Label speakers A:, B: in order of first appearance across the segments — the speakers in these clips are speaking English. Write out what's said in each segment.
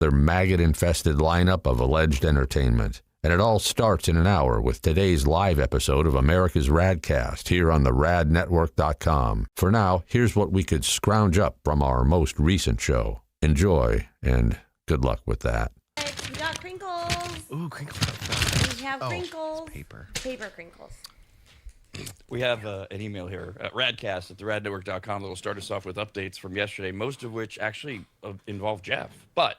A: their maggot-infested lineup of alleged entertainment. And it all starts in an hour with today's live episode of America's RAD Cast here on the radnetwork.com. For now, here's what we could scrounge up from our most recent show. Enjoy, and good luck with that.
B: We got crinkles.
C: Ooh, crinkles.
B: We have crinkles.
C: It's paper.
B: Paper crinkles.
D: We have an email here at radcast at theradnetwork.com that will start us off with updates from yesterday, most of which actually involve Jeff. But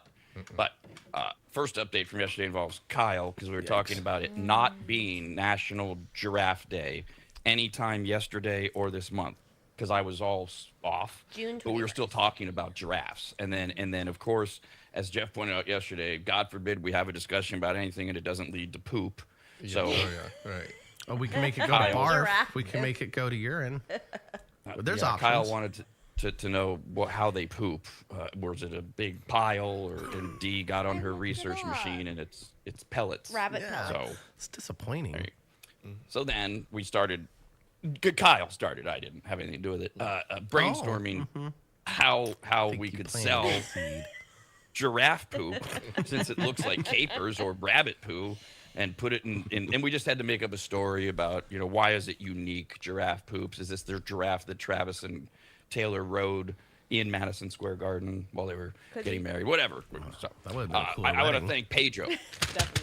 D: first update from yesterday involves Kyle, because we were talking about it not being National Giraffe Day anytime yesterday or this month, because I was all off.
B: June 21st.
D: But we were still talking about giraffes. And then, of course, as Jeff pointed out yesterday, God forbid we have a discussion about anything and it doesn't lead to poop.
E: Yeah.
D: So,
E: Right.
C: Oh, we can make it go to barf. We can make it go to urine. But there's options.
D: Kyle wanted to know how they poop. Was it a big pile, and Dee got on her research machine and it's pellets.
B: Rabbit pellets.
D: So
C: it's disappointing.
D: Right. So then we started. Kyle started. I didn't have anything to do with it. Brainstorming how we could sell giraffe poop since it looks like capers or rabbit poo. And put it in, and we just had to make up a story about, why is it unique, giraffe poops? Is this their giraffe that Travis and Taylor rode in Madison Square Garden while they were getting married? Whatever. So,
C: that would have been a cool
D: I want to thank Pedro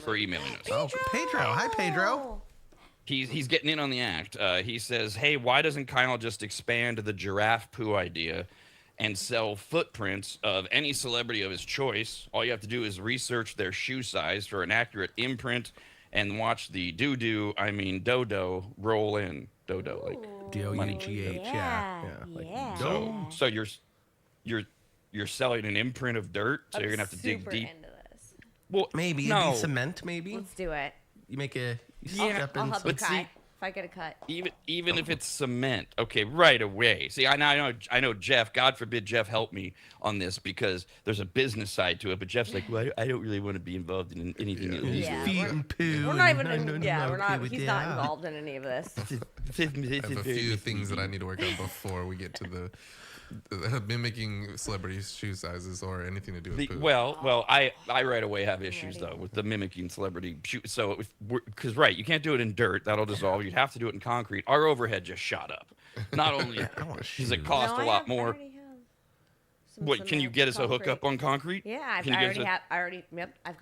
D: for emailing us.
C: Oh, Pedro. Hi, Pedro.
D: He's getting in on the act. He says, hey, why doesn't Kyle just expand the giraffe poo idea and sell footprints of any celebrity of his choice? All you have to do is research their shoe size for an accurate imprint and watch the dodo roll in. Dodo, like
C: D-O-U-G-H,
D: So you're selling an imprint of dirt, so you're gonna have to dig deep.
B: Into this.
D: Well,
C: maybe
D: no.
C: it'd be cement. Maybe
B: Let's do it.
C: you make a.
B: I'll help you,
D: But
B: Kai,
D: see-
B: if I get a cut.
D: Even if it's cement, okay, right away. See, I know Jeff. God forbid Jeff help me on this, because there's a business side to it. But Jeff's like, well, I don't really want to be involved in anything illegal.
B: Yeah,
C: feet and poo.
B: We're not
C: and
B: even.
C: I don't know
B: We're not.
C: okay with
B: He's
C: that.
B: not involved in any of this.
E: I have a few things that I need to work on before we get to the mimicking celebrities' shoe sizes or anything to do with poop.
D: Well, I right away have issues though with the mimicking celebrity shoe. So because you can't do it in dirt, that'll dissolve. You'd have to do it in concrete. Our overhead just shot up. Not only does it cost a lot more. What, can you get us a hookup on concrete?
B: Yeah, I've got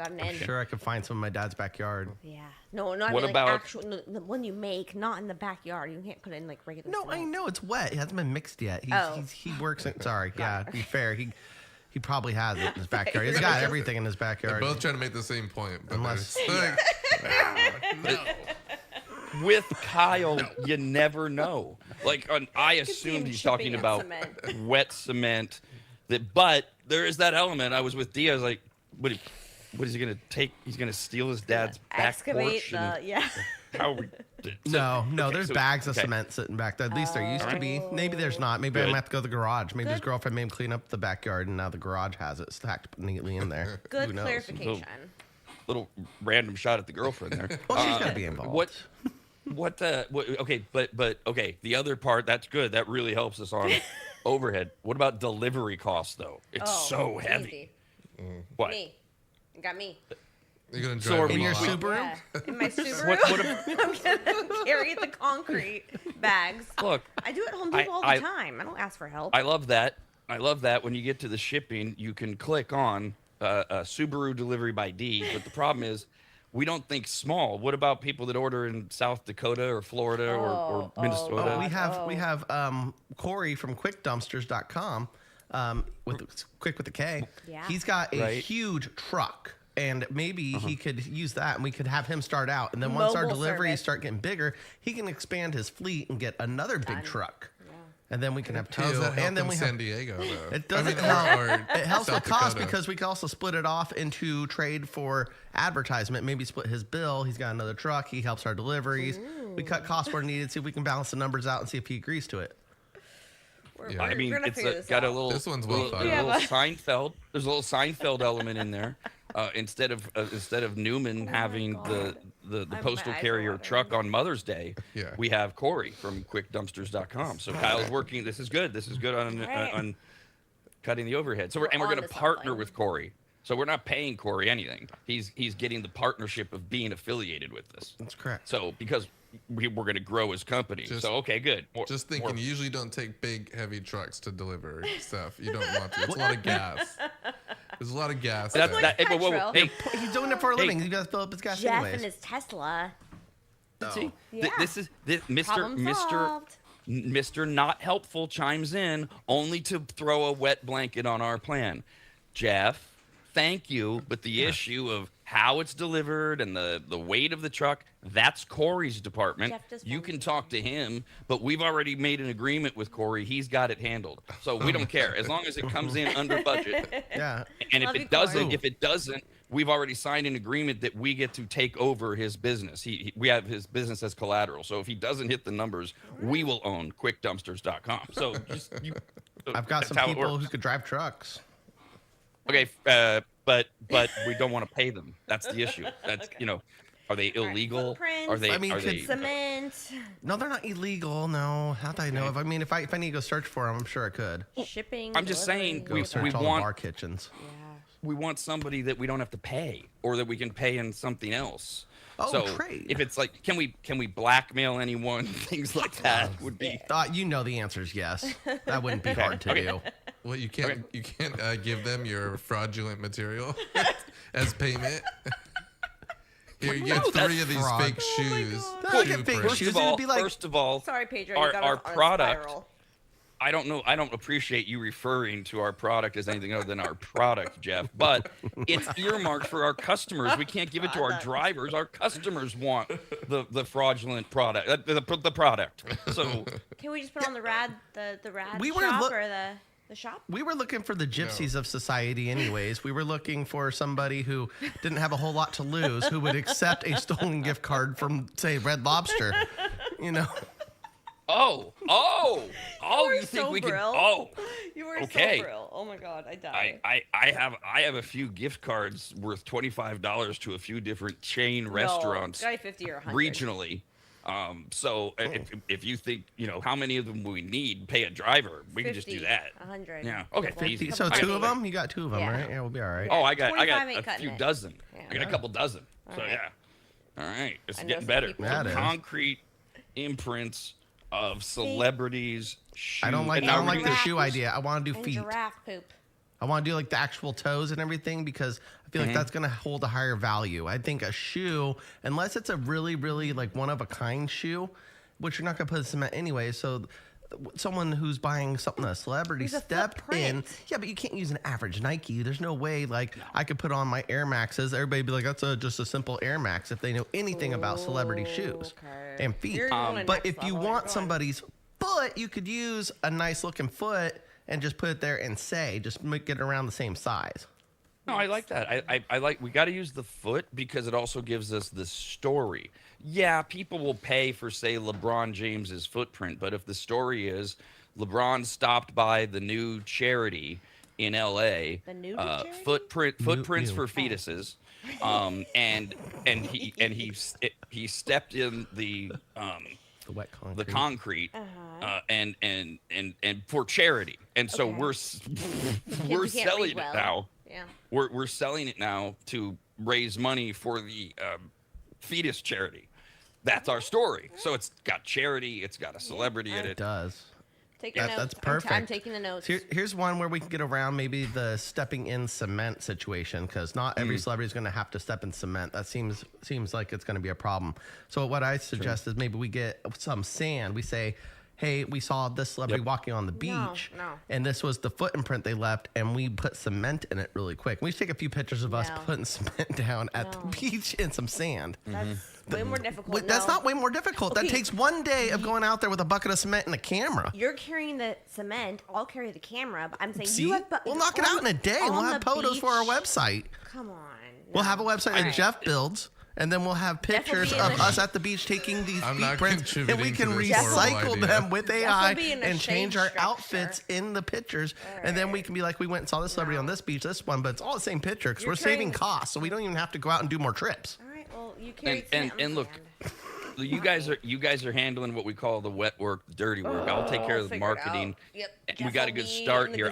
B: an
C: I'm
B: end.
C: sure I could find some in my dad's backyard.
B: Yeah. No, not
D: What
B: like
D: about-
B: the one you make, not in the backyard. You can't put it in like regular.
C: No, I
B: cement.
C: know it's wet. It hasn't been mixed yet.
B: Oh.
C: He works in. Sorry, yeah. To be fair, he probably has it in his backyard. He's got everything in his
E: They're
C: backyard.
E: both trying to make the same point, but
C: Unless-
E: they're like, no.
D: With Kyle, you never know. Like, I
B: see him
D: assumed he's
B: chipping
D: talking
B: at
D: about
B: cement.
D: wet cement. But there is that element. I was with Dia. I was like, what is he going to take? He's going to steal his dad's back
B: Excavate
D: porch?
B: the
D: How we,
C: No, there's
D: so-
C: bags of
D: okay.
C: cement sitting back there. At least there used to be. Maybe there's not. Maybe I
D: Good.
C: might have to go to the garage. Maybe his girlfriend made him clean up the backyard, and now the garage has it stacked neatly in there. Who
B: Good
C: knows?
B: clarification.
D: little random shot at the girlfriend there.
C: Well, she's got to be involved.
D: What? Okay, but okay. The other part, that's good. That really helps us on overhead. What about delivery costs though? It's so heavy.
B: Easy.
D: What?
B: Me. You got me.
E: You're gonna
D: So
E: drive
D: are
E: them
D: we-
C: In your
E: all out.
C: Subaru?
B: Yeah. In my Subaru.
D: What
B: I'm gonna carry the concrete bags.
D: Look,
B: I do it at Home Depot all the time. I don't ask for help.
D: I love that. When you get to the shipping, you can click on Subaru delivery by D. But the problem is, we don't think small. What about people that order in South Dakota or Florida or Minnesota?
C: Oh, we have Corey from QuickDumpsters.com with Quick with a K.
B: Yeah.
C: He's got a
D: Right.
C: huge truck, and maybe he could use that, and we could have him start out, and then once our
B: Mobile
C: deliveries
B: service.
C: start getting bigger, he can expand his fleet and get another big truck. And then we can have two.
E: How does that help
C: and then
E: in
C: we
E: San
C: have.
E: Diego, though?
C: It doesn't
E: or
C: help. It helps
E: South
C: with cost
E: Dakota.
C: because we can also split it off into trade for advertisement. Maybe split his bill. He's got another truck. He helps our deliveries. We cut costs where needed. See if we can balance the numbers out and see if he agrees to it.
E: Yeah.
D: I mean,
B: we're gonna
D: it's
B: figure this
D: got a
B: out.
D: little.
E: This one's well thought
D: a
E: out.
D: little Seinfeld. There's a little Seinfeld element in there. Instead of Newman having the postal
B: eyes are
D: carrier
B: watering.
D: truck on Mother's Day,
E: Yeah.
D: we have Corey from QuickDumpsters.com. So Kyle's working. This is good. This is good on
B: Right.
D: on cutting the overhead. So we're
B: We're
D: going to
B: onto
D: partner
B: something.
D: with Corey. So we're not paying Corey anything. He's getting the partnership of being affiliated with us.
C: That's correct.
D: So because we're going to grow his company. So okay, good.
E: Just thinking, you usually don't take big, heavy trucks to deliver stuff. You don't want to. It's a lot of gas. There's a lot of gas.
B: That's
E: there.
B: like petrol.
C: He's doing it for a living. He's got to fill up his gas
B: Jeff
C: anyways.
B: and his Tesla.
D: See,
B: Yeah.
D: this is
B: Problem solved.
D: Mr. Not Helpful chimes in only to throw a wet blanket on our plan. Jeff, thank you, but the issue of how it's delivered and the weight of the truck, that's Corey's department. You can talk to him, but we've already made an agreement with Corey. He's got it handled. So we don't care. As long as it comes in under budget.
C: Yeah.
D: And if it doesn't, we've already signed an agreement that we get to take over his business. We have his business as collateral. So if he doesn't hit the numbers, we will own quickdumpsters.com. So
C: I've got some people who could drive trucks.
D: Okay, but we don't want to pay them. That's the issue. That's are they illegal?
B: Footprints.
D: Are they?
C: I mean,
D: are they?
B: Cement.
C: No, they're not illegal. No, how do I know? If I need to go search for them, I'm sure I could.
B: Shipping.
D: I'm just saying
B: delivery.
C: Go search all the bar kitchens.
B: Yeah.
D: We want somebody that we don't have to pay, or that we can pay in something else.
C: Oh,
D: so
C: trade.
D: if it's like, can we blackmail anyone? Things like that would be.
C: You know the answer is yes. That wouldn't be hard to do.
E: Well, you can't give them your fraudulent material as payment. Here, you get 3 of these
C: fraud.
E: fake shoes.
C: No, get fake
E: Shoe
C: shoes.
E: print.
D: First of all,
B: Sorry, Pedro.
D: our
B: you got us on a
D: product.
B: spiral.
D: I don't know. I don't appreciate you referring to our product as anything other than our product, Jeff. But it's earmarked for our customers. We can't give it to our drivers. Our customers want the fraudulent product, the product. So
B: Can we just put on the RAD
C: We were
B: shop
C: look-
B: or the shop?
C: We were looking for the gypsies of society anyways. We were looking for somebody who didn't have a whole lot to lose, who would accept a stolen gift card from, say, Red Lobster.
D: Oh! You think
B: so
D: we can?
B: brill.
D: Oh,
B: You were
D: okay.
B: so real. Oh my God, I died.
D: I have a few gift cards worth $25 to a few different chain restaurants,
B: Got 50 or 100.
D: regionally. So if you think how many of them we need, pay a driver. We can just do
B: 50,
D: that.
B: 100.
D: Yeah. Okay.
B: Well,
D: Easy.
C: So
B: I
C: 2
B: got
C: of them? You got 2 of them,
B: Yeah.
C: right? Yeah, we'll be all right.
D: Oh, I got
B: 25 ain't
D: a
B: cutting
D: few
B: it.
D: dozen.
B: Yeah.
D: I got a couple dozen. So
B: right.
D: yeah. All right. It's
B: I know
D: getting
B: some
D: better.
B: people-
C: That is.
D: Concrete imprints of celebrities' shoes.
C: I don't like
D: And
C: the
B: giraffe
C: shoe idea. I want to do
B: And
C: feet.
B: giraffe poop.
C: I want to do like the actual toes and everything because I feel like that's going to hold a higher value. I think a shoe, unless it's a really, really like one of a kind shoe, which you're not going to put in cement anyway. So someone who's buying something a celebrity
B: Use a
C: step in.
B: footprint.
C: Yeah, but you can't use an average Nike. There's no way like I could put on my Air Maxes. Everybody be like, that's just a simple Air Max if they know anything about celebrity shoes
B: Okay.
C: and feet.
B: You're going
C: But
B: next
C: if you
B: level.
C: want
B: Go on.
C: somebody's foot, you could use a nice looking foot and just put it there and just make it around the same size.
D: No, I like that. I like. We got to use the foot because it also gives us the story. Yeah, people will pay for, say, LeBron James's footprint, but if the story is LeBron stopped by the new charity in L.A.,
B: The new charity?
D: footprints
C: New.
D: for fetuses, and he stepped in the
C: The wet concrete.
D: the concrete,
B: Uh-huh.
D: and for charity, and so
B: Okay.
D: we're
B: You can't
D: selling
B: read
D: it
B: well.
D: now.
B: Yeah.
D: We're selling it now to raise money for the fetus charity. That's our story. So it's got charity. It's got a celebrity in
C: It
D: it.
C: does.
B: Take a note.
C: That's perfect.
B: I'm taking the notes.
C: Here's one where we can get around maybe the stepping in cement situation because not every celebrity is going to have to step in cement. That seems like it's going to be a problem. So what I suggest is maybe we get some sand. We say, hey, we saw this celebrity walking on the beach,
B: no.
C: and this was the foot imprint they left, and we put cement in it really quick. We take a few pictures of us
B: No.
C: putting cement down at the
B: No.
C: beach in some sand.
B: That's way more difficult.
C: That's
B: No.
C: not way more difficult. That
B: Okay.
C: takes one day of going out there with a bucket of cement and a camera.
B: You're carrying the cement. I'll carry the camera. But I'm saying
C: See,
B: you have.
C: we'll knock it out in a day, and we'll have photos for our website.
B: Come on.
C: We'll
B: No.
C: have a website that
B: Alright.
C: Jeff builds, and then we'll have pictures
B: be in
C: of
B: the
C: us at the beach taking these
E: I'm
C: feet
E: not
C: prints, and we
E: contributing
C: can
E: to this horrible
C: recycle
E: idea.
C: them with AI
B: be in a
C: and change
B: shade
C: our
B: structure.
C: outfits in the pictures, and then we can be like, we went and saw this celebrity on this beach, this one, but it's all the same picture because
B: You're
C: we're saving
B: carrying-
C: costs, so we don't even have to go out and do more trips.
B: All right. Well, you carry
D: And look, you guys are handling what we call the wet work, the dirty work. I'll take care of the marketing.
B: Yep.
D: And we got a good start here.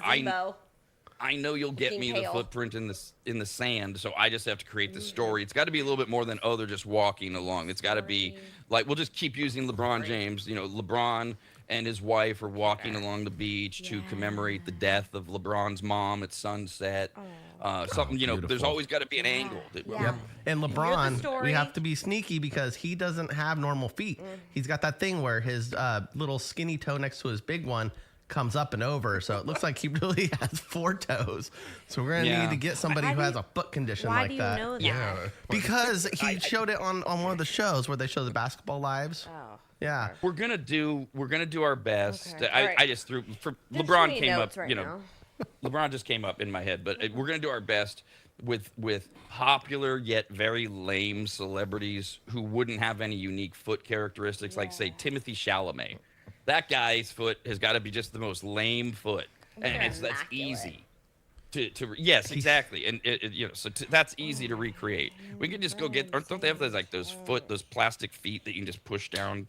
D: I know you'll get me the footprint in the sand, so I just have to create the story. It's got to be a little bit more than they're just walking along. It's got to be like, we'll just keep using LeBron James. LeBron and his wife are walking along the beach to commemorate the death of LeBron's mom at sunset. Something, there's always got to be an angle.
C: Yep. And LeBron, we have to be sneaky because he doesn't have normal feet. He's got that thing where his little skinny toe next to his big one comes up and over, so it looks like he really has 4 toes. So we're gonna need to get somebody who has a foot condition like that.
B: Why do you know that?
E: Yeah.
C: Because he showed it on one of the shows where they show the basketball lives.
B: Oh.
C: Yeah.
D: We're gonna do our best.
B: Okay.
D: I just threw for
B: There's
D: LeBron
B: too
D: came
B: many
D: up,
B: notes right now.
D: LeBron just came up in my head, but we're gonna do our best with popular yet very lame celebrities who wouldn't have any unique foot characteristics, like say Timothy Chalamet. That guy's foot has got to be just the most lame foot, and that's easy to yes, exactly, and that's easy to recreate. We can just go get, or don't they have those plastic feet that you can just push down?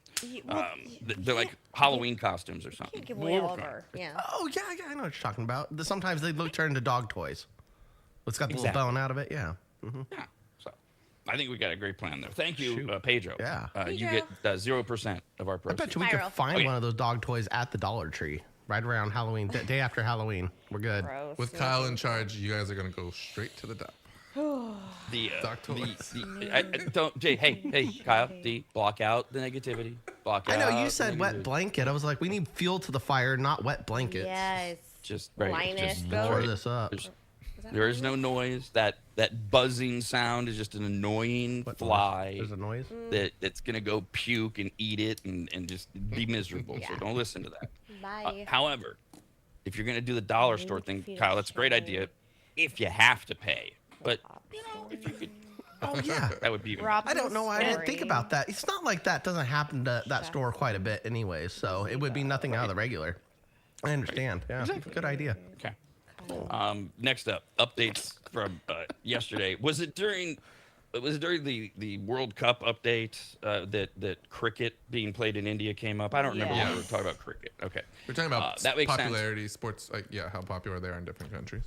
D: They're like Halloween costumes or something.
B: Give away over. Yeah.
C: Oh yeah, I know what you're talking about. Sometimes they turn into dog toys. It's got the little bone out of it. Yeah. Mm-hmm.
D: Yeah. So I think we got a great plan there. Thank you, Pedro.
C: Yeah.
D: You get 0% of our
C: I
D: proceeds.
C: bet you we could find one of those dog toys at the Dollar Tree right around Halloween, day after Halloween. We're good.
B: Gross.
E: With Kyle in charge, you guys are gonna go straight to the doc. Doc toys.
D: Hey, Kyle, block out the negativity. Block out.
C: I know you said wet blanket. I was like, we need fuel to the fire, not wet blankets.
B: Yes.
D: Just
B: Linus,
C: Pour this up.
D: There is no noise. That buzzing sound is just an annoying fly.
C: There's a noise?
D: That's gonna go puke and eat it and just be miserable. So don't listen to that.
B: Bye.
D: However, if you're gonna do the dollar store thing, Kyle, that's a great idea. If you have to pay, but if you could,
C: Oh yeah.
D: that would be.
C: I don't know why I didn't think about that. It's not like that doesn't happen to that store quite a bit anyways, so it would be nothing out of the regular. I understand. Yeah, good idea.
D: Okay. Next up, updates from yesterday. Was it during the World Cup update that cricket being played in India came up? I don't remember when we were talking about cricket. Okay.
E: We're talking about
D: that makes
E: popularity,
D: sense.
E: sports, how popular they are in different countries.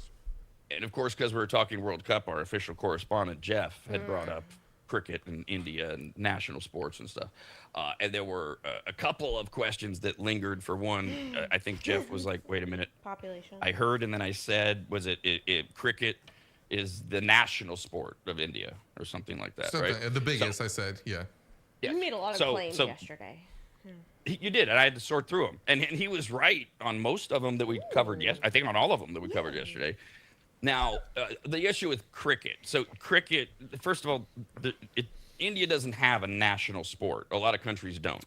D: And of course, because we were talking World Cup, our official correspondent Jeff had brought up cricket in India and national sports and stuff. And there were a couple of questions that lingered. For one, I think Jeff was like, wait a minute.
B: Population.
D: I heard and then I said, was it cricket is the national sport of India or something like that, right?
E: The biggest, I said, yeah.
B: You made a lot of claims yesterday.
D: You did, and I had to sort through them. And he was right on most of them that we covered I think on all of them that we covered yesterday. Now, the issue with cricket. So cricket, first of all, India doesn't have a national sport. A lot of countries don't.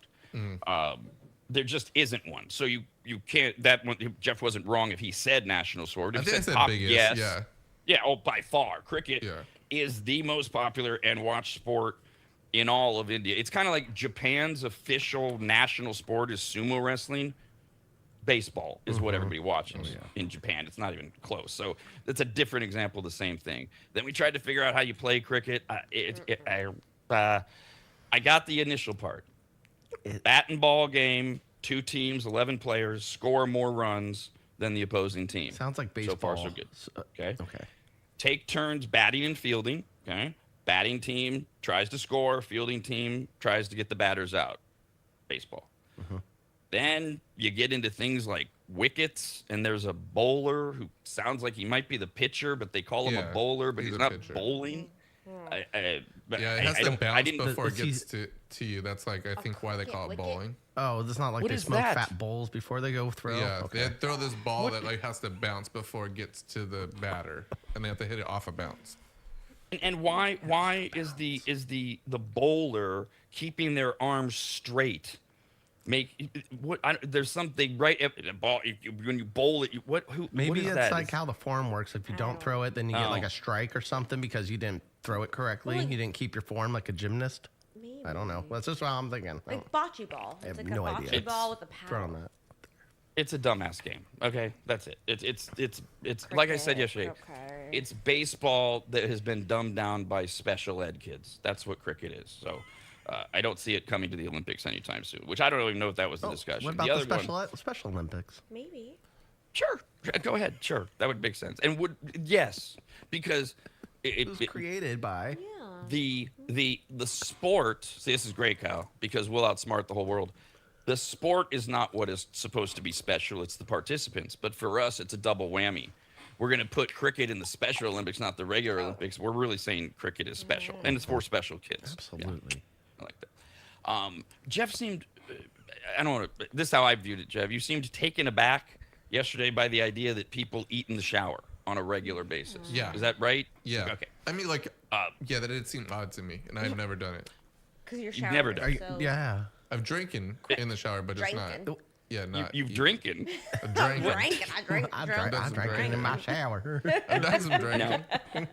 D: There just isn't one. So you can't. That one, Jeff wasn't wrong if he said national sport.
E: I think I said biggest.
D: Yes. Yeah. Oh, by far, cricket is the most popular and watched sport in all of India. It's kind of like Japan's official national sport is sumo wrestling. Baseball is what everybody watches in Japan. It's not even close. So that's a different example of the same thing. Then we tried to figure out how you play cricket. I got the initial part. Bat and ball game, 2 teams, 11 players, score more runs than the opposing team.
C: Sounds like baseball.
D: So far, so good. Okay.
C: Okay.
D: Take turns batting and fielding. Okay. Batting team tries to score. Fielding team tries to get the batters out. Baseball. Then you get into things like wickets, and there's a bowler who sounds like he might be the pitcher, but they call him a bowler, but he's not bowling.
E: It has to bounce before it gets to you. That's I think why they call it bowling.
C: Oh, it's not like they smoke fat bowls before they go throw?
E: Yeah, they throw this ball that has to bounce before it gets to the batter, and they have to hit it off a bounce.
D: And why is the bowler keeping their arms straight? There's something right at the ball when you bowl it.
C: Maybe
D: it's
C: that? Like how the form works. If you don't throw it, then you get like a strike or something because you didn't throw it correctly. You didn't keep your form like a gymnast.
B: Maybe.
C: I don't know. That's just what I'm thinking.
B: Like bocce ball.
C: I have
B: like
C: no
B: a
C: idea.
B: bocce ball with a paddle.
C: Throw on that.
D: It's a dumbass game. Okay, that's it. It's like I said yesterday.
B: Okay.
D: It's baseball that has been dumbed down by special ed kids. That's what cricket is. So. I don't see it coming to the Olympics anytime soon, which I don't even know if that was the discussion.
C: What about the Special Olympics?
B: Maybe.
D: Sure. Go ahead. Sure. That would make sense. And yes, because
C: it was created by
D: the sport. See, this is great, Kyle, because we'll outsmart the whole world. The sport is not what is supposed to be special. It's the participants. But for us, it's a double whammy. We're going to put cricket in the Special Olympics, not the regular Olympics. We're really saying cricket is special, and it's for special kids.
C: Absolutely.
D: Yeah. I like that. Jeff seemed, I don't know, this is how I viewed it, Jeff. You seemed taken aback yesterday by the idea that people eat in the shower on a regular basis.
E: Yeah.
D: Is that right?
E: Yeah.
D: Okay.
E: I mean, that did seem odd to me, and I've never done it.
B: Because you're
D: You've never done
B: so...
C: Yeah.
E: I've drinking in the shower, but just not. Yeah, not.
D: You've drinking.
E: Drinking.
C: I drank in my shower.
E: I've done some drinking.
D: No.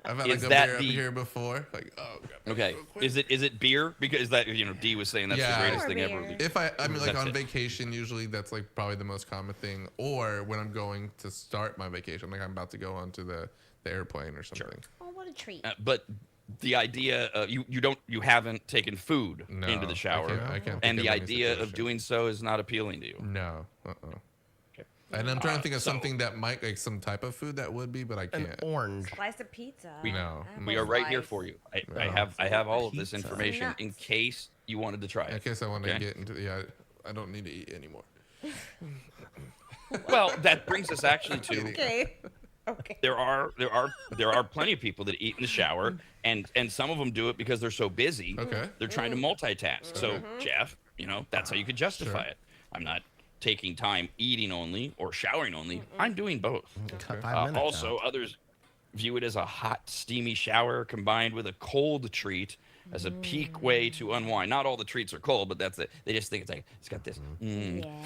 E: I've had
D: Is
E: a
D: that
E: beer up
D: the-
E: here before. Like, oh.
D: Okay. Is it beer? Because that D was saying that's
E: Yeah.
D: the greatest
B: Or
D: thing
B: beer.
D: ever.
E: If I mean, like
D: That's
E: on
D: it.
E: vacation, usually that's like probably the most common thing. Or when I'm going to start my vacation, like I'm about to go onto the airplane or something.
B: Oh, what a treat.
D: But the idea of you haven't taken food
E: No,
D: into the shower,
E: I can't
D: and
E: think
D: the
E: of any
D: idea of
E: situation.
D: doing so is not appealing to you.
E: No.
D: Okay.
E: And I'm trying to think of
D: So-
E: something that might, like some type of food that would be, but I
C: An
E: can't.
C: orange.
B: Slice of pizza.
E: No.
D: We are right here for you. I have all of this
C: Pizza.
D: information
B: Nuts.
D: in case you wanted to try
E: In
D: it.
E: case I want to
D: Okay.
E: get into, I don't need to eat anymore.
D: Well, that brings us actually to
B: Okay. Okay.
D: there are plenty of people that eat in the shower, and some of them do it because they're so busy.
E: Okay.
D: They're trying to multitask. So Jeff, that's how you could justify it. I'm not taking time eating only or showering only. I'm doing both.
C: Cut 5 minutes
D: Also,
C: out.
D: others view it as a hot, steamy shower combined with a cold treat as a peak way to unwind. Not all the treats are cold, but that's it. They just think it's got this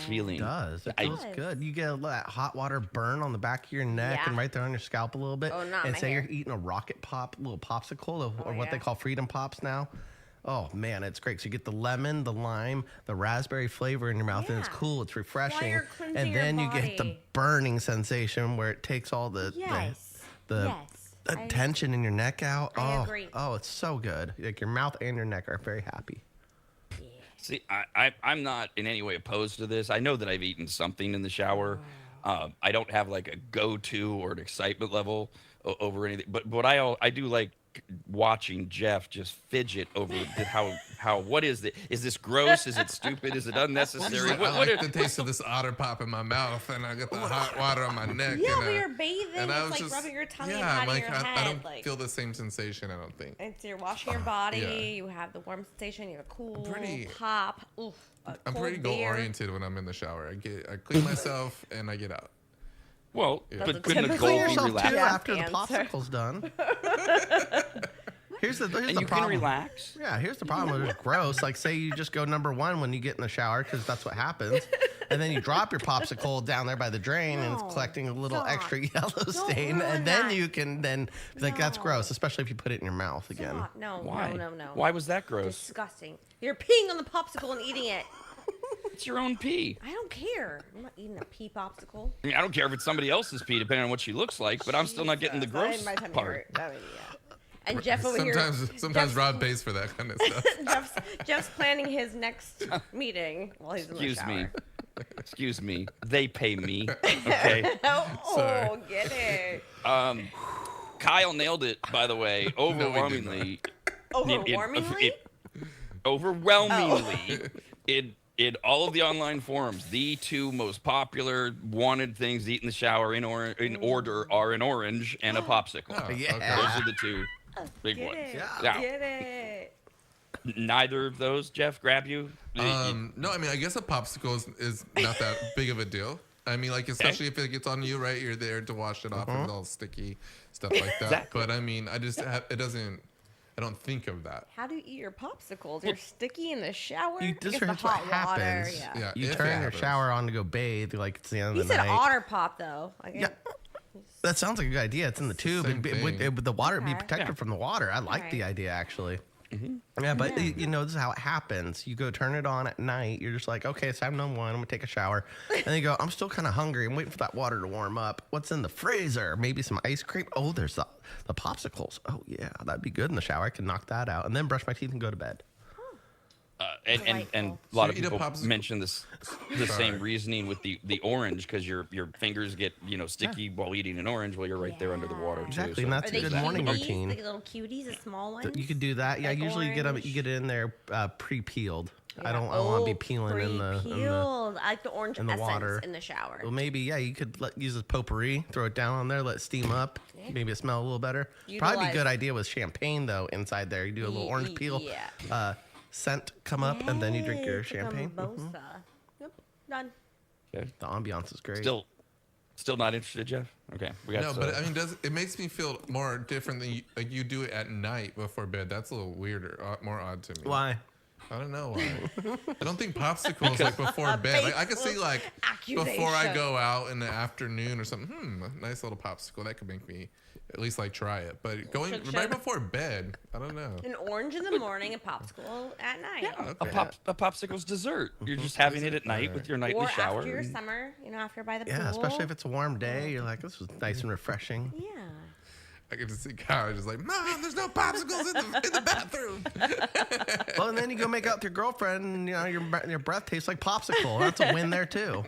D: feeling.
C: It does. It
D: I-
C: feels good. You get that hot water burn on the back of your neck
B: Yeah.
C: and right there on your scalp a little bit.
B: Oh, not
C: and
B: my
C: say
B: hair.
C: you're eating a rocket pop, little popsicle, or what they
B: yeah.
C: call Freedom Pops now. Oh man, it's great. So you get the lemon, the lime, the raspberry flavor in your mouth, and it's
B: Yeah.
C: cool. It's refreshing.
B: you're cleansing
C: And
B: your
C: then you get the
B: body.
C: burning sensation where it takes all the
B: Yes.
C: the
B: Yes. I-
C: tension in your neck out.
B: I agree.
C: Oh, it's so good. Like your mouth and your neck are very happy.
D: See, I'm not in any way opposed to this. I know that I've eaten something in the shower. I don't have like a go-to or an excitement level over anything. But I do like watching Jeff just fidget over how what is it? Is this gross? Is it stupid? Is it unnecessary?
E: I like the taste of this otter pop in my mouth, and I get the hot water on my neck.
B: Yeah,
E: and,
B: when you're bathing,
E: and I
B: it's
E: was
B: like
E: just,
B: rubbing your tongue and
E: yeah, I'm
B: patting
E: like,
B: your head.
E: I don't
B: like,
E: feel the same sensation, I don't think.
B: You're washing your body.
E: Yeah.
B: You have the warm sensation. You have a cool
E: Pretty-
B: pop. Oof,
E: I'm
B: cold
E: pretty
B: beer.
E: goal-oriented when I'm in the shower. I clean myself, and I get out.
D: Well,
B: That's
D: but
B: a
D: couldn't a
B: typical
D: goal
C: Clean
D: be
C: yourself too
D: relaxed?
C: after the
B: answer.
C: popsicle's done. Here's the
D: And you can
C: problem.
D: relax.
C: Yeah, here's the problem. It's gross. Like, say you just go number one when you get in the shower, because that's what happens, and then you drop your popsicle down there by the drain, and
B: No,
C: it's collecting a little
B: stop.
C: extra yellow stain,
B: ruin
C: and then
B: that.
C: you can be like, that's
B: No.
C: gross, especially if you put it in your mouth again.
B: Stop. No,
D: Why?
B: no.
D: Why was that gross?
B: Disgusting. You're peeing on the popsicle and eating it.
D: It's your own pee.
B: I don't care. I'm not eating a pee popsicle.
D: I mean, I don't care if it's somebody else's pee, depending on what she looks like, but I'm still not getting the gross
B: My tummy
D: part.
B: hurt. I mean, yeah. And Jeff over
E: Sometimes
B: here.
E: Rob pays for that kind of stuff.
B: Jeff's planning his next meeting while he's in the
D: Excuse me.
B: shower.
D: Excuse me. They pay me. Okay.
B: Oh, get it.
D: Kyle nailed it, by the way, overwhelmingly.
B: Overwhelmingly?
D: Overwhelmingly. In all of the online forums, the two most popular wanted things to eat in the shower in order are an orange and a popsicle.
E: Oh,
C: Yeah.
E: okay.
D: Those are the two big
B: Get
D: ones.
B: it.
D: Yeah.
B: Get it.
D: Neither of those, Jeff, grab you?
E: No, I mean, I guess a popsicle is not that big of a deal. I mean, like, especially if it gets on you, right? You're there to wash it off and it's all sticky, stuff like that.
D: Exactly.
E: But I mean, I don't think of that.
B: How do you eat your popsicles? You're sticky in the shower?
C: You,
B: I
C: this
B: guess
C: is
B: the
C: what
B: hot water,
C: happens.
B: yeah.
C: You
E: if
C: turn
E: it
C: your
E: happens.
C: shower on to go bathe, like it's the end
B: He
C: of the
B: said
C: night.
B: otter pop, though. Like,
C: Yeah. That sounds like a good idea. It's in the tube.
E: Same thing.
C: The water would be
B: Okay.
C: protected
D: Yeah.
C: from the water. I like the
B: Alright.
C: idea, actually. Yeah, but you know, this is how it happens. You go turn it on at night. You're just like, okay, it's time number one. I'm gonna take a shower, and then you go. I'm still kind of hungry. I'm waiting for that water to warm up. What's in the freezer? Maybe some ice cream. Oh, there's the popsicles. Oh yeah, that'd be good in the shower. I can knock that out, and then brush my teeth and go to bed.
D: And a lot of people mention the same reasoning with the orange, because your fingers get sticky while eating an orange while you're right there under the water too.
C: Exactly,
D: So
C: and that's a good morning routine.
B: Like little cuties, the small ones.
C: You could do that. Yeah,
B: like
C: usually
B: orange.
C: you get it in there pre-peeled.
B: Yeah.
C: I don't want to be peeling in the
B: peeled. I like the orange
C: in the
B: essence
C: water
B: in the shower.
C: Well, maybe you could use a potpourri, throw it down on there, let it steam up. Yeah. Maybe it smell a little better. Probably be a good idea with champagne though inside there. You do a little orange peel. Yeah. Scent come up, and then you drink your champagne.
B: Yep, done.
D: Okay.
C: The ambiance is great.
D: Still not interested, Jeff? Okay, we got.
E: No, but I mean, it makes me feel more different than you do it at night before bed. That's a little weirder, more odd to me.
C: Why?
E: I don't know why. I don't think popsicles like before bed. Like, I could see like before I go out in the afternoon or something. A nice little popsicle that could make me at least like try it. But going right before bed, I don't know.
B: An orange in the morning, a popsicle at night.
D: Yeah, okay. a popsicle's dessert. You're just having it at night with your nightly shower.
B: Or after your summer, after by the pool.
C: Yeah, especially if it's a warm day, you're like, this was nice and refreshing.
B: Yeah.
E: I can just see Kyle just like, Mom, there's no popsicles in the bathroom.
C: Well, and then you go make out with your girlfriend, and your breath tastes like popsicle. That's a win there too.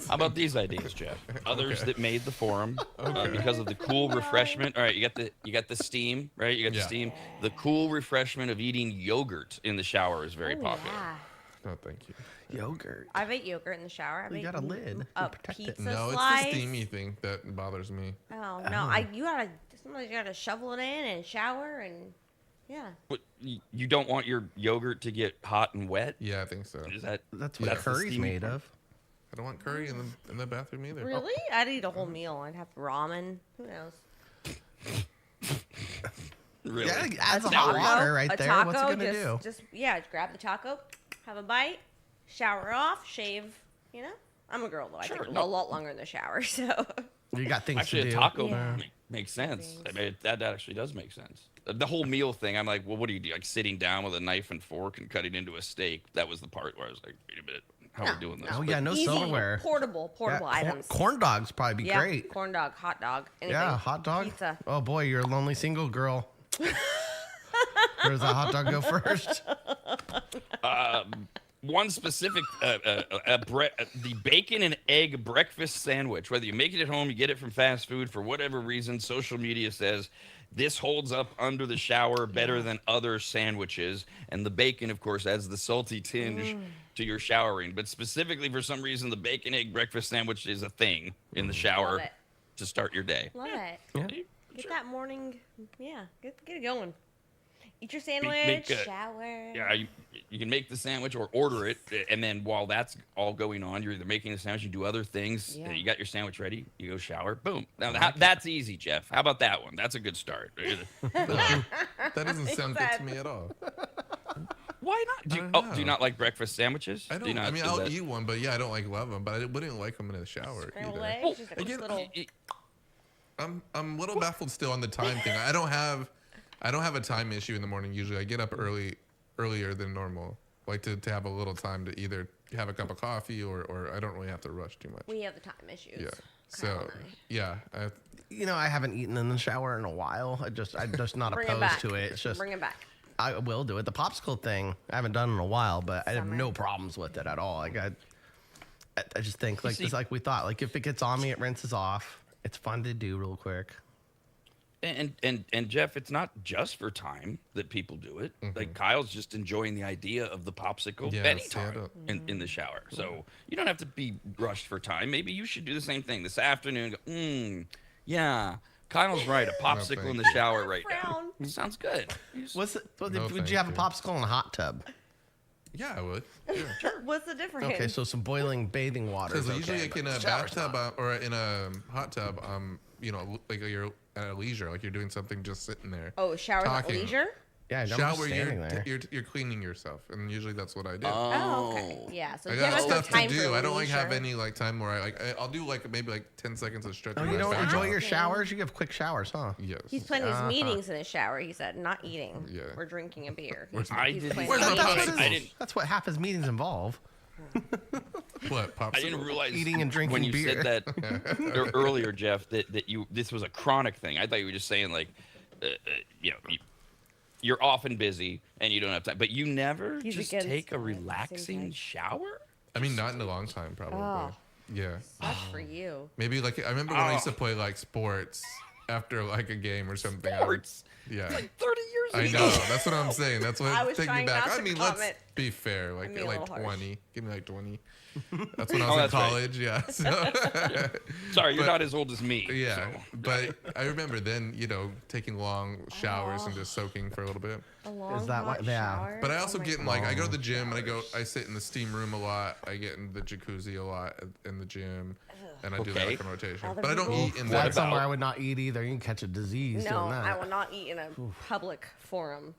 D: How about these ideas, Jeff? Others that made the forum because of the cool refreshment. All right, you got the steam, right? You got the steam. The cool refreshment of eating yogurt in the shower is very popular.
B: Yeah.
E: No, thank you.
C: Yogurt.
B: I've ate yogurt in the shower.
C: You got a lid.
B: A
C: Protect
B: pizza
C: it.
E: No,
B: slice.
E: it's the steamy thing that bothers me.
B: Oh no! Sometimes you gotta shovel it in and shower and
D: But you don't want your yogurt to get hot and wet.
E: Yeah, I think so.
C: That's what curry's made of.
E: I don't want curry in the bathroom either.
B: Really? I'd eat a whole meal. I'd have ramen. Who knows?
D: Really?
C: Yeah, it adds hot water right there. What's it gonna do?
B: Just grab the taco, have a bite, shower off, shave. I'm a girl though. I take a lot longer in the shower, so.
C: You got things
D: actually,
C: to do.
D: A taco makes sense. I mean, that actually does make sense. The whole meal thing, I'm like, well, what do you do? Like sitting down with a knife and fork and cutting into a steak. That was the part where I was like, wait a minute, how are we doing this?
C: Oh yeah, no
B: Easy,
C: silverware.
B: Portable items.
C: Corn dogs probably be great.
B: Corn dog, hot dog. Anything.
C: Yeah, hot dog.
B: Pizza.
C: Oh boy, you're a lonely single girl. Where does that hot dog go first?
D: One specific, the bacon and egg breakfast sandwich. Whether you make it at home, you get it from fast food, for whatever reason, social media says this holds up under the shower better than other sandwiches. And the bacon, of course, adds the salty tinge to your showering. But specifically, for some reason, the bacon egg breakfast sandwich is a thing in the shower to start your day.
B: Love it.
C: Yeah.
B: Get that morning, get it going. Eat your sandwich, shower.
D: Yeah, you can make the sandwich or order it, and then while that's all going on, you're either making the sandwich, you do other things. You got your sandwich ready, you go shower, boom. Now that's easy, Jeff. How about that one? That's a good start.
E: That doesn't sound good to me at all.
D: Why not? Do you not like breakfast sandwiches?
E: I don't. I'll eat one, but I don't love them. But I wouldn't like them in the shower either. I'm a little baffled still on the time thing. I don't have a time issue in the morning. Usually I get up earlier than normal, like to have a little time to either have a cup of coffee or I don't really have to rush too much.
B: We have the time issues.
E: Yeah. So yeah.
C: I haven't eaten in the shower in a while. I'm just not opposed to it. It's just
B: bring it back.
C: I will do it. The popsicle thing I haven't done in a while, but I have no problems with it at all. Like I just think just like we thought. Like if it gets on me, it rinses off. It's fun to do real quick.
D: And Jeff, it's not just for time that people do it. Mm-hmm. Like Kyle's just enjoying the idea of the popsicle anytime in the shower. So you don't have to be rushed for time. Maybe you should do the same thing this afternoon. Go, Kyle's right. A popsicle in the shower right now. Sounds good.
C: Would you have a popsicle in a hot tub?
E: Yeah, I would.
B: Sure. What's the difference?
C: Okay, so some boiling bathing water.
E: Because usually like in a bathtub or in a hot tub, like you're at a leisure, like you're doing something just sitting there.
B: Oh, shower at leisure?
C: Yeah,
E: shower. You're cleaning yourself, and usually that's what I do.
B: Oh, okay. Yeah, so
E: I got stuff to do. I don't have any time where I'll do maybe 10 seconds of stretch.
C: Oh, you don't enjoy your showers? You have quick showers, huh?
E: Yes.
B: He's planning his meetings in his shower. He said, not eating. Yeah. Or drinking a beer. That's
C: what half his meetings involve.
E: What? Popsicle?
D: I didn't realize
C: eating and drinking
D: when you
C: beer.
D: said that earlier, Jeff, that this was a chronic thing. I thought you were just saying you're often busy and you don't have time. But you never
B: He's
D: just
B: against
D: take a
B: that,
D: relaxing
B: seems like.
D: shower?
E: I mean, not in a long time, probably.
B: Oh.
E: Yeah.
B: Sucks for you.
E: Maybe like I remember when I used to play like sports after like a game or something.
D: Sports?
E: Yeah.
D: Like 30 years
E: I
D: ago.
E: know. That's what I'm saying. That's what
B: I was
E: take me
B: trying
E: back.
B: not
E: I
B: to
E: mean, let's
B: comment.
E: be fair. Like
B: I mean, a
E: like
B: little
E: 20.
B: harsh.
E: Give me like 20. That's when I
D: Oh,
E: was in
D: that's right.
E: college. Yeah. So,
D: Sorry, you're
E: But-
D: not as old as me.
E: yeah.
D: so.
E: But I remember then, taking long showers and just soaking for a little bit.
B: A long
C: that
B: hot
C: what- yeah.
B: shower?
E: But I also
B: Oh my
E: get in
B: God.
E: like I go to the gym and I sit in the steam room a lot. I get in the jacuzzi a lot in the gym, and I do that
D: Okay.
E: like in rotation.
B: Other
E: But I don't
B: people-
E: eat in
D: What
E: the.
C: That's somewhere
D: about-
C: I would not eat either. You can catch a disease
B: No,
C: doing that.
B: I will not eat in a public forum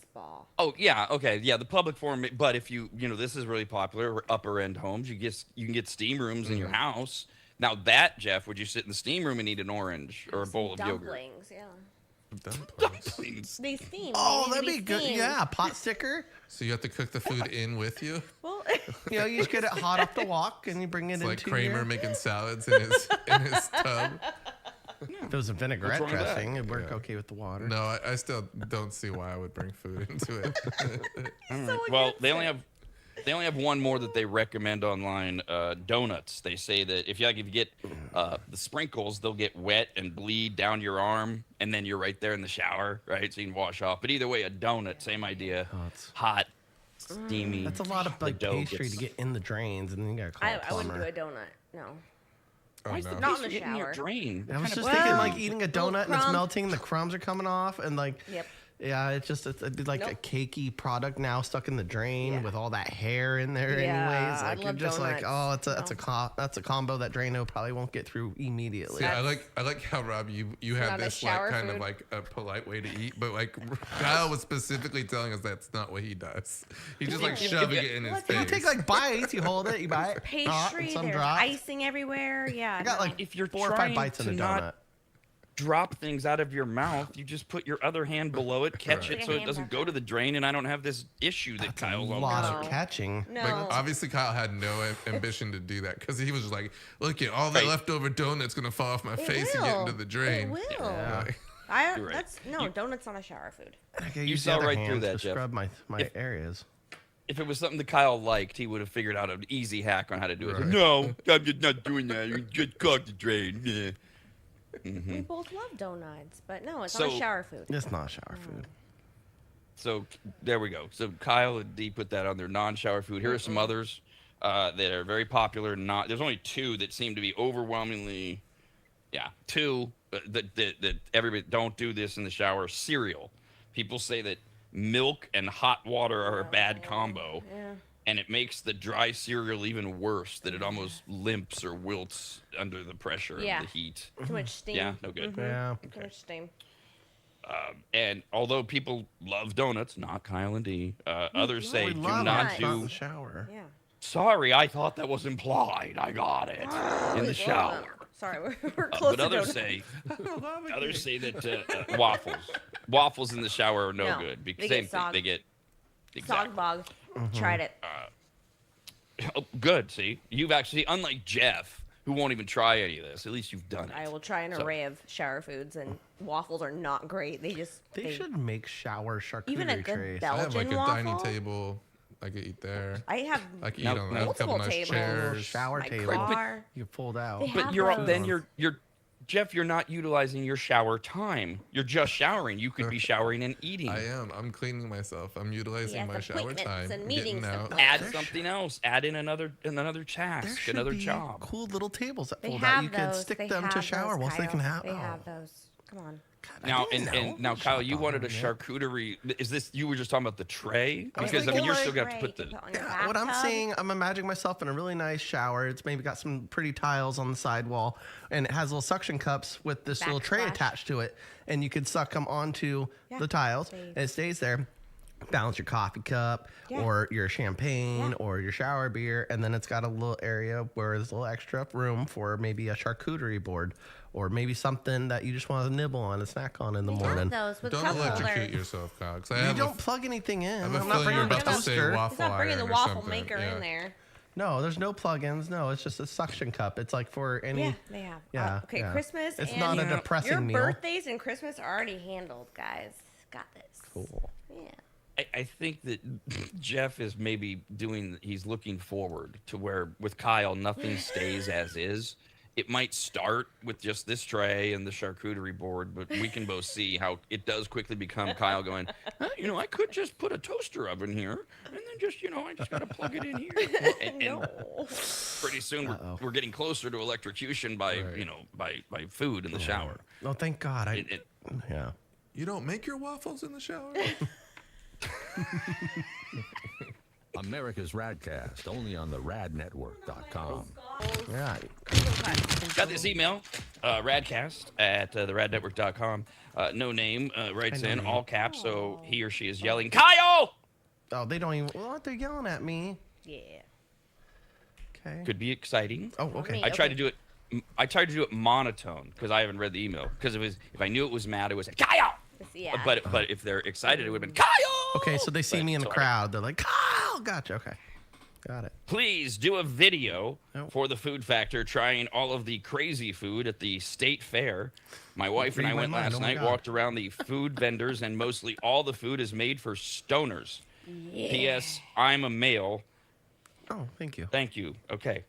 B: spa.
D: Oh yeah, okay, yeah. The public forum, but if this is really popular. Upper end homes, you can get steam rooms in your house. Now that, Jeff, would you sit in the steam room and eat an orange or a bowl of yogurt?
B: Dumplings, yeah.
E: Dumplings.
B: They steam.
C: Oh,
B: They need to
C: that'd be good.
B: steamed.
C: Yeah, pot sticker.
E: So you have to cook the food in with you.
B: Well,
C: You just get it hot off the wok and you bring it
E: It's
C: into
E: like Kramer
C: your...
E: making salads in his tub.
C: If it was a vinaigrette
D: wrong with that?
C: dressing, it'd work
E: Yeah.
C: okay with the water.
E: No, I still don't see why I would bring food into it.
D: Well, they only have one more that they recommend online. Donuts. They say that if you get the sprinkles, they'll get wet and bleed down your arm, and then you're right there in the shower, right? So you can wash off. But either way, a donut, same idea.
C: it's-
D: Hot, steamy.
C: That's a lot of
D: The
C: like
D: dough
C: pastry
D: gets-
C: to get in the drains, and then you gotta call a
B: I wouldn't do
C: plumber.
B: a donut. No.
E: Oh,
D: Why is the
E: no.
B: Not in
D: pastry
B: the
D: getting in your
B: shower.
D: drain?
C: I was
D: What
C: just
D: kind of-
C: thinking
B: Well,
C: like eating a
B: little
C: donut and it's
B: crumb.
C: melting, the crumbs are coming off, and like
B: Yep.
C: yeah, it'd be like a
B: Nope.
C: cakey product now stuck in the drain
B: Yeah.
C: with all that hair in there.
B: Yeah,
C: anyways,
B: I
C: like you're
B: love
C: just like,
B: donuts.
C: oh, that's a combo that Drano probably won't get through immediately.
E: Yeah, I like how Rob you
B: not
E: have
B: a
E: this like
B: shower
E: kind of
B: food.
E: like a polite way to eat, but like Kyle was specifically telling us that's not what he does. He's just like
B: Yeah.
E: shoving it in his
B: Look,
E: face.
C: You take like bites, you hold it, you bite, hot,
B: Pastry,
C: and some
B: there's
C: drop.
B: icing everywhere. Yeah.
C: I got
B: no.
C: like
D: If you're
C: 4 or 5
D: trying
C: bites in
D: to
C: a
D: not
C: donut.
D: drop things out of your mouth, you just put your other hand below it, catch
E: Right.
D: it so it doesn't go to the drain, and I don't have this issue that
C: a
D: Kyle's
C: lot
D: on.
C: of
B: No.
C: catching.
B: No.
E: Like obviously Kyle had no ambition to do that because he was just like, look at all the
D: Right.
E: leftover donuts gonna fall off my face and get into the drain.
B: It will.
C: Yeah.
B: I
D: You're right.
B: that's no donuts on a shower food.
C: I gotta
D: You
C: use the
D: saw
C: other
D: right through
C: hand
D: that,
C: to
D: Jeff.
C: scrub my
D: If-
C: areas.
D: If it was something that Kyle liked, he would have figured out an easy hack on how to do it.
E: Right.
D: No, I'm just not doing that. You just clog the drain. Yeah.
B: We both love donuts, but no, it's
D: So-
B: not a shower food.
C: It's not shower food.
D: So there we go. So Kyle and Dee put that on their non-shower food. Here are some others that are very popular. There's only 2 that seem to be overwhelmingly, 2 that everybody don't do this in the shower. Cereal. People say that milk and hot water are a bad combo,
B: Yeah.
D: and it makes the dry cereal even worse. That it almost limps or wilts under the pressure
B: Yeah.
D: of the heat.
B: Too much steam.
D: Yeah, no good.
C: Yeah.
B: Too much steam.
D: And although people love donuts, not Kyle and Dee, others say
C: We
D: do
C: love
D: not
B: it.
C: it. Not in
D: do.
C: the shower.
B: Yeah.
D: Sorry, I thought that was implied. I got it in the shower.
B: Sorry, we're close
D: But
B: to
D: others
B: donuts.
D: say, others say that waffles in the shower are no
B: No,
D: good because
B: they
D: same
B: get
D: thing.
B: sog.
D: They get
B: Sog
D: exactly.
B: bog. Tried it.
D: Oh, good. See, you've actually, unlike Jeff, who won't even try any of this. At least you've done it.
B: I will try an
D: So-
B: array of shower foods, and waffles are not great.
C: They should make shower charcuterie
B: Even a good
C: trays.
B: bell-
E: I have like a
B: Belgian
E: dining
B: waffle?
E: table. I could eat there.
B: I have
E: I could eat
D: Now-
E: on that. A couple
B: multiple
E: nice
B: tables.
E: chairs.
C: Shower
B: my
C: table.
B: car.
C: You fold out.
B: They
D: But
B: have
D: you're
B: those.
D: then you're Jeff. You're not utilizing your shower time. You're just showering. You could be showering and eating.
E: I am. I'm cleaning myself. I'm utilizing
B: has
E: my shower
B: appointments
E: time.
B: and
E: getting
B: meetings and
E: out.
D: Add
C: There
D: something else. Add in another
C: There
D: task,
C: should
D: another
C: be
D: job.
C: cool little tables that
B: They
C: fold
B: have
C: out. You could
B: those.
C: stick
B: They
C: them to
B: have
C: shower
B: those,
C: whilst they can
B: Kyle.
C: have.
B: They
C: oh.
B: have those. Come on.
C: I
D: Now
C: didn't
D: and
C: know.
D: now, Kyle, you
C: Shut
D: wanted a
C: up, man.
D: charcuterie. Is this you were just talking about the tray?
C: I was
D: Because I mean,
C: thinking
D: you're
C: like-
D: still gonna have to
B: Tray
D: put the.
B: you can on your
C: Yeah, what I'm
B: bathtub.
C: saying, I'm imagining myself in a really nice shower. It's maybe got some pretty tiles on the sidewall, and it has little suction cups with this little tray
B: Backsplash.
C: attached to it, and you could suck them onto
B: Yeah,
C: the tiles,
B: they-
C: and it stays there. Balance your coffee cup,
B: Yeah.
C: or your champagne,
B: Yeah.
C: or your shower beer, and then it's got a little area where there's a little extra room for maybe a charcuterie board, or maybe something that you just want to nibble on and snack on in the
B: They
C: morning.
B: have those with
E: Don't
B: cup
E: electrocute
B: holders.
E: yourself, Kyle. Because I
C: You
E: have a,
C: don't plug anything in.
E: I have
C: I'm
E: a
C: not
E: feeling
C: bringing
E: you're
C: a
E: about to say
C: toaster.
E: waffle
B: He's not bringing the
E: iron or
B: waffle
E: something.
B: maker
E: Yeah.
B: in there.
C: No, there's no plugins. No, it's just a suction cup. It's like for any.
B: Yeah, they have.
C: Yeah,
B: Okay,
C: yeah.
B: Christmas
C: It's
B: and
C: not a
B: your
C: depressing meal.
B: birthdays and Christmas are already handled, guys. got this.
C: Cool.
B: Yeah.
D: I think that Jeff is maybe he's looking forward to where with Kyle, nothing stays as is. It might start with just this tray and the charcuterie board, but we can both see how it does quickly become Kyle going, I could just put a toaster oven here and then just, I just got to plug it in here. And pretty soon we're getting closer to electrocution by, by food in the shower.
C: Oh, thank God. Yeah.
E: You don't make your waffles in the shower?
A: America's RADcast, only on the radnetwork.com.
C: Yeah.
D: Got this email, radcast at theradnetwork.com. No name writes in, all caps, so he or she is yelling, Kyle!
C: Oh, they don't even. What? They're yelling at me.
B: Yeah.
C: Okay.
D: Could be exciting.
C: Oh, okay.
D: I tried to do it monotone because I haven't read the email. Because if I knew it was mad, it was Kyle!
B: Yeah.
D: But if they're excited, it would have been Kyle!
C: Okay, so they see me in the crowd. They're like, Kyle! Gotcha. Okay. Got it.
D: Please do a video for the Food Factor trying all of the crazy food at the state fair. My wife and I went last night, walked around the food vendors, and mostly all the food is made for stoners. Yeah. P.S. I'm a male.
C: Oh, thank you.
D: Thank you. Okay.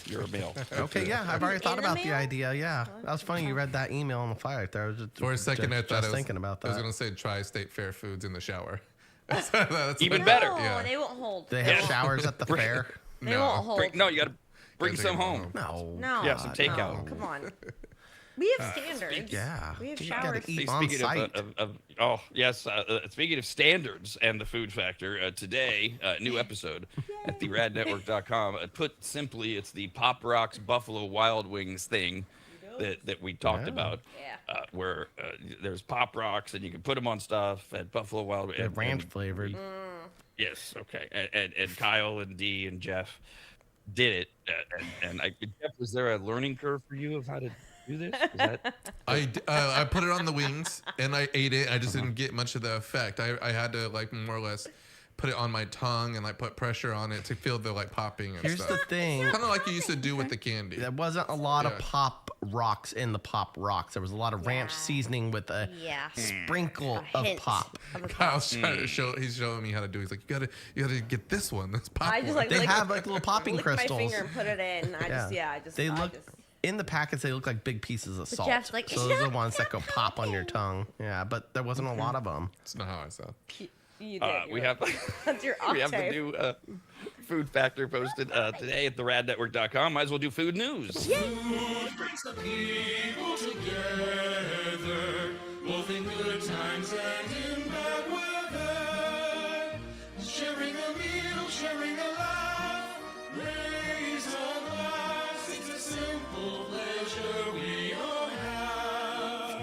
D: You're a male.
C: Okay, yeah, I've already thought about the idea. Yeah, that was funny. You read that email on the fire right there. I was just,
E: For a second, I thought I was
C: thinking about that.
E: I was going to say try state fair foods in the shower. That's
D: even better.
B: No, they won't hold.
C: They have showers at the fair.
B: They won't hold.
D: You got to bring some home.
C: No.
D: Yeah, some takeout.
B: No, come on. We have standards.
C: Yeah.
B: We have
C: You
B: showers.
C: gotta eat on site.
D: Speaking of standards and the Food Factor, today, new episode at theradnetwork.com. Put simply, it's the Pop Rocks Buffalo Wild Wings thing that we talked about.
B: Yeah.
D: Where there's Pop Rocks and you can put them on stuff at Buffalo Wild Wings.
C: Ranch flavored.
D: Yes, okay. And Kyle and Dee and Jeff did it. Jeff, was there a learning curve for you of how to do this?
E: I put it on the wings and I ate it. I just didn't get much of the effect. I had to more or less put it on my tongue and put pressure on it to feel the popping and
C: Here's
E: stuff.
C: the thing.
E: Kind of like you used to do with the candy.
C: There wasn't a lot of Pop Rocks in the Pop Rocks. There was a lot of ranch seasoning with a sprinkle of pop.
E: Kyle's trying to show. He's showing me how to do. He's like, you gotta get this one. This pop.
B: I just
E: one.
C: They have little popping
B: lick
C: crystals.
B: my finger and put it in.
C: They look in the packets. They look like big pieces of salt.
B: Jeff's like,
C: so those are the ones that go pop on your tongue. Yeah, but there wasn't a lot of them.
E: That's not how I sound.
B: You did.
D: We have
B: That's your
D: we have
B: octave.
D: the new Food Factor posted today at theradnetwork.com. Might as well do food news.
F: Food brings the people together, both in good times and in bad weather. Sharing a meal, sharing a laugh, raise a glass. It's a simple pleasure we all have.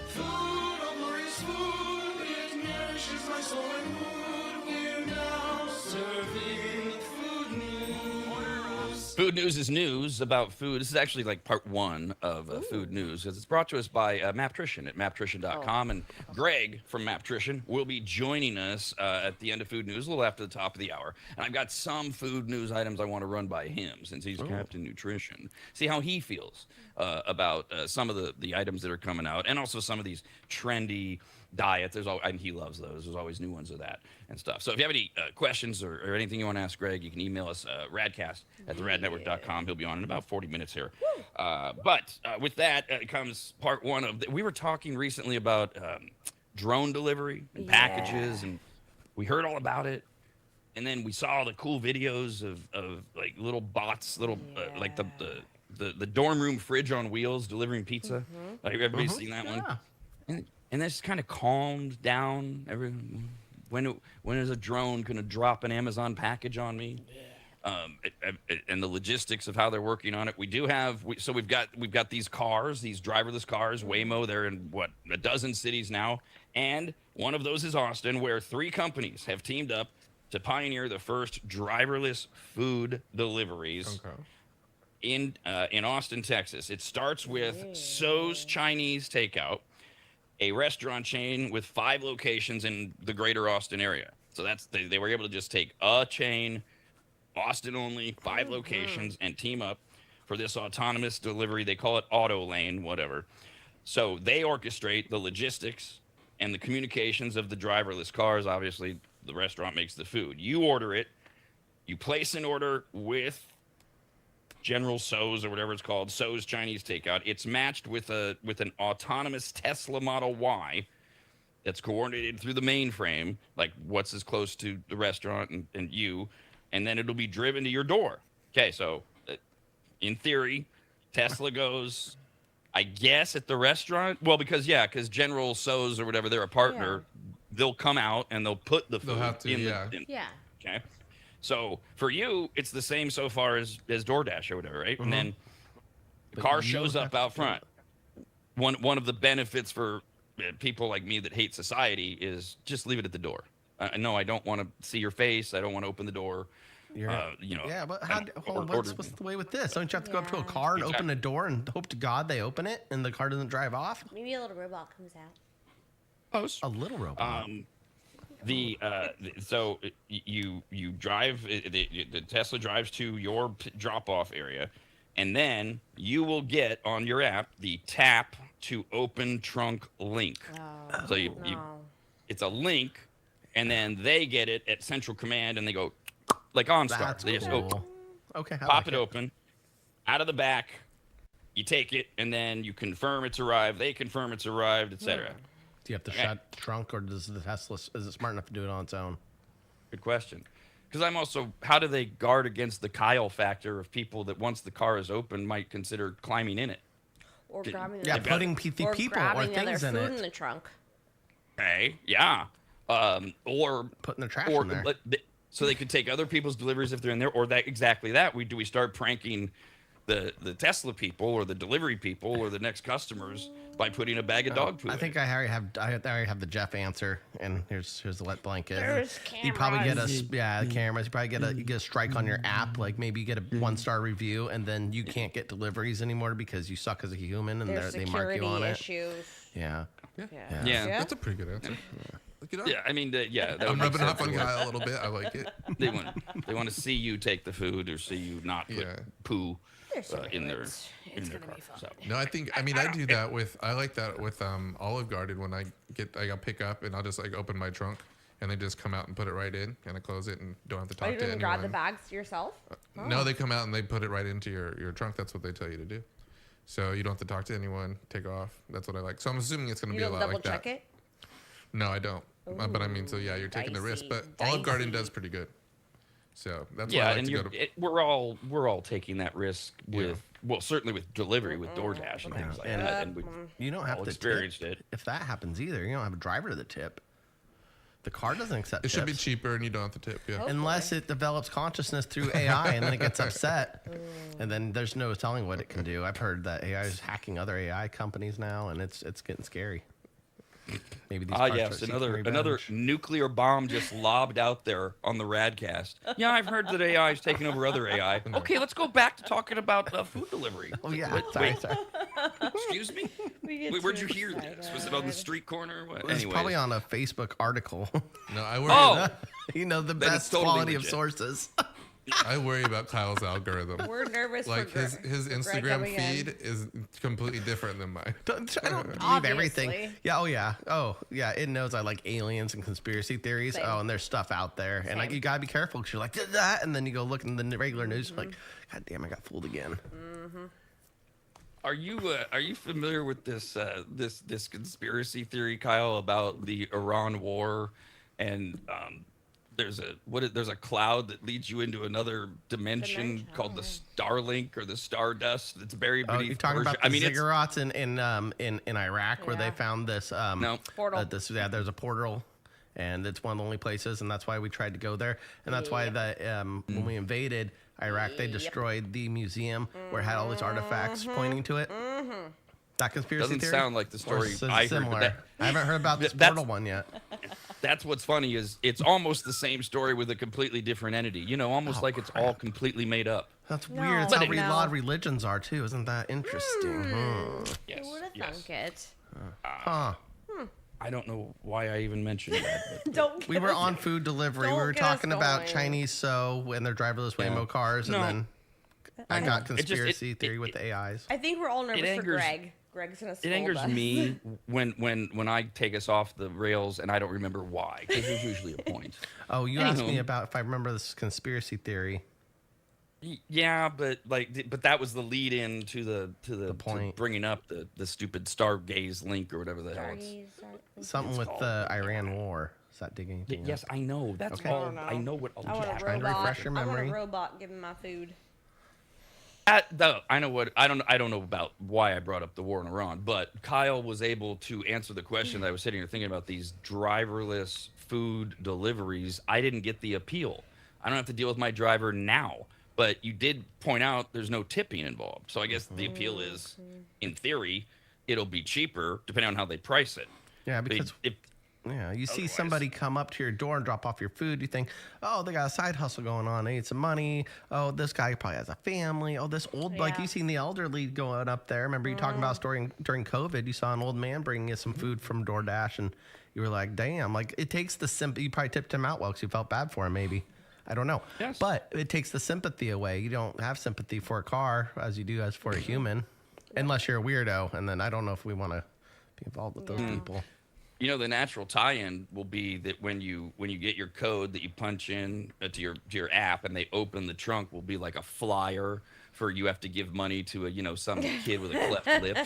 F: Food, oh glorious food, it nourishes my soul and mood. We're now serving food news.
D: Food news is news about food. This is actually part one of food news because it's brought to us by Maptrition at maptrition.com. And Greg from Maptrition will be joining us at the end of food news, a little after the top of the hour. And I've got some food news items I want to run by him since he's Captain Nutrition. See how he feels about some of the items that are coming out and also some of these trendy diets. And he loves those. There's always new ones of that and stuff. So if you have any questions or anything you want to ask Greg, you can email us radcast at theradnetwork.com. He'll be on in about 40 minutes here. But with that comes part one of we were talking recently about drone delivery and packages, and we heard all about it. And then we saw the cool videos of little bots, like the dorm room fridge on wheels delivering pizza. Like everybody's seen that one. And that's kind of calmed down. When is a drone going to drop an Amazon package on me? And the logistics of how they're working on it. We do have we've got these cars, these driverless cars, Waymo. They're in a dozen cities now, and one of those is Austin, where 3 companies have teamed up to pioneer the first driverless food deliveries. In Austin, Texas. It starts with So's Chinese Takeout, a restaurant chain with 5 locations in the greater Austin area. So they were able to just take a chain, Austin only, 5 locations, and team up for this autonomous delivery. They call it auto lane, whatever. So they orchestrate the logistics and the communications of the driverless cars. Obviously, the restaurant makes the food. You order it. You place an order with General Tso's or whatever it's called, Tso's Chinese Takeout. It's matched with an autonomous Tesla Model Y that's coordinated through the mainframe, like what's as close to the restaurant and you, and then it'll be driven to your door. Okay, so in theory, Tesla goes, I guess, at the restaurant. Well, because General Tso's or whatever, they're a partner. Yeah. They'll come out and they'll put the food in the. Yeah. Okay. So for you, it's the same so far as DoorDash or whatever, right? Mm-hmm. And then the car shows up out front. One of the benefits for people like me that hate society is just leave it at the door. No, I don't want to see your face. I don't want to open the door.
C: Yeah, but what's the way with this? Don't you have to go up to a car and open the door and hope to God they open it and the car doesn't drive off?
B: Maybe a little robot comes out.
C: Close. A little robot.
D: So you drive, the Tesla drives to your drop-off area, and then you will get on your app the tap to open trunk link.
B: Oh,
D: so it's a link, and then they get it at Central Command, and they go like OnStar. They just pop it open, out of the back. You take it, and then you confirm it's arrived. They confirm it's arrived, etc.
C: Do you have to shut the trunk, or does the Tesla, is it smart enough to do it on its own?
D: Good question. Because I'm also, how do they guard against the Kyle factor of people that once the car is open might consider climbing in it?
B: Or grabbing
C: putting people or things in it.
B: In the trunk.
D: Okay, yeah. Or
C: putting the trash in there.
D: So they could take other people's deliveries if they're in there, or that. Do we start pranking the Tesla people or the delivery people or the next customers by putting a bag of dog food?
C: I think I already have the Jeff answer, and here's the wet blanket.
B: There's cameras.
C: You probably get cameras. You probably get a strike on your app. Like maybe you get a 1-star review, and then you can't get deliveries anymore because you suck as a human, and they mark you on
B: issues.
C: it. Yeah.
E: That's a pretty good answer. Look it up.
D: Yeah, I mean,
E: I'm rubbing up on Kyle a little bit. I like it.
D: They want to see you take the food or see you not put poo in their car. So.
E: No, I do that with. I like that with Olive Garden when I pick up and I'll just like open my trunk and they just come out and put it right in and I close it and don't have to talk to anyone.
B: You grab the bags yourself?
E: No, they come out and they put it right into your trunk. That's what they tell you to do. So you don't have to talk to anyone. Take off. That's what I like. So I'm assuming it's going to be a lot like that.
B: You double check it?
E: No, I don't. But I mean, so yeah, you're taking the risk. But Olive Garden does pretty good. So that's why I like to go to.
D: We're all taking that risk with certainly with delivery with DoorDash and things like that. And
C: you don't have to
D: experienced it.
C: If that happens either, you don't have a driver to the tip. The car doesn't accept tips.
E: It should be cheaper and you don't have to tip. Yeah.
C: Unless it develops consciousness through AI and then it gets upset, and then there's no telling what it can do. I've heard that AI is hacking other AI companies now, and it's getting scary. Maybe these
D: yes, another nuclear bomb just lobbed out there on the RAD Cast. Yeah, I've heard that AI is taking over other AI. Okay, let's go back to talking about food delivery.
C: Oh yeah, sorry.
D: Excuse me? Where'd you hear this? Was it on the street corner?
C: It was probably on a Facebook article.
E: No, I worry.
C: The best totally quality legit. Of sources.
E: I worry about Kyle's algorithm.
B: We're nervous.
E: Like his Instagram feed is completely different than mine.
C: I don't believe everything. Yeah. Oh yeah. It knows I like aliens and conspiracy theories. Same. Oh, and there's stuff out there, and like you gotta be careful because you're like that, and then you go look in the regular news, you're like, God damn, I got fooled again.
B: Mm-hmm.
D: Are you familiar with this conspiracy theory, Kyle, about the Iran war and there's a cloud that leads you into another dimension called the Starlink or the Stardust that's buried beneath.
C: You're talking about the ziggurats in Iraq where they found this
B: portal.
C: There's a portal, and it's one of the only places, and that's why we tried to go there, and that's why when we invaded Iraq, they destroyed the museum where it had all these artifacts pointing to it. That conspiracy
D: doesn't sound like the story I heard.
C: I haven't heard about this portal one yet.
D: That's what's funny is it's almost the same story with a completely different entity. Almost like it's all completely made up.
C: That's weird. It's how a lot of religions are too. Isn't that interesting?
B: Yes. Who would have thunk it?
D: I don't know why I even mentioned that.
C: We were on food delivery. We were talking about Chinese and their driverless Waymo cars, and then I got conspiracy theory with the AIs.
B: I think we're all nervous for Greg. Greg's gonna
D: It
B: scold
D: angers
B: us.
D: me when I take us off the rails and I don't remember why, because there's usually a point.
C: Oh, you asked me
D: Anywho.
C: about if I remember this conspiracy theory.
D: Yeah, but that was the lead in to the
C: point.
D: to bringing up the stupid Stargaze link or whatever the hell it's.
C: Something with
D: called.
C: the Iran war. Is that digging anything
D: Yes,
C: up?
D: I know. That's
C: Okay.
D: all.
B: I
D: I
B: don't
D: know what all
B: I want a
D: that.
C: Trying to
B: robot.
C: refresh your
B: I
C: memory.
B: want a robot giving my food.
D: I know what I don't know about why I brought up the war in Iran, but Kyle was able to answer the question that I was sitting here thinking about these driverless food deliveries. I didn't get the appeal. I don't have to deal with my driver now, but you did point out there's no tipping involved. So I guess the appeal is, in theory, it'll be cheaper depending on how they price it.
C: Yeah,
D: But
C: because
D: if
C: yeah, you see
D: Otherwise-
C: somebody come up to your door and drop off your food. You think, oh, they got a side hustle going on. They need some money. Oh, this guy probably has a family. Oh, this old, like
B: Yeah.
C: you seen the elderly going up there. Remember you talking about a story during COVID? You saw an old man bringing you some food from DoorDash, and you were like, damn, like it takes the sympathy. You probably tipped him out well because you felt bad for him, maybe. I don't know.
D: Yes.
C: But it takes the sympathy away. You don't have sympathy for a car as you do as for a human, unless you're a weirdo. And then I don't know if we want to be involved with those people.
D: You know, the natural tie-in will be that when you get your code that you punch in to your app and they open the trunk, will be like a flyer for you have to give money to a some kid with a cleft lip.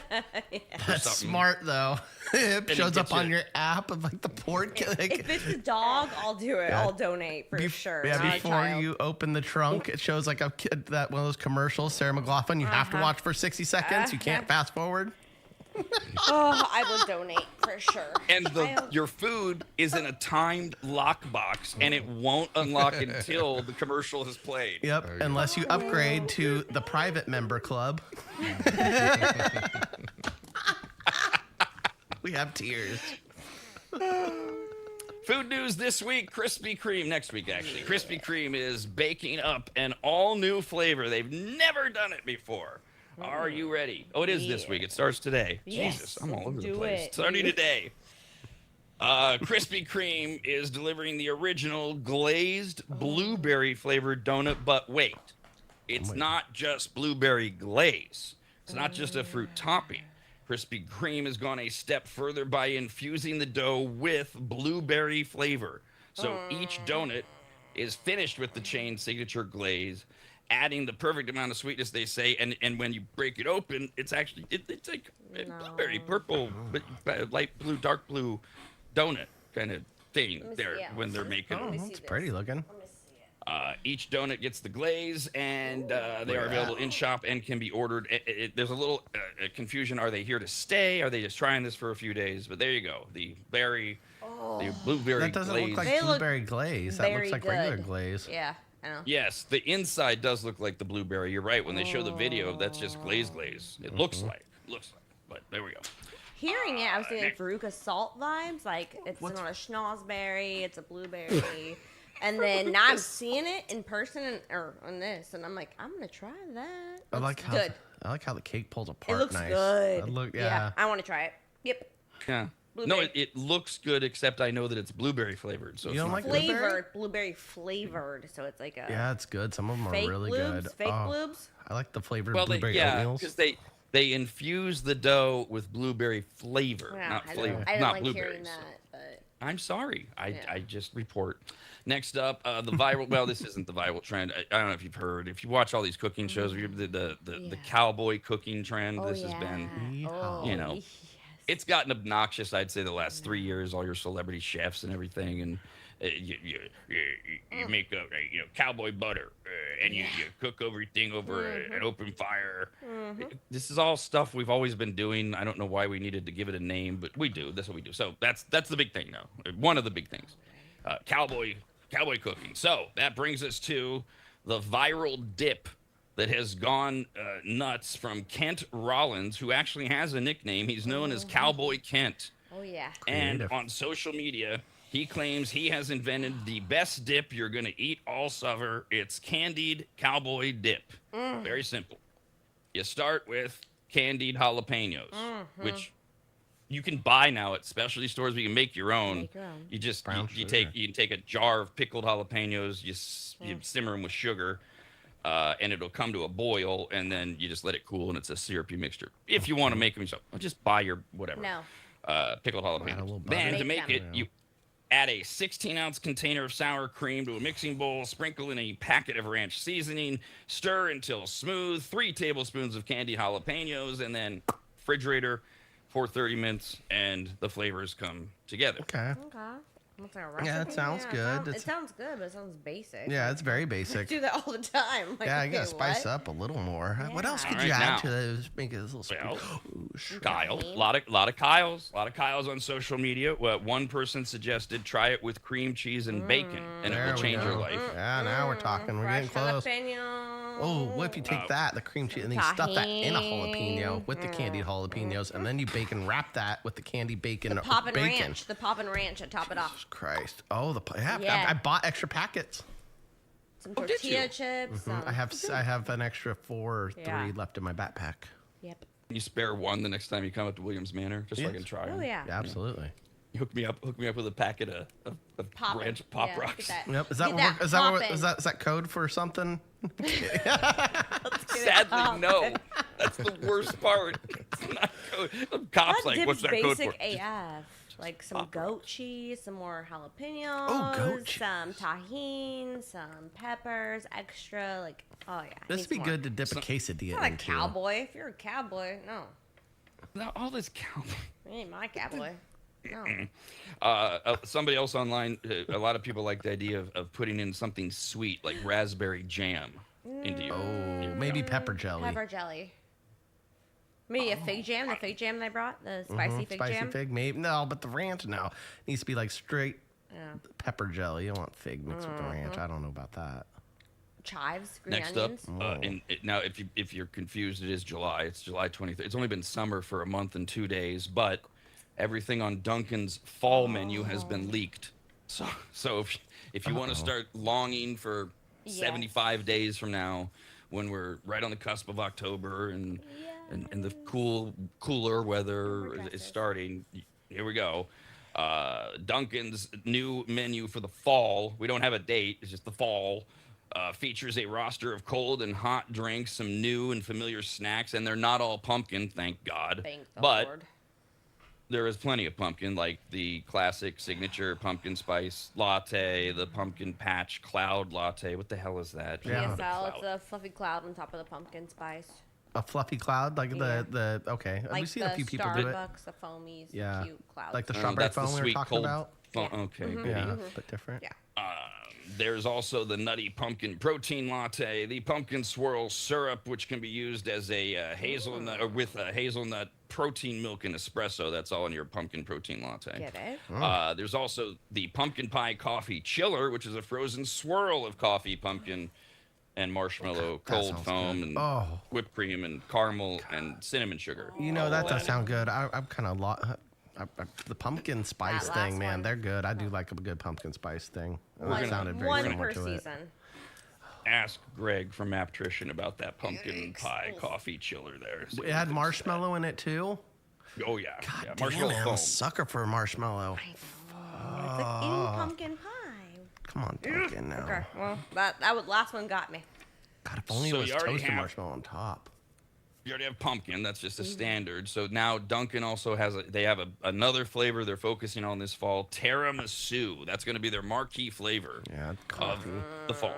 C: That's
D: something.
C: smart though. It
D: it
C: shows
D: gets
C: up on
D: you-
C: your app of like the port. Like,
B: If it's a dog, I'll do it.
C: Yeah.
B: I'll donate for sure.
C: Yeah,
B: Not a
C: before
B: child.
C: you open the trunk, it shows like a kid, that one of those commercials, Sarah McLaughlin. You have to watch for 60 seconds. You can't fast forward.
B: Oh, I will donate for sure.
D: And
B: I'll-
D: your food is in a timed lockbox, and it won't unlock until the commercial has played.
C: Yep, unless you upgrade to the private member club. We have tiers.
D: Food news this week, Krispy Kreme, next week actually. Krispy Kreme is baking up an all-new flavor. They've never done it before. Are you ready? Oh, it is this week. It starts today.
B: Yes,
D: Jesus, I'm all over the
B: do
D: place.
B: it.
D: Starting today. Krispy Kreme is delivering the original glazed blueberry flavored donut, but wait, it's not just blueberry glaze. It's not just a fruit topping. Krispy Kreme has gone a step further by infusing the dough with blueberry flavor. So each donut is finished with the chain signature glaze, adding the perfect amount of sweetness, they say, and when you break it open, it's actually it's like a blueberry, purple, but light blue, dark blue donut kind of thing
B: Let me
D: there
B: see it.
D: when they're making
C: Oh,
D: it.
B: see
C: it's
B: this.
C: pretty looking.
B: Let me see it.
D: Each donut gets the glaze, and they are available in shop and can be ordered. There's a little confusion. Are they here to stay? Are they just trying this for a few days? But there you go. The blueberry
C: That doesn't
D: glaze.
C: look like
B: They look
C: blueberry glaze. That
B: Very
C: looks like
B: good.
C: regular glaze.
B: Yeah, I know.
D: Yes, the inside does look like the blueberry. You're right. When they show the video, that's just glaze. It looks like. But there we go.
B: Hearing it, I was getting Veruca Salt vibes. Like it's not a schnozberry, it's a blueberry. And then now I'm seeing it in person or on this, and I'm like, I'm gonna try that.
C: I
B: Looks
C: like how
B: good.
C: I like how the cake pulls apart.
B: It looks
C: nice.
B: good.
C: Yeah.
B: I want to try it. Yep.
D: Yeah. No,
B: Blueberry.
D: it looks good, except I know that it's blueberry flavored. So
C: You
D: it's
C: don't
D: not
C: like
D: good.
C: blueberry?
B: Blueberry flavored. So it's like a
C: Yeah, it's good. Some of them are
B: fake
C: really
B: bloobs.
C: good.
B: Fake
C: Oh,
B: bloobs.
C: I like the flavored
D: Well,
C: blueberry
D: yeah,
C: oatmeals.
D: because they infuse the dough with blueberry flavor,
B: Yeah,
D: not
B: I
D: flavor,
B: don't
D: not
B: like
D: blueberries.
B: hearing that, but
D: I'm sorry. I
B: Yeah.
D: just report. Next up, the viral. Well, this isn't the viral trend. I don't know if you've heard. If you watch all these cooking shows, the
B: Yeah.
D: cowboy cooking trend.
B: oh
D: this
B: yeah.
D: has been.
C: Yeehaw.
D: You know,
B: yes.
D: It's gotten obnoxious. I'd say the last 3 years. All your celebrity chefs and everything, and you make a cowboy butter, and you cook everything over an open fire. This is all stuff we've always been doing. I don't know why we needed to give it a name, but we do. That's what we do. So that's the big thing now. One of the big things, cowboy cooking. So that brings us to the viral dip that has gone nuts from Kent Rollins, who actually has a nickname. He's known as Cowboy Kent.
B: Oh yeah.
D: And
C: Creative.
D: on social media, he claims he has invented the best dip you're going to eat all summer. It's candied cowboy dip. Very simple. You start with candied jalapenos, which you can buy now at specialty stores. But you can make your own.
B: Make your own.
D: You just
C: Brown
D: you
C: sugar.
D: can take a jar of pickled jalapenos. You simmer them with sugar. and it'll come to a boil, and then you just let it cool, and it's a syrupy mixture. If you want to make them yourself, just buy your whatever.
B: No.
D: Pickled jalapenos. Then to make it, you add a 16-ounce container of sour cream to a mixing bowl, sprinkle in a packet of ranch seasoning, stir until smooth, 3 tablespoons of candied jalapenos, and then refrigerator for 30 minutes, and the flavors come together.
C: Okay.
B: Looks like a
C: Yeah, it
B: recipe.
C: sounds good.
B: It sounds good, but it sounds basic.
C: Yeah, it's very
B: I
C: basic.
B: do that all the time. Like,
C: Yeah, you gotta
B: okay,
C: spice
B: what?
C: up a little more. What else could
D: All
C: you
D: right,
C: add
D: now-
C: to those? Make it a little sweet.
D: Well,
C: Ooh,
D: Kyle, a lot of Kyles on social media. Well, one person suggested try it with cream cheese and bacon, and it
C: There
D: will
C: we
D: change your
C: go.
D: life.
C: Yeah, now we're talking. We're getting
B: Fresh
C: close.
B: jalapeno.
C: Oh, what if you take that, the cream cheese, and then you stuff that in a jalapeno with the candied jalapenos, and then you bacon wrap that with the candied bacon.
B: Poppin'
C: bacon.
B: ranch. The poppin' ranch to top it off.
C: Jesus Christ. Oh, yeah.
B: Yeah.
C: I bought extra packets.
B: Some
D: Oh, did
B: tortilla
D: you?
B: chips.
C: I have an extra 4 or 3
B: Yeah.
C: left in my backpack.
B: Yep.
D: You spare one the next time you come up to Williams Manor, just so I
C: Yes.
D: can try
B: Oh
D: them.
B: yeah.
C: Yeah, absolutely.
D: You hook me up with a packet of
B: Poppin'.
D: ranch pop
B: Yeah,
D: rocks.
B: get that.
C: Yep. Is
B: Get
C: that
B: poppin'.
C: is that code for something?
D: Sadly, no. That's the worst part. It's not code. Cops
B: That
D: like,
B: dip's
D: what's that code
B: basic
D: for?
B: AF. Like some
D: Pop
B: goat cheese, some more jalapenos,
C: Oh, goat cheese.
B: some tahini, some peppers, extra. Like, oh yeah.
C: This
B: needs
C: would be
B: more.
C: good to dip a quesadilla
B: Not a
C: into.
B: cowboy. If you're a cowboy, no,
D: Now, all this cowboy.
B: you ain't my cowboy. No.
D: Somebody else online, a lot of people like the idea of putting in something sweet like raspberry jam into your.
C: Oh, maybe pepper jelly.
B: Pepper jelly. Maybe a fig jam. The fig jam they brought. The spicy fig
C: Spicy
B: jam.
C: fig, maybe. No, but the ranch now needs to be like straight
B: Yeah.
C: pepper jelly. You don't want fig mixed with the ranch. I don't know about that.
B: Chives. Green
D: Next
B: onions.
D: up, now if you're confused, it is July. It's July 23rd. It's only been summer for a month and 2 days, but everything on Dunkin's fall menu has been leaked. So if you want to start longing for 75 days from now, when we're right on the cusp of October and the cooler weather is starting, here we go. Dunkin's new menu for the fall. We don't have a date. It's just the fall. Features a roster of cold and hot drinks, some new and familiar snacks, and they're not all pumpkin, thank God.
B: Thank the
D: but
B: Lord.
D: there is plenty of pumpkin, like the classic signature pumpkin spice latte, the pumpkin patch cloud latte. What the hell is that?
C: Yeah.
B: PSL. It's a fluffy cloud on top of the pumpkin spice.
C: A fluffy cloud, like
B: Yeah.
C: the okay.
B: Like
C: We've seen
B: the
C: a few people
B: Starbucks,
C: do it.
B: the foamies,
C: Yeah.
B: cute clouds.
C: Like the strawberry
D: that's the
C: foam we were
D: sweet
C: talking
D: cold.
C: about.
D: Okay. goody.
C: Yeah, but different.
B: Yeah.
D: There's also the nutty pumpkin protein latte, the pumpkin swirl syrup, which can be used as a hazelnut or with a hazelnut protein milk and espresso. That's all in your pumpkin protein latte.
B: Get it?
D: There's also the pumpkin pie coffee chiller, which is a frozen swirl of coffee, pumpkin, and marshmallow,
C: That
D: cold
C: sounds
D: foam,
C: good.
D: and
C: Oh.
D: whipped cream, and caramel, and cinnamon sugar.
C: You know
D: All
C: that does
D: in.
C: sound good. I'm kind of the pumpkin spice
B: That
C: thing,
B: last
C: man.
B: one.
C: They're good. I do like a good pumpkin spice thing. And that
B: One,
C: sounded very
B: one
C: similar
B: per
C: to it.
B: season.
D: Ask Greg from Maptrition about that pumpkin pie coffee chiller there. See
C: It had
D: what he
C: marshmallow in it too.
D: said. Oh yeah,
C: God
D: yeah,
C: damn,
D: marshmallow
C: man, I'm
D: foam.
C: a sucker for marshmallow.
B: It's like eating pumpkin pie.
C: Come on, Dunkin' now.
B: Okay, well, that last one got me.
C: God, if only
D: So
C: it was
D: you already
C: toasted
D: have-
C: marshmallow on top.
D: You already have pumpkin. That's just a standard. So now Dunkin' also has another flavor they're focusing on this fall, tiramisu. That's going to be their marquee flavor
C: Yeah,
D: of
C: coffee.
D: the fall.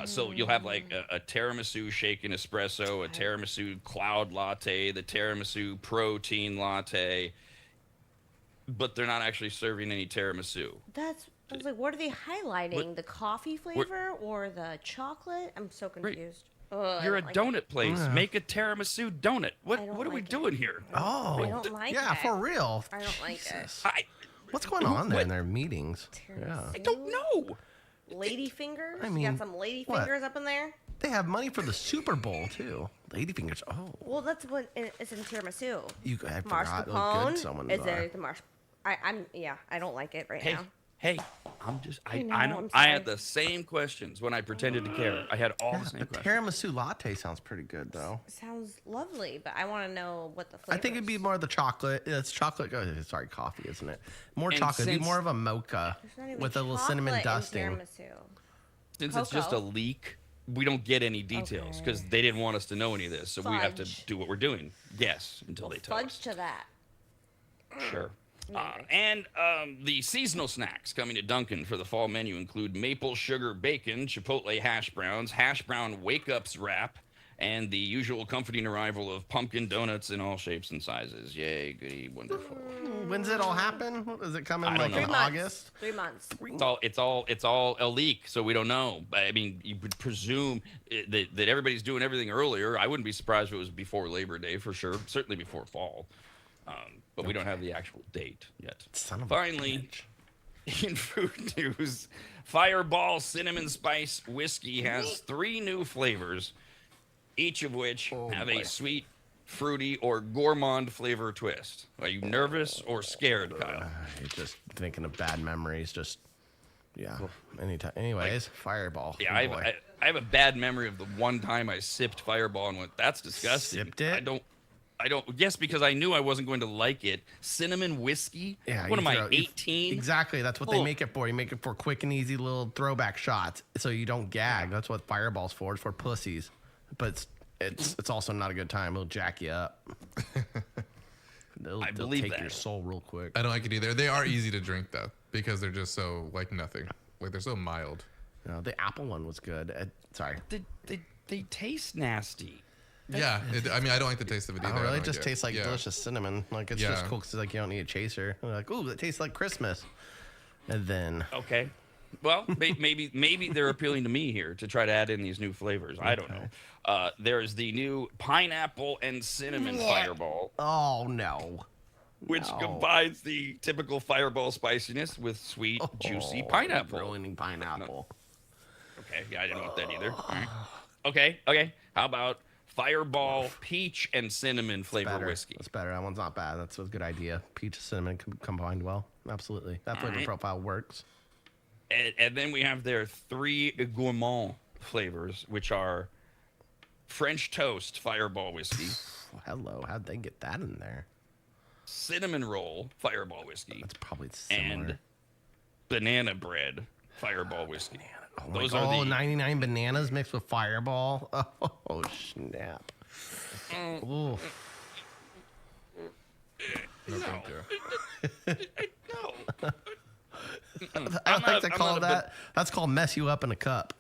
D: So you'll have like a tiramisu shaken espresso, a tiramisu cloud latte, the tiramisu protein latte, but they're not actually serving any tiramisu.
B: I was like, what are they highlighting? The coffee flavor or the chocolate? I'm so confused. Ugh,
D: You're
B: I
D: a
B: don't like
D: donut place. Make a tiramisu donut. What
B: I don't
D: are we
B: like it.
D: doing here?
C: Oh,
B: I don't like
C: yeah,
B: it.
C: for real.
B: I don't like it.
C: Jesus.
D: What's
C: What's going on there in
D: What?
C: their meetings? Yeah.
D: I don't know.
B: Lady fingers?
C: I
B: You
C: mean,
B: got some lady
C: what?
B: fingers up in there?
C: They have money for the Super Bowl too. Ladyfingers. Oh,
B: Well, that's what it's in tiramisu.
C: I forgot. Oh,
B: Mascarpone
C: good someone
B: is there the marsh. I don't like it right now.
D: Hey,
B: know,
D: I know.
B: I'm
D: I
B: sorry.
D: had the same questions when I pretended to care. I had all the same
C: The
D: questions.
C: tiramisu latte sounds pretty good though.
B: Sounds lovely, but I want to know what the flavor.
C: I think it'd be more the chocolate. It's chocolate. Sorry, coffee, isn't it? More
D: And
C: chocolate. It'd be
D: since-
C: more of a mocha with a little cinnamon dusting.
B: Tiramisu.
D: Since it's just a
B: Cocoa.
D: leak we don't get any details because they didn't want us to know any of this. So we have to
B: Fudge.
D: do what we're doing. Guess until they tell
B: Fudge
D: us.
B: to that.
D: Sure. And the seasonal snacks coming to Dunkin' for the fall menu include maple sugar bacon, chipotle hash browns, hash brown wake-ups wrap, and the usual comforting arrival of pumpkin donuts in all shapes and sizes. Yay, goody, wonderful.
C: When's it all happen? Is it coming
D: I don't
C: like
D: know.
C: in August?
B: 3 months.
D: It's all a leak, so we don't know. I mean, you would presume that everybody's doing everything earlier. I wouldn't be surprised if it was before Labor Day for sure. Certainly before fall. But we don't have the actual date yet.
C: Son of a
D: Finally, in food news, Fireball Cinnamon Spice Whiskey has 3 new flavors, each of which have a sweet, fruity, or gourmand flavor twist. Are you nervous or scared, Kyle?
C: Just thinking of bad memories. Just anytime. Anyways, Fireball.
D: Yeah,
C: Oh, boy.
D: I have a bad memory of the one time I sipped Fireball and went, that's disgusting.
C: Sipped it?
D: I don't. Yes, because I knew I wasn't going to like it. Cinnamon whiskey.
C: Yeah,
D: What am I,
C: you
D: 18?
C: Exactly. That's what they make it for. You make it for quick and easy little throwback shots, so you don't gag. That's what Fireball's for. It's for pussies. But it's also not a good time. It'll jack you up. They'll
D: believe
C: take
D: that.
C: your soul real quick.
E: I don't like it either. They are easy to drink though because they're just so like nothing. Like they're so mild.
C: No, the apple one was good. Sorry.
D: They taste nasty.
E: Yeah, I mean I don't like the taste of it either.
C: Oh, really?
E: I
C: It
E: don't
C: just
E: like
C: tastes like
E: Yeah.
C: delicious cinnamon. Like it's
E: Yeah.
C: just cool because like you don't need a chaser. They're like, ooh, it tastes like Christmas. And then
D: Okay. Well, maybe they're appealing to me here to try to add in these new flavors. I don't know. There's the new pineapple and cinnamon Fireball,
C: oh no.
D: which
C: No.
D: combines the typical Fireball spiciness with sweet, juicy pineapple.
C: Ruining pineapple.
D: Okay, yeah, I didn't want that either. All right. Okay. How about Fireball peach and cinnamon flavor
C: Better.
D: whiskey?
C: That's better. That one's not bad. That's a good idea. Peach and cinnamon combined well. Absolutely. That flavor
D: right.
C: profile works.
D: And then we have their 3 gourmand flavors, which are French toast Fireball whiskey,
C: Well, hello. How'd they get that in there?
D: cinnamon roll Fireball whiskey,
C: That's probably similar.
D: and banana bread Fireball whiskey.
C: Oh my
D: Those
C: God.
D: are the
C: 99 bananas mixed with Fireball. Oh, snap. Ooh.
E: No, thank you.
D: No.
C: I
D: I'm
C: like
D: not-
C: to
D: I'm
C: call
D: not a
C: that. That's called mess you up in a cup.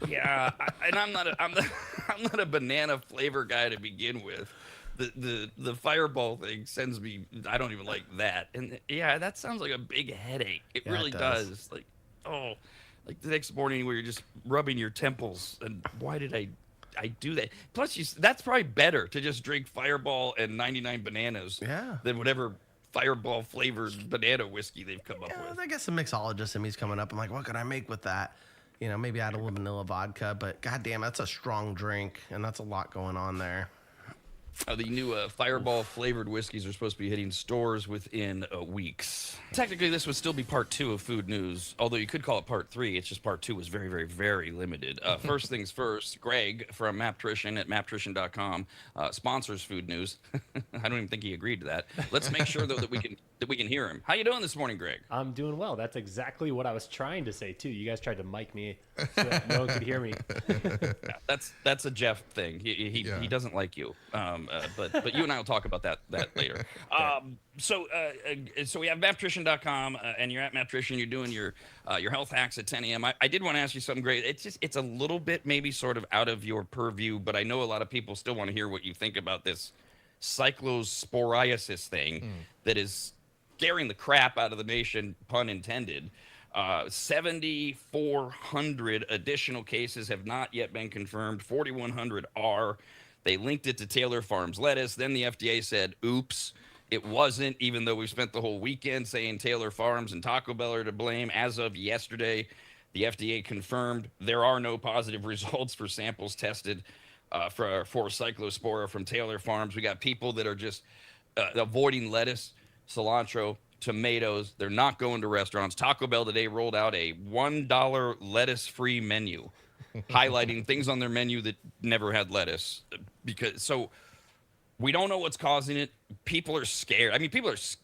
D: Yeah, and I'm not a banana flavor guy to begin with. The Fireball thing sends me. I don't even like that. And yeah, that sounds like a big headache. It
C: Yeah,
D: really
C: it does.
D: does. Like like the next morning where you're just rubbing your temples. And why did I do that? Plus, that's probably better to just drink Fireball and 99 bananas.
C: Yeah.
D: Than whatever Fireball flavored banana whiskey they've come up
C: Yeah,
D: with.
C: I guess a mixologist and me's coming up. I'm like, what could I make with that? You know, maybe add a little vanilla vodka, but goddamn, that's a strong drink, and that's a lot going on there.
D: The new Fireball flavored whiskeys are supposed to be hitting stores within weeks. Technically, this would still be part 2 of food news, although you could call it part 3. It's just part 2 was very, very, very limited. First things first, Greg from Maptrition at maptrition.com sponsors food news. I don't even think he agreed to that. Let's make sure though that we can hear him. How you doing this morning, Greg?
G: I'm doing well. That's exactly what I was trying to say too. You guys tried to mic me so that no one could hear me.
D: That's a Jeff thing. He doesn't like you. But you and I will talk about that later. So we have maptrition.com, and you're at Maptrition. You're doing your health hacks at 10 a.m. I did want to ask you something great. It's a little bit maybe sort of out of your purview, but I know a lot of people still want to hear what you think about this cyclosporiasis thing that is scaring the crap out of the nation, pun intended. 7,400 additional cases have not yet been confirmed. 4,100 are. They linked it to Taylor Farms lettuce. Then the FDA said, oops, it wasn't, even though we spent the whole weekend saying Taylor Farms and Taco Bell are to blame. As of yesterday, the FDA confirmed there are no positive results for samples tested for cyclospora from Taylor Farms. We got people that are just avoiding lettuce, cilantro, tomatoes. They're not going to restaurants. Taco Bell today rolled out a $1 lettuce-free menu, highlighting things on their menu that never had lettuce. We don't know what's causing it. People are scared. I mean,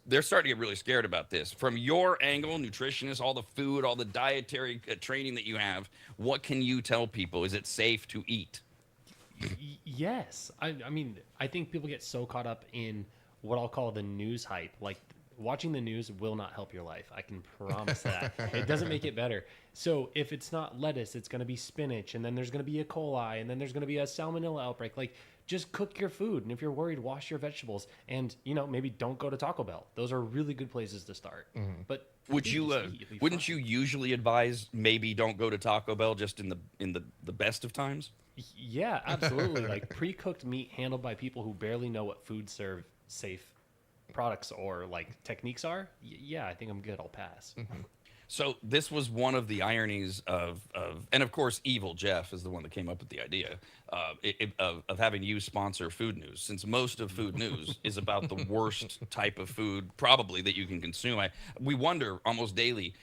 D: they're starting to get really scared about this. From your angle, nutritionists, all the food, all the dietary training that you have, what can you tell people? Is it safe to eat?
G: Yes. I mean, I think people get so caught up in what I'll call the news hype. Like, watching the news will not help your life. I can promise that. It doesn't make it better. So if it's not lettuce, it's going to be spinach, and then there's going to be E. coli, and then there's going to be a salmonella outbreak. Like, just cook your food. And if you're worried, wash your vegetables. And, maybe don't go to Taco Bell. Those are really good places to start. But
D: wouldn't you usually advise maybe don't go to Taco Bell just in the best of times?
G: Yeah, absolutely. Like, pre-cooked meat handled by people who barely know what food serve safe products or like techniques are. Yeah, I think I'm good. I'll pass.
D: So this was one of the ironies of and of course, Evil Jeff is the one that came up with the idea of having you sponsor Food News, since most of Food News is about the worst type of food probably that you can consume. We wonder almost daily,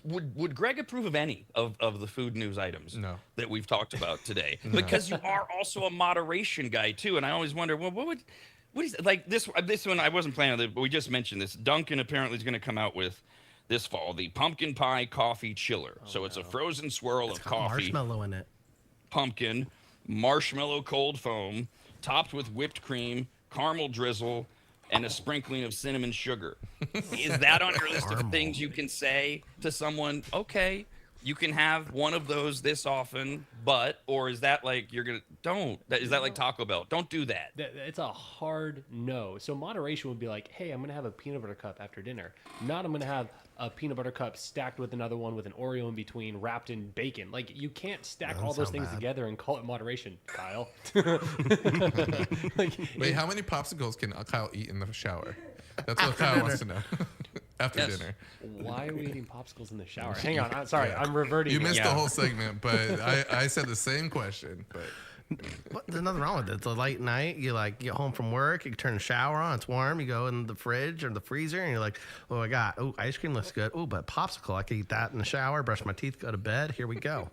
D: would Greg approve of any of the Food News items that we've talked about today? Because you are also a moderation guy too, and I always wonder, well, what is like this one? I wasn't planning on it, but we just mentioned this. Dunkin' apparently is going to come out with this fall the pumpkin pie coffee chiller. So it's a frozen swirl of coffee,
C: marshmallow in it,
D: pumpkin, marshmallow cold foam, topped with whipped cream, caramel drizzle, and a sprinkling of cinnamon sugar. Is that on your list of things you can say to someone? Okay, you can have one of those this often, or is that like is that like Taco Bell? Don't do that.
G: It's a hard no. So moderation would be like, hey, I'm going to have a peanut butter cup after dinner. Not I'm going to have a peanut butter cup stacked with another one with an Oreo in between wrapped in bacon. Like, you can't stack all those things together and call it moderation, Kyle.
E: Wait, how many popsicles can Kyle eat in the shower? That's what Kyle wants to know. After dinner.
G: Why are we eating popsicles in the shower? Hang on. I'm sorry. I'm reverting.
E: You missed the whole segment, but I said the same question. But
C: there's nothing wrong with it. It's a late night. You get home from work. You can turn the shower on. It's warm. You go in the fridge or the freezer, and you're like, ice cream looks good. Oh, but popsicle, I could eat that in the shower, brush my teeth, go to bed. Here we go.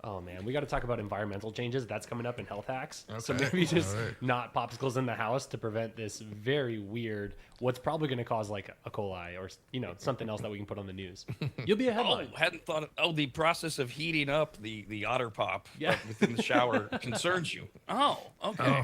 G: Oh, man. We got to talk about environmental changes. That's coming up in health hacks. Okay. So maybe just not popsicles in the house to prevent this very weird, what's probably going to cause like a coli or, something else that we can put on the news. You'll be a headline.
D: Hadn't thought of, the process of heating up the otter pop within the shower concerns you. Oh, okay.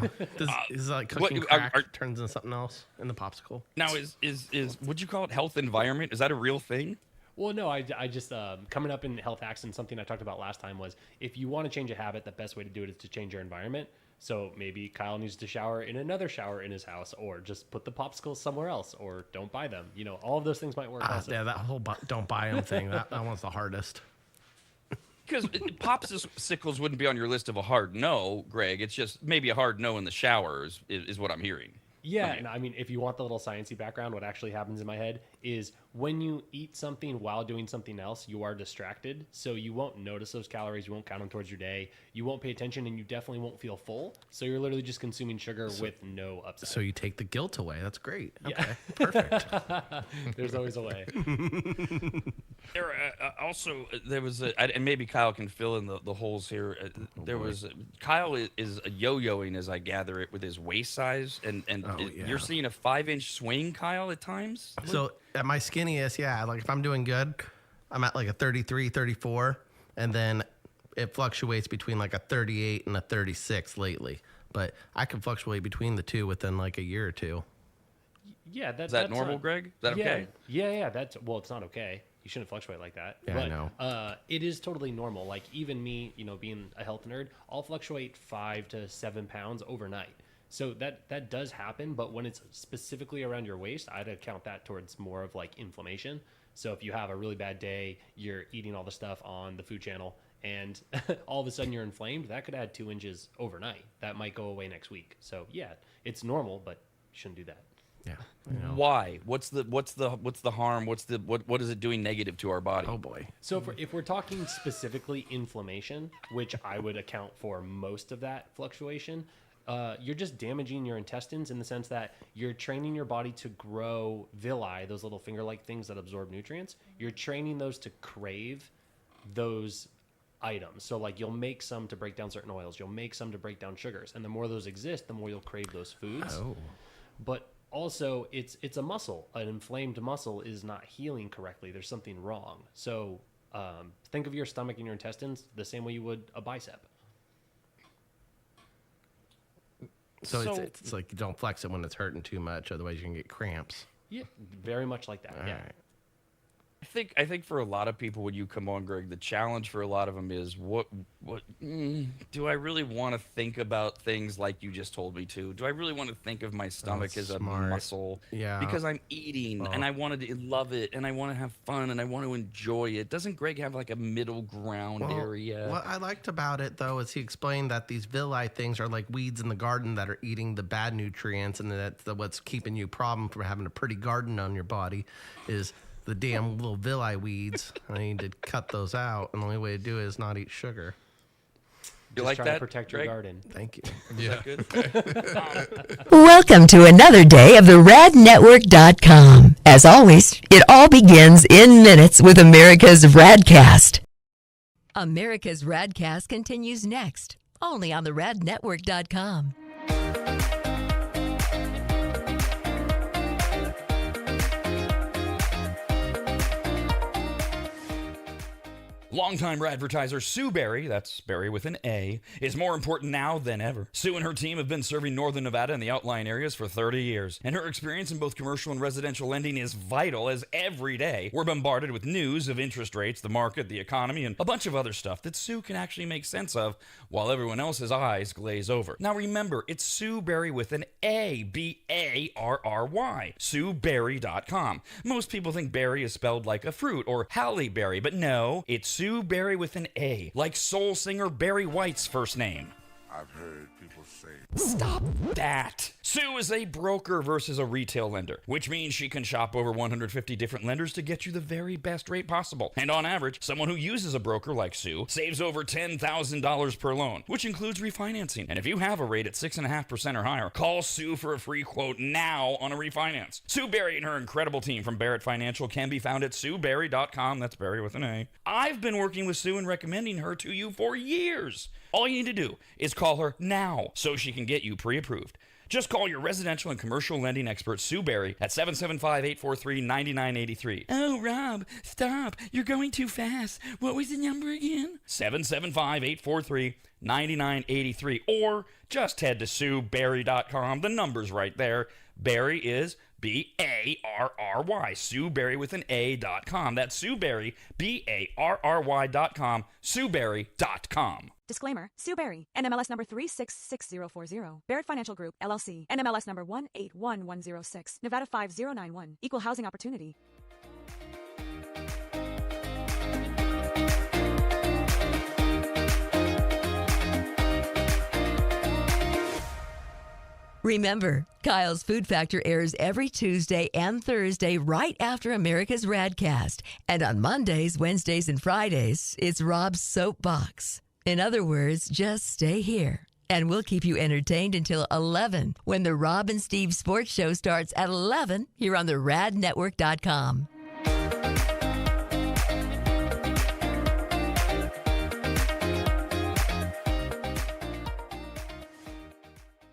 C: Is it like cooking crack turns into something else in the popsicle?
D: Now, is would you call it health environment? Is that a real thing?
G: Well, no, I just, coming up in health hacks, and something I talked about last time was, if you want to change a habit, the best way to do it is to change your environment. So maybe Kyle needs to shower in another shower in his house, or just put the popsicles somewhere else, or don't buy them. All of those things might work also.
C: Yeah, that whole don't buy them thing, that one's the hardest.
D: Because popsicles wouldn't be on your list of a hard no, Greg. It's just maybe a hard no in the shower is what I'm hearing.
G: Yeah, and I mean, if you want the little sciencey background, what actually happens in my head is when you eat something while doing something else, you are distracted. So you won't notice those calories. You won't count them towards your day. You won't pay attention, and you definitely won't feel full. So you're literally just consuming sugar with no upside.
C: So you take the guilt away. That's great. Okay, perfect.
G: There's always a way.
D: There was and maybe Kyle can fill in the holes here. Kyle is yo-yoing, as I gather it, with his waist size, and you're seeing a 5-inch swing, Kyle, at times.
C: So at my skinniest, like if I'm doing good, I'm at like a 33, 34, and then it fluctuates between like a 38 and a 36 lately. But I can fluctuate between the two within like a year or two.
G: Yeah,
D: is that normal, Greg? Is that okay?
G: Yeah. It's not okay. You shouldn't fluctuate like that.
C: Yeah,
G: but,
C: I know.
G: It is totally normal. Like, even me, being a health nerd, I'll fluctuate 5 to 7 pounds overnight. So that does happen, but when it's specifically around your waist, I'd account that towards more of like inflammation. So if you have a really bad day, you're eating all the stuff on the food channel, and all of a sudden you're inflamed, that could add 2 inches overnight. That might go away next week. So yeah, it's normal, but you shouldn't do that.
C: Yeah.
D: Why? What's the harm? What is it doing negative to our body?
C: Oh boy.
G: So if we're talking specifically inflammation, which I would account for most of that fluctuation, you're just damaging your intestines in the sense that you're training your body to grow villi, those little finger-like things that absorb nutrients. You're training those to crave those items. So like you'll make some to break down certain oils, you'll make some to break down sugars, and the more those exist, the more you'll crave those foods. But also it's a muscle. An inflamed muscle is not healing correctly. There's something wrong. So think of your stomach and your intestines the same way you would a bicep.
C: So it's like you don't flex it when it's hurting too much, otherwise you can get cramps.
G: Yeah, very much like that.
C: All
G: yeah.
C: right.
D: I think for a lot of people when you come on, Greg, the challenge for a lot of them is do I really want to think about things like you just told me to? Do I really want to think of my stomach as a muscle?
C: Yeah.
D: Because I'm eating and I want to love it and I want to have fun and I want to enjoy it. Doesn't Greg have like a middle ground area?
C: What I liked about it though is he explained that these villi things are like weeds in the garden that are eating the bad nutrients, and that's what's keeping you problem from having a pretty garden on your body is the damn little villi weeds. I need to cut those out, and the only way to do it is not eat sugar.
D: You
G: Just
D: like
G: try
D: that,
G: to protect your
D: Greg?
G: garden.
C: Thank you.
E: Yeah.
H: Welcome to another day of the RADNetwork.com. As always, it all begins in minutes with America's RAD Cast. America's RAD Cast continues next, only on the RADNetwork.com.
D: Longtime advertiser Sue Berry, that's Berry with an A, is more important now than ever. Sue and her team have been serving Northern Nevada and the outlying areas for 30 years, and her experience in both commercial and residential lending is vital, as every day we're bombarded with news of interest rates, the market, the economy, and a bunch of other stuff that Sue can actually make sense of while everyone else's eyes glaze over. Now remember, it's Sue Berry with an A, B-A-R-R-Y, SueBerry.com. Most people think berry is spelled like a fruit or Halle Berry, but no, it's Sue Berry with an A, like soul singer Barry White's first name.
F: I've heard people say.
D: Stop that. Sue is a broker versus a retail lender, which means she can shop over 150 different lenders to get you the very best rate possible. And on average, someone who uses a broker like Sue saves over $10,000 per loan, which includes refinancing. And if you have a rate at 6.5% or higher, call Sue for a free quote now on a refinance. Sue Berry and her incredible team from Barrett Financial can be found at SueBerry.com. That's Berry with an A. I've been working with Sue and recommending her to you for years. All you need to do is call her now so she can get you pre-approved. Just call your residential and commercial lending expert, Sue Berry, at 775-843-9983. Oh, Rob, stop. You're going too fast. What was the number again? 775-843-9983. Or just head to SueBerry.com. The number's right there. Berry is B-A-R-R-Y. Sue Berry with an A.com. That's Sue Berry, B-A-R-R-Y.com. SueBerry.com.
I: Disclaimer, Sue Berry, NMLS number 366040, Barrett Financial Group, LLC, NMLS number 181106, Nevada 5091, Equal Housing Opportunity.
H: Remember, Kyle's Food Factor airs every Tuesday and Thursday right after America's RADcast. And on Mondays, Wednesdays, and Fridays, it's Rob's Soapbox. In other words, just stay here, and we'll keep you entertained until 11 when the Rob and Steve Sports Show starts at 11 here on the RADNetwork.com.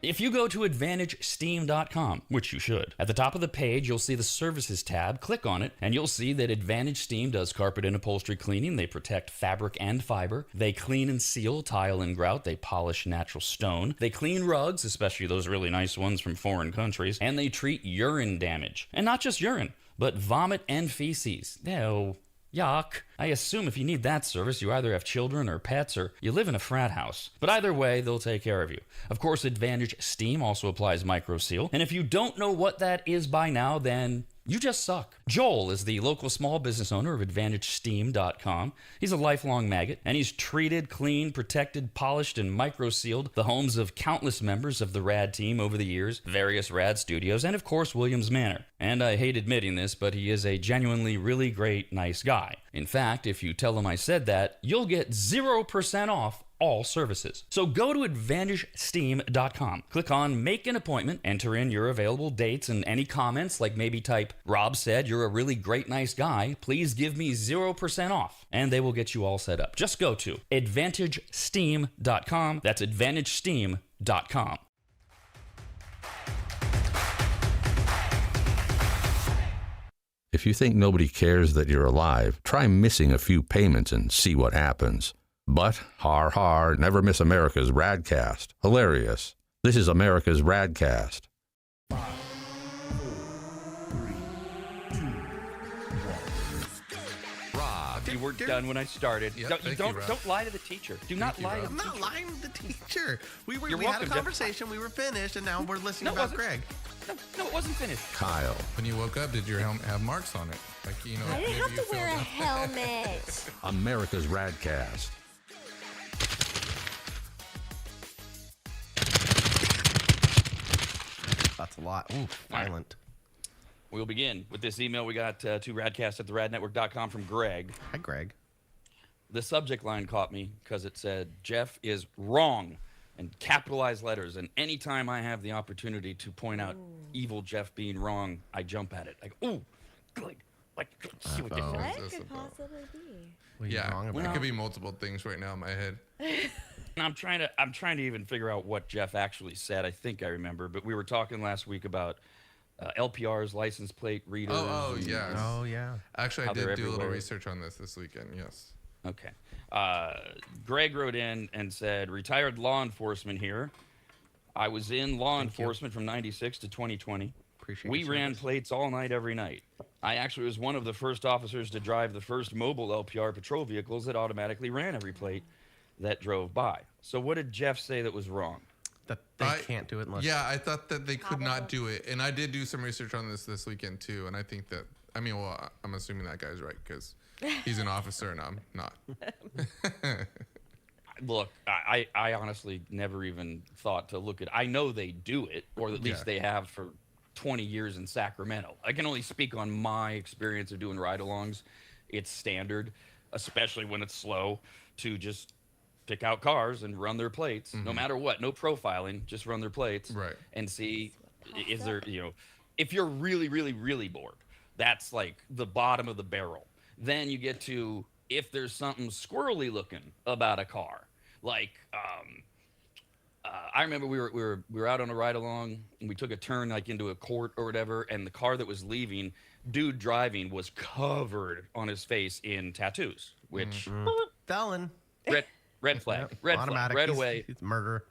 D: If you go to AdvantageSteam.com, which you should, at the top of the page, you'll see the Services tab. Click on it, and you'll see that Advantage Steam does carpet and upholstery cleaning. They protect fabric and fiber. They clean and seal tile and grout. They polish natural stone. They clean rugs, especially those really nice ones from foreign countries. And they treat urine damage. And not just urine, but vomit and feces. Oh, yuck. I assume if you need that service, you either have children or pets or you live in a frat house. But either way, they'll take care of you. Of course, Advantage Steam also applies MicroSeal. And if you don't know what that is by now, then you just suck. Joel is the local small business owner of AdvantageSteam.com. He's a lifelong maggot, and he's treated, cleaned, protected, polished, and microsealed the homes of countless members of the RAD team over the years, various RAD studios, and of course, Williams Manor. And I hate admitting this, but he is a genuinely really great, nice guy. In fact, if you tell him I said that, you'll get 0% off all services. So go to AdvantageSteam.com. Click on Make an Appointment, enter in your available dates and any comments, like maybe type, Rob said you're a really great, nice guy. Please give me 0% off. And they will get you all set up. Just go to AdvantageSteam.com. That's AdvantageSteam.com.
A: If you think nobody cares that you're alive, try missing a few payments and see what happens. But, har, never miss America's RAD Cast. Hilarious. This is America's RAD Cast.
D: You were done when I started.
E: Yep,
D: Don't lie to the teacher. Do not lie to the
C: I'm
D: teacher.
C: not lying to the teacher. We
D: You're
C: had
D: welcome,
C: a
D: Jeff.
C: conversation. We were finished, and now we're listening
D: No, it
C: about
D: wasn't.
C: Greg.
D: No, it wasn't finished.
A: Kyle.
E: When you woke up, did your helmet have marks on it? Like, you know,
B: I didn't
E: maybe
B: have
E: you
B: to wear a
E: filled up-
B: helmet.
A: America's RAD Cast.
C: That's a lot. Ooh, violent.
D: We'll begin with this email we got to radcast at theradnetwork.com from Greg.
C: Hi, Greg.
D: The subject line caught me because it said, Jeff is wrong, in capitalized letters. And anytime I have the opportunity to point out evil Jeff being wrong, I jump at it. Like, ooh, see what
C: Uh-oh.
D: this
B: What
D: is.
B: could
E: about-
B: possibly be?
C: What are you
E: Yeah,
C: wrong
E: it
C: about?
E: could be multiple things right now in my head.
D: And I'm trying to even figure out what Jeff actually said. I think I remember, but we were talking last week about LPRs, license plate readers.
E: Oh,
D: and-
E: yes.
C: Oh, yeah.
E: Actually, I
D: How they're
E: did do a little
D: everywhere.
E: research on this weekend, yes.
D: Okay. Greg wrote in and said, retired law enforcement here. I was in law enforcement from 96 to 2020.
C: Appreciate
D: We
C: your
D: ran
C: service.
D: plates all night, every night. I actually was one of the first officers to drive the first mobile LPR patrol vehicles that automatically ran every plate that drove by. So what did Jeff say that was wrong?
C: That they can't do it unless.
E: Yeah, I thought that they could not
B: Probably.
E: do it. And I did do some research on this weekend, too. And I think that, I mean, well, I'm assuming that guy's right because he's an officer and I'm not.
D: Look, I honestly never even thought to look at. I know they do it, or at least
E: Yeah.
D: they have for 20 years in Sacramento. I can only speak on my experience of doing ride-alongs. It's standard, especially when it's slow, to just pick out cars and run their plates, no matter what. No profiling, just run their plates,
E: Right.
D: and see is there, if you're really, really, really bored, that's like the bottom of the barrel. Then you get to if there's something squirrely looking about a car, like I remember we were out on a ride along and we took a turn like into a court or whatever, and the car that was leaving, dude driving was covered on his face in tattoos, which
C: Felon.
D: red flag, red flag,
C: Automatic.
D: right
C: He's-
D: away,
C: He's murder.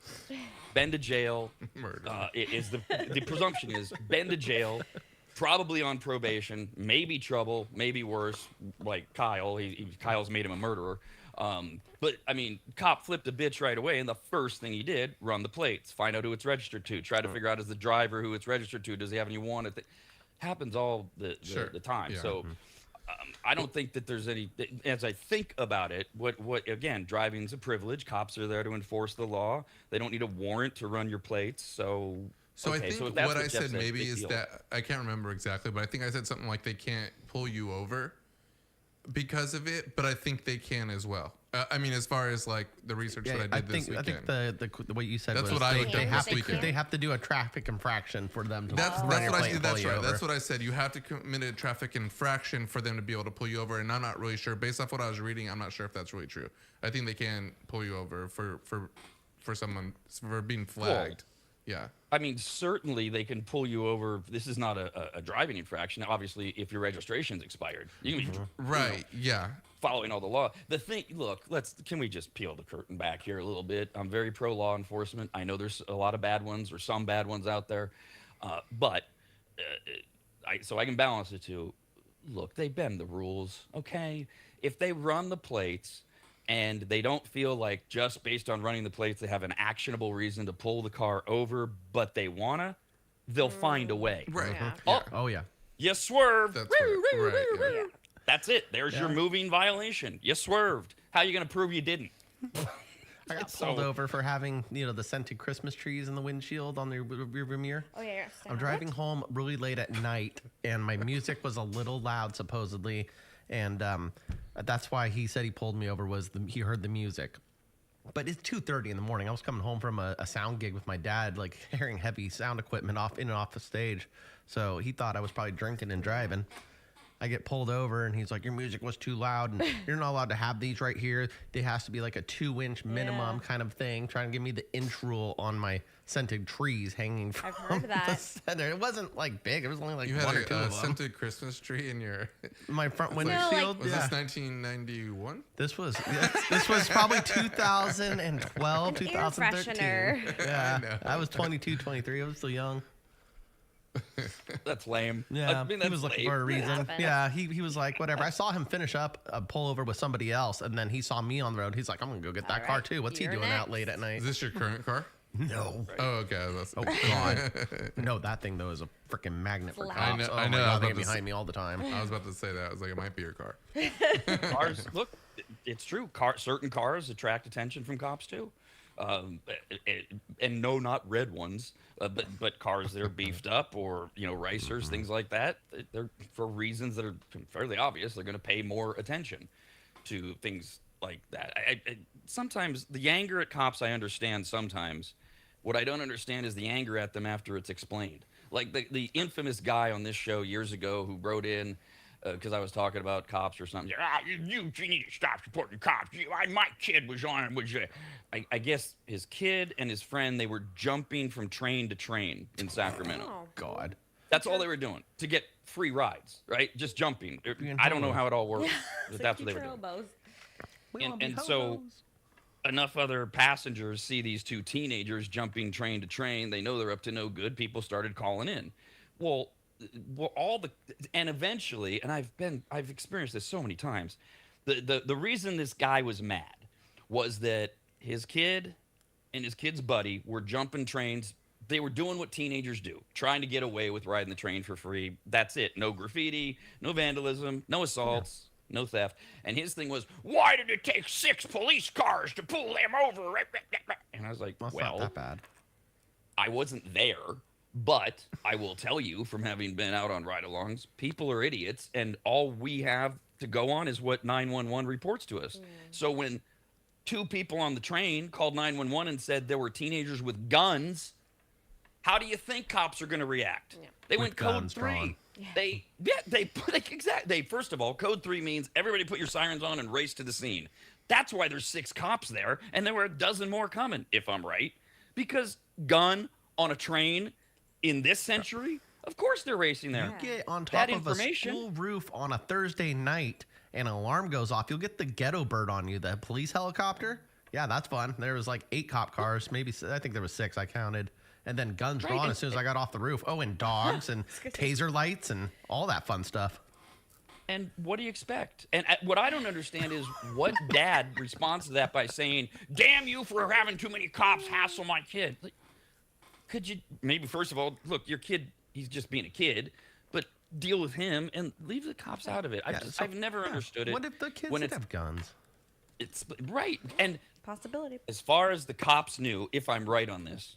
D: bend to jail.
E: Murder.
D: Is the presumption is bend to jail, probably on probation, maybe trouble, maybe worse, like Kyle. Kyle's made him a murderer. But I mean, cop flipped a bitch right away, and the first thing he did, run the plates, find out who it's registered to, try to figure out as the driver who it's registered to. Does he have any wanted? Happens all the time.
E: Yeah.
D: So I don't think that there's any. As I think about it, what again, driving's a privilege. Cops are there to enforce the law. They don't need a warrant to run your plates. So
E: So
D: okay,
E: I think
D: if that's
E: what I
D: Jeff
E: said maybe
D: big
E: is
D: deal.
E: that I can't remember exactly, but I think I said something like they can't pull you over because of it, but I think they can as well. I mean, as far as like the research that I did this
C: I
E: weekend.
C: think the what you said
E: That's
C: was
E: what I
C: they,
E: looked
C: they
E: up
C: have
E: this
C: to
E: weekend.
C: they have to do a traffic infraction for them to
E: That's
C: run
E: what
C: your
E: I
C: plate
E: said.
C: and pull
E: That's
C: you
E: right.
C: over.
E: That's what I said. You have to commit a traffic infraction for them to be able to pull you over, and I'm not really sure. Based off what I was reading, I'm not sure if that's really true. I think they can pull you over for someone for being flagged. Yeah.
D: I mean, certainly they can pull you over. This is not a driving infraction. Obviously, if your registration's expired, you can be
E: Right. Yeah.
D: following all the law. The thing, look, can we just peel the curtain back here a little bit? I'm very pro law enforcement. I know there's a lot of bad ones or some bad ones out there, but so I can balance the two. Look, they bend the rules, okay? If they run the plates and they don't feel like just based on running the plates they have an actionable reason to pull the car over, but they wanna, they'll find a way.
E: Right.
B: Yeah.
C: Oh yeah.
D: You swerved.
E: That's right. Yeah.
D: That's it. There's your moving violation. You swerved. How are you going to prove you didn't?
C: I got pulled over for having the scented Christmas trees in the windshield on the rearview mirror.
B: Oh yeah.
C: I'm driving home really late at night, and my music was a little loud, supposedly, and that's why he said he pulled me over. Was he heard the music? But it's 2:30 in the morning. I was coming home from a sound gig with my dad, like carrying heavy sound equipment in and off the stage. So he thought I was probably drinking and driving. I get pulled over and he's like, your music was too loud and you're not allowed to have these right here. There has to be like a 2-inch minimum kind of thing, trying to give me the inch rule on my scented trees hanging from
B: I've heard that.
C: the center. It wasn't like big. It was only like
E: You
C: one
E: had
C: or two
E: a
C: of them.
E: scented Christmas tree in your
C: My front
E: like-
C: windshield.
E: was this 1991?
C: This was probably 2012, 2013.
B: Freshener.
C: Yeah,
E: I know.
C: I was 22, 23. I was still young.
D: That's lame.
C: Yeah,
D: I mean,
C: he
D: that's
C: was looking
D: lame.
C: for a reason.
B: happens.
C: Yeah, he was like, whatever. I saw him finish up a pullover with somebody else, and then he saw me on the road. He's like, I'm gonna go get that
B: All
C: car
B: right,
C: too. What's he
B: you're
C: doing out
B: next.
C: late at night?
E: Is this your current car?
C: No.
E: Oh, okay. That's,
C: Oh God. No, that thing though is a freaking magnet for
B: It's
C: cops.
B: loud.
C: Oh
E: I
C: my
E: know,
C: God,
E: I
C: they
E: was
C: get
E: about to
C: behind me all the time.
E: I was about to say that. I was like, it might be your car.
D: Cars, look, it's true. Certain cars attract attention from cops too, and no, not red ones, but cars that are beefed up or racers, things like that. They're for reasons that are fairly obvious. They're going to pay more attention to things like that. I sometimes the anger at cops I understand. Sometimes, what I don't understand is the anger at them after it's explained. Like the infamous guy on this show years ago who wrote in. Because I was talking about cops or something. You need to stop supporting cops. My kid was on. I guess his kid and his friend, they were jumping from train to train in Sacramento.
B: Oh,
C: God.
D: That's all they were doing to get free rides, right? Just jumping. I don't know how it all works, but that's what they were doing. And so enough other passengers see these two teenagers jumping train to train. They know they're up to no good. People started calling in. Well, and eventually, and I've experienced this so many times, the reason this guy was mad was that his kid and his kid's buddy were jumping trains. They were doing what teenagers do, trying to get away with riding the train for free. That's it. No graffiti, no vandalism, no assaults, no theft. And his thing was, why did it take 6 police cars to pull them over? And I was like,
C: That's
D: well,
C: not that bad.
D: I wasn't there. But I will tell you from having been out on ride-alongs, people are idiots, and all we have to go on is what 911 reports to us. So when 2 people on the train called 911 and said there were teenagers with guns, how do you think cops are going to react? Yeah. They went code
C: guns
D: 3.
C: drawn.
D: They first of all, code 3 means everybody put your sirens on and race to the scene. That's why there's 6 cops there, and there were a dozen more coming, if I'm right, because gun on a train. In this century, of course they're racing there.
C: You get on top of a school roof on a Thursday night and an alarm goes off, you'll get the ghetto bird on you, the police helicopter. Yeah, that's fun. There was like 8 cop cars, maybe I think there was 6 I counted. And then guns drawn as soon as I got off the roof. Oh, and dogs and taser lights and all that fun stuff.
D: And what do you expect? And what I don't understand is what dad responds to that by saying, damn you for having too many cops hassle my kid. Like, could you maybe first of all, look, your kid, he's just being a kid, but deal with him and leave the cops out of it. I've never understood it.
C: What if the kids did have guns?
D: It's right. And
B: possibility.
D: As far as the cops knew, if I'm right on this,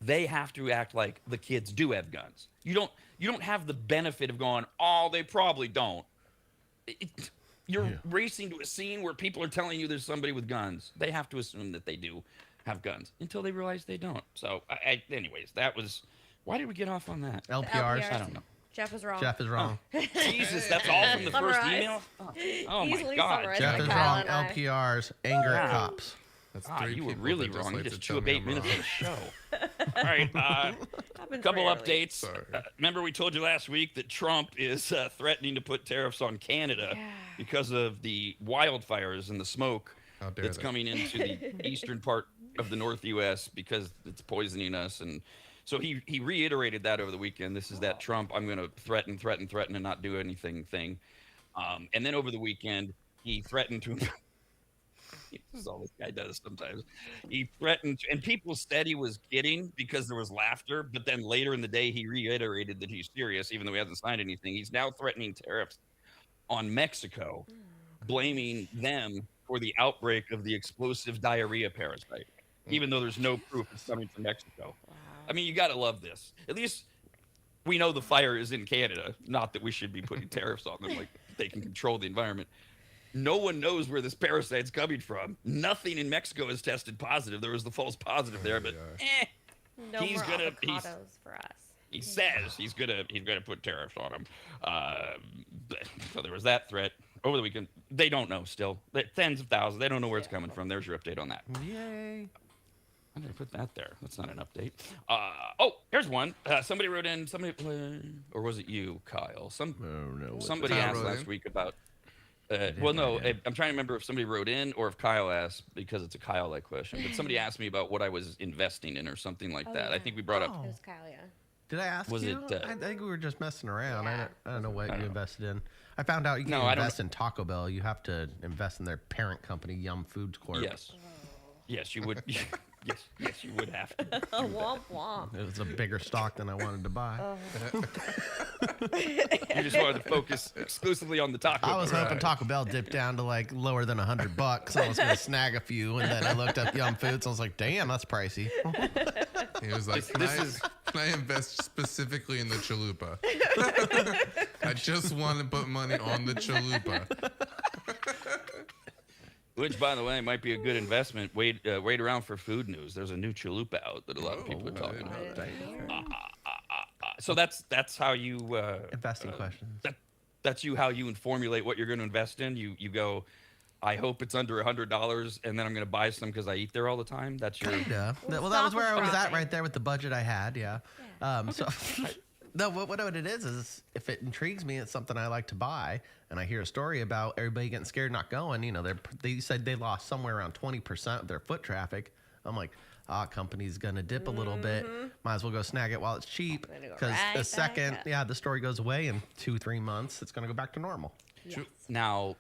D: they have to act like the kids do have guns. You don't have the benefit of going, oh, they probably don't. You're racing to a scene where people are telling you there's somebody with guns. They have to assume that they do have guns until they realize they don't. So, anyways, that was. Why did we get off on that?
C: LPRs.
D: I don't know.
B: Jeff is wrong.
C: Jeff is wrong.
D: Jesus, that's all from the first email. Oh my God.
C: Jeff is wrong. LPRs. Anger at cops.
E: That's
D: Ah,
E: 3
D: you were
E: people
D: really
E: that just
D: wrong. You
E: like
D: just
E: to
D: chew
E: tell
D: up
E: me
D: 8
E: I'm
D: minutes
E: wrong.
D: of the show. All right. Couple updates.
E: Sorry.
D: Remember we told you last week that Trump is threatening to put tariffs on Canada because of the wildfires and the smoke that's coming into the eastern part of the North U.S. because it's poisoning us. And so he reiterated that over the weekend. This is that Trump, I'm going to threaten and not do anything thing. And then over the weekend, he threatened to... This is all this guy does sometimes. He threatened, and people said he was kidding because there was laughter. But then later in the day, he reiterated that he's serious, even though he hasn't signed anything. He's now threatening tariffs on Mexico, blaming them for the outbreak of the explosive diarrhea parasite, even though there's no proof it's coming from Mexico. Wow. I mean, you got to love this. At least we know the fire is in Canada, not that we should be putting tariffs on them like they can control the environment. No one knows where this parasite's coming from. Nothing in Mexico has tested positive. There was the false positive there, but
B: No
D: he's
B: more
D: gonna
B: avocados for us.
D: he says he's gonna put tariffs on them. So there was that threat over the weekend. They don't know still. Tens of thousands. They don't know where it's coming from. There's your update on that.
C: Yay.
D: I'm gonna put that there. That's not an update. Here's one. Somebody wrote in. Or was it you, Kyle? Somebody asked last week about. I'm trying to remember if somebody wrote in or if Kyle asked, because it's a Kyle-like question. But somebody asked me about what I was investing in or something like that.
B: Yeah.
D: I think we brought up.
B: It was Kyle, yeah.
C: Did I ask
D: Was
C: you?
D: it,
C: I think we were just messing around.
B: Yeah.
C: I don't know what you invested in. I found out you can't invest in Taco Bell. You have to invest in their parent company, Yum Foods Corp.
D: Yes. Yes, you would. yes, you would have to.
B: Womp womp.
C: It was a bigger stock than I wanted to buy.
D: You just wanted to focus exclusively on the taco.
C: I was hoping Taco Bell dipped down to like lower than $100. I was going to snag a few, and then I looked up Yum Foods. And I was like, "Damn, that's pricey."
E: He was like, can I invest specifically in the chalupa? I just want to put money on the chalupa.
D: Which, by the way, might be a good investment. Wait around for food news. There's a new chalupa out that a lot of people are talking about. So that's how you
C: Investing questions.
D: That's how you formulate what you're going to invest in. You go, I hope it's under $100, and then I'm going to buy some because I eat there all the time. That's your.
C: Yeah. Well, that was where I was at right there with the budget I had. Yeah. So. No, what it is if it intrigues me, it's something I like to buy, and I hear a story about everybody getting scared not going. You know, they said they lost somewhere around 20% of their foot traffic. I'm like, company's gonna dip a little bit. Might as well go snag it while it's cheap, because the second, the story goes away in 2-3 months, it's gonna go back to normal.
B: Yes.
D: Now,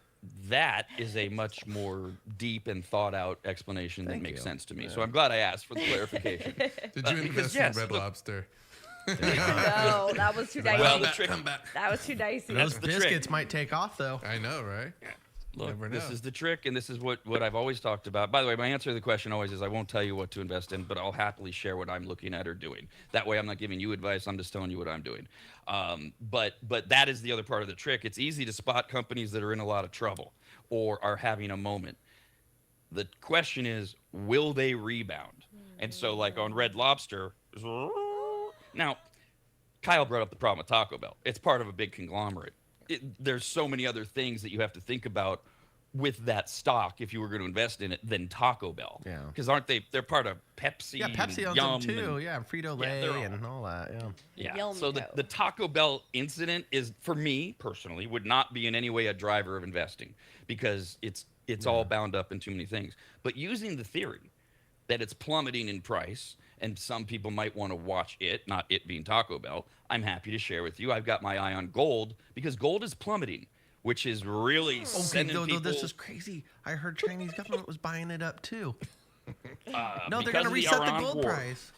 D: that is a much more deep and thought out explanation that makes sense to me. So I'm glad I asked for the clarification.
E: Did you invest in Red Lobster?
B: No, that was too dicey.
D: Well, the trick.
B: That was too dicey.
C: Those biscuits might take off though.
E: I know, right?
D: Look,
E: Never
D: this
E: know.
D: is the trick, and this is what I've always talked about. By the way, my answer to the question always is I won't tell you what to invest in, but I'll happily share what I'm looking at or doing. That way I'm not giving you advice. I'm just telling you what I'm doing. But that is the other part of the trick. It's easy to spot companies that are in a lot of trouble or are having a moment. The question is, will they rebound? And so like on Red Lobster, now, Kyle brought up the problem with Taco Bell. It's part of a big conglomerate. There's so many other things that you have to think about with that stock if you were going to invest in it than Taco Bell.
C: Yeah.
D: Because they're part of Pepsi.
C: Yeah, Pepsi owns
D: Yum
C: them too.
D: and-
C: Frito-Lay and all that. Yeah.
D: Yeah. So the
B: Yum-Co.
D: Taco Bell incident is, for me personally, would not be in any way a driver of investing because it's all bound up in too many things. But using the theory that it's plummeting in price and some people might want to watch it, not it being Taco Bell, I'm happy to share with you. I've got my eye on gold because gold is plummeting, which is really sending people...
C: This is crazy. I heard Chinese government was buying it up too. No, they're
D: because
C: going to
D: of the
C: reset the
D: Iran
C: gold
D: war.
C: price.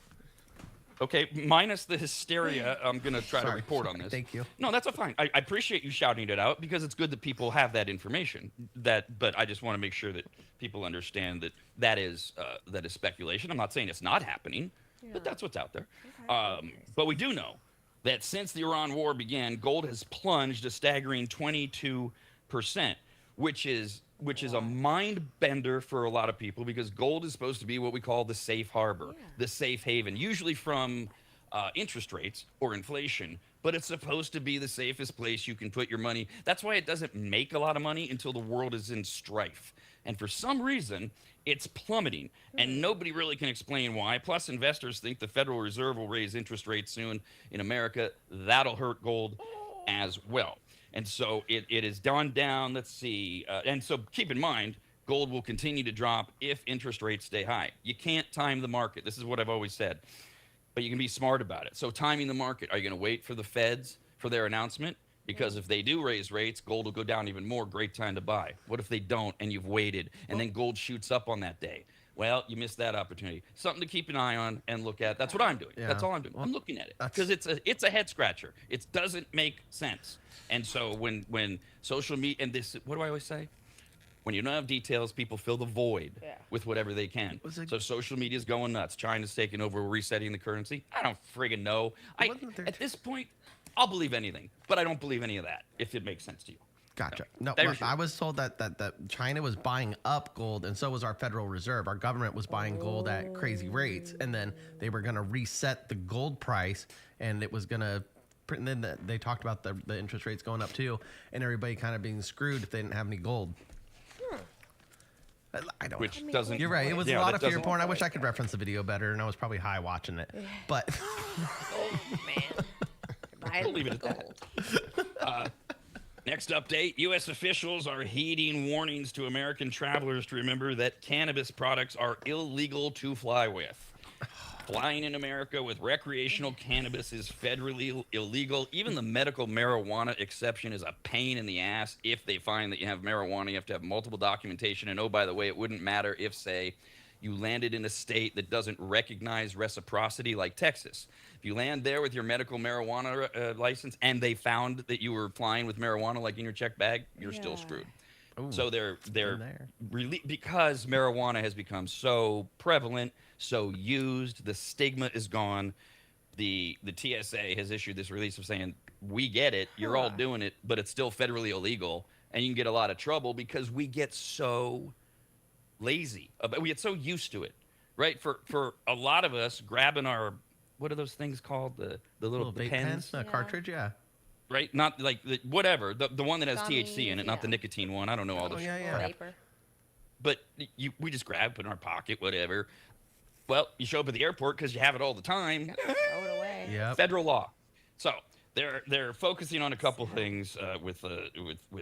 D: Okay, minus the hysteria, I'm going to try to report on this.
C: Thank you.
D: No, that's fine. I appreciate you shouting it out because it's good that people have that information. But I just want to make sure that people understand that is speculation. I'm not saying it's not happening, but that's what's out there. But we do know that since the Iran war began, gold has plunged a staggering 22%, which is a mind bender for a lot of people because gold is supposed to be what we call the safe harbor, the safe haven, usually from interest rates or inflation, but it's supposed to be the safest place you can put your money. That's why it doesn't make a lot of money until the world is in strife. And for some reason, it's plummeting, and nobody really can explain why. Plus, investors think the Federal Reserve will raise interest rates soon in America. That'll hurt gold as well. And so it has gone down. Let's see. And so keep in mind, gold will continue to drop if interest rates stay high. You can't time the market. This is what I've always said. But you can be smart about it. So timing the market, are you going to wait for the Feds for their announcement? Because if they do raise rates, gold will go down even more. Great time to buy. What if they don't and you've waited and then gold shoots up on that day? Well, you missed that opportunity. Something to keep an eye on and look at. That's what I'm doing.
C: Yeah.
D: That's all I'm doing. I'm looking at it because it's a head scratcher. It doesn't make sense. And so when social media and this, what do I always say? When you don't have details, people fill the void with whatever they can. So social media is going nuts. China's taking over, resetting the currency. I don't friggin' know. At this point, I'll believe anything, but I don't believe any of that if it makes sense to you.
C: Gotcha. No,
D: There's
C: I was told that China was buying up gold, and so was our Federal Reserve. Our government was buying gold at crazy rates, and then they were going to reset the gold price, and it was going to. And then they talked about the interest rates going up too, and everybody kind of being screwed if they didn't have any gold. I don't.
D: Which
C: know.
D: doesn't.
C: You're right. It was
D: yeah,
C: a lot
D: that
C: of fear
D: doesn't-
C: porn. I wish I could reference the video better, and I was probably high watching it. But
B: Oh man.
D: We'll leave it at that. Next update, U.S. officials are heeding warnings to American travelers to remember that cannabis products are illegal to fly with. Flying in America with recreational cannabis is federally illegal. Even the medical marijuana exception is a pain in the ass. If they find that you have marijuana, you have to have multiple documentation. And oh, by the way, it wouldn't matter if, say, you landed in a state that doesn't recognize reciprocity like Texas. If you land there with your medical marijuana license and they found that you were flying with marijuana like in your checked bag, you're still screwed.
C: Ooh,
D: So they're
C: there.
D: because marijuana has become so prevalent, so used, the stigma is gone. The TSA has issued this release of saying, we get it, you're all doing it, but it's still federally illegal, and you can get a lot of trouble because we get so lazy. We get so used to it, right? For a lot of us, grabbing our, what are those things called? The little
C: vape
D: pens?
C: pens, cartridge, yeah.
D: Right? Not like whatever, the one that has
B: Gummies,
D: THC in it, not the
B: yeah.
D: nicotine one. I don't know all the
C: yeah.
B: Vapor.
D: But we just grab, put it in our pocket, whatever. Well, you show up at the airport because you have it all the time.
B: Throw it away.
C: Yep.
D: Federal law. So they're focusing on a couple things with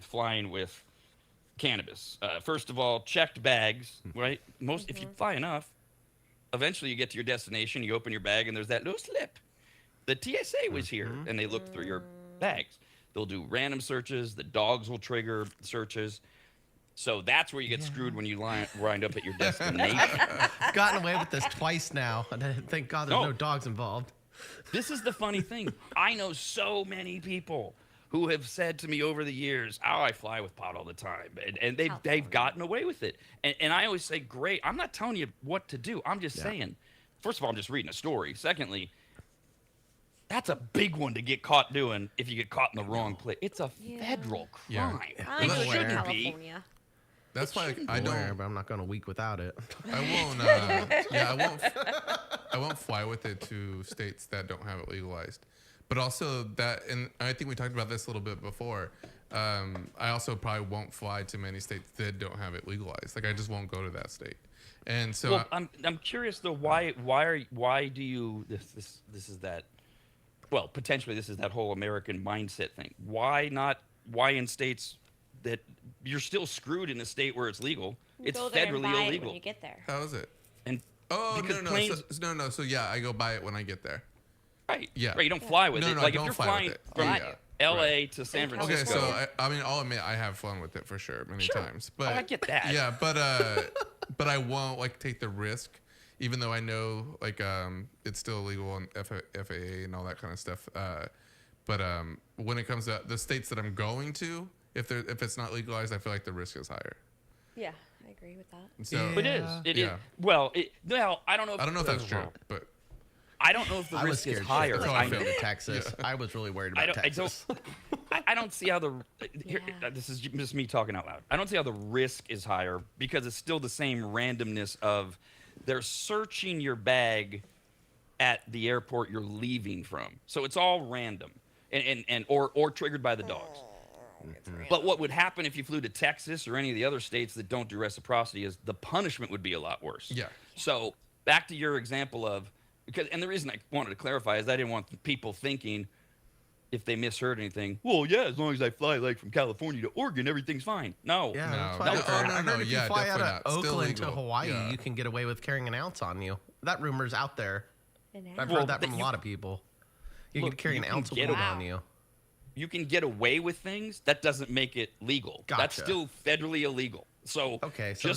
D: flying with cannabis. First of all, checked bags, right? If you fly enough, eventually you get to your destination, you open your bag, and there's that little slip. The TSA was here, and they look through your bags. They'll do random searches. The dogs will trigger searches. So that's where you get screwed when you wind up at your destination.
C: I've gotten away with this twice now, and thank God there's
D: Oh.
C: no dogs involved.
D: This is the funny thing. I know so many people who have said to me over the years, "Oh, I fly with pot all the time," and they've gotten away with it. And I always say, "Great." I'm not telling you what to do. I'm just saying. First of all, I'm just reading a story. Secondly, that's a big one to get caught doing if you get caught in the wrong place. It's a federal
E: Yeah.
D: crime.
B: I
D: It
B: like it in
D: shouldn't be.
B: California.
E: That's why I
C: Aware,
E: don't.
C: but I'm not going a week without it.
E: I won't. I won't fly with it to states that don't have it legalized. But also that, and I think we talked about this a little bit before. I also probably won't fly to many states that don't have it legalized. Like I just won't go to that state. And so
D: Well, I'm curious though. Why do you this is that? Well, potentially this is that whole American mindset thing. Why in states that you're still screwed in a state where it's legal? It's
B: Go there and
D: federally
B: buy it
D: illegal.
B: when you get there.
E: how is it?
D: And
E: Oh
D: because
E: no.
D: planes-
E: No. So yeah, I go buy it when I get there.
D: right,
E: Yeah.
D: right. You don't fly with
E: No,
D: it.
E: no,
D: like
E: I
D: if you're
E: don't fly
D: flying
E: with it.
D: from
E: Yeah.
D: L.A. to San
B: Okay,
E: Okay,
D: Francisco.
E: so I mean, I'll admit I have fun with it for sure many times. But
D: I get that.
E: Yeah, but I won't like take the risk, even though I know like it's still illegal on FAA and all that kind of stuff. But when it comes to the states that I'm going to, if it's not legalized, I feel like the risk is higher.
B: Yeah, I agree with that.
E: So
D: It is. It is.
E: Yeah.
D: Well, I don't know.
E: I don't know if that's true, but
D: I don't know if the
C: I was
D: risk
C: scared
D: is higher.
C: shitless
E: I
C: when
E: know.
C: I go to Texas. I was really worried about Texas.
D: I don't see how this is just me talking out loud. I don't see how the risk is higher because it's still the same randomness of they're searching your bag at the airport you're leaving from. So it's all random or triggered by the dogs. But what would happen if you flew to Texas or any of the other states that don't do reciprocity is the punishment would be a lot worse.
E: Yeah.
D: So back to your example of and the reason I wanted to clarify is I didn't want people thinking if they misheard anything. Well, yeah, as long as I fly like from California to Oregon, everything's fine. No.
C: Yeah,
E: No,
C: that's why
E: no,
C: I heard
E: no,
C: if
E: yeah,
C: you fly out
E: definitely
C: of
E: not. Still
C: Oakland to
E: legal.
C: Hawaii,
E: Yeah.
C: you can get away with carrying an ounce on you. That rumor's out there. I've
D: Well,
C: heard that
D: but
C: from a
D: you-
C: lot of people. You
D: Look,
C: can carry
D: you
C: an
D: can
C: ounce of
D: get
C: weed
D: away-
C: on you.
D: You can get away with things. That doesn't make it legal. That's
C: Gotcha.
D: still federally illegal. So,
C: Okay, so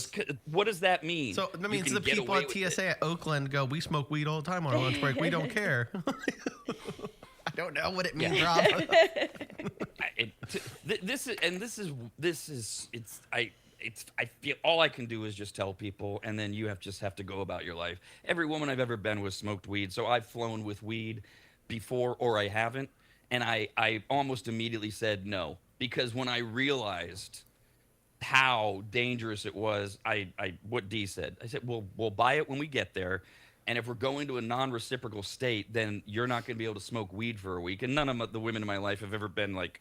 D: what does that mean?
C: So that
D: You
C: means
D: can
C: the
D: get
C: people
D: away
C: at
D: with it.
C: TSA at Oakland go, we smoke weed all the time on our lunch break. We don't care. I don't know what it means, Rob.
D: I feel all I can do is just tell people, and then you just have to go about your life. Every woman I've ever been with smoked weed, so I've flown with weed before or I haven't, And I almost immediately said no, because when I realized how dangerous it was, what Dee said, I said, we'll buy it when we get there. And if we're going to a non-reciprocal state, then you're not going to be able to smoke weed for a week. And none of the women in my life have ever been like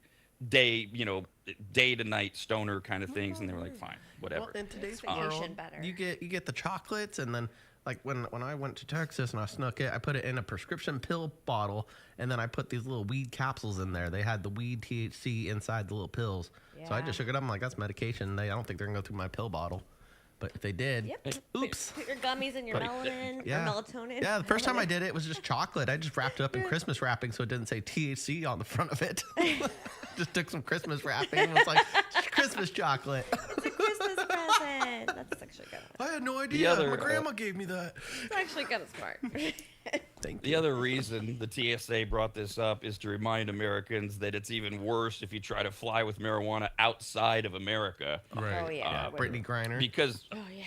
D: day to night stoner kind of things. And they were like, fine, whatever.
C: Well, in today's
B: Vacation
C: world,
B: better.
C: you get the chocolates, and then like when I went to Texas and I snuck it, I put it in a prescription pill bottle, and then I put these little weed capsules in there. They had the weed THC inside the little pills. So I just shook it up. I'm like, that's medication. I don't think they're gonna go through my pill bottle. But if they did,
B: Yep.
C: oops.
B: Put your gummies in your melanin or melatonin.
C: Yeah, the first time I did it was just chocolate. I just wrapped it up in Christmas wrapping so it didn't say THC on the front of it. Just took some Christmas wrapping and was like, Christmas chocolate.
B: It's a Christmas present. That's actually kind of.
C: I had no idea. My grandma gave me that.
B: It's actually kind of smart.
D: The other reason the TSA brought this up is to remind Americans that it's even worse if you try to fly with marijuana outside of America.
E: Right.
B: Oh yeah.
C: Brittany Griner.
D: Because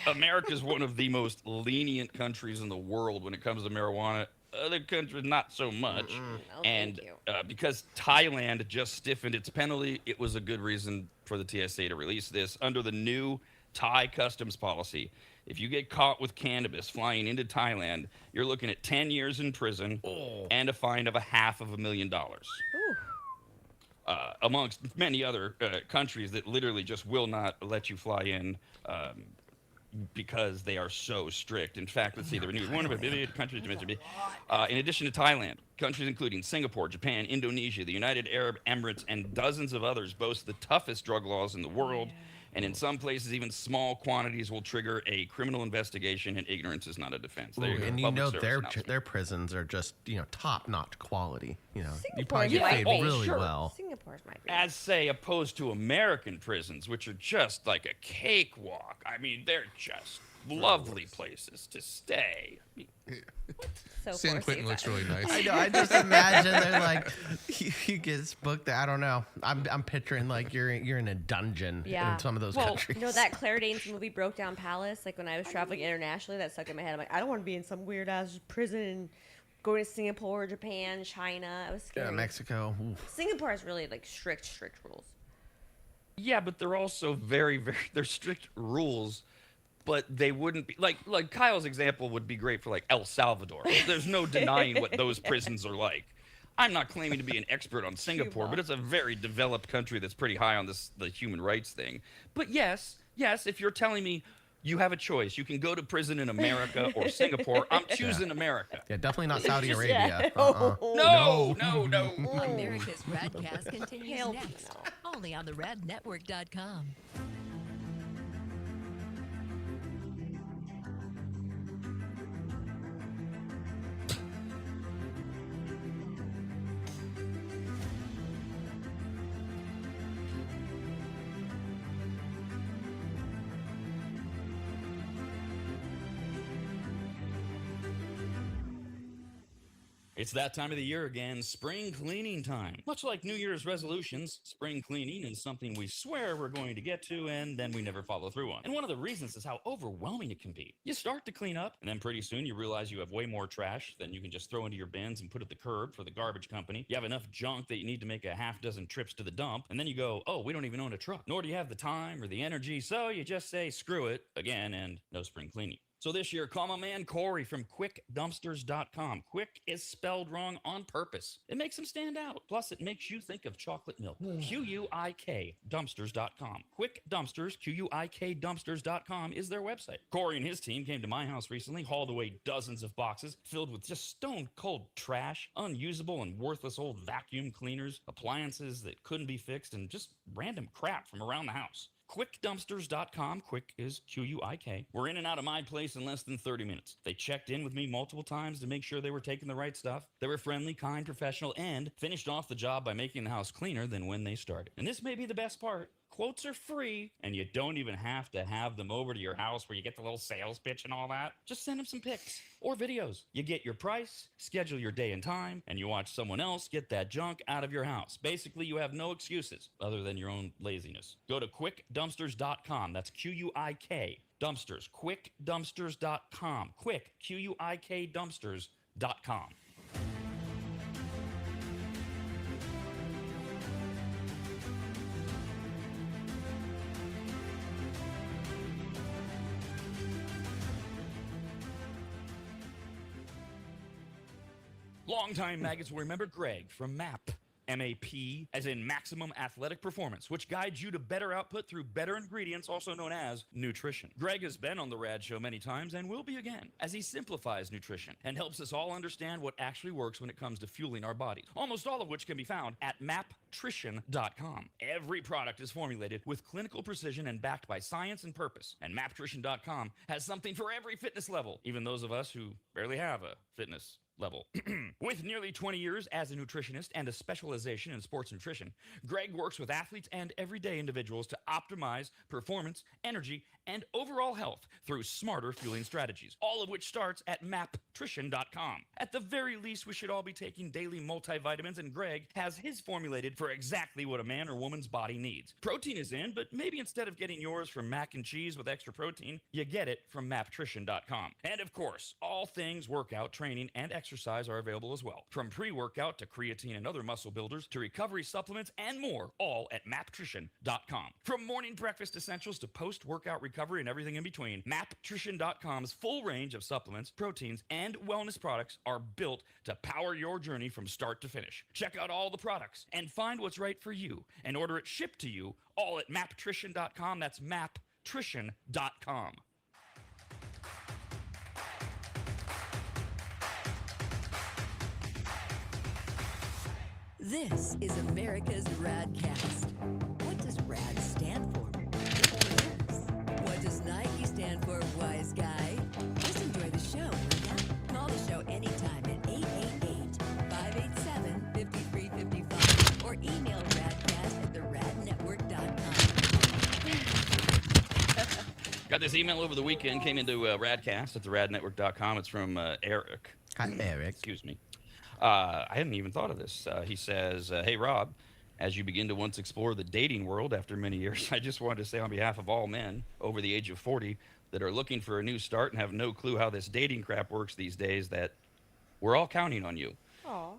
D: America is one of the most lenient countries in the world when it comes to marijuana. Other countries, not so much.
B: No,
D: and because Thailand just stiffened its penalty, it was a good reason for the TSA to release this. Under the new Thai customs policy, if you get caught with cannabis flying into Thailand, you're looking at 10 years in prison and a fine of $500,000. Amongst many other countries that literally just will not let you fly in because they are so strict. In fact, let's see, the renewed one of the countries. In addition to Thailand, countries including Singapore, Japan, Indonesia, the United Arab Emirates, and dozens of others boast the toughest drug laws in the world. And in some places, even small quantities will trigger a criminal investigation, and ignorance is not a defense. There you go.
C: And you
D: Public
C: know
D: service
C: their
D: announcement.
C: prisons are just top-notch quality. You
B: Singapore
C: probably get
B: might
C: paid
B: be.
C: really
D: Sure.
C: well.
B: Singapore's might be.
D: As say opposed to American prisons, which are just like a cakewalk. I mean, they're just lovely places to stay.
B: So
E: San Quentin looks really nice.
C: I know. I just imagine they're like, you get booked. I don't know. I'm picturing like you're in a dungeon in some of those countries.
B: You know that Claire Danes movie Broke Down Palace? Like when I was traveling internationally, that stuck in my head. I'm like, I don't want to be in some weird ass prison. Going to Singapore, Japan, China. I was scared.
C: Yeah, Mexico. Oof.
B: Singapore has really like strict rules.
D: Yeah, but they're also very, they're strict rules. But they wouldn't be like Kyle's example would be great for like El Salvador. There's no denying what those prisons are like. I'm not claiming to be an expert on Singapore, but it's a very developed country that's pretty high on the human rights thing. But yes, if you're telling me you have a choice, you can go to prison in America or Singapore, I'm choosing America.
C: Yeah, definitely not Saudi Arabia.
D: No.
H: America's RADcast continues
B: Hell
H: next,
B: no.
H: only on the radnetwork.com.
D: It's that time of the year again, spring cleaning time. Much like New Year's resolutions, spring cleaning is something we swear we're going to get to and then we never follow through on. And one of the reasons is how overwhelming it can be. You start to clean up and then pretty soon you realize you have way more trash than you can just throw into your bins and put at the curb for the garbage company. You have enough junk that you need to make a half dozen trips to the dump, and then you go, oh, we don't even own a truck, nor do you have the time or the energy, so you just say screw it again and no spring cleaning. So this year, call my man Corey from QuickDumpsters.com. Quick is spelled wrong on purpose. It makes him stand out. Plus, it makes you think of chocolate milk. QUIK Dumpsters.com. Quick Dumpsters, QUIK Dumpsters.com is their website. Corey and his team came to my house recently, hauled away dozens of boxes filled with just stone-cold trash, unusable and worthless old vacuum cleaners, appliances that couldn't be fixed, and just random crap from around the house. QuickDumpsters.com. Quick is QUIK. We're in and out of my place in less than 30 minutes. They checked in with me multiple times to make sure they were taking the right stuff. They were friendly, kind, professional, and finished off the job by making the house cleaner than when they started. And this may be the best part. Quotes are free, and you don't even have to have them over to your house where you get the little sales pitch and all that. Just send them some pics or videos. You get your price, schedule your day and time, and you watch someone else get that junk out of your house. Basically, you have no excuses other than your own laziness. Go to QuickDumpsters.com. That's QUIK Dumpsters. QuickDumpsters.com. Quick, QUIK Dumpsters.com. Longtime maggots will remember Greg from MAP. MAP, as in Maximum Athletic Performance, which guides you to better output through better ingredients, also known as nutrition. Greg has been on the RAD show many times and will be again, as he simplifies nutrition and helps us all understand what actually works when it comes to fueling our bodies, almost all of which can be found at maptrition.com. Every product is formulated with clinical precision and backed by science and purpose, and maptrition.com has something for every fitness level, even those of us who barely have a fitness level. With nearly 20 years as a nutritionist and a specialization in sports nutrition, Greg works with athletes and everyday individuals to optimize performance, energy, and overall health through smarter fueling strategies, all of which starts at maptrition.com. At the very least, we should all be taking daily multivitamins, and Greg has his formulated for exactly what a man or woman's body needs. Protein is in, but maybe instead of getting yours from mac and cheese with extra protein, you get it from maptrition.com. And of course, all things workout, training, and exercise are available as well. From pre-workout to creatine and other muscle builders to recovery supplements and more, all at maptrition.com. From morning breakfast essentials to post-workout recovery and everything in between, maptrition.com's full range of supplements, proteins, and wellness products are built to power your journey from start to finish. Check out all the products and find what's right for you and order it shipped to you all at maptrition.com. That's maptrition.com.
H: This is America's RAD Cast. What does RAD stand for? What does Nike stand for, wise guy? Just enjoy the show, will ya? Call the show anytime at 888-587-5355 or email radcast@theradnetwork.com.
D: Got this email over the weekend, came into Radcast at theradnetwork.com. It's from Eric.
C: Hi, Eric.
D: Excuse me. I hadn't even thought of this. He says, hey, Rob, as you begin to once explore the dating world after many years, I just wanted to say on behalf of all men over the age of 40 that are looking for a new start and have no clue how this dating crap works these days, that we're all counting on you.
B: Aw.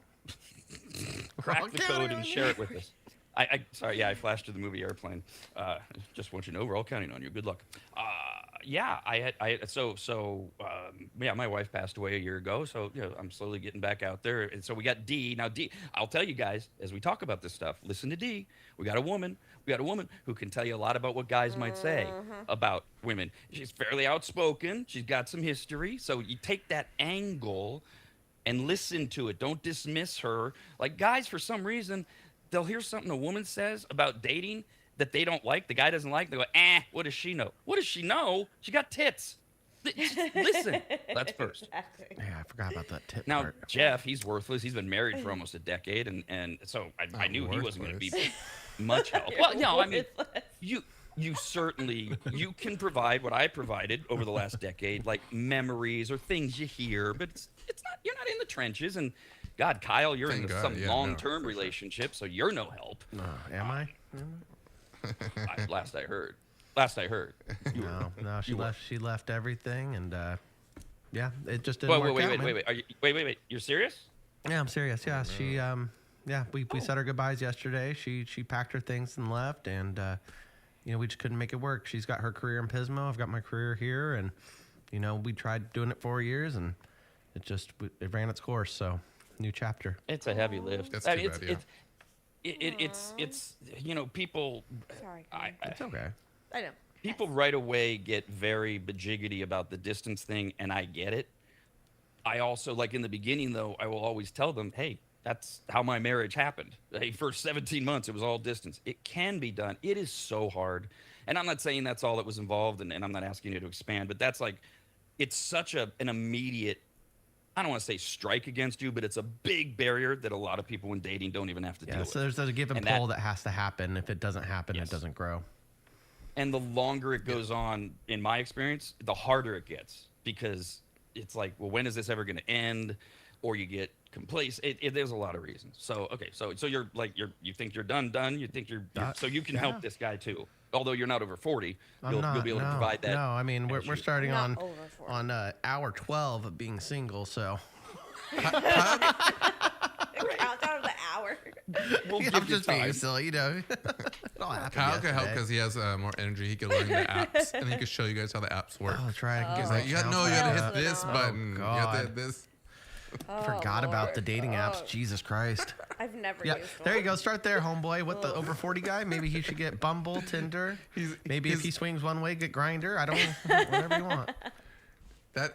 D: Crack the code and share it with us. Sorry, I flashed to the movie Airplane. Just want you to know we're all counting on you. Good luck. My wife passed away a year ago, so I'm slowly getting back out there. And so we got D. Now D, I'll tell you guys as we talk about this stuff. Listen to D. We got a woman who can tell you a lot about what guys might say about women. She's fairly outspoken. She's got some history. So you take that angle and listen to it. Don't dismiss her. Like guys, for some reason, they'll hear something a woman says about dating that they don't like, the guy doesn't like, they go, what does she know? What does she know? She got tits. Listen, that's first.
B: Exactly.
C: Yeah, I forgot about that tit
D: Now,
C: part.
D: Jeff, he's worthless. He's been married for almost a decade, and so I knew he wasn't going to be much help. Well, no, I mean, you certainly, you can provide what I provided over the last decade, like memories or things you hear, but it's not, you're not in the trenches, and God, Kyle, you're in some long-term relationship, so you're no help.
C: Am I?
D: Last I heard.
C: No, she left everything, and it just didn't work out.
D: Wait, you're serious?
C: Yeah, I'm serious. Yeah, she we said our goodbyes yesterday. She packed her things and left, and we just couldn't make it work. She's got her career in Pismo. I've got my career here, and we tried doing it 4 years, and it ran its course. So new chapter.
D: It's a heavy lift.
E: That's too bad,
D: It's people.
B: Sorry.
C: It's okay.
B: I know.
D: People right away get very bajiggity about the distance thing, and I get it. I also, like in the beginning, though, I will always tell them, hey, that's how my marriage happened. Hey, for 17 months, it was all distance. It can be done. It is so hard. And I'm not saying that's all that was involved, and I'm not asking you to expand, but that's like, it's such an immediate, I don't want to say strike against you, but it's a big barrier that a lot of people when dating don't even have to deal with.
C: So there's a give and pull that has to happen. If it doesn't happen, it doesn't grow.
D: And the longer it goes on, in my experience, the harder it gets, because it's like, well, when is this ever going to end? Or you get complacent. There's a lot of reasons. So, okay. So you're like, you think you're done. You think you're so you can help this guy too. Although you're not over 40, you'll be able to provide that.
C: No, I mean, we're starting on hour 12 of being single, so.
B: Countdown of the hour.
C: I'm just being silly, It all happened
E: Kyle can help because he has more energy. He can learn the apps, and he can show you guys how the apps work.
C: Oh, try.
E: You got to hit this button. You have to hit this.
C: Forgot about the dating apps. Jesus Christ.
B: I've never
C: Yeah,
B: used one.
C: there you go. Start there, homeboy. With the over 40 guy, maybe he should get Bumble, Tinder. Maybe if he swings one way, get Grinder. I don't know, whatever you want.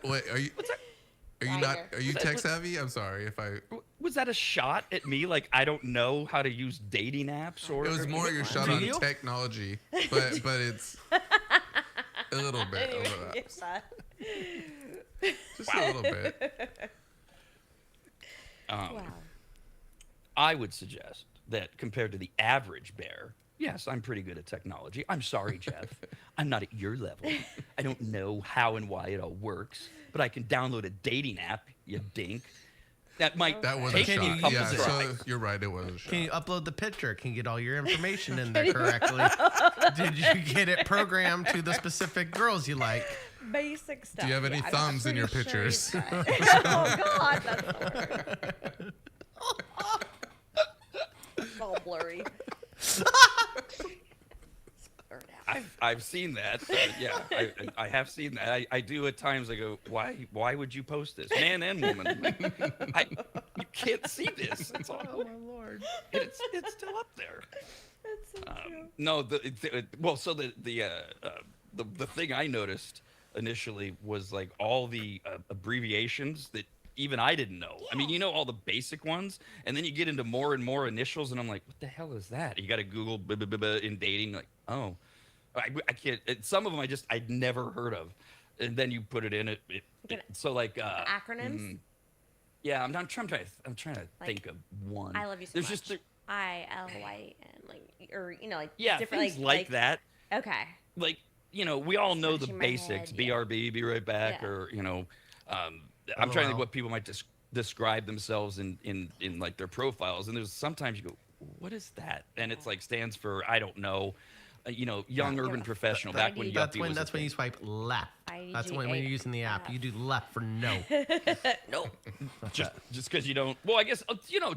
E: Wait, are you tech savvy? I'm sorry if I.
D: Was that a shot at me? Like I don't know how to use dating apps, or
E: It was more your shot on technology, but it's a little bit over that. Just a little bit.
B: Wow.
D: I would suggest that compared to the average bear, yes, I'm pretty good at technology. I'm sorry, Jeff. I'm not at your level. I don't know how and why it all works, but I can download a dating app, you dink. That was
E: a
D: take me a
E: shot.
D: couple
E: Yeah, so
D: tries.
E: you're right. It was a shot.
C: Can you upload the picture? Can you get all your information in there correctly? Did you get it programmed to the specific girls you like?
B: Basic stuff.
E: Do you have any thumbs in your pictures?
B: Oh God, that's hard. It's all blurry.
D: I've seen that. Yeah, I have seen that. I do at times. I go, why would you post this, man and woman? You can't see this. It's all, oh my Lord, it's still up there.
B: That's so true.
D: No, so the thing I noticed initially was like all the abbreviations that even I didn't know. I mean, you know all the basic ones, and then you get into more and more initials, and I'm like, what the hell is that? You got to Google in dating, like, oh, I can't. Some of them I'd never heard of, and then you put it in so like
B: acronyms.
D: Yeah, I'm trying to think of one.
B: I love you so
D: There's
B: much.
D: just
B: ILYN, like, or like
D: yeah,
B: different
D: things like that.
B: Okay.
D: Like, we all know the
B: Scratching my
D: basics,
B: head, yeah.
D: BRB, be right back,
B: Yeah.
D: or I'm trying to think what people might describe themselves in like their profiles, and there's sometimes you go, what is that? And it's like stands for I don't know, young urban professional. Back when Yuppie
C: That's when you swipe left. That's when you're using the app. You do left for no.
D: No, just because you don't. Well, I guess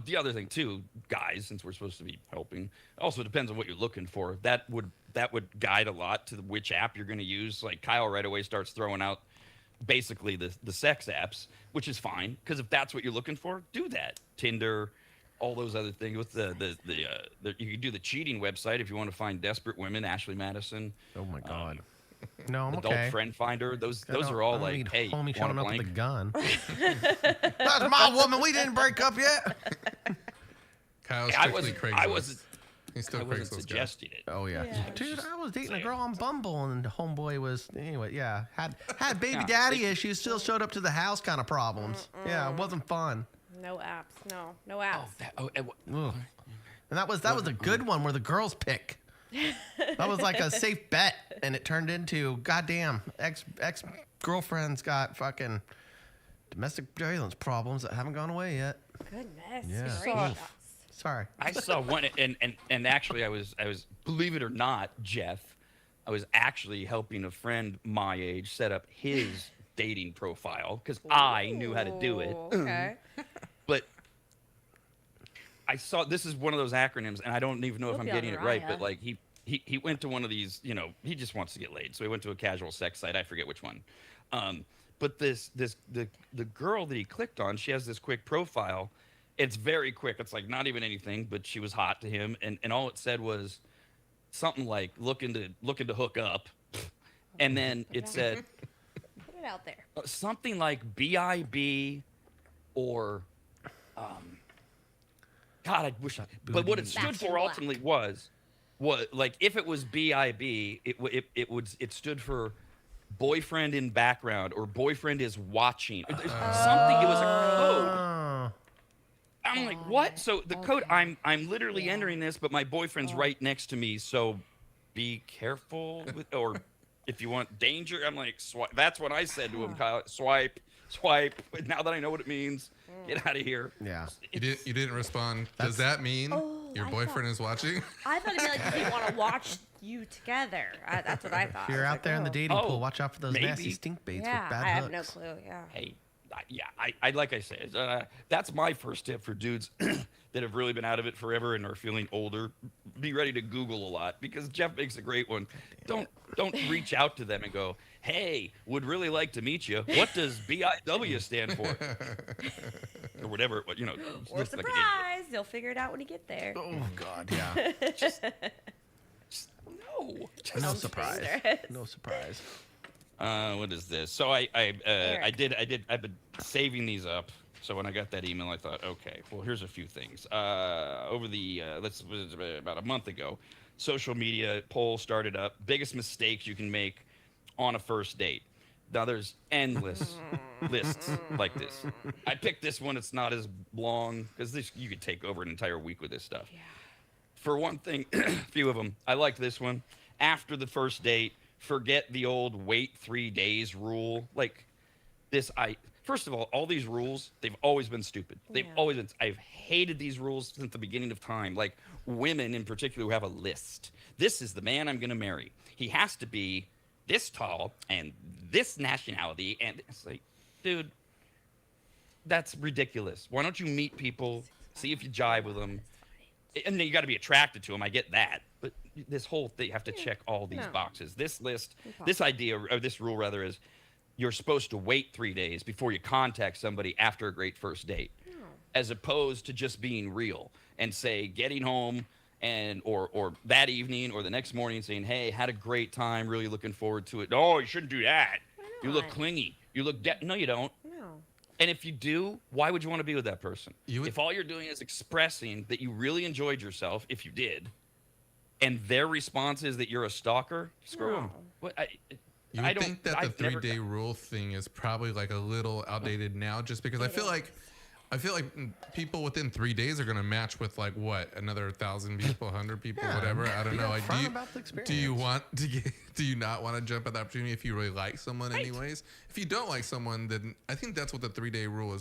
D: the other thing too, guys, since we're supposed to be helping, also depends on what you're looking for. That would guide a lot to which app you're going to use. Like Kyle right away starts throwing out basically the sex apps, which is fine because if that's what you're looking for, do that. Tinder, all those other things. With you can do the cheating website if you want to find desperate women. Ashley Madison.
C: Oh my God. No, I'm
D: Adult
C: okay.
D: Friend Finder. Those are all like, hey,
C: homie
D: want
C: showing
D: a
C: up with a
D: blank?
C: gun. That's my woman. We didn't break up yet.
E: Kyle's
D: I
E: strictly
D: wasn't.
E: Craigslist. He's still
D: I wasn't
E: Craigslist guy.
D: suggesting it.
C: Oh yeah.
B: Yeah.
C: Dude, I was dating a
D: saying.
C: girl on Bumble, and homeboy was anyway. Yeah, had baby
D: Yeah.
C: daddy issues. Still showed up to the house, kind of problems. Yeah, it wasn't fun.
B: No apps. No apps.
C: Ugh. And that was a good one where the girls pick. That was like a safe bet, and it turned into goddamn ex girlfriend's got fucking domestic violence problems that haven't gone away yet.
B: Goodness.
C: Yeah.
B: gracious.
C: Sorry.
D: I saw one, and actually, I was believe it or not, Jeff, I was actually helping a friend my age set up his dating profile because I knew how to do it.
B: Okay.
D: But I saw this is one of those acronyms, and I don't even know if
B: We'll
D: I'm
B: be
D: getting
B: on
D: it right.
B: Raya.
D: But like he went to one of these, he just wants to get laid, so he went to a casual sex site. I forget which one. But the girl that he clicked on, she has this quick profile. It's very quick. It's like not even anything, but she was hot to him, and all it said was something like looking to hook up, and then it said
B: Put it out there.
D: something like BIB or God, I wish I. But what it stood
B: Back in
D: for
B: black.
D: ultimately was like if it was BIB, it stood for boyfriend in background or boyfriend is watching. Something. It was a code.
C: Oh.
D: I'm like, what? So the code, I'm literally entering this, but my boyfriend's right next to me. So be careful with, or if you want danger, I'm like, swipe. That's what I said to him, Kyle. Swipe. Now that I know what it means, get out of here.
C: Yeah.
E: You didn't respond. Does that mean your boyfriend is watching?
B: I thought it'd be like if you want to watch you together. That's what I thought.
C: If you're out there in the dating
D: Oh,
C: pool, watch out for those
D: maybe.
C: nasty stink baits
B: Yeah,
C: with bad
B: I
C: hooks.
B: have no clue. Yeah.
D: Hey, I like I said, that's my first tip for dudes. that have really been out of it forever and are feeling older, be ready to Google a lot, because Jeff makes a great one. Don't reach out to them and go, hey, would really like to meet you. What does BIW stand for? Or whatever, you know.
B: Or surprise, you'll figure it out when you get there.
C: Oh God, yeah.
D: No.
C: No surprise. No surprise.
D: What is this? So I've been saving these up. So when I got that email, I thought, okay, well, here's a few things. Over the about a month ago, social media poll started up. Biggest mistakes you can make on a first date. Now there's endless lists like this. I picked this one. It's not as long because you could take over an entire week with this stuff. Yeah. For one thing, a few of them. I like this one. After the first date, forget the old wait 3 days rule. Like this, first of all these rules, they've always been stupid. They've always been. I've hated these rules since the beginning of time. Like women in particular who have a list. This is the man I'm going to marry. He has to be this tall and this nationality. And it's like, dude, that's ridiculous. Why don't you meet people, see if you jive with them? And then you got to be attracted to them. I get that. But this whole thing, you have to check all these boxes. This list, this idea, or this rule rather, is you're supposed to wait 3 days before you contact somebody after a great first date, as opposed to just being real and say, getting home and or that evening or the next morning saying, hey, had a great time, really looking forward to it. No, you shouldn't do that. You look clingy. You look no, you don't. No. And if you do, why would you want to be with that person? If all you're doing is expressing that you really enjoyed yourself, if you did, and their response is that you're a stalker, screw them.
E: You would think that the 3-day rule thing is probably like a little outdated now, just because I feel like people within 3 days are going to match with like what, another 1,000 people, 100 people, whatever. I don't know. Like, do you want to do you not want to jump at the opportunity if you really like someone anyways? If you don't like someone, then I think that's what the 3-day rule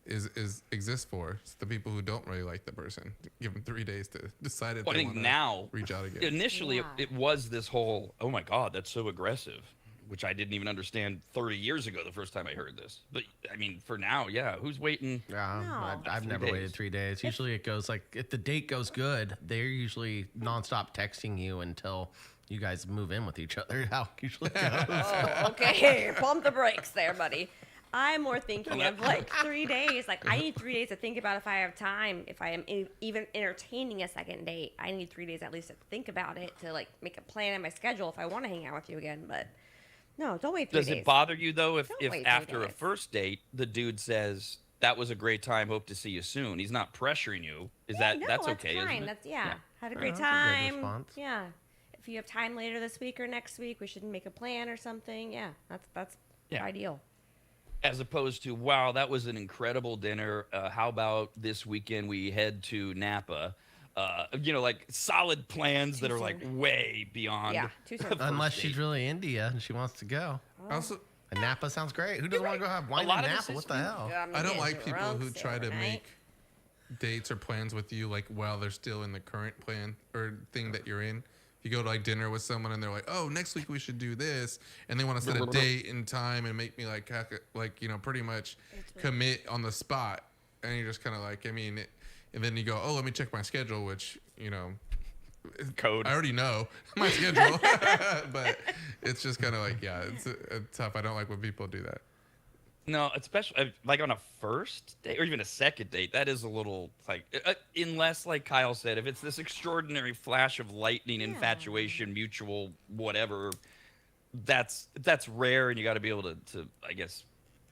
E: exists for. It's the people who don't really like the person. Give them 3 days to decide if they want to reach out again.
D: Initially, it was this whole, oh my God, that's so aggressive, which I didn't even understand 30 years ago the first time I heard this. But, I mean, for now, who's waiting?
C: I've never waited 3 days. Usually it goes like, if the date goes good, they're usually nonstop texting you until you guys move in with each other. How it usually goes.
B: Oh, okay. Pump the brakes there, buddy. I'm more thinking of like 3 days. Like, I need 3 days to think about if I have time. If I am even entertaining a second date, I need 3 days at least to think about it, to like make a plan in my schedule if I want to hang out with you again. But no, don't wait 3 days.
D: Does it bother you, though, if after a first date, the dude says, that was a great time, hope to see you soon? He's not pressuring you. That's okay,
B: fine.
D: isn't it?
B: That's had a great time. Yeah. If you have time later this week or next week, we should make a plan or something. Yeah, that's ideal.
D: As opposed to, wow, that was an incredible dinner. How about this weekend we head to Napa? Like solid plans that are like way beyond.
B: Yeah, too soon.
C: Unless she's really India and she wants to go.
E: Also,
C: and Napa sounds great. Who doesn't want to go have wine in Napa? What the hell?
E: I don't like people who try to make dates or plans with you like while they're still in the current plan or thing that you're in. You go to like dinner with someone and they're like, oh, next week we should do this. And they want to set a date and time and make me pretty much commit on the spot. And you're just kind of like, and then you go, oh, let me check my schedule, which,
D: code.
E: I already know my schedule. But it's just kind of like, it's tough. I don't like when people do that.
D: No, especially like on a first date or even a second date, that is a little like, unless like Kyle said, if it's this extraordinary flash of lightning, infatuation, mutual whatever, that's rare, and you got to be able to I guess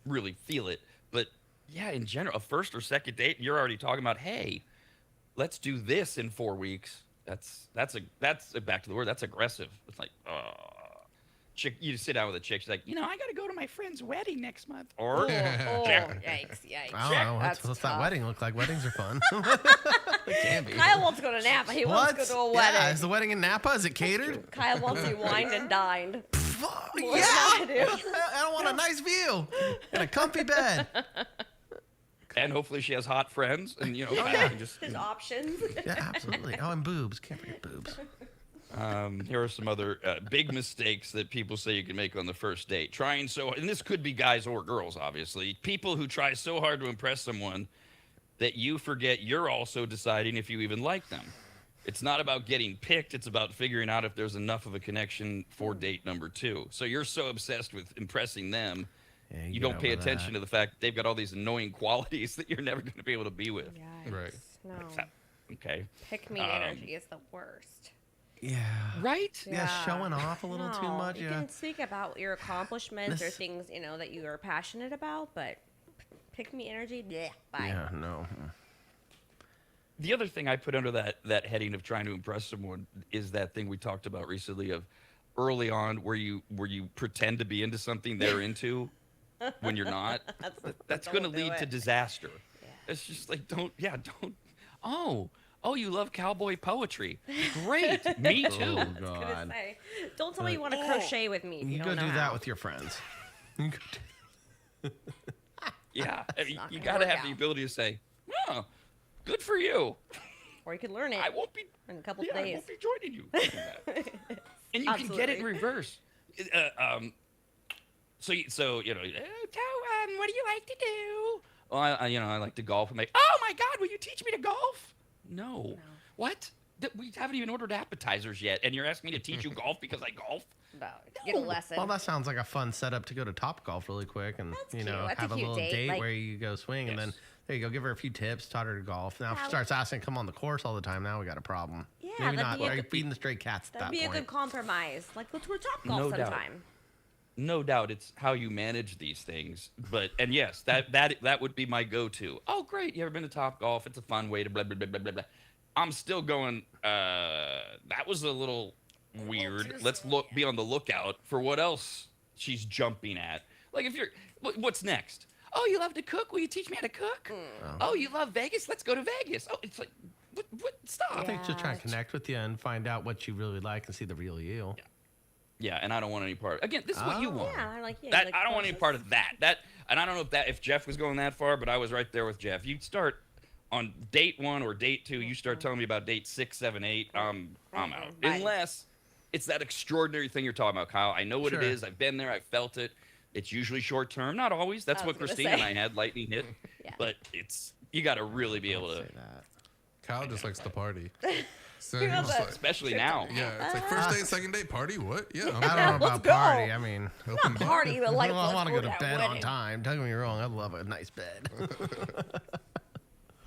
D: really feel it. But in general, a first or second date, you're already talking about, hey, let's do this in 4 weeks. That's back to the word. That's aggressive. It's like, chick, you sit down with a chick, she's like, I got to go to my friend's wedding next month. Or,
B: yikes.
C: I don't know. What's that wedding look like? Weddings are fun. It can be.
B: Kyle wants to go to Napa. He wants to go to a wedding.
C: Yeah, is the wedding in Napa? Is it catered?
B: Kyle wants to be wined and dined.
C: I don't want a nice view and a comfy bed.
D: And hopefully she has hot friends. And,
B: There's options.
C: Yeah, absolutely. Oh, and boobs. Can't forget boobs.
D: Here are some other big mistakes that people say you can make on the first date. And this could be guys or girls, obviously. People who try so hard to impress someone that you forget you're also deciding if you even like them. It's not about getting picked. It's about figuring out if there's enough of a connection for date number 2. So you're so obsessed with impressing them, you don't pay attention to the fact that they've got all these annoying qualities that you're never going to be able to be with.
B: Yikes.
E: Right.
B: No.
D: Okay.
B: Pick me energy is the worst.
C: Yeah.
D: Right?
C: Yeah, showing off a little too much.
B: You
C: Yeah.
B: can speak about your accomplishments or things, that you are passionate about, but pick me energy, yeah, bye.
C: Yeah, no.
D: The other thing I put under that heading of trying to impress someone is that thing we talked about recently of early on where you pretend to be into something they're into when you're not. That's going to lead to disaster.
B: Yeah.
D: It's just like don't. Oh, you love cowboy poetry. Great. Me too.
C: Oh,
B: I was gonna say, don't tell me you want to crochet with me. If you
C: go
B: don't know
C: do
B: how.
C: that with your friends.
D: Yeah.
B: not
D: You
B: gonna
D: got to
B: work
D: have the
B: out.
D: ability to say, oh, good for you.
B: Or you could learn it
D: I won't be
B: in a couple
D: I
B: days.
D: won't be joining you. And you can get it in reverse. So what do you like to do? Well, I like to golf. I'm like, oh my God, will you teach me to golf? No. What? We haven't even ordered appetizers yet, and you're asking me to teach you golf because I golf?
B: No, get a lesson.
C: Well, that sounds like a fun setup to go to Top Golf really quick and,
B: That's cute. That's
C: have
B: a
C: a
B: cute
C: little
B: date,
C: date where you go swing and then there you go, give her a few tips, taught her to golf. Now if she starts asking to come on the course all the time, now we got a problem.
B: Yeah,
C: Maybe
B: that'd
C: not.
B: be a
C: Are you
B: good-
C: feeding the stray cats at
B: That'd
C: that
B: be a
C: point?
B: good compromise. Like, let's go Top Golf
D: No doubt.
B: sometime.
D: No doubt it's how you manage these things. And yes, that would be my go-to. Oh, great. You ever been to Top Golf? It's a fun way to blah, blah, blah, blah, blah, blah. I'm still going, that was a little weird. Let's be on the lookout for what else she's jumping at. Like what's next? Oh, you love to cook? Will you teach me how to cook? Oh, you love Vegas? Let's go to Vegas. Oh, it's like, what? Stop.
C: I think just try and connect with you and find out what you really like and see the real you.
D: Yeah, and I don't want any part. Again, this is what you want.
B: Yeah, I
D: I don't want any part of that. And I don't know if Jeff was going that far, but I was right there with Jeff. You start on date 1 or date 2. You start telling me about date 6, 7, 8. I'm out.
B: Bye.
D: Unless it's that extraordinary thing you're talking about, Kyle. I know what it
C: Sure.
D: is. I've been there. I've felt it. It's usually short term, not always. That's what Christine and I had, lightning hit.
B: Yeah.
D: But you got to really be able to,
C: Say that.
E: Kyle just likes to party. So
B: He
E: he's
B: loves
E: just
B: it.
E: like,
D: especially now.
E: yeah, it's like first date, second date, party. What? Yeah, I'm
C: I don't know
B: Let's
C: about
B: go.
C: party. I mean,
E: open bar.
B: Party, but like,
C: I want to go to
B: that
C: bed on
B: wedding.
C: time. Don't get me wrong. I love a nice bed.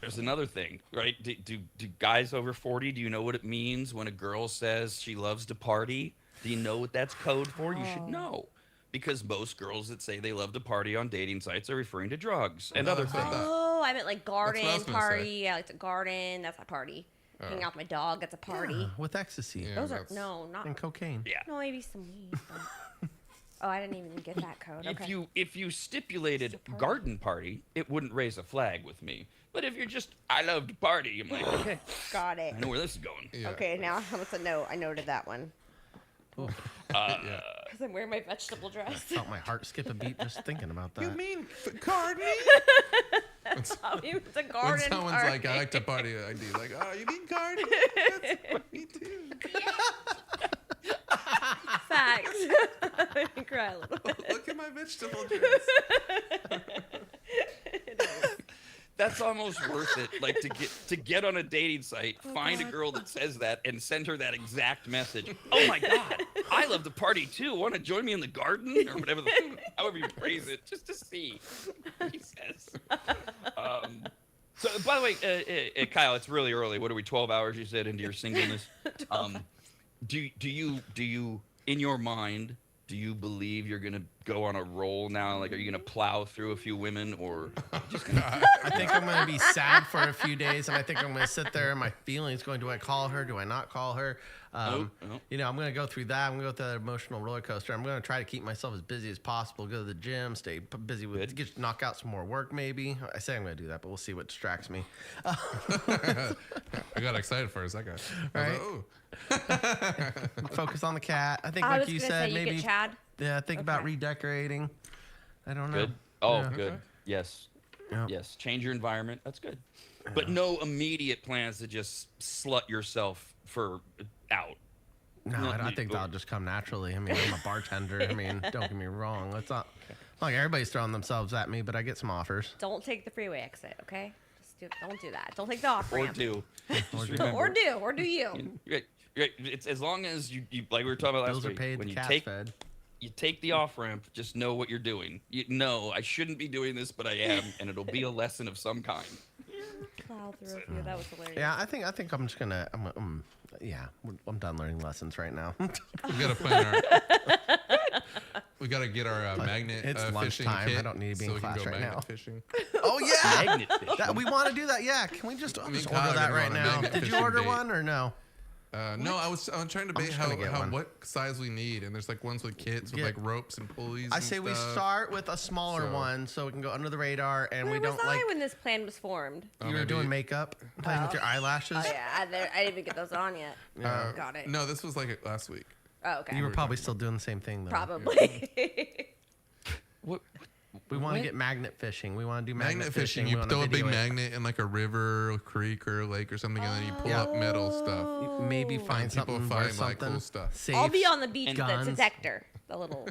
D: There's another thing, right? Do guys over 40, do you know what it means when a girl says she loves to party? Do you know what that's code for? You should know. Because most girls that say they love to party on dating sites are referring to drugs and other things.
B: Oh, I meant like
E: what I
B: garden
E: was gonna
B: party. I like to garden. That's a party. Hang out with my dog. That's a party.
C: With ecstasy
E: Yeah,
B: Those are
E: that's-
B: not.
C: and cocaine.
D: Yeah.
B: No, maybe some weed. But... oh, I didn't even get that code. Okay.
D: If you stipulated garden party, it wouldn't raise a flag with me. But if you're just I love to party, I'm like, okay,
B: Got it.
D: I know where this is going.
E: Yeah.
B: Okay, now what's a note? I noted that one
E: Yeah.
B: because I'm wearing my vegetable dress.
C: Felt my heart skip a beat just thinking about that.
E: You mean gardening?
B: Oh, it's a
E: When
B: garden
E: someone's
B: party.
E: like, I like to party, I do. Like, oh, you mean gardening? Me too.
B: Facts. I cry a little bit.
E: Look at my vegetable dress.
D: That's almost worth it. Like to get on a dating site, find a girl that says that, and send her that exact message. Oh my God, I love to party too. Want to join me in the garden or whatever, however you phrase it, just to see what he says. So, by the way, Kyle, it's really early. What are we? 12 hours? You said into your singleness. Do you in your mind? Do you believe you're gonna go on a roll now? Like, are you gonna plow through a few women, or just gonna?
C: I think I'm going to be sad for a few days, and I think I'm going to sit there and my feelings going, do I call her? Do I not call her?
D: Nope.
C: You know, I'm going to go through that. I'm going to go through that emotional roller coaster. I'm going to try to keep myself as busy as possible, go to the gym, stay busy with, knock out some more work maybe. I say I'm going to do that, but we'll see what distracts me.
E: I got excited for a second. I was
C: Right.
E: like, oh.
C: Focus on the cat. I think,
B: I
C: like
B: was
C: you
B: gonna
C: said,
B: say
C: maybe.
B: get Chad.
C: Yeah, think about
B: Okay.
C: redecorating. I don't know.
D: Good. Oh,
C: Yeah.
D: good. Yes.
C: Yeah.
D: Yes. Change your environment. That's good. But no immediate plans to just slut yourself for out.
C: No, I think that'll just come naturally. I mean, I'm a bartender. I mean, don't get me wrong. It's not like everybody's throwing themselves at me, but I get some offers.
B: Don't take the freeway exit, okay? Just Don't do that. Don't take the off
D: Or
B: ramp.
D: do. Just
B: Or
D: remember,
B: do you?
D: It's as long as you like we were talking about last
C: Bills are
D: week.
C: paid,
D: When
C: the
D: you
C: cat's
D: take
C: fed.
D: you take the off ramp, just know what you're doing. You know, I shouldn't be doing this, but I am, and it'll be a lesson of some kind.
B: Plow through a few. That was hilarious.
C: Yeah, I think I'm just gonna. I'm done learning lessons right now.
E: We gotta plan we gotta get our magnet
C: It's
E: fishing
C: lunchtime.
E: kit
C: I don't need to be
E: so
C: in
E: we can
C: class
E: go
C: right
E: magnet
C: now.
E: fishing.
C: Oh yeah,
D: Magnet fishing.
C: we want to do that. Yeah, can we just,
E: Me and
C: just
E: Kyle
C: order
E: are
C: that
E: gonna
C: right
E: go on a
C: now?
E: magnet
C: Did you
E: fishing
C: order
E: date.
C: one or no?
E: No, I'm trying to debate
C: just
E: how
C: gonna get one.
E: what size we need, and there's like ones with kits with
C: Get-
E: like ropes and pulleys.
C: I
E: and
C: say we
E: stuff.
C: start with a smaller
E: So-
C: one so we can go under the radar and
B: Where
C: we don't
B: was
C: like.
B: I when this plan was formed?
C: You were
E: maybe-
C: doing makeup, playing with your eyelashes.
B: Oh yeah, I didn't even get those on yet. Got it.
E: No, this was like last week.
B: Oh, okay.
C: You were probably still doing the same thing though.
B: Probably.
D: What?
C: We want to get magnet fishing. We want to do
E: Magnet fishing. You
C: We wanna
E: throw a big
C: video it.
E: magnet in like a river, or creek, or lake, or something, and then you pull up metal stuff.
C: Maybe find
E: people
C: something
E: find,
C: worth
E: like,
C: something.
E: cool stuff.
C: Safe.
B: I'll be on the beach with the
C: guns.
B: detector. The little.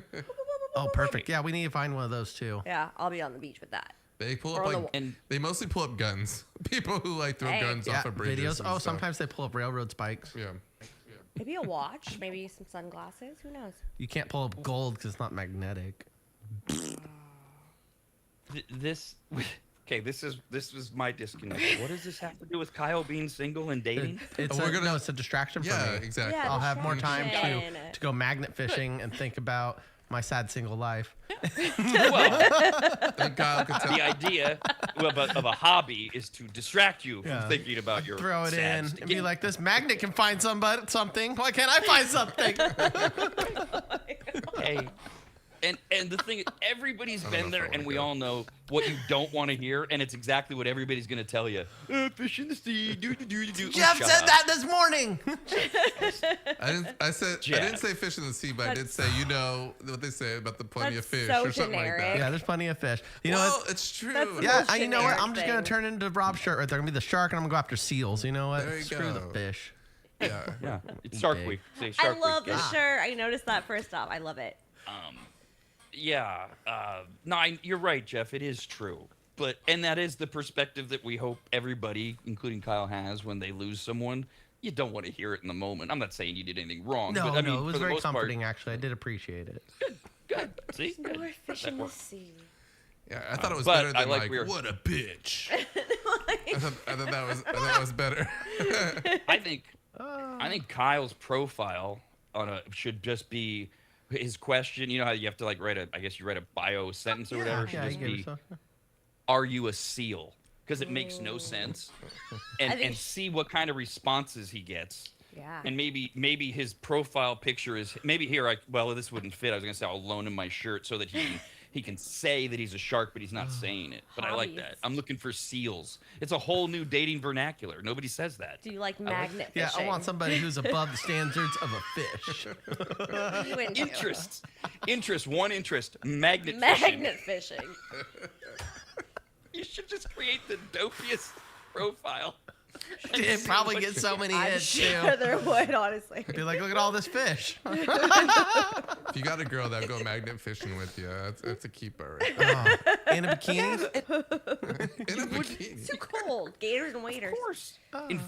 C: Oh, perfect. Yeah, we need to find one of those too.
B: Yeah, I'll be on the beach with that.
E: They pull
B: Or
E: up
B: on
E: like,
B: the-
D: And
E: they mostly pull up guns. People who like throw
B: Hey.
E: guns
C: Yeah,
E: off of bridges.
C: videos.
E: and
C: Oh,
E: stuff.
C: sometimes they pull up railroad spikes.
E: Yeah.
B: Maybe a watch. Maybe some sunglasses. Who knows?
C: You can't pull up gold because it's not magnetic.
D: this. Okay, this is my disconnect. What does this have to do with Kyle being single and dating?
C: It's
E: we're gonna-
C: no, it's a distraction for
E: Yeah,
C: me.
E: exactly.
B: Yeah,
C: I'll have more time
B: distraction.
C: to go magnet fishing and think about my sad single life.
D: Well,
E: Then Kyle could tell.
D: the idea of a hobby is to distract you
C: Yeah.
D: from thinking about your
C: Throw it
D: sad
C: in
D: state.
C: and be like, this magnet can find something. Why can't I find something?
D: Hey. And the thing is, everybody's
E: know
D: been
E: if
D: there,
E: I
D: and
E: wanna
D: we
E: go.
D: all know what you don't want to hear, and it's exactly what everybody's going to tell you. Fish in the sea, do.
C: Jeff
D: Shut
C: said
D: up.
C: that this morning.
E: I didn't
D: Jeff.
E: say fish in the sea, but I did say what they say about the plenty of
B: That's
E: fish
B: so
E: or something like
B: generic.
E: that.
C: Yeah, there's plenty of fish. You know
E: well,
C: what?
E: it's true.
B: That's the
C: Yeah,
B: most
C: you know what?
B: generic
C: I'm just gonna
B: thing.
C: turn into Rob's shirt right there. I'm gonna be the shark, and I'm gonna go after seals. You know what?
E: There you
C: Screw the
E: go.
C: fish.
E: Yeah.
D: Yeah, it's Shark
C: Big.
D: Week. Say
B: I
D: Shark
B: love
D: Week.
B: the
D: guys.
B: shirt. I noticed that first off. I love it.
D: Yeah. No, you're right, Jeff. It is true. And that is the perspective that we hope everybody, including Kyle, has when they lose someone. You don't want to hear it in the moment. I'm not saying you did anything wrong.
C: No,
D: but, I mean,
C: it was
D: for the
C: very
D: most part-
C: comforting. Actually, I did appreciate it.
D: Good. See? Good.
B: More fish
D: That
B: in the
D: worked.
B: sea.
E: Yeah, I thought it was
D: But
E: better
D: I
E: than
D: like
E: like,
D: we were-
E: what a bitch. I thought that was better.
D: I think Kyle's profile should just be his question. You know how you have to like write a bio sentence or whatever. Should
C: Yeah,
D: just
C: you give
D: be,
C: yourself-
D: "Are you a seal?" Because it makes no sense,
B: I think
D: and see what kind of responses he gets.
B: Yeah.
D: And maybe his profile picture is well, this wouldn't fit. I was gonna say I'll loan him my shirt so that he can say that he's a shark, but he's not saying it. But I like that.
B: Hobbies.
D: I'm looking for seals. It's a whole new dating vernacular. Nobody says that.
B: Do you like magnet
C: Yeah,
B: fishing?
C: I want somebody who's above the standards of a fish.
B: You into?
D: One interest, magnet fishing.
B: Magnet fishing.
D: You should just create the dopiest profile.
C: It probably gets so many
B: I'm
C: hits
B: sure
C: too.
B: there would, honestly.
C: Be like, look at all this fish.
E: If you got a girl that'll go magnet fishing with you, that's a keeper. Right?
C: Oh, in a bikini.
E: In a bikini.
B: Too cold. Gators and waders.
D: Of course. In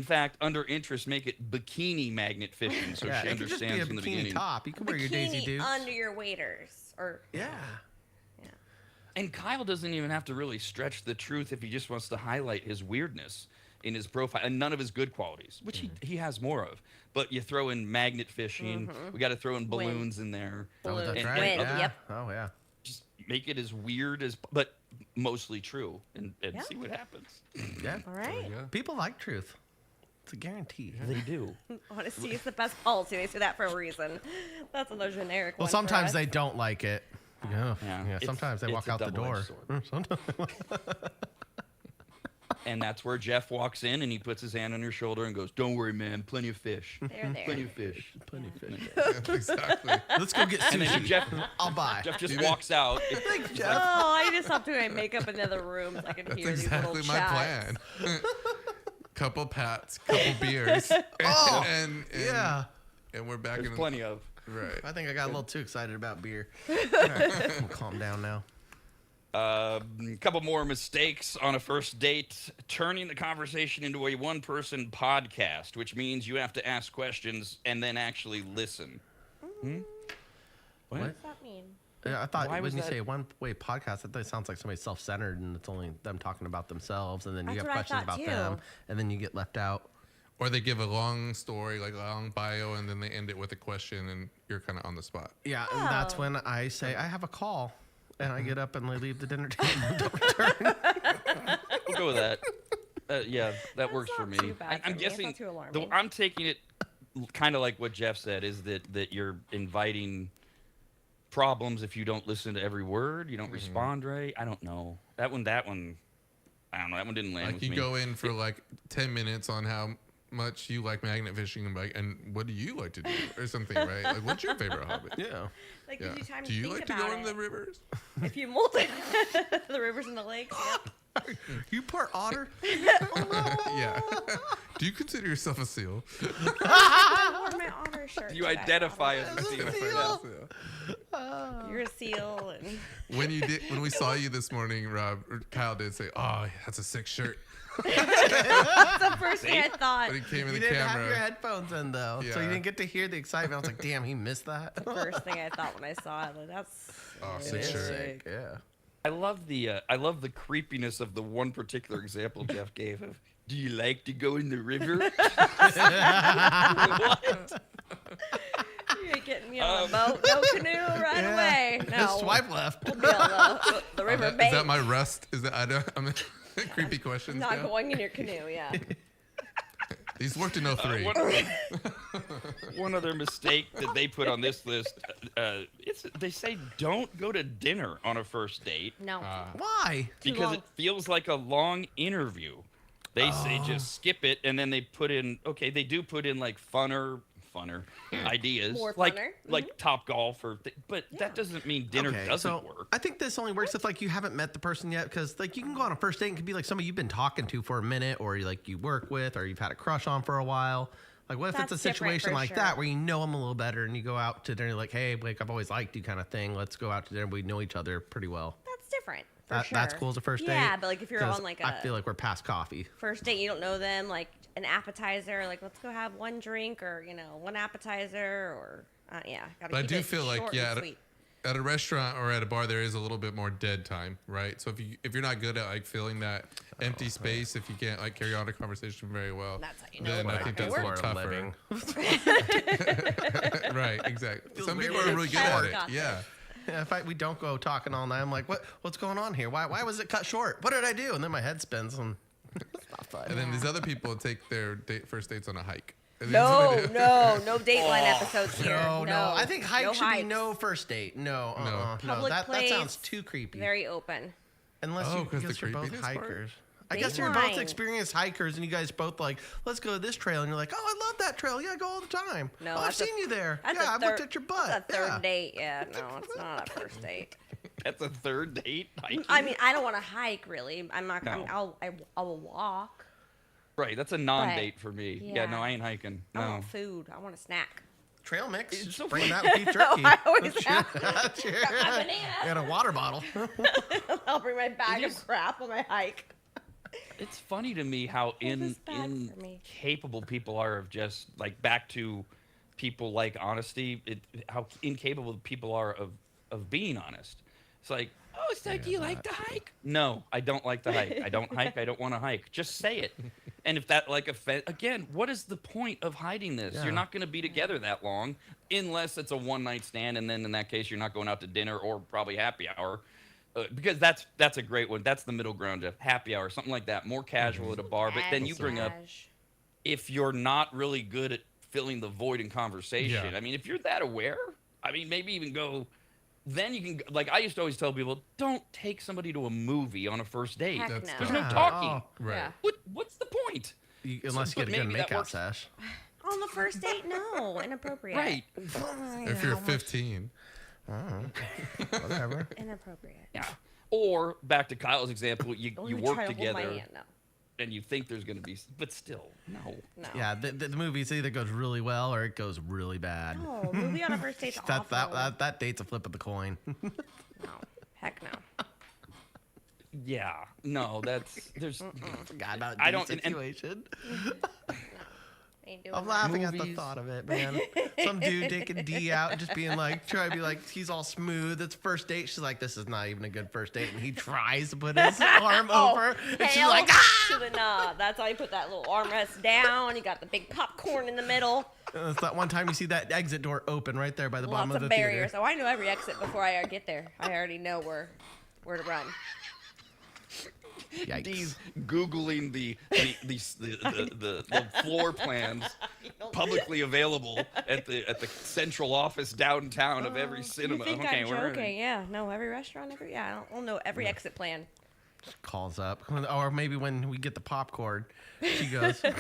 D: fact, under interest, make it bikini magnet fishing, so
C: Yeah,
D: she
C: it could just be a
D: understands from the
C: bikini
D: beginning.
C: top. You can wear your Daisy
B: Bikini
C: Dukes.
B: under your waders. Or
C: Yeah.
D: And Kyle doesn't even have to really stretch the truth if he just wants to highlight his weirdness in his profile and none of his good qualities, which he has more of. But you throw in magnet fishing. We got to throw in balloons in there.
C: Oh, that's
B: Balloons.
C: right.
B: Wind,
C: Yeah.
B: yep.
C: Oh yeah.
D: Just make it as weird as, but mostly true, and
B: Yeah.
D: see what happens.
C: Yeah.
B: all right.
E: Yeah.
C: People like truth. It's a guarantee.
D: They do.
B: Honesty is the best policy. They say that for a reason. That's another generic
C: Well,
B: one. for
C: sometimes
B: us.
C: they don't like it. Yeah.
D: Yeah,
C: Yeah.
D: it's-
C: Sometimes they
D: it's
C: walk
D: a
C: out the door.
D: double-edged
C: Sometimes.
D: And that's where Jeff walks in and he puts his hand on your shoulder and goes, "Don't worry, man. Plenty of fish.
B: They're there.
D: Plenty of fish."
C: Plenty of fish.
E: Yeah, exactly.
C: Let's go get
D: And then
C: sushi.
D: Jeff
C: I'll buy.
D: just walks out.
B: Oh, I need to stop doing my makeup in the other room so I can
E: That's
B: hear
E: exactly
B: these
E: my
B: little chats.
E: plan. Couple pats, couple beers,
C: Oh,
E: and
C: Yeah.
E: and we're back
D: There's
E: in
D: plenty of.
E: right.
C: I think I got a little too excited about beer. All right. Calm down now.
D: A couple more mistakes on a first date. Turning the conversation into a one-person podcast, which means you have to ask questions and then actually listen.
B: What does that mean?
C: Yeah, I thought
D: Why
C: when
D: was
C: you
D: that-
C: say one-way podcast, I thought it sounds like somebody self-centered and it's only them talking about themselves, and then you
B: That's
C: have
B: what I
C: questions
B: thought
C: about
B: too.
C: them, and then you get left out.
E: Or they give a long story, like a long bio, and then they end it with a question, and you're kind of on the spot.
C: Yeah, and that's
B: Oh.
C: when I say I have a call, and I get up and I leave the dinner table and don't return.
D: We'll go with that. Yeah, that works for
B: not
D: me.
B: too bad
D: I'm
B: for me. It's
D: guessing
B: not too alarming.
D: I'm taking it kind of like what Jeff said, is that you're inviting problems if you don't listen to every word, you don't respond right. I don't know. That one, I don't know. That one didn't land
E: Like
D: with
E: you
D: me.
E: go in for like 10 minutes on how much you like magnet fishing, and like, and what do you like to do, or something, right? Like, what's your favorite hobby?
C: Yeah.
B: Like,
E: Yeah.
B: gives you time
E: Do
B: to
E: you
B: think
E: like to
B: about
E: go in the
B: it.
E: rivers?
B: If you multi the rivers and the lakes, yep.
C: You poor otter.
E: Yeah. Do you consider yourself a seal?
B: I wore my otter shirt.
D: You
B: today.
D: identify as a seal.
B: You're a seal. And
E: When we saw you this morning, Rob, or Kyle did say, "Oh, that's a sick shirt."
B: that's the first thing I thought.
E: But he came in
C: You
E: the
C: didn't have
E: camera.
C: your headphones in though, so you
E: Yeah.
C: didn't get to hear the excitement. I was like, "Damn, he missed that."
B: First thing I thought when I saw it. Like, that's
E: Oh, sick
C: It's
E: shirt.
C: sick, yeah.
D: I love the creepiness of the one particular example Jeff gave of. Do you like to go in the river? What?
B: You're getting me on a boat, no canoe right away. No,
C: Just swipe left.
B: we'll be on the river
E: Is
B: bank.
E: that my rust? Is that I'm creepy questions?
B: Not
E: now?
B: going in your canoe, yeah.
E: He's worked in 03.
D: One other mistake that they put on this list, they say don't go to dinner on a first date
B: No.
C: Why?
D: because
B: long.
D: it feels like a long interview. They say just skip it, and then they put in, they do put in like funner ideas,
B: More
D: like
B: funner.
D: like Top Golf, but that doesn't mean dinner doesn't
C: so
D: work.
C: I think this only works if like you haven't met the person yet, because like you can go on a first date and it could be like somebody you've been talking to for a minute, or you work with, or you've had a crush on for a while. Like what if
B: That's
C: it's a
B: different
C: situation
B: for
C: like
B: sure.
C: that where you know them a little better and you go out to dinner like, hey, Blake, I've always liked you kind of thing. Let's go out to dinner. We know each other pretty well.
B: That's different. For sure.
C: That's cool as a first date.
B: Yeah, but like if you're
C: 'Cause
B: on like
C: I feel like we're past coffee.
B: first date, you don't know them, like an appetizer, like let's go have one drink or one appetizer or yeah. Gotta
E: But I
B: keep
E: do
B: it
E: feel like,
B: short
E: yeah,
B: and sweet.
E: at a restaurant or at a bar, there is a little bit more dead time, right? So if you're not good at like filling that empty space, if you can't like carry on a conversation very well,
B: That's how you know
E: then
B: it's
E: I think
B: not
E: that's a
B: gonna
E: little
B: work.
E: tougher. Right, exactly. Some people
C: weird.
E: are really good at
B: Got
E: it.
B: this.
E: Yeah.
C: Yeah, if we don't go talking all night, I'm like, what's going on here? Why was it cut short? What did I do? And then my head spins and it's not fun.
E: And then these other people take their first dates on a hike. And then
B: No,
E: somebody-
B: no Dateline episodes here.
C: No. I think hike
B: no
C: should be
B: hikes.
C: no first date. No.
B: Public
C: That
B: place,
C: sounds too creepy.
B: Very open.
C: Unless
E: Oh,
C: you
E: 'cause the
C: guess you're both
E: creepiness part?
C: hikers. I guess you're both
B: Dateline.
C: experienced hikers, and you guys both like, let's go to this trail, and you're like, oh, I love that trail. Yeah, I go all the time.
B: No,
C: oh, I've
B: that's a-
C: seen you there.
B: That's
C: Yeah,
B: a
C: I've looked at your butt.
B: That's a third
C: yeah.
B: date. Yeah, no, it's not a first date.
D: That's a third date. Hiking?
B: I mean, I don't want to hike really. I'm not.
D: No.
B: I'll walk.
D: Right, that's a non-date for me. Yeah,
B: yeah.
D: no, I ain't hiking.
B: I
D: No.
B: want food. I want a snack.
C: Trail mix.
D: It's
C: Just
D: so
C: bring
D: funny.
C: that with beef jerky.
B: I always have.
C: That's your-
B: banana.
C: and a water bottle.
B: I'll bring my bag
D: is-
B: of crap on my hike.
D: It's funny to me how
B: this bag for me.
D: incapable people are of just like back to people like honesty. How incapable people are of being honest. It's like, oh, so do you like to hike? No, I don't like to hike. I don't hike. I don't want to hike. Just say it. And if that like again, what is the point of hiding this?
C: Yeah.
D: You're not going to be together that long unless it's a one night stand, and then in that case, you're not going out to dinner or probably happy hour. Because that's a great one. That's the middle ground, Jeff. Happy hour, something like that. More casual at a bar. But then you bring up if you're not really good at filling the void in conversation.
E: Yeah.
D: I mean, if you're that aware, I mean, maybe even go. Then you can like I used to always tell people, don't take somebody to a movie on a first date.
B: Heck
E: That's
B: no.
D: There's no
C: Yeah.
D: talking.
E: Right.
B: Yeah.
D: What's the point?
C: Unless you
D: but
C: get a good
D: maybe that
C: makeout
D: works.
C: sesh.
B: On the first date, no, inappropriate.
D: Right.
E: If you're 15.
C: Whatever.
B: Inappropriate.
D: Yeah. Or back to Kyle's example, you
B: Don't
D: you
B: even
D: work
B: try to hold my
D: together
B: hand, no.
D: and you think there's going to be, but still, no.
B: No.
C: Yeah, the movies either goes really well or it goes really bad.
B: No, movie on a first date's awful.
C: That date's a flip of the coin.
B: No. Heck no.
D: Yeah, no, there's.
C: Forgot about
D: I
C: the
D: don't- and-
C: situation.
B: Ain't doing
C: I'm
B: that.
C: laughing at the
D: Movies.
C: thought of it, man. Some dude taking D out, just being like, trying to be like, he's all smooth. It's first date. She's like, this is not even a good first date. And he tries to put his arm over. And she's
B: Hell
C: like, ah!
B: to the nah. That's how you put that little armrest down. You got the big popcorn in the middle.
C: It's that one time you see that exit door open right there by the bottom
B: Lots
C: of
B: of
C: the
B: barriers.
C: theater.
B: Oh, I know every exit before I get there. I already know where to run.
C: Yikes.
D: He's googling the floor plans publicly available at the central office downtown of every cinema.
B: You think
D: Okay,
B: I'm
D: we're
B: joking? Yeah, no, every restaurant, I don't know every exit plan.
C: Calls up. Or maybe when we get the popcorn, she goes, do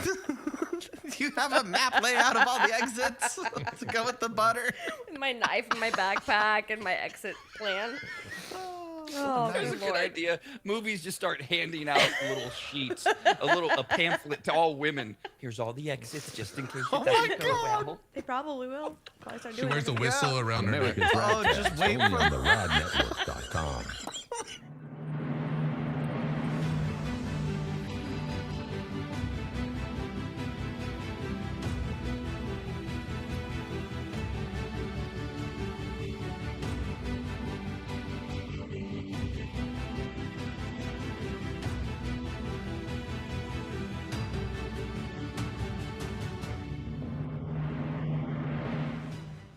C: you have a map layout of all the exits to go with the butter?
B: My knife in my backpack and my exit plan. Oh,
D: That's a
B: good
D: good
B: lord.
D: idea. Movies just start handing out little sheets, a pamphlet to all women. Here's all the exits, just in case it doesn't go well.
B: They probably will. Probably start
E: She
B: doing
E: wears a
B: it.
E: whistle around her neck.
A: America's
C: Oh,
A: Radcast,
C: just wait
A: only
C: for-
A: on the RADnetwork.com.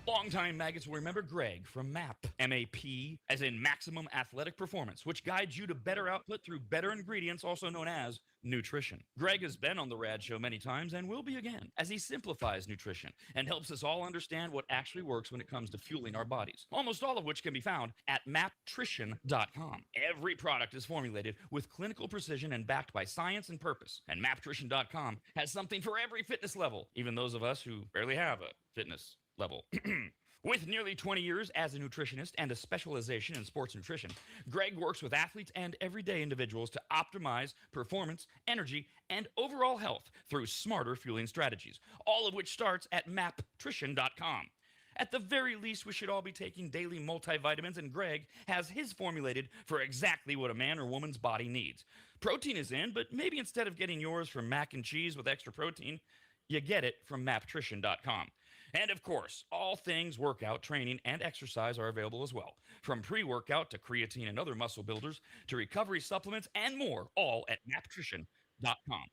D: Longtime maggots will remember Greg from MAP, M-A-P, as in Maximum Athletic Performance, which guides you to better output through better ingredients, also known as nutrition. Greg has been on the RAD Show many times and will be again, as he simplifies nutrition and helps us all understand what actually works when it comes to fueling our bodies, almost all of which can be found at maptrition.com. Every product is formulated with clinical precision and backed by science and purpose, and maptrition.com has something for every fitness level, even those of us who barely have a fitness level. With nearly 20 years as a nutritionist and a specialization in sports nutrition, Greg works with athletes and everyday individuals to optimize performance, energy, and overall health through smarter fueling strategies, all of which starts at maptrition.com. At the very least, we should all be taking daily multivitamins, and Greg has his formulated for exactly what a man or woman's body needs. Protein is in, but maybe instead of getting yours from mac and cheese with extra protein, you get it from maptrition.com. And of course, all things workout, training, and exercise are available as well. From pre-workout to creatine and other muscle builders to recovery supplements and more, all at maptrition.com.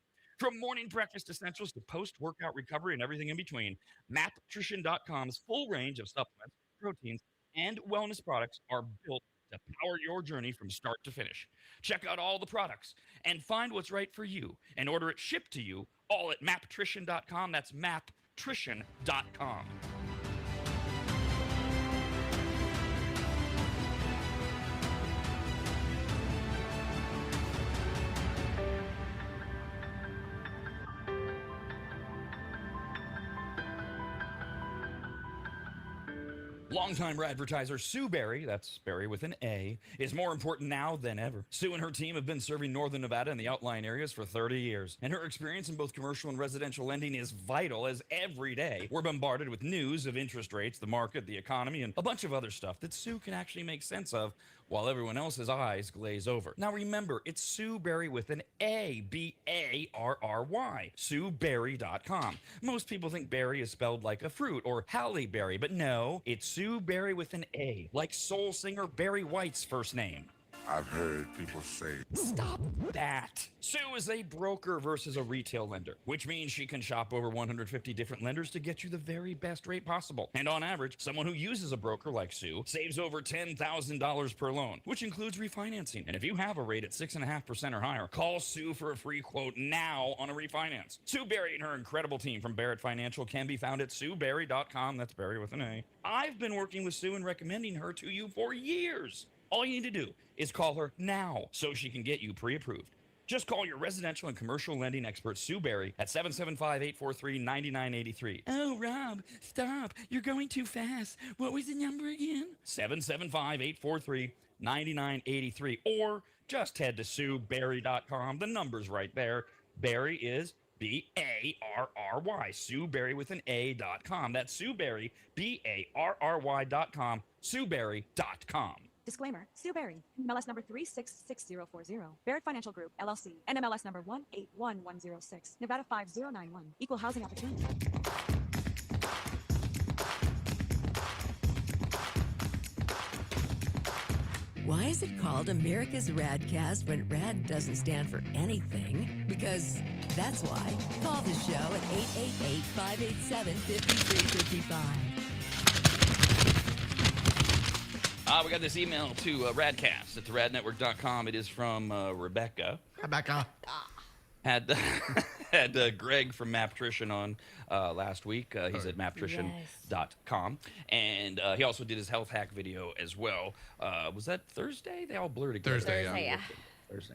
D: From morning breakfast essentials to post-workout recovery and everything in between, maptrition.com's full range of supplements, proteins, and wellness products are built to power your journey from start to finish. Check out all the products and find what's right for you and order it shipped to you all at maptrition.com. That's maptrition.com. Longtime advertiser Sue Berry, that's Berry with an A, is more important now than ever. Sue and her team have been serving Northern Nevada and the outlying areas for 30 years, and her experience in both commercial and residential lending is vital, as every day we're bombarded with news of interest rates, the market, the economy, and a bunch of other stuff that Sue can actually make sense of while everyone else's eyes glaze over. Now remember, it's Sue Berry with an A, B-A-R-R-Y, SueBerry.com. Most people think berry is spelled like a fruit or Halle Berry, but no, it's Sue Berry with an A, like soul singer Barry White's first name.
J: I've heard people say,
D: Stop that. Sue is a broker versus a retail lender, which means she can shop over 150 different lenders to get you the very best rate possible. And on average, someone who uses a broker like Sue saves over $10,000 per loan, which includes refinancing. And if you have a rate at 6.5% or higher, call Sue for a free quote now on a refinance. Sue Berry and her incredible team from Barrett Financial can be found at SueBerry.com. That's Berry with an A. I've been working with Sue and recommending her to you for years. All you need to do is call her now so she can get you pre-approved. Just call your residential and commercial lending expert, Sue Berry, at 775-843-9983. Oh, Rob, stop. You're going too fast. What was the number again? 775-843-9983. Or just head to SueBerry.com. The number's right there. Berry is B-A-R-R-Y. Sue Berry with an A.com. That's Sue Berry, B-A-R-R-Y.com. SueBerry.com.
I: Disclaimer. Sue Berry, MLS number 366040. Barrett Financial Group, LLC, NMLS number 181106. Nevada 5091. Equal housing opportunity.
H: Why is it called America's RAD Cast when RAD doesn't stand for anything? Because that's why. Call the show at 888-587-5355.
D: We got this email to radcast at theradnetwork.com. It is from Rebecca.
C: Rebecca.
D: Had Greg from Maptrition on last week. He's at maptrition.com. And he also did his health hack video as well. Was that Thursday? They all blur together.
E: Thursday, yeah.
D: Thursday.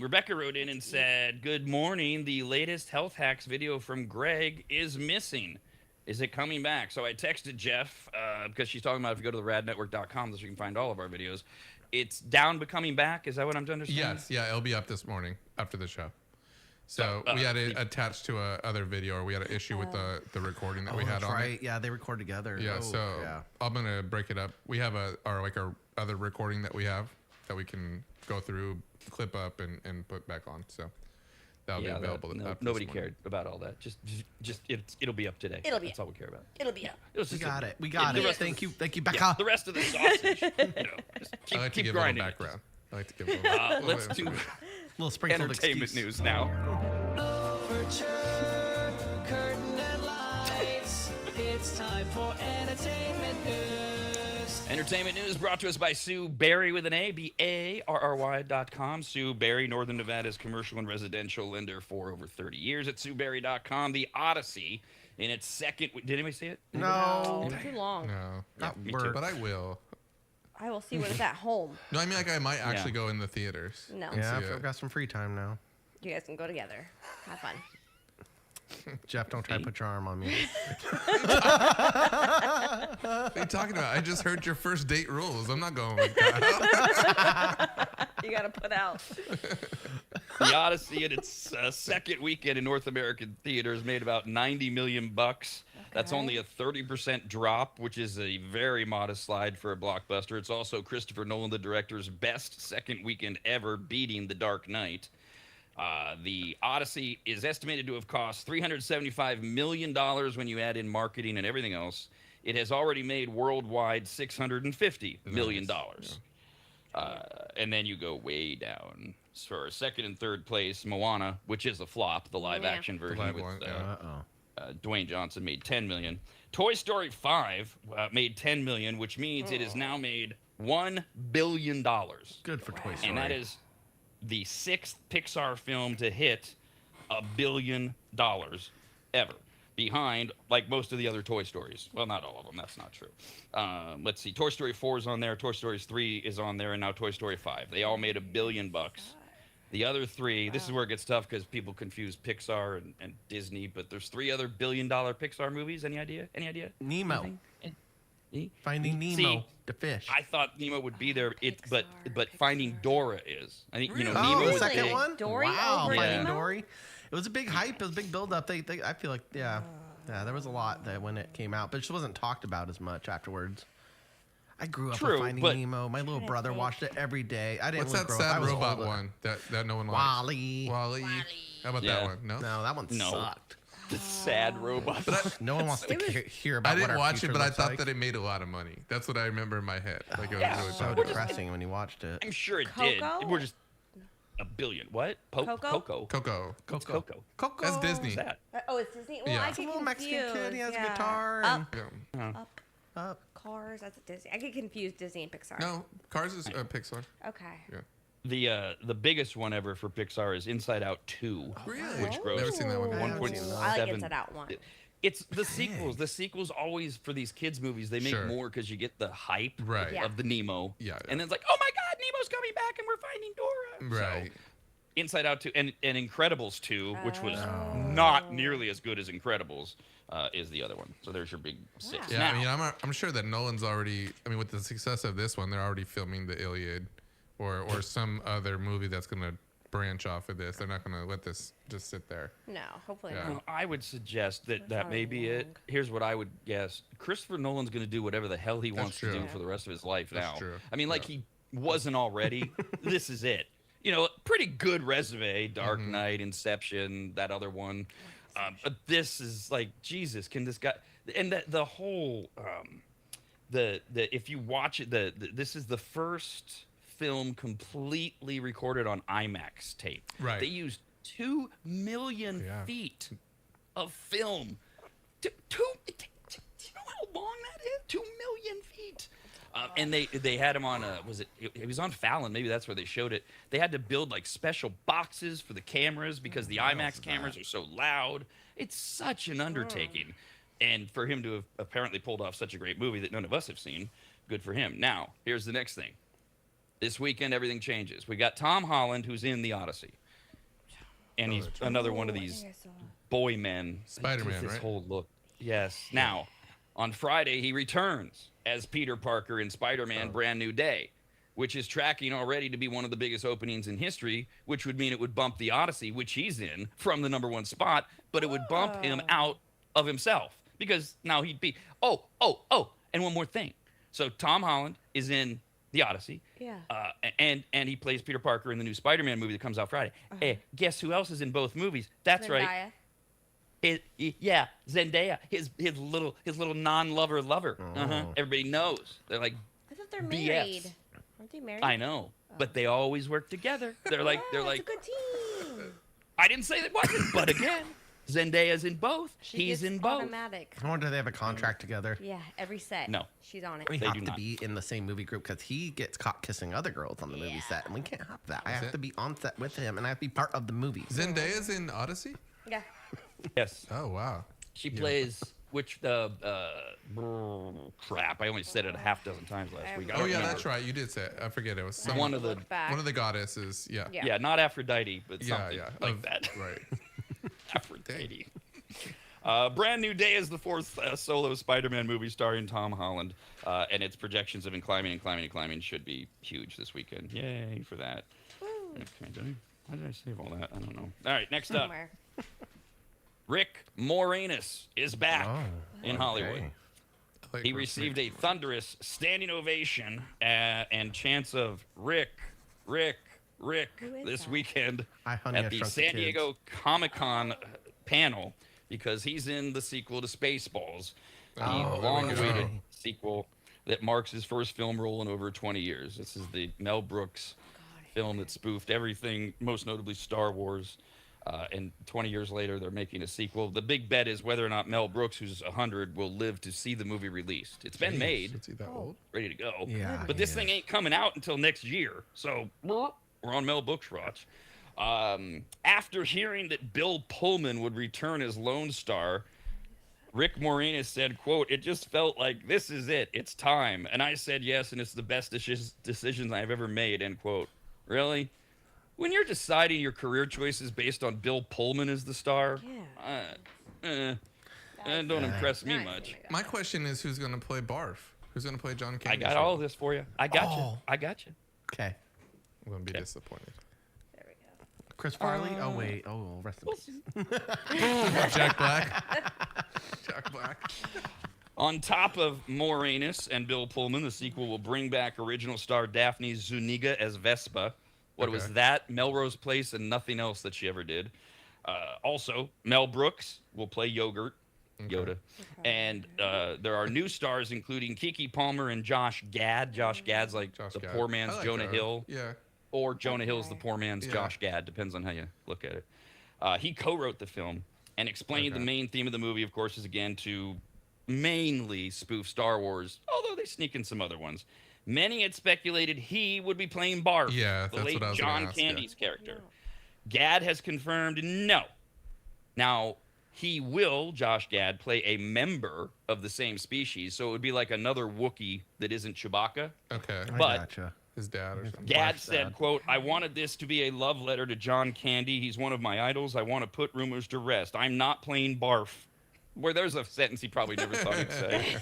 D: Rebecca wrote in and said, "Good morning. The latest health hacks video from Greg is missing. Is it coming back?" So I texted Jeff because she's talking about if you go to theradnetwork.com, so you can find all of our videos. It's down but coming back. Is that what I'm to understand?
E: Yes, yeah, it'll be up this morning after the show. So we had it attached to a other video, or we had an issue with the recording that we had on
C: right.
E: it.
C: Yeah, they record together.
E: Yeah, I'm gonna break it up. We have our other recording that we have that we can go through, clip up, and put back on. So that'll be available.
D: Nobody cared about all that. Just it'll be up today. That's all we care about.
B: It'll be up.
C: We got it. We got it. Thank you, Becca.
D: Yeah, the rest of the sausage. Just
E: I like to
D: keep
E: give a little
D: grinding.
E: background. I like to give a little.
D: Let's do
C: Little sprinkled
D: entertainment news now.
F: Curtain and lights. It's time for entertainment news.
D: Entertainment news brought to us by Sue Berry with an A, BARRY.com. Sue Berry, Northern Nevada's commercial and residential lender for over 30 years at SueBerry.com. The Odyssey in its second. Did anybody see it?
C: No.
B: Too long.
E: No,
D: Me too.
E: but I will.
B: I will see when it's at home.
E: No, I mean I might actually go in the theaters.
B: No.
C: Yeah,
E: See
C: I've
E: it.
C: got some free time now.
B: You guys can go together. Have fun.
C: Jeff, don't try to put your arm on me.
E: What are you talking about? I just heard your first date rules. I'm not going with Kyle.
B: You got to put out.
D: The Odyssey in its second weekend in North American theaters made about $90 million. That's only a 30% drop, which is a very modest slide for a blockbuster. It's also Christopher Nolan, the director's best second weekend ever, beating The Dark Knight. The Odyssey is estimated to have cost $375 million when you add in marketing and everything else. It has already made worldwide $650 million. And then you go way down. For second and third place, Moana, which is a flop, the live-action version with Dwayne Johnson, made $10 million. Toy Story 5 made $10 million, which means it has now made $1 billion.
C: Good for Toy Story.
D: And that is the sixth Pixar film to hit $1 billion ever, behind like most of the other Toy Stories. Well, not all of them. That's not true. Let's see. Toy Story 4 is on there. Toy Story 3 is on there, and now Toy Story 5. They all made $1 billion. The other three, this is where it gets tough because people confuse Pixar and Disney, but there's 3 other $1 billion Pixar movies. Any idea?
C: Nemo.
D: Anything?
C: Finding Nemo,
D: See,
C: the fish.
D: I thought Nemo would be there, but Finding Dora is. I think
C: Oh,
D: Nemo
C: the
D: is
C: second
D: big.
C: one?
B: Dory
C: Wow,
B: over
C: Finding
B: Nemo?
C: Dory. It was a big hype. It was a big build-up. I feel like, yeah, there was a lot that when it came out, but it just wasn't talked about as much afterwards. I grew up
D: True,
C: with Finding
D: but-
C: Nemo. My little brother watched it every day. I didn't
E: What's
C: really
E: that
C: grow up. I
E: sad
C: was
E: robot
C: older.
E: one that no one likes?
C: Wall-E.
E: Wall-E. How about
D: Yeah.
E: that one? No.
C: No, that one
D: No.
C: sucked.
D: The sad robot.
C: No one wants to hear about
E: I didn't
C: what our
E: watch it,
C: future
E: but I
C: looks
E: thought
C: like.
E: that it made a lot of money. That's what I remember in my head. Like it was
D: Yeah.
E: really
C: So
E: popular.
C: depressing when you watched it.
D: I'm sure it did.
B: Coco?
D: We're just $1 billion. What?
B: Coco?
E: Coco.
D: What's Coco?
C: Coco.
E: That's Disney.
D: What's that?
B: Oh, it's Disney? Well,
E: Yeah.
B: I
E: It's
C: a
B: get
C: little Mexican
B: confused.
C: kid. He has a
B: yeah.
C: guitar. And
B: Up,
E: Yeah.
B: Cars, that's a Disney. I get confused Disney and Pixar.
E: No, Cars is Pixar.
B: Okay.
E: Yeah.
D: The biggest one ever for Pixar is Inside Out 2.
E: Really?
D: Which grossed
E: Never seen that one.
C: I haven't seen
D: 1.7.
C: that.
B: I like Inside Out 1.
D: It's the sequels. The sequels always, for these kids' movies, they make
E: Sure.
D: more because you get the hype
E: Right.
B: Yeah.
D: of the Nemo.
E: Yeah.
D: And then it's like, oh my God, Nemo's coming back and we're finding Dora.
E: Right.
D: So, Inside Out 2 and Incredibles 2, which was not nearly as good as Incredibles, is the other one. So there's your big 6.
E: Yeah,
D: Now,
E: I mean, I'm sure that Nolan's already. I mean, with the success of this one, they're already filming the Iliad, or some other movie that's gonna branch off of this. They're not going to let this just sit there.
B: No, hopefully
E: Yeah.
B: not.
D: Well, I would suggest that
B: That's
D: may be it.
B: long.
D: Here's what I would guess. Christopher Nolan's going to do whatever the hell he wants to
E: true.
D: do for the rest of his life
E: That's
D: now.
E: true.
D: I mean, like he wasn't already. This is it. You know, pretty good resume. Dark Knight, Inception, that other one. But this is like, Jesus, can this guy... And the whole... if you watch it, this is the first film completely recorded on IMAX tape.
E: Right.
D: They used 2 million feet of film. Do you know how long that is? 2 million feet. And they had him on it was on Fallon, maybe that's where they showed it. They had to build like special boxes for the cameras because the IMAX cameras are so loud. It's such an undertaking. And for him to have apparently pulled off such a great movie that none of us have seen, good for him. Now, here's the next thing. This weekend, everything changes. We got Tom Holland, who's in The Odyssey. And he's another one of these boy men.
E: Spider-Man,
D: This
E: right?
D: whole look. Yes. Now, on Friday, he returns as Peter Parker in Spider-Man Brand New Day, which is tracking already to be one of the biggest openings in history, which would mean it would bump The Odyssey, which he's in, from the #1 spot, but it would bump him out of himself because now he'd be, and one more thing. So Tom Holland is in The Odyssey.
B: Yeah.
D: And he plays Peter Parker in the new Spider-Man movie that comes out Friday. Guess who else is in both movies? That's right. Zendaya. His little non-lover lover. Everybody knows. They're like
B: I thought they're married. Aren't they married?
D: I know, but they always work together. They're like
B: It's a good team.
D: I didn't say that wasn't, but again, Zendaya's in both. He's
B: gets
D: in both.
B: Automatic.
C: I wonder if they have a contract together.
B: Yeah, every set.
D: No.
B: She's on it.
C: We
D: They
C: have
D: do
C: to
D: not.
C: be in the same movie group because he gets caught kissing other girls on the movie set, and we can't have that. I have to be on set with him, and I have to be part of the movie.
E: Zendaya's in Odyssey?
B: Yeah.
D: Yes.
E: Oh, wow.
D: She plays crap. I only said it a half dozen times last week. I
E: Oh,
D: don't
E: yeah,
D: remember.
E: that's right. You did say it. I forget. It was some,
D: One of the
B: Look back.
E: one of the goddesses. Yeah.
B: Yeah.
D: yeah, not Aphrodite, but
E: Yeah,
D: something
E: yeah.
D: like that.
E: Right.
D: Aphrodite. Brand New Day is the 4th solo Spider-Man movie starring Tom Holland, and its projections have been climbing and climbing and climbing. Should be huge this weekend. Yay for that. Okay, why did I save all that? I don't know. All right, next up.
B: Somewhere.
D: Rick Moranis is back in Hollywood.
C: okay.
E: Like
D: He
E: Rick-
D: received a thunderous standing ovation and chants of Rick
B: Who is
D: this
B: that?
D: weekend
C: Honey, I
D: at the
C: Shrunk the
D: San
C: Kids.
D: Diego Comic-Con panel because he's in the sequel to Spaceballs, the long-awaited sequel that marks his first film role in over 20 years. This is the Mel Brooks film that spoofed everything, most notably Star Wars. And 20 years later, they're making a sequel. The big bet is whether or not Mel Brooks, who's 100, will live to see the movie released. It's been made,
E: Is he that old?
D: ready to go.
C: Yeah,
D: But this
C: he
D: thing ain't coming out until next year. So we're on Mel Brooks' watch. After hearing that Bill Pullman would return as Lone Star, Rick Moranis said, quote, "It just felt like this is it. It's time." And I said yes, and it's the best decisions I've ever made, end quote. Really? When you're deciding your career choices based on Bill Pullman as the star, don't impress me
B: Nice.
D: much.
E: My question is who's going to play Barf? Who's going to play John Candy?
D: I got all of this for you. I got you.
C: Oh.
D: I got you.
C: Okay.
E: I'm going to be disappointed.
B: There we go.
C: Chris Farley. Oh wait. Oh, rest in peace.
E: Jack Black. Jack Black.
D: On top of Moranis and Bill Pullman, the sequel will bring back original star Daphne Zuniga as Vespa. What was
E: Okay.
D: that? Melrose Place and nothing else that she ever did. Also, Mel Brooks will play Yoda. And there are new stars, including Keke Palmer and Josh Gad. Josh Gad's like
E: Josh
D: the
E: Gad.
D: poor man's
E: I like
D: Jonah
E: that.
D: Hill.
E: Yeah.
D: Or Jonah Hill's the
B: Okay.
D: poor man's
E: Yeah.
D: Josh Gad. Depends on how you look at it. He co-wrote the film and explained the main theme of the movie, of course, is again to mainly spoof Star Wars, although they sneak in some other ones. Many had speculated he would be playing Barf,
E: Yeah,
D: the
E: that's
D: late
E: what I was gonna
D: John
E: ask, yeah.
D: Candy's character. Gad has confirmed no. Now, he will, Josh Gad, play a member of the same species, so it would be like another Wookiee that isn't Chewbacca.
E: Okay.
C: I
D: But-
C: gotcha.
E: His dad or something.
D: Gad
C: Barf's
D: said,
C: dad.
D: quote, "I wanted this to be a love letter to John Candy. He's one of my idols. I want to put rumors to rest. I'm not playing Barf." Where there's a sentence he probably never thought he'd say.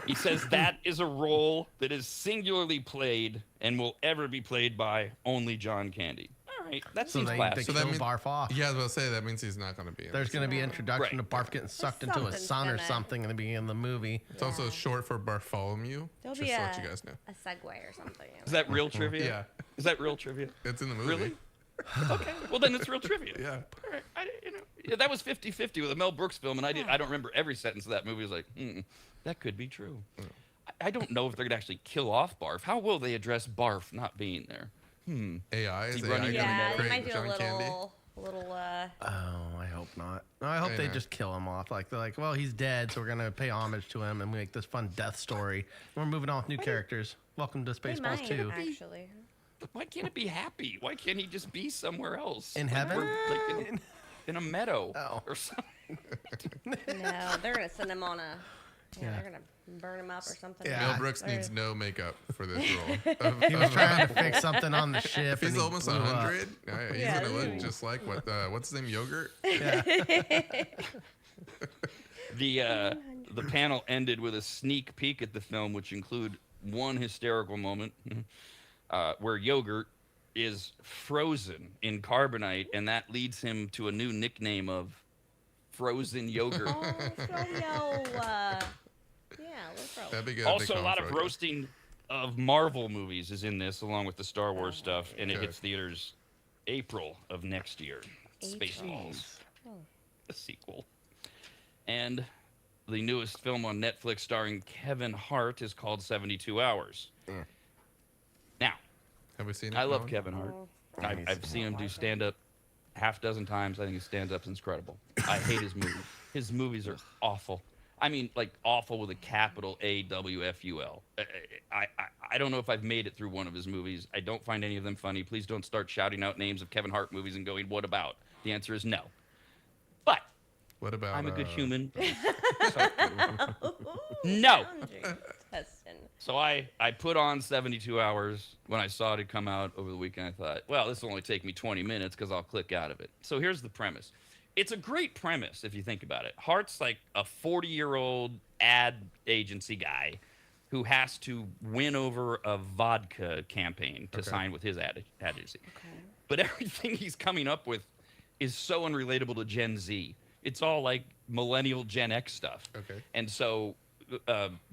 D: He says that is a role that is singularly played and will ever be played by only John Candy. All right. right. That
C: So
D: seems
C: they
D: classy.
C: kill
E: that means-
C: Barf off.
E: Yeah, I was about to say that means he's not going to be in
C: There's
E: this.
C: going to be introduction
D: Right.
C: to Barf getting sucked into a
B: Something's
C: sun or
B: gonna-
C: something in the beginning of the movie.
E: It's also short for Bartholomew.
B: There'll
E: just
B: be
E: to let you guys know.
B: a segue or something.
D: Is that real trivia?
E: Yeah.
D: Is that real trivia?
E: It's in the movie.
D: Really? Okay. Well, then it's real trivia.
E: Yeah.
D: All right. Yeah, that was 50-50 with a Mel Brooks film, and I don't remember every sentence of that movie. I was like, that could be true. I don't know if they're gonna actually kill off Barf. How will they address Barf not being there?
E: AI is
D: He
E: AI
D: running-
E: going
B: Yeah,
E: to
B: they
E: create
B: might do a
E: John Candy?
B: little.
C: Oh, I hope not. No, I hope
E: I
C: they
E: know.
C: just kill him off. Like they're like, well, he's dead, so we're gonna pay homage to him and make this fun death story. We're moving on with new characters. Welcome to
B: They
C: Spaceballs
B: might
C: 2.
B: actually.
D: Why can't it be happy? Why can't he just be somewhere else?
C: In
D: Like,
C: heaven?
D: like in a meadow
C: Oh.
D: or something.
B: No, they're gonna send him on a. Yeah,
C: Yeah.
B: they're gonna burn him up or something.
C: Yeah.
E: Mel Brooks needs no makeup for this role.
C: He was trying to fix something on the ship.
E: If he's
C: and he
E: almost
C: blew up.
E: 100, he's
B: Yeah,
E: going to look
B: literally.
E: just like what's his name, Yogurt?
D: The panel ended with a sneak peek at the film, which include one hysterical moment where Yogurt is frozen in carbonite, and that leads him to a new nickname of Frozen Yogurt.
B: Oh, Froyo. Yeah, we're
E: That'd be good. if
D: Also,
E: they
D: a
E: call
D: lot
E: him
D: of
E: Froyo.
D: roasting of Marvel movies is in this, along with the Star Wars stuff, and it
E: Okay.
D: hits theaters April of next year. Spaceballs, the sequel, and the newest film on Netflix starring Kevin Hart is called 72 Hours. Now,
E: Have we seen it?
D: I love
E: Colin?
D: Kevin Hart. I've seen him do stand-up half dozen times. I think his stand-up's incredible. I hate his movies. His movies are awful. I mean, like awful with a capital AWFUL. I don't know if I've made it through one of his movies. I don't find any of them funny. Please don't start shouting out names of Kevin Hart movies and going, "What about?" The answer is no. But
E: What about?
D: I'm a good human.
B: Ooh,
D: No.
B: boundary testing.
D: So I put on 72 Hours. When I saw it had come out over the weekend, I thought, well, this will only take me 20 minutes because I'll click out of it. So here's the premise. It's a great premise if you think about it. Hart's like a 40-year-old ad agency guy who has to win over a vodka campaign to sign with his ad agency.
B: Okay.
D: But everything he's coming up with is so unrelatable to Gen Z. It's all like millennial Gen X stuff.
E: Okay.
D: And so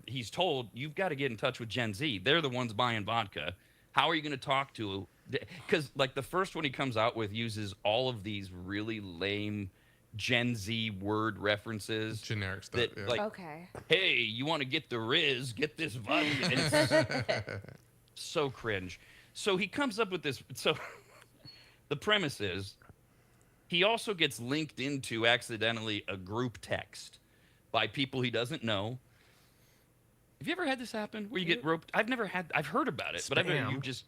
D: he's told, you've got to get in touch with Gen Z. They're the ones buying vodka. How are you going to talk to? Because like the first one he comes out with uses all of these really lame Gen Z word references.
E: Generic stuff.
D: That,
E: Yeah.
D: like,
B: Okay.
D: hey, you want to get the Riz? Get this vodka. And it's so cringe. So he comes up with this. So the premise is he also gets linked into accidentally a group text by people he doesn't know. Have you ever had this happen where you get roped? I've heard about it, but
C: Spam.
D: you just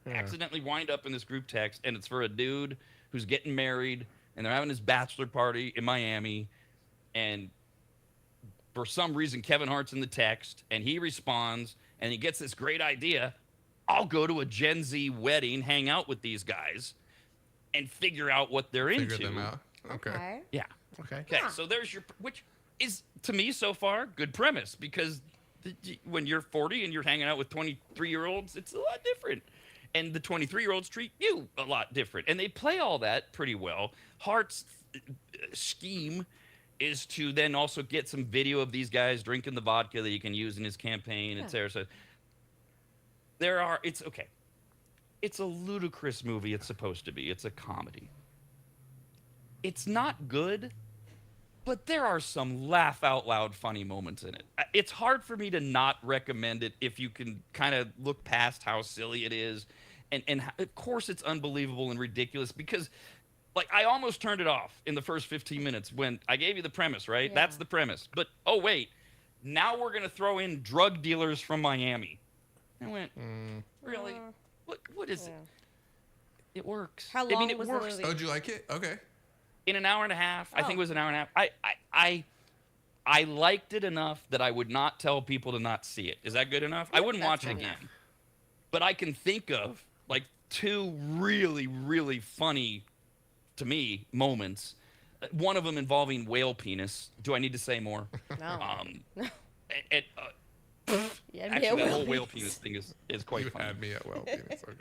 D: accidentally wind up in this group text, and it's for a dude who's getting married, and they're having his bachelor party in Miami, and for some reason Kevin Hart's in the text, and he responds, and he gets this great idea. I'll go to a Gen Z wedding, hang out with these guys, and figure out what they're
E: Figure
D: into.
E: them out. Okay.
D: Yeah.
C: Okay.
D: Okay, so there's your, which is to me so far good premise because when you're 40 and you're hanging out with 23-year-olds, it's a lot different, and the 23-year-olds treat you a lot different, and they play all that pretty well. Hart's scheme is to then also get some video of these guys drinking the vodka that he can use in his campaign, etc. So it's okay. It's a ludicrous movie. It's supposed to be. It's a comedy. It's not good, but there are some laugh out loud funny moments in it. It's hard for me to not recommend it if you can kind of look past how silly it is. And of course it's unbelievable and ridiculous because like I almost turned it off in the first 15 minutes when I gave you the premise, right?
B: Yeah.
D: That's the premise. But oh wait, now we're going to throw in drug dealers from Miami. I went, really? What is it? It works.
B: How
D: I mean,
B: long
D: it
B: was the
D: works.
B: movie?
E: Oh, did you like it? Okay.
D: In an hour and a half. I think it was an hour and a half. I liked it enough that I would not tell people to not see it. Is that good enough? I wouldn't watch it again. But I can think of like two really, really funny, to me, moments. One of them involving whale penis. Do I need to say more?
B: No. Yeah,
D: Actually, the whole whale penis thing is quite
E: You
D: funny.
E: had me at well. Penis. Okay.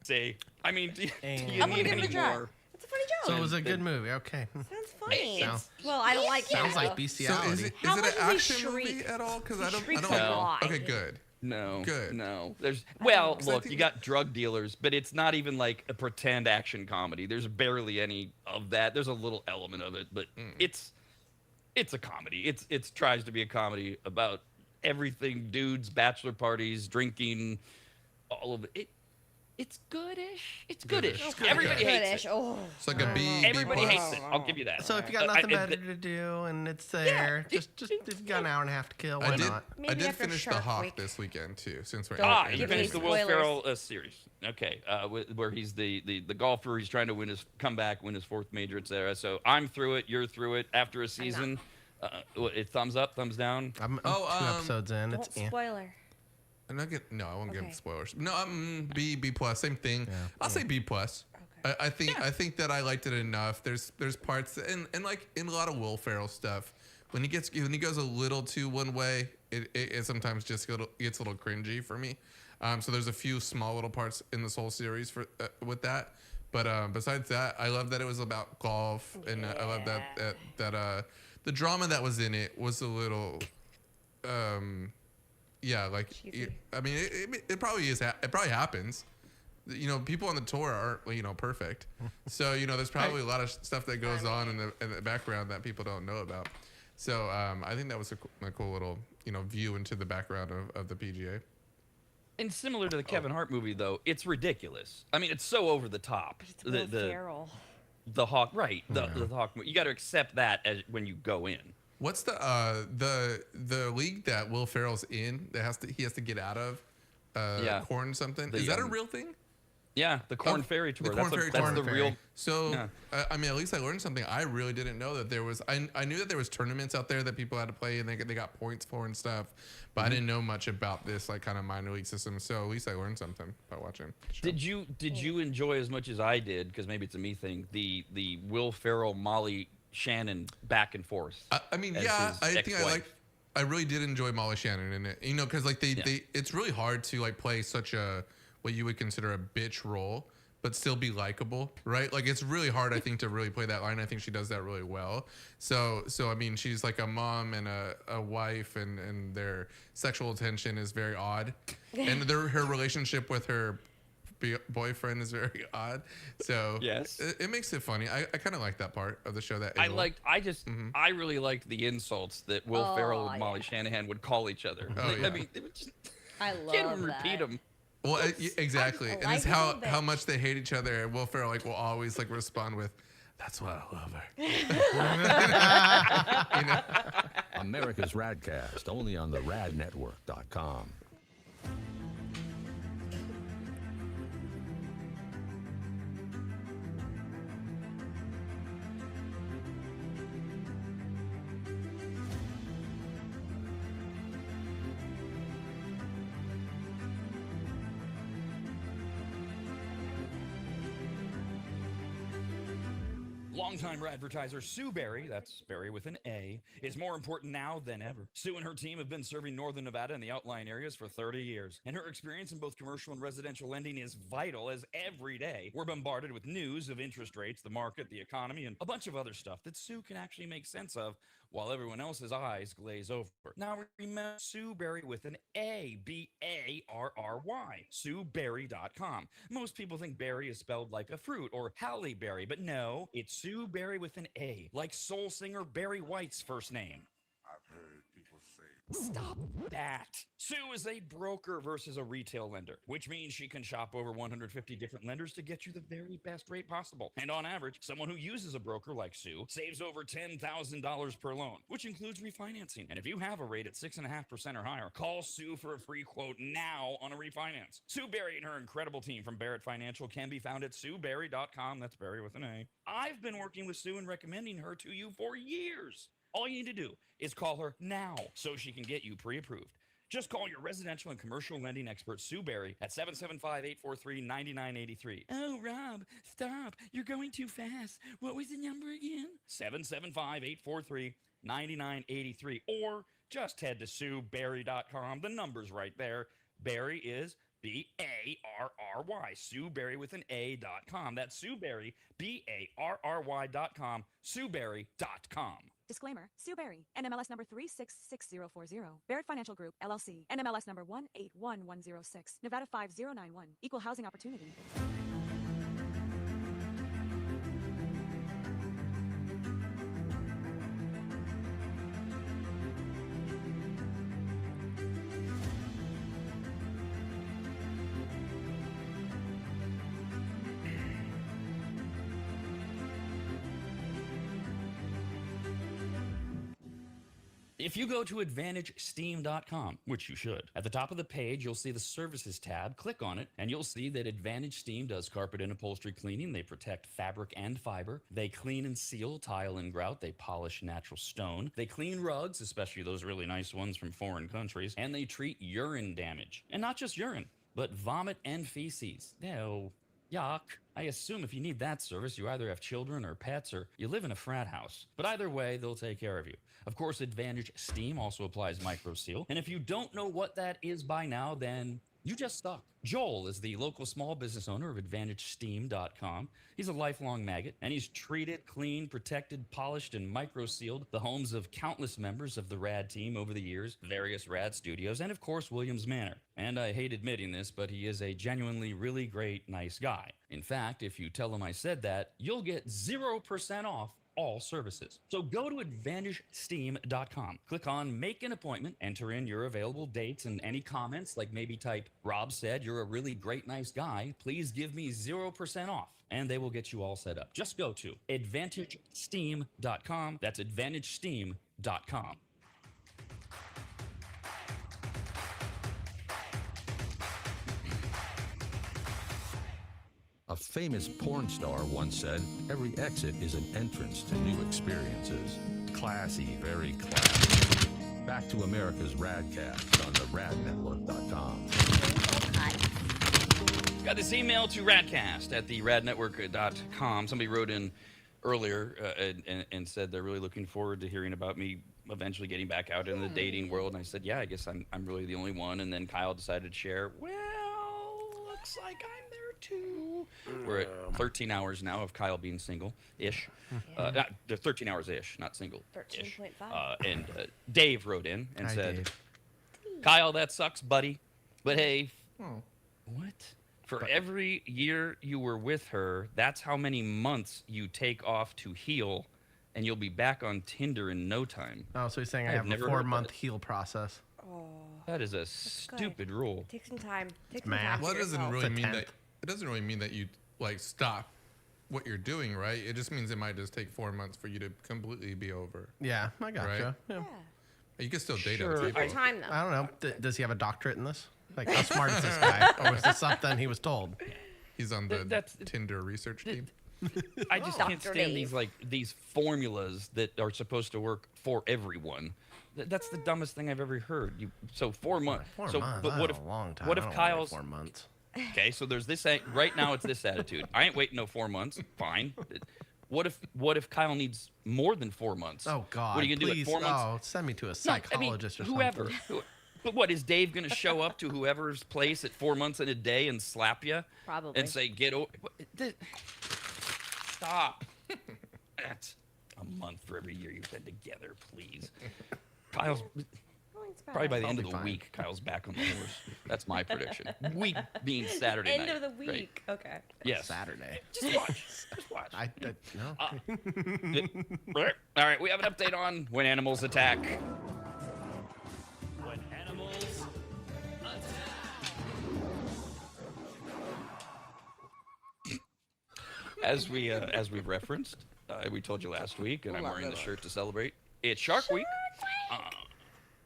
D: Say, I mean, do you
C: I'm
B: gonna
D: need
B: give it
D: any
B: a try.
D: more?
B: It's a funny joke.
C: So it was a good movie. Okay.
B: Sounds funny.
C: Sounds-
B: Well, I don't like
C: Sounds
B: it.
C: like
E: So
C: bestiality.
E: is it
B: How
E: an
B: much does he
E: action movie
B: shriek?
E: at all? Because I don't
B: shrieks
E: like.
B: like
D: No.
B: why?
E: Okay, good.
D: No.
E: Good.
D: No. There's well,
E: I
D: look,
E: think-
D: you got drug dealers, but it's not even like a pretend action comedy. There's barely any of that. There's a little element of it, but it's a comedy. It's tries to be a comedy about everything, dudes, bachelor parties, drinking, all of it. It's goodish. It's goodish.
E: Goodish.
D: Everybody hates
B: Goodish.
D: it.
B: Oh.
E: It's like a B.
D: Everybody
E: B+.
D: hates it. I'll give you that.
C: So if you got nothing better to do and it's there, just if you got an hour and a half to kill, why
E: I did.
C: not?
E: I
B: Maybe
E: did
B: after
E: finish The
B: Shark
E: Hawk
B: Week.
E: this weekend too. Since we're
D: Ah,
E: in
D: you
B: give me
D: finished the Will
B: spoilers.
D: Ferrell series. Okay, where he's the golfer. He's trying to win his comeback, win his fourth major, etc. So I'm through it. You're through it. After a season, thumbs up, thumbs down.
C: I'm 2 episodes in.
B: Don't
C: It's
B: spoiler.
E: I'm not get no, I won't
B: Okay.
E: give spoilers. No, B plus, same thing. I'll say B plus. I think that I liked it enough. There's parts and like in a lot of Will Ferrell stuff, when he goes a little too one way, it sometimes just gets a little cringy for me. So there's a few small little parts in this whole series for with that. But besides that, I love that it was about golf, and I love that the drama that was in it was a little. Yeah, like I mean, it probably is. It probably happens. You know, people on the tour aren't perfect. So there's probably a lot of stuff that goes on in the background that people don't know about. So I think that was a cool little view into the background of the PGA.
D: And similar to the Kevin Hart movie, though, it's ridiculous. I mean, it's so over the top.
B: It's Will Ferrell.
D: The Hawk, right? The Hawk. You got to accept that as when you go in.
E: What's the league that Will Ferrell's in that he has to get out of? Corn something. Is that a real thing?
D: Yeah, the Corn Ferry Tour.
E: That's
D: the real.
E: So,
D: Yeah.
E: I mean, at least I learned something. I really didn't know that there was. I knew that there was tournaments out there that people had to play and they got points for and stuff, but I didn't know much about this like kind of minor league system. So at least I learned something by watching.
D: Did you enjoy as much as I did? Because maybe it's a me thing. The Will Ferrell, Molly Shannon back and forth.
E: I mean,
D: as
E: yeah,
D: his
E: I think
D: ex-wife.
E: I really did enjoy Molly Shannon in it. Because like it's really hard to like play such a what you would consider a bitch role, but still be likable, right? Like it's really hard, I think, to really play that line. I think she does that really well. So I mean, she's like a mom and a wife, and their sexual tension is very odd, and her relationship with her boyfriend is very odd. So
D: yes,
E: it makes it funny. I kind of like that part of the show.
D: I really liked the insults that Will Ferrell and Molly Shanahan would call each other. I mean, it was just,
B: I love
D: can't even
B: that.
D: repeat them.
E: Well, exactly, and it's
B: likable
E: how much they hate each other. And Will Ferrell will always respond with, "That's why I love her."
A: America's RAD Cast, only on the radnetwork.com.
D: Longtime advertiser Sue Berry, that's Berry with an A, is more important now than ever. Sue and her team have been serving Northern Nevada and the outlying areas for 30 years, and her experience in both commercial and residential lending is vital, as every day we're bombarded with news of interest rates, the market, the economy, and a bunch of other stuff that Sue can actually make sense of while everyone else's eyes glaze over. Now remember Sue Berry with an A, B-A-R-R-Y, SueBerry.com. Most people think berry is spelled like a fruit or Halle Berry, but no, it's Sue Berry with an A, like soul singer Barry White's first name.
J: I've heard people say.
D: Stop that. Sue is a broker versus a retail lender, which means she can shop over 150 different lenders to get you the very best rate possible. And on average, someone who uses a broker like Sue saves over $10,000 per loan, which includes refinancing. And if you have a rate at 6.5% or higher, call Sue for a free quote now on a refinance. Sue Berry and her incredible team from Barrett Financial can be found at SueBerry.com. That's Berry with an A. I've been working with Sue and recommending her to you for years. All you need to do is call her now so she can get you pre-approved. Just call your residential and commercial lending expert, Sue Berry, at 775-843-9983. Oh, Rob, stop. You're going too fast. What was the number again? 775-843-9983. Or just head to SueBerry.com. The number's right there. Berry is B-A-R-R-Y, SueBerry.com. That's SueBerry, B-A-R-R-Y.com, SueBerry.com.
I: Disclaimer, Sue Berry, NMLS number 366040. Barrett Financial Group, LLC, NMLS number 181106, Nevada 5091, Equal Housing Opportunity.
D: If you go to AdvantageSteam.com, which you should, at the top of the page, you'll see the Services tab. Click on it, and you'll see that Advantage Steam does carpet and upholstery cleaning. They protect fabric and fiber. They clean and seal tile and grout. They polish natural stone. They clean rugs, especially those really nice ones from foreign countries. And they treat urine damage. And not just urine, but vomit and feces. Ew. Yuck. I assume if you need that service, you either have children or pets or you live in a frat house. But either way, they'll take care of you. Of course, Advantage Steam also applies MicroSeal. And if you don't know what that is by now, then you just suck. Joel is the local small business owner of AdvantageSteam.com. He's a lifelong maggot, and he's treated, cleaned, protected, polished, and micro-sealed the homes of countless members of the RAD team over the years, various RAD studios, and of course, Williams Manor. And I hate admitting this, but he is a genuinely really great, nice guy. In fact, if you tell him I said that, you'll get 0% off all services. So go to AdvantageSteam.com. Click on Make an Appointment, enter in your available dates and any comments, like maybe type, Rob said you're a really great, nice guy. Please give me 0% off. And they will get you all set up. Just go to AdvantageSteam.com. That's AdvantageSteam.com.
A: A famous porn star once said, every exit is an entrance to new experiences. Classy, very classy. Back to America's RAD Cast on the RADnetwork.com.
D: Got this email to radcast at the radnetwork.com. Somebody wrote in earlier and said they're really looking forward to hearing about me eventually getting back out in the dating world. And I said, yeah, I guess I'm really the only one. And then Kyle decided to share, well, looks like I'm there too. We're at 13 hours now of Kyle being single-ish. Not 13 hours-ish, not single-ish.
B: 13.5.
D: And Dave wrote in and
C: Hi,
D: said,
C: Dave.
D: Kyle, that sucks, buddy. But hey, what? For every year you were with her, that's how many months you take off to heal, and you'll be back on Tinder in no time.
C: Oh, so he's saying I
D: I've
C: have a
D: never heard
C: 4-month
D: that.
C: heal process.
B: Oh,
D: That is a
B: good.
D: stupid rule.
B: take some time. Take some
C: math.
B: time.
E: Well,
B: for
E: it doesn't
B: yourself.
E: really
C: It's a
E: mean that.
C: tenth.
E: It doesn't really mean that you like stop what you're doing, right? It just means it might just take 4 months for you to completely be over.
C: Yeah, I gotcha.
E: Right.
C: Yeah.
B: Yeah.
E: You can still date
D: Sure.
E: other
B: Take your
E: people.
B: time, though.
C: I don't know. Does he have a doctorate in this? Like, how smart is this guy? Or was this something he was told?
E: He's on the
D: That's-
E: Tinder research team.
D: I just can't
B: Dr.
D: stand
B: Dave.
D: these formulas that are supposed to work for everyone. That's the dumbest thing I've ever heard. So 4 months.
C: 4
D: So,
C: months.
D: but what
C: That's
D: if
C: a long time.
D: what
C: I
D: if
C: don't wanna wait
D: Kyle's
C: 4 months?
D: okay? So there's this right now. It's this attitude. I ain't waiting no 4 months. Fine. What if Kyle needs more than 4 months?
C: Oh God!
D: What are you gonna
C: please,
D: do at 4 months?
C: Oh, send me to a
D: No,
C: psychologist or
D: whoever.
C: something.
D: But what is Dave going to show up to whoever's place at 4 months in a day and slap you?
B: Probably.
D: And say, "Get over." Stop. That's a month for every year you've been together, please. Kyle's probably by the end of
C: be
D: the
C: fine.
D: week. Kyle's back on the horse. That's my prediction. Week being Saturday
B: End
D: night.
B: of the
D: right?
B: week. Okay.
D: Yes.
C: Saturday.
D: Just watch. Just watch.
C: No.
D: All right, we have an update on when animals attack. When animals attack. As we've referenced, we told you last week, and I'm wearing the shirt to celebrate. It's Shark Week.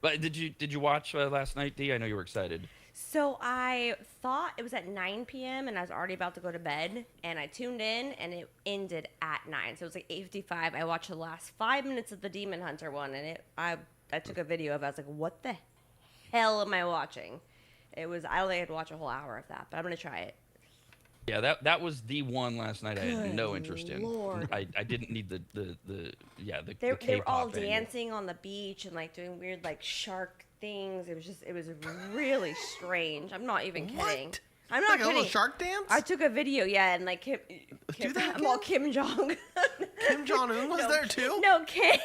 D: But did you watch last night, Dee? I know you were excited.
B: So I thought it was at 9 p.m. and I was already about to go to bed, and I tuned in and it ended at 9. So it was like 8:55. I watched the last 5 minutes of the Demon Hunter one, and I took a video of it. I was like, what the hell am I watching? I don't think I'd watch a whole hour of that, but I'm gonna try it.
D: Yeah, that was the one last night I had
B: Good
D: no interest in.
B: Lord.
D: I didn't need the
B: They were all
D: K-pop angle.
B: dancing on the beach and like doing weird like shark things. It was really strange. I'm not even kidding.
C: What?
B: I'm not
C: Like a
B: kidding.
C: little shark dance?
B: I took a video, yeah, and like Kim well, Kim Jong.
C: Kim Jong Un was there too?
B: No, Kim.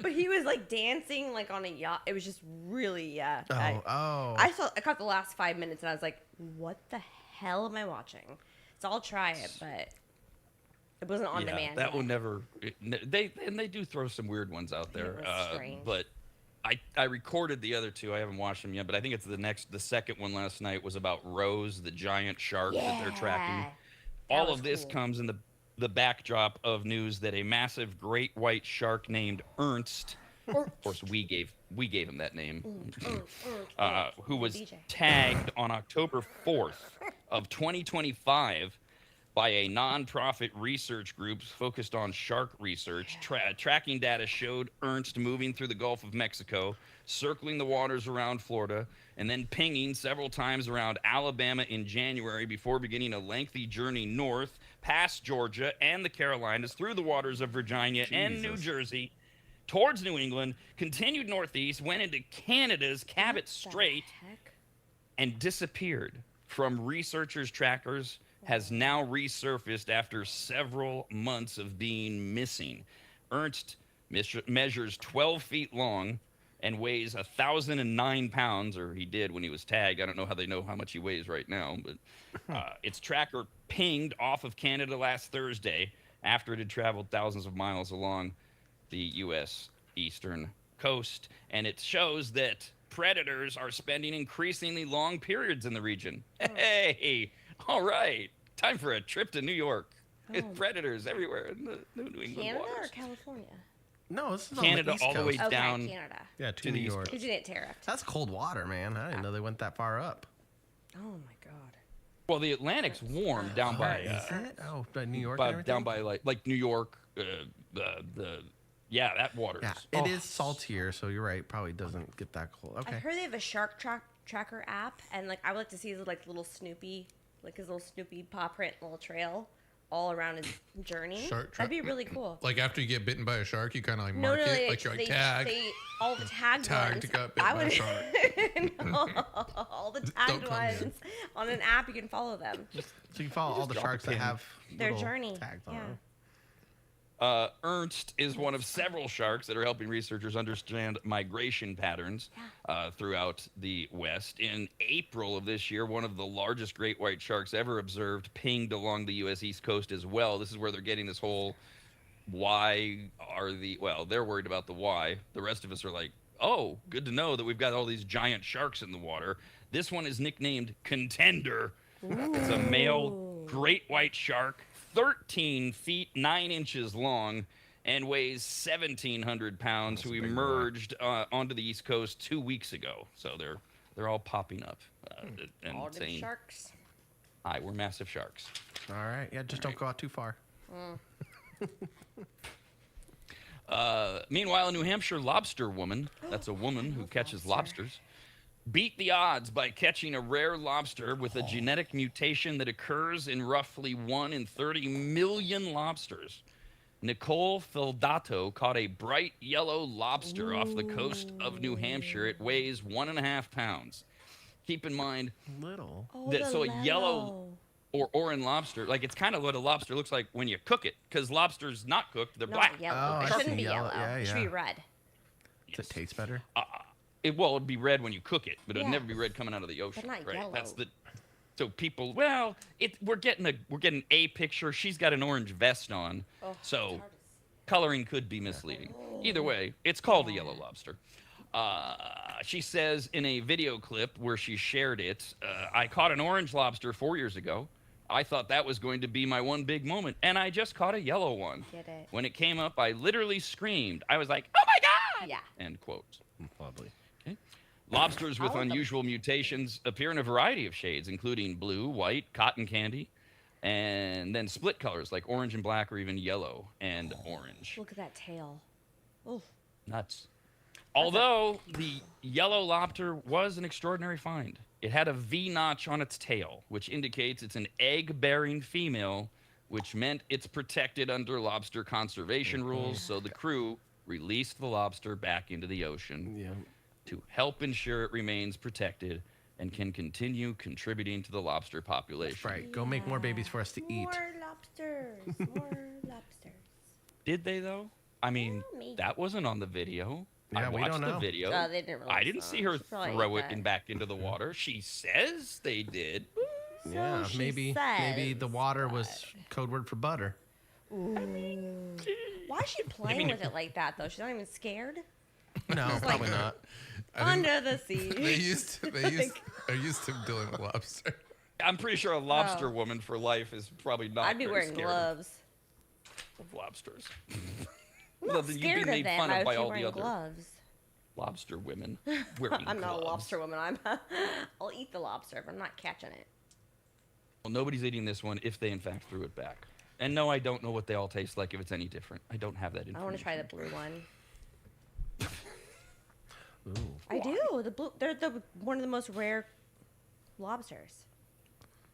B: But he was like dancing like on a yacht. It was just really, yeah. I caught the last 5 minutes and I was like, what the hell am I watching? So I'll try it, but it wasn't on demand.
D: That one never. They do throw some weird ones out there.
B: It was strange.
D: But I recorded the other two. I haven't watched them yet, but I think it's the second one last night was about Rose, the giant shark that they're tracking. All of this comes in the backdrop of news that a massive great white shark named Ernst, of course we gave him that name, who was tagged on October 4th of 2025 by a non-profit research group focused on shark research. Tracking data showed Ernst moving through the Gulf of Mexico, circling the waters around Florida, and then pinging several times around Alabama in January before beginning a lengthy journey north, past Georgia and the Carolinas, through the waters of Virginia and New Jersey, towards New England, continued northeast, went into Canada's Cabot Strait, and disappeared from researchers' trackers, has now resurfaced after several months of being missing. Ernst measures 12 feet long and weighs 1,009 pounds, or he did when he was tagged. I don't know how they know how much he weighs right now, but its tracker pinged off of Canada last Thursday after it had traveled thousands of miles along the U.S. eastern coast, and it shows that predators are spending increasingly long periods in the region. Hey, all right, time for a trip to New York. Predators everywhere in the New England
B: Canada
D: waters.
B: or California?
C: No, this is
D: Canada
C: on the East
D: all the way
C: Coast.
D: down.
B: Canada.
C: Yeah, to New York.
B: Who's it tariffed?
C: That's cold water, man. I didn't know they went that far up.
B: Oh my god.
D: Well, the Atlantic's warm down by
C: Is it? Oh, by New York.
D: by,
C: and
D: down
C: everything?
D: by like New York. That water.
C: Yeah, it is saltier, so you're right. Probably doesn't get that cold.
B: I
C: Okay.
B: heard they have a shark tracker app, and like I would like to see his like little Snoopy, like his little Snoopy paw print little trail all around his journey. That'd be really cool.
E: Like after you get bitten by a shark, you kind of like
B: No,
E: mark
B: no,
E: it, like you're like tag.
B: all the tagged ones.
E: got bitten by a shark.
B: No, all the tagged
E: come here.
B: ones on an app. You can follow them.
C: So you follow all the
D: drop
C: sharks
D: a
C: that
D: pin.
C: have
B: Their
C: little
B: journey.
C: tags on
B: Yeah.
C: them.
D: Ernst is one of several sharks that are helping researchers understand migration patterns throughout the West. In April of this year, one of the largest great white sharks ever observed pinged along the U.S. East Coast as well. This is where they're getting this whole they're worried about the why. The rest of us are like, oh, good to know that we've got all these giant sharks in the water. This one is nicknamed Contender. It's a male great white shark, 13 feet 9 inches long, and weighs 1,700 pounds. Who emerged onto the East Coast 2 weeks ago. So they're all popping up and
B: All the
D: saying,
B: sharks.
D: "Hi, we're massive sharks."
C: All right. Yeah, just don't go out too far.
D: Meanwhile, a New Hampshire lobster woman, that's a woman who catches lobsters, beat the odds by catching a rare lobster with a genetic mutation that occurs in roughly 1 in 30 million lobsters. Nicole Fildato caught a bright yellow lobster off the coast of New Hampshire. It weighs 1.5 pounds. Keep in mind
C: Little.
D: that so a yellow or orange lobster, like it's kind of what a lobster looks like when you cook it, because lobster's not cooked, they're black.
B: Not yellow.
C: Oh,
B: it
C: I
B: shouldn't
C: see.
B: be
C: Yellow.
B: yellow.
C: Yeah,
B: It should
C: yeah.
B: be red.
C: Does it taste better?
D: It'd be red when you cook it, but it'd
B: Yeah.
D: never be red coming out of the ocean.
B: not
D: right?
B: yellow.
D: That's the. So people, we're getting a picture. She's got an orange vest on, so coloring could be misleading. Either way, it's called a yellow lobster. She says in a video clip where she shared it, I caught an orange lobster 4 years ago. I thought that was going to be my one big moment, and I just caught a yellow one.
B: Get it.
D: When it came up, I literally screamed. I was like, "Oh my God!"
B: Yeah.
D: End quote.
C: Lovely.
D: Lobsters with
B: All of them.
D: unusual mutations appear in a variety of shades, including blue, white, cotton candy, and then split colors like orange and black, or even yellow and orange.
B: Look at that tail. Oof.
D: Nuts. Although the yellow lobster was an extraordinary find. It had a V notch on its tail, which indicates it's an egg-bearing female, which meant it's protected under lobster conservation rules. So the crew released the lobster back into the ocean to help ensure it remains protected and can continue contributing to the lobster population.
C: Right. Go make more babies for us to eat.
B: More lobsters. More lobsters.
D: Did they, though? I mean,
B: maybe.
D: that wasn't on the video.
C: Yeah,
D: I
C: we
D: watched
C: don't
D: the
C: know.
D: video.
B: They didn't
D: I
B: release
D: didn't
B: them.
D: see her
B: She probably
D: throw
B: ate
D: it
B: that.
D: back into the water. She says they did.
C: Yeah,
B: she
C: maybe
B: says,
C: the water was code word for butter.
B: Why is she playing with it like that, though? She's not even scared?
C: No, probably not.
B: Under the sea.
E: They're used to dealing with lobster.
D: I'm pretty sure a lobster woman for life is probably not.
B: I'd be
D: very
B: wearing
D: scared
B: gloves.
D: of lobsters.
B: I'm not
D: You'd be
B: scared of
D: made
B: them.
D: fun
B: I
D: of
B: would
D: by
B: be
D: all the
B: wearing
D: other
B: gloves.
D: lobster women wearing
B: I'm not a
D: gloves.
B: lobster woman. I'll eat the lobster, but I'm not catching it.
D: Well, nobody's eating this one if they in fact threw it back. And no, I don't know what they all taste like if it's any different. I don't have that information.
B: I want to try the blue one.
C: Ooh.
B: I do. The blue. They're one of the most rare lobsters.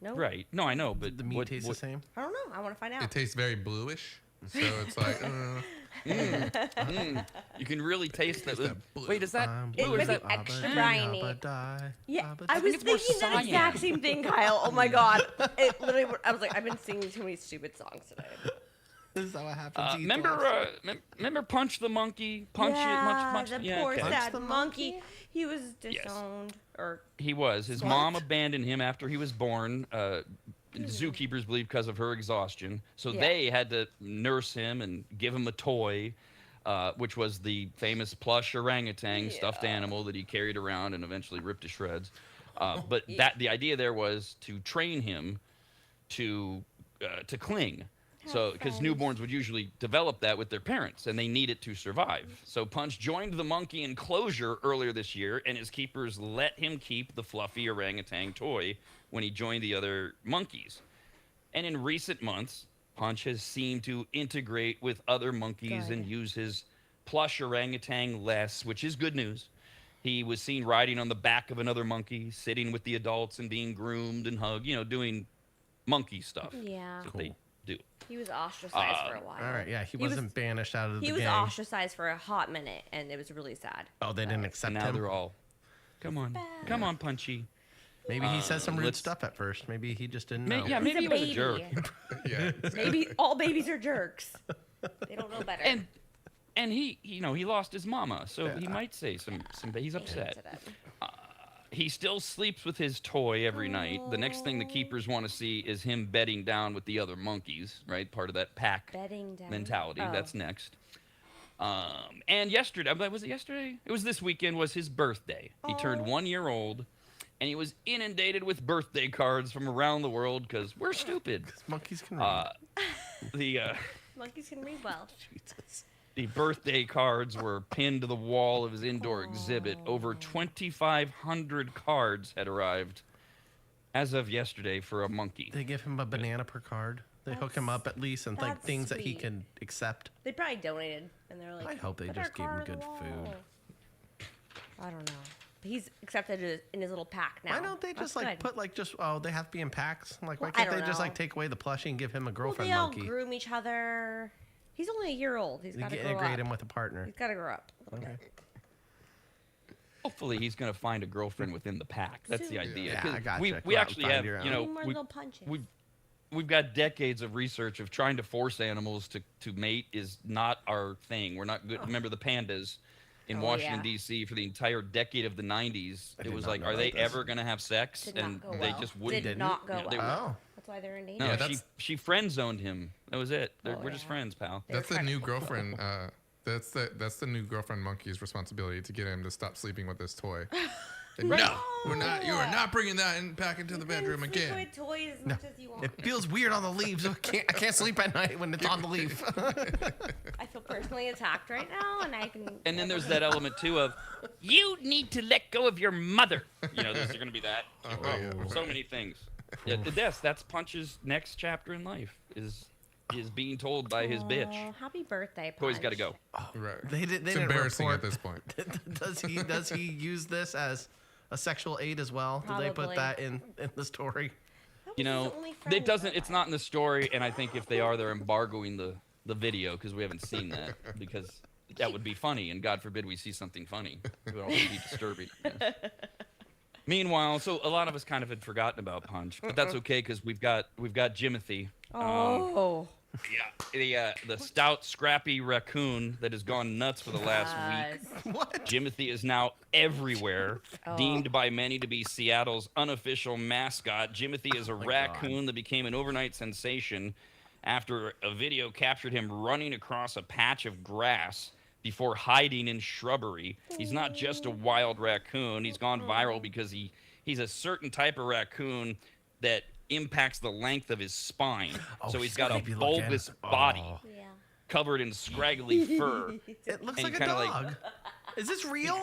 B: No.
D: Right. No, I know, but
C: The meat tastes the same.
B: I don't know. I want to find out.
E: It tastes very bluish, so it's like.
D: You can really taste that.
E: that blue.
D: Wait, is that
B: It
D: blue?
B: might
D: Is
B: be
D: that
B: extra briny. Yeah, I was
D: it's more
B: thinking that
D: cyan.
B: exact same thing, Kyle. Oh my god! It literally. I was like, I've been singing too many stupid songs today.
C: This is how it happens.
D: Remember Punch the monkey? Punch
B: yeah,
D: it, Punch.
B: the
D: Yeah,
B: poor
D: okay.
B: sad
C: the
B: monkey. He was disowned, or
D: He was. His mom abandoned him after he was born. Zookeepers believe because of her exhaustion. So
B: Yeah.
D: they had to nurse him and give him a toy, which was the famous plush orangutan stuffed animal that he carried around and eventually ripped to shreds. But the idea there was to train him to cling. So, because newborns would usually develop that with their parents, and they need it to survive. So, Punch joined the monkey enclosure earlier this year, and his keepers let him keep the fluffy orangutan toy when he joined the other monkeys. And in recent months, Punch has seemed to integrate with other monkeys and use his plush orangutan less, which is good news. He was seen riding on the back of another monkey, sitting with the adults and being groomed and hugged, doing monkey stuff.
B: yeah,
D: That they do.
B: he was ostracized for a while.
C: All right, yeah, he
B: was-
C: wasn't banished out of the
B: He was
C: gang.
B: ostracized for a hot minute, and it was really sad.
C: Oh, they didn't accept
D: And now
C: him.
D: they're all, come on, Punchy.
C: Maybe he said some rude
D: let's-
C: stuff at first. Maybe he just didn't know.
D: Yeah, maybe he
B: He's
D: was a
B: baby.
D: jerk.
E: Yeah.
B: Maybe all babies are jerks. They don't know better.
D: And he lost his mama, so he might say some. He's upset. He still sleeps with his toy every night. The next thing the keepers want to see is him bedding down with the other monkeys, right? Part of that pack
B: Bedding down.
D: mentality.
B: Oh.
D: That's next. And yesterday, was it yesterday? It was this weekend, was his birthday. He turned 1 year old, and he was inundated with birthday cards from around the world because we're stupid.
C: Monkeys can read.
B: Monkeys can read well.
D: The birthday cards were pinned to the wall of his indoor exhibit. Over 2,500 cards had arrived as of yesterday for a monkey.
C: They give him a banana per card. They hook him up at least and like
B: that's
C: things that he
B: sweet.
C: can accept.
B: They probably donated, and they're like,
C: I hope they
B: "Put
C: just
B: our
C: gave him
B: card on
C: good
B: the
C: food."
B: wall." I don't know. But he's accepted it in his little pack now.
C: Why don't they just
B: That's good.
C: put they have to be in packs? Like why
B: Well, I
C: can't they
B: don't
C: just
B: know.
C: take away the plushie and give him a
B: Well,
C: girlfriend
B: they all
C: monkey?
B: groom each other. He's only a year old. He's got to grow
C: Integrate
B: up.
C: him with a partner.
B: He's got to grow up.
C: Okay.
D: Hopefully, he's going to find a girlfriend within the pack. That's the idea.
C: Yeah,
D: 'Cause
C: I gotcha.
D: We
C: Go out and
D: actually
C: find
D: have,
C: your own.
B: Need more little punches.
D: we've got decades of research of trying to force animals to mate is not our thing. We're not good. Remember the pandas in Washington,
B: yeah.
D: D.C. for the entire decade of the 90s. It
C: did
D: was
C: not
D: like,
C: know
D: are they
C: about this.
D: ever going to have sex?
B: Did
D: And
B: not go
D: they
B: well.
D: just wouldn't.
B: Did not go
D: they
B: well.
C: Oh.
B: That's why they're endangered.
D: No,
E: Yeah,
D: she
E: that's-
D: she friend zoned him. That was it. We're just
B: yeah.
D: friends, pal.
E: That's the
B: trying to
E: new
B: hook
E: girlfriend. That's the new girlfriend monkey's responsibility to get him to stop sleeping with this toy. Like, no, we're not. You are not bringing that back into the bedroom
B: You can sleep
E: again.
B: with toys as much as you want.
C: It feels weird on the leaves. I can't sleep at night when it's on the leaf.
B: I feel personally attacked right now, and I can.
D: And then there's that element too of you need to let go of your mother. There's going to be that. So many things. Yeah, that's Punch's next chapter in life is being told by his bitch.
B: Oh, happy birthday, Punch.
D: Toy's got to go.
E: Right.
C: They
E: It's
C: didn't
E: embarrassing
C: report-
E: at this point.
C: does he use this as a sexual aid as well? Did they put
B: Probably.
C: that in the story?
D: You know, it doesn't. It's not in the story, and I think if they are, they're embargoing the video because we haven't seen that because that would be funny, and God forbid we see something funny. It would also be disturbing. Yes. Meanwhile, so a lot of us kind of had forgotten about Punch, but that's okay because we've got Jimothy.
B: Oh.
D: Yeah, the stout, scrappy raccoon that has gone nuts for the last week.
C: What?
D: Jimothy is now everywhere, deemed by many to be Seattle's unofficial mascot. Jimothy is a raccoon that became an overnight sensation after a video captured him running across a patch of grass before hiding in shrubbery. He's not just a wild raccoon. He's gone viral because he's a certain type of raccoon that impacts the length of his spine. So he's got a bulbous body covered in scraggly fur.
C: It looks like a dog. Is this real?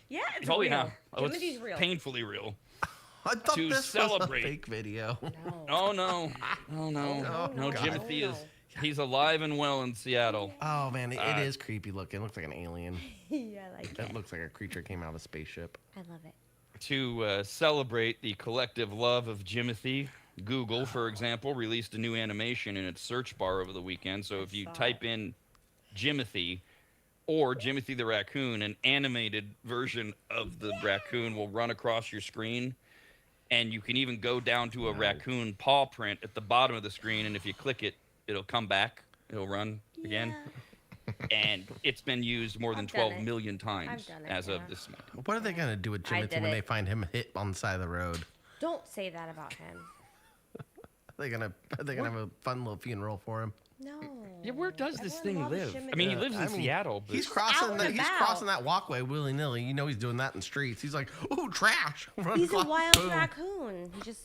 B: Yeah, it's
D: Oh
B: real.
D: yeah,
B: Jimothy's
D: it's
B: real.
D: painfully real.
C: I thought
D: To
C: this
D: celebrate.
C: was a fake video.
D: Oh no, no, Jimothy he's alive and well in Seattle.
C: Oh man, it is creepy looking. It looks like an alien.
B: Yeah, I like it.
C: It looks like a creature came out of a spaceship.
B: I love it.
D: To celebrate the collective love of Jimothy, Google, for example, released a new animation in its search bar over the weekend. So if you type in Jimothy or Jimothy the raccoon, an animated version of the raccoon will run across your screen. And you can even go down to a raccoon paw print at the bottom of the screen. And if you click it, it'll come back. It'll run again. And it's been used more than 12 million times as of this month.
C: What are they going to do with Jimothy when they find him hit on the side of the road?
B: Don't say that about him.
C: Are they gonna have a fun little funeral for him?
B: No.
D: Yeah, where does this thing
B: loves
D: live?
B: Jimothy.
D: I mean, he lives in Seattle. But
C: He's crossing
B: out and
C: he's
B: about.
C: crossing that walkway willy nilly. You know he's doing that in the streets. He's like, ooh, trash. Run
B: He's a
C: across,
B: wild
C: boom.
B: raccoon. He's just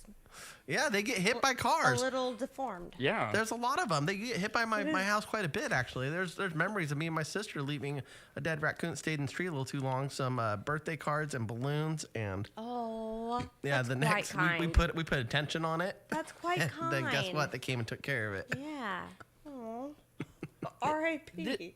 C: Yeah, they get hit by
B: a
C: cars.
B: little deformed.
D: yeah.
C: There's a lot of them. They get hit by my house quite a bit, actually. There's memories of me and my sister leaving a dead raccoon that stayed in the street a little too long. Some birthday cards and balloons, and
B: Oh.
C: yeah,
B: that's
C: the
B: quite
C: next
B: kind.
C: we put attention on it.
B: That's quite
C: and
B: kind.
C: then guess what? They came and took care of it.
B: Yeah. Oh. R.I.P.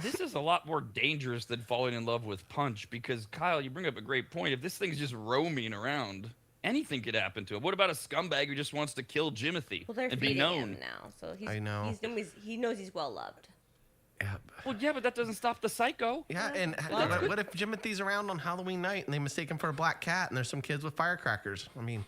D: This is a lot more dangerous than falling in love with Punch because, Kyle, you bring up a great point. If this thing's just roaming around, anything could happen to him. What about a scumbag who just wants to kill Jimothy
B: Well, they're
D: and be
B: feeding
D: known?
B: him now, so he's,
C: I know.
B: he knows he's well loved.
C: Yeah.
D: Well, yeah, but that doesn't stop the psycho.
C: Yeah, and what if Jimothy's around on Halloween night and they mistake him for a black cat and there's some kids with firecrackers? I mean,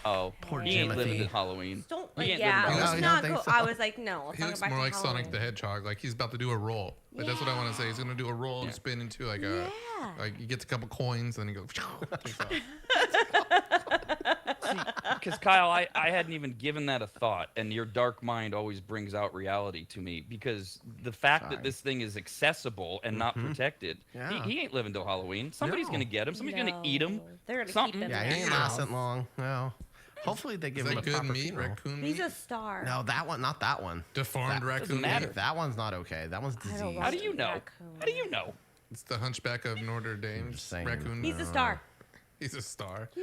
D: Oh,
C: Poor
D: he ain't living
C: Jimothy.
D: at Halloween.
B: Don't.
D: He ain't
B: Yeah,
D: living
C: No,
B: let's
C: you don't
B: not
C: think
B: go.
C: so?
B: I was like, no. Let's
E: He
B: not
E: looks
B: go back
E: more
B: to
E: like Sonic
B: Halloween.
E: the Hedgehog. Like he's about to do a roll. Like that's what I want to say. He's gonna do a roll and spin into like a
B: Yeah.
E: like he gets a couple coins and he goes. takes off.
D: Because Kyle, I hadn't even given that a thought, and your dark mind always brings out reality to me. Because the fact that this thing is accessible and not protected,
C: Yeah.
D: he ain't living till Halloween. Somebody's
C: No.
D: gonna get him. Somebody's gonna eat him.
B: They're gonna
D: Something.
B: keep him.
C: yeah,
B: in
C: he ain't
B: the house.
C: lasting long. No. Hopefully they
E: Is
C: give him a
E: that good
C: proper
E: meat?
C: funeral.
E: Raccoon
B: He's
E: meat?
B: a star.
C: No, that one, not that one.
E: Deformed raccoon
D: matter.
E: meat.
C: That one's not okay. That one's
B: I don't
C: diseased.
D: How do you
B: Raccoon.
D: know? How do you know?
E: It's the Hunchback of Notre Dame's
C: saying.
E: raccoon.
B: He's a star.
E: He's a star.
B: He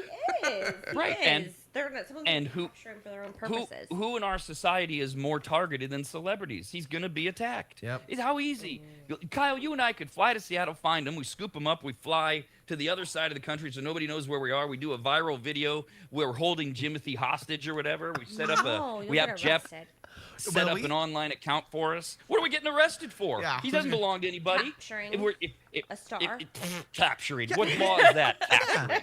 B: is.
D: Right,
B: He
D: and-
B: is. They're not supposed
D: and
B: to
D: who-
B: capture him for their own
D: Who,
B: purposes.
D: who in our society is more targeted than celebrities? He's gonna be attacked.
C: Yep.
D: It's how easy. Kyle, you and I could fly to Seattle, find him. We scoop him up. We fly to the other side of the country so nobody knows where we are. We do a viral video. We're holding Jimothy hostage or whatever. We set up
B: No,
D: a.
B: you'll
D: We
B: get
D: have Jeff
B: arrested.
D: set
C: Well,
D: up
C: we-
D: an online account for us. What are we getting arrested for?
C: Yeah,
D: He doesn't belong to anybody.
B: Capturing
D: If
B: a star.
D: capturing. What law is that? Capturing.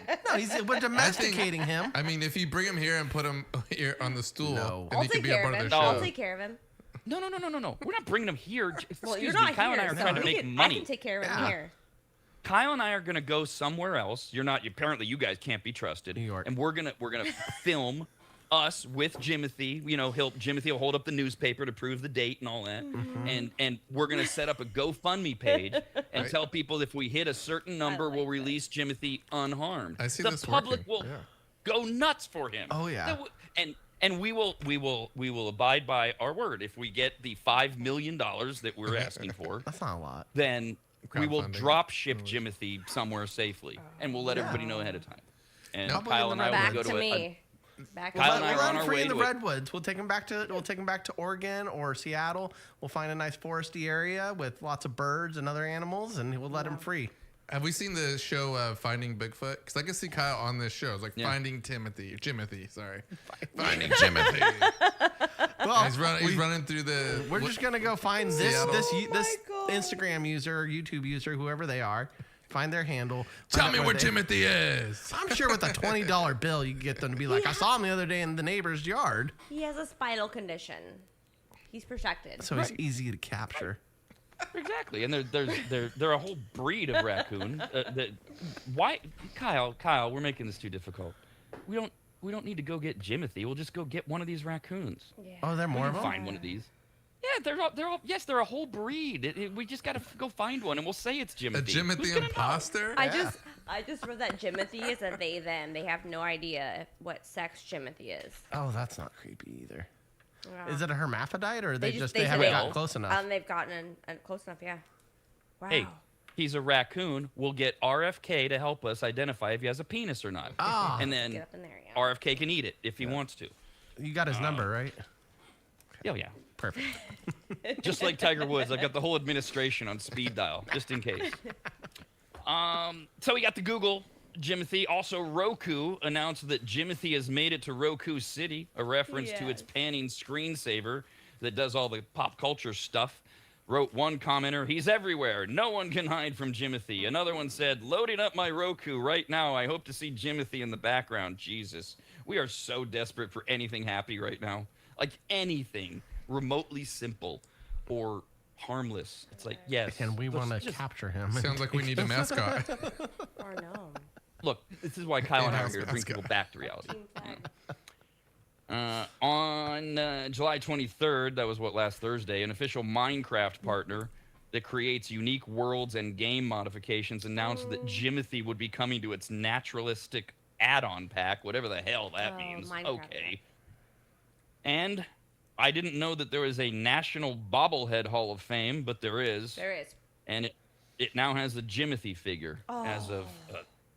C: No, we're domesticating him.
E: I mean, if you bring him here and put him here on the stool,
C: No.
E: then
B: I'll
E: he could
B: take
E: be a
B: care
E: part
B: of
E: of
B: him.
E: the
B: I'll
E: show.
B: take care of him.
D: No. We're not bringing him here.
B: Well,
D: Excuse
B: you're
D: me.
B: not
D: Kyle
B: here.
D: and I are
B: so
D: trying to
B: you
D: make
B: can-
D: money.
B: I can take care of him
C: Yeah.
B: here.
D: Kyle and I are gonna go somewhere else. You're not. Apparently, you guys can't be trusted.
C: New York.
D: And we're gonna film us with Jimothy. You know, Jimothy will hold up the newspaper to prove the date and all that. And we're gonna set up a GoFundMe page and
E: Right.
D: tell people if we hit a certain number,
B: like
D: we'll release Jimothy unharmed.
E: I see
D: the
E: this
D: public
E: working.
D: will
E: Yeah.
D: go nuts for him.
C: Oh, yeah.
D: And we will abide by our word. If we get the $5 million that we're asking for,
C: That's not a lot.
D: then we will
E: Crowdfunding.
D: drop ship Jimothy somewhere safely, and we'll let everybody know ahead of time. And
E: No,
D: Kyle and I
B: Back
D: will go
B: to
D: to
B: me. Back
D: Kyle
B: to
D: and I
B: me.
D: are
C: We'll
D: on
C: let
D: our
C: him free
D: way
C: in the
D: to it.
C: redwoods. We'll take him back to Oregon or Seattle. We'll find a nice foresty area with lots of birds and other animals, and we'll let him free.
E: Have we seen the show Finding Bigfoot? Because I can see Kyle on this show. It's like Finding Jimothy. Sorry, Finding Jimothy.
C: Well,
E: he's running through the.
C: We're just gonna go find this Instagram user or YouTube user, whoever they are. Find their handle.
E: Tell me where Jimothy is.
C: I'm sure with a $20 bill, you can get them to be like, I saw him the other day in the neighbor's yard.
B: He has a spinal condition. He's protected.
C: So he's easy to capture.
D: Exactly, and they're a whole breed of raccoon. Why, Kyle? We're making this too difficult. We don't need to go get Jimothy. We'll just go get one of these raccoons.
B: Yeah.
C: Oh, they're more of them.
D: Find one of these. Yeah, they're all. Yes, they're a whole breed. We just gotta go find one, and we'll say it's Jimothy.
E: A Jimothy imposter.
B: I just read that Jimothy is a they them. They have no idea what sex Jimothy is.
C: Oh, that's not creepy either.
B: Yeah.
C: Is it a hermaphrodite, or they
B: said
C: haven't gotten close enough?
B: They've gotten close enough. Yeah. Wow.
D: Hey, he's a raccoon. We'll get RFK to help us identify if he has a penis or not.
C: Ah.
D: And then
B: Get up in there, yeah.
D: RFK can eat it if he wants to.
C: You got his number, right?
D: Oh yeah.
C: Perfect.
D: Just like Tiger Woods, I've got the whole administration on speed dial, just in case. So we got the Google Jimothy. Also, Roku announced that Jimothy has made it to Roku City, a reference to its panning screensaver that does all the pop culture stuff. Wrote one commenter, he's everywhere. No one can hide from Jimothy. Another one said, loading up my Roku right now. I hope to see Jimothy in the background. Jesus. We are so desperate for anything happy right now. Like anything remotely simple or harmless. It's like, yes.
C: And we want to capture him.
E: Sounds like we need a mascot.
B: Or no.
D: Look, this is why Kyle and I are here to bring people back to reality. On July 23rd, that was last Thursday, an official Minecraft partner that creates unique worlds and game modifications announced that Jimothy would be coming to its naturalistic add-on pack, whatever the hell that means.
B: Minecraft.
D: Okay. And I didn't know that there was a National Bobblehead Hall of Fame, but there is.
B: There is.
D: And it now has a Jimothy figure as of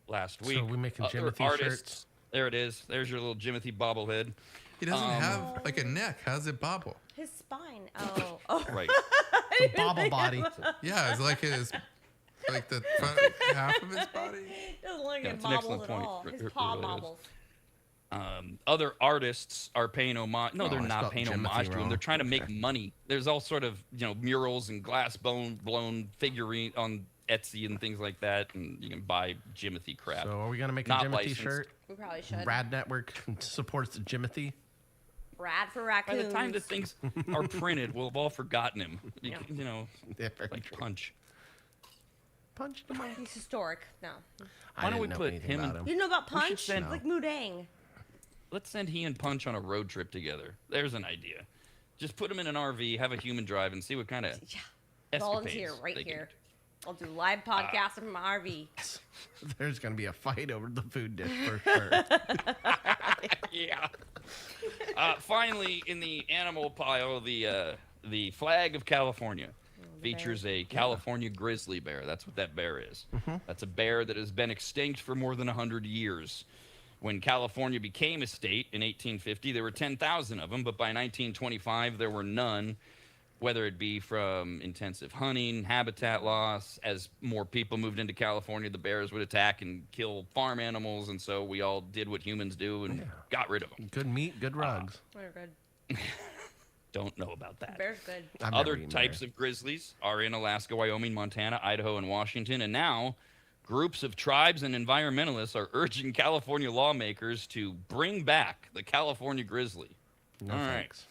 D: last week.
C: So we making Jimothy shirts?
D: There it is. There's your little Jimothy bobblehead.
E: He doesn't have like a neck. How's it bobble?
B: His spine. Oh.
D: Right.
C: The bobble body.
E: Yeah, it's like the front half of his body.
B: Doesn't look like
D: Yeah,
B: it
D: it's an
B: bobbles
D: excellent
B: at
D: point.
B: all. His
D: It
B: paw
D: really is.
B: bobbles.
D: Other artists are paying homage. No, they're
C: I
D: not
C: spelled
D: paying
C: Jimothy
D: homage to him.
C: wrong.
D: They're trying to make money. There's all sort of murals and glass blown figurine on Etsy and things like that, and you can buy Jimothy crap.
C: So are we going to make a
D: Not
C: Jimothy
D: licensed.
C: shirt?
B: We probably should.
C: RAD Network supports Jimothy.
B: Rad for
D: By
B: raccoons.
D: the time the things are printed, we'll have all forgotten him. You know,
C: Yeah, very
D: like
C: true.
D: Punch.
C: Punch the monkey.
B: He's historic. No.
D: Why don't we
C: know
D: put
C: anything
D: him
C: about
D: and-
B: You didn't know about
D: We should
B: Punch?
D: send-
B: It's like Mudang.
D: Let's send he and Punch on a road trip together. There's an idea. Just put him in an RV, have a human drive, and see what kind of
B: Yeah. Volunteer right here. I'll do live podcasting from my RV.
C: There's going to be a fight over the food dish for sure.
D: Yeah. Finally, in the animal pile, the flag of California features a California grizzly bear. That's what that bear is. That's a bear that has been extinct for more than 100 years. When California became a state in 1850, there were 10,000 of them, but by 1925, there were none, whether it be from intensive hunting, habitat loss. As more people moved into California, the bears would attack and kill farm animals, and so we all did what humans do and got rid of them.
C: Good meat, good rugs.
B: We're good.
D: Don't know about that.
B: Bear's good.
C: I've never
D: Other
C: eaten
D: types
C: bear.
D: of grizzlies are in Alaska, Wyoming, Montana, Idaho, and Washington, and now groups of tribes and environmentalists are urging California lawmakers to bring back the California grizzly.
C: No
D: All right.
C: thanks.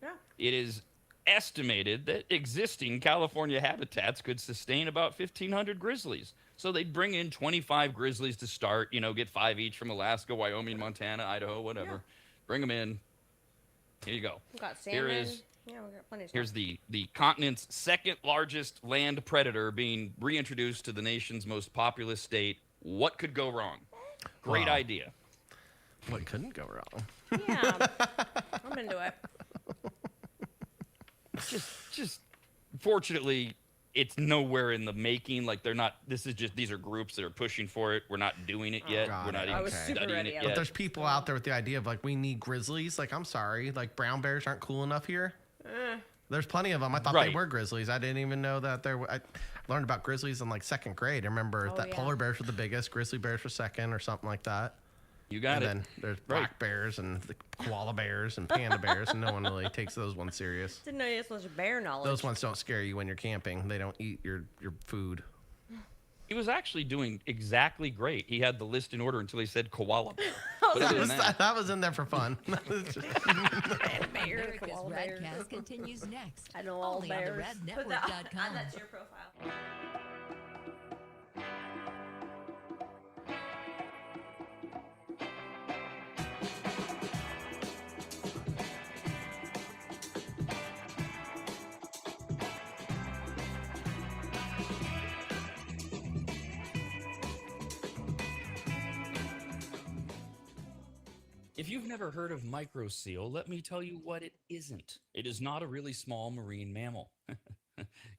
B: Yeah.
D: It is estimated that existing California habitats could sustain about 1,500 grizzlies. So they'd bring in 25 grizzlies to start, get 5 each from Alaska, Wyoming, Montana, Idaho, whatever.
B: Yeah.
D: Bring them in. Here you go.
B: We got
D: Here
B: salmon.
D: is-
B: Yeah, we got plenty of stuff.
D: Here's the continent's second largest land predator being reintroduced to the nation's most populous state. What could go wrong? Great
C: Wow.
D: idea.
C: What couldn't go wrong?
B: Yeah. I'm into it.
D: Just fortunately, it's nowhere in the making. Like these are groups that are pushing for it. We're not doing it yet.
C: got
D: We're not
C: it.
D: even
C: I was
B: super
D: studying
B: ready.
D: it
B: But
C: But
D: yet.
C: there's people out there with the idea of like, we need grizzlies. Like, I'm sorry, like brown bears aren't cool enough here. There's plenty of them. I thought they were grizzlies. I didn't even know that there were. I learned about grizzlies in like second grade. I remember that polar bears were the biggest, grizzly bears were second, or something like that.
D: You got it.
C: And then there's black bears and the koala bears and panda bears, and no one really takes those ones serious.
B: Didn't know you had so much bear knowledge.
C: Those ones don't scare you when you're camping. They don't eat your food.
D: He was actually doing exactly great. He had the list in order until he said koala bear.
C: That was in there for fun.
H: America's RAD Cast continues next.
B: I know all
H: only
B: bears.
H: on the
B: Put that,
H: radnetwork.com.
B: add that to your profile.
D: If you've never heard of microseal, let me tell you what it isn't. It is not a really small marine mammal.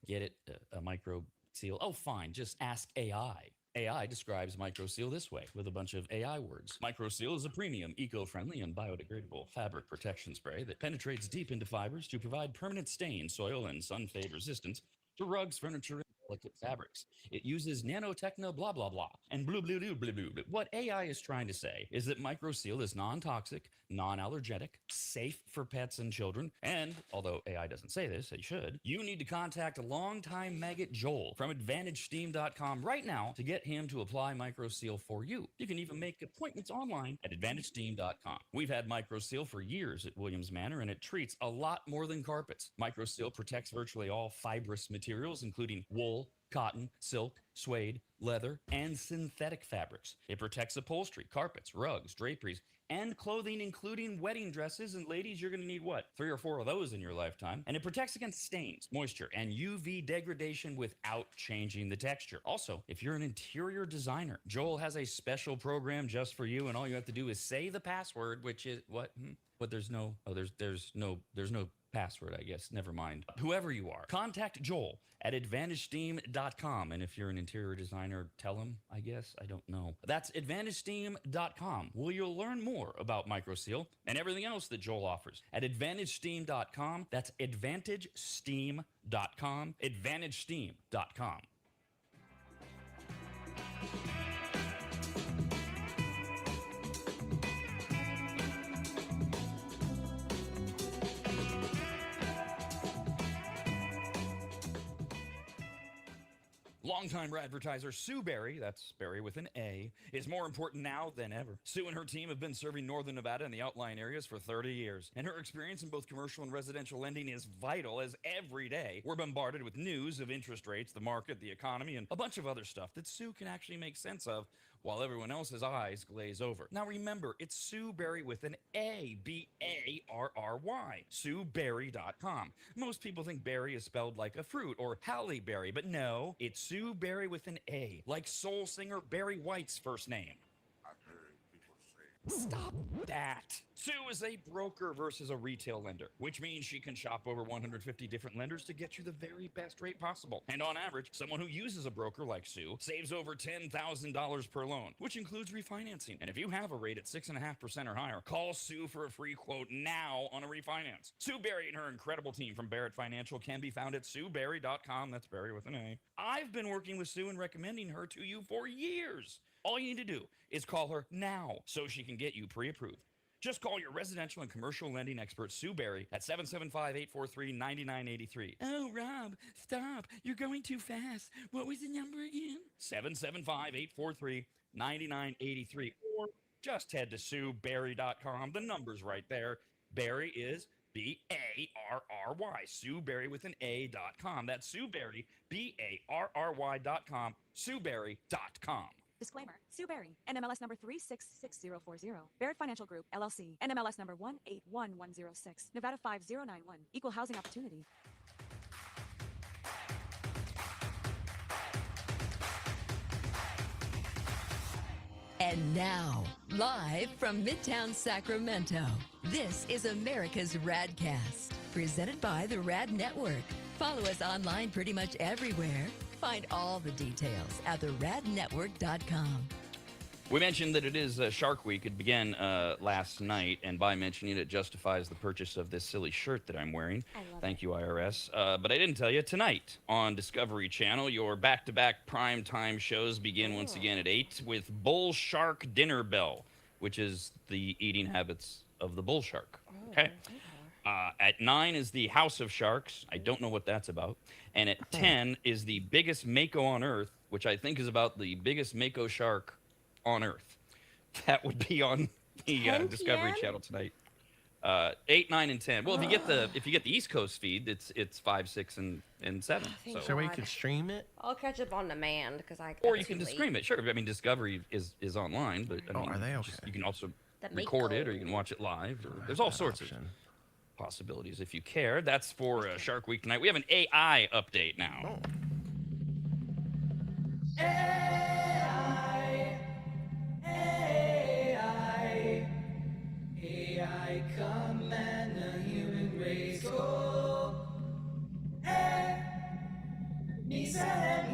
D: Get it? A microseal? Oh, fine. Just ask AI. AI describes microseal this way with a bunch of AI words. Microseal is a premium, eco-friendly, and biodegradable fabric protection spray that penetrates deep into fibers to provide permanent stain, soil, and sun-fade resistance to rugs, furniture, and delicate fabrics. It uses nanotechno blah blah blah and blue blue blue blue blue. What AI is trying to say is that microseal is non-toxic, non-allergenic, safe for pets and children, and although AI doesn't say this, it should, you need to contact a longtime maggot Joel from AdvantageSteam.com right now to get him to apply microseal for you. You can even make appointments online at AdvantageSteam.com. We've had microseal for years at Williams Manor, and it treats a lot more than carpets. Microseal protects virtually all fibrous materials, including wool, cotton, silk, suede, leather, and synthetic fabrics. It protects upholstery, carpets, rugs, draperies, and clothing, including wedding dresses. And ladies, you're going to need what? 3 or 4 of those in your lifetime. And it protects against stains, moisture, and UV degradation without changing the texture. Also, if you're an interior designer, Joel has a special program just for you, and all you have to do is say the password, which is what? But there's no password, I guess. Never mind. Whoever you are, contact Joel at AdvantageSteam.com. And if you're an interior designer, tell him, I guess. I don't know. That's AdvantageSteam.com, where you'll learn more about microseal and everything else that Joel offers. At AdvantageSteam.com. That's AdvantageSteam.com. AdvantageSteam.com. Longtime advertiser Sue Berry, that's Berry with an A, is more important now than ever. Sue and her team have been serving Northern Nevada and the outlying areas for 30 years, and her experience in both commercial and residential lending is vital, as every day we're bombarded with news of interest rates, the market, the economy, and a bunch of other stuff that Sue can actually make sense of while everyone else's eyes glaze over. Now remember, it's Sue Berry with an A, B-A-R-R-Y, SueBerry.com. Most people think berry is spelled like a fruit or Halle Berry, but no, it's Sue Berry with an A, like soul singer Barry White's first name.
J: I've heard people say.
D: Stop that. Sue is a broker versus a retail lender, which means she can shop over 150 different lenders to get you the very best rate possible. And on average, someone who uses a broker like Sue saves over $10,000 per loan, which includes refinancing. And if you have a rate at 6.5% or higher, call Sue for a free quote now on a refinance. Sue Berry and her incredible team from Barrett Financial can be found at SueBerry.com. That's Berry with an A. I've been working with Sue and recommending her to you for years. All you need to do is call her now so she can get you pre-approved. Just call your residential and commercial lending expert, Sue Berry, at 775-843-9983. Oh, Rob, stop. You're going too fast. What was the number again? 775-843-9983. Or just head to SueBerry.com. The number's right there. Berry is B-A-R-R-Y. Sue Berry with an A.com. That's Sue Berry, B-A-R-R-Y.com. SueBerry.com.
I: Disclaimer. Sue Berry, NMLS number 366040. Barrett Financial Group, LLC. NMLS number 181106. Nevada 5091. Equal housing opportunity.
H: And now, live from Midtown Sacramento, this is America's RAD Cast, presented by the RAD Network. Follow us online pretty much everywhere. Find all the details at theradnetwork.com.
D: We mentioned that it is Shark Week. It began last night, and by mentioning it justifies the purchase of this silly shirt that I'm wearing. Thank you, IRS. But I didn't tell you, tonight on Discovery Channel, your back-to-back prime time shows begin once again at 8 with Bull Shark Dinner Bell, which is the eating habits of the bull shark. Okay. At 9 is the House of Sharks. I don't know what that's about. And at 10 is the biggest mako on Earth, which I think is about the biggest mako shark on Earth. That would be on the Discovery Channel tonight. 8, 9, and 10. Well, if you get the East Coast feed, it's 5, 6, and 7.
C: So we could stream it.
B: I'll catch up on demand because
D: or you can just stream it. Sure. I mean, Discovery is online, but I mean,
C: are they? Okay.
D: You can also record it, or you can watch it live. Or, there's all sorts of possibilities if you care. That's for Shark Week tonight. We have an AI update now.
F: AI, come and the human race go. Hey, he said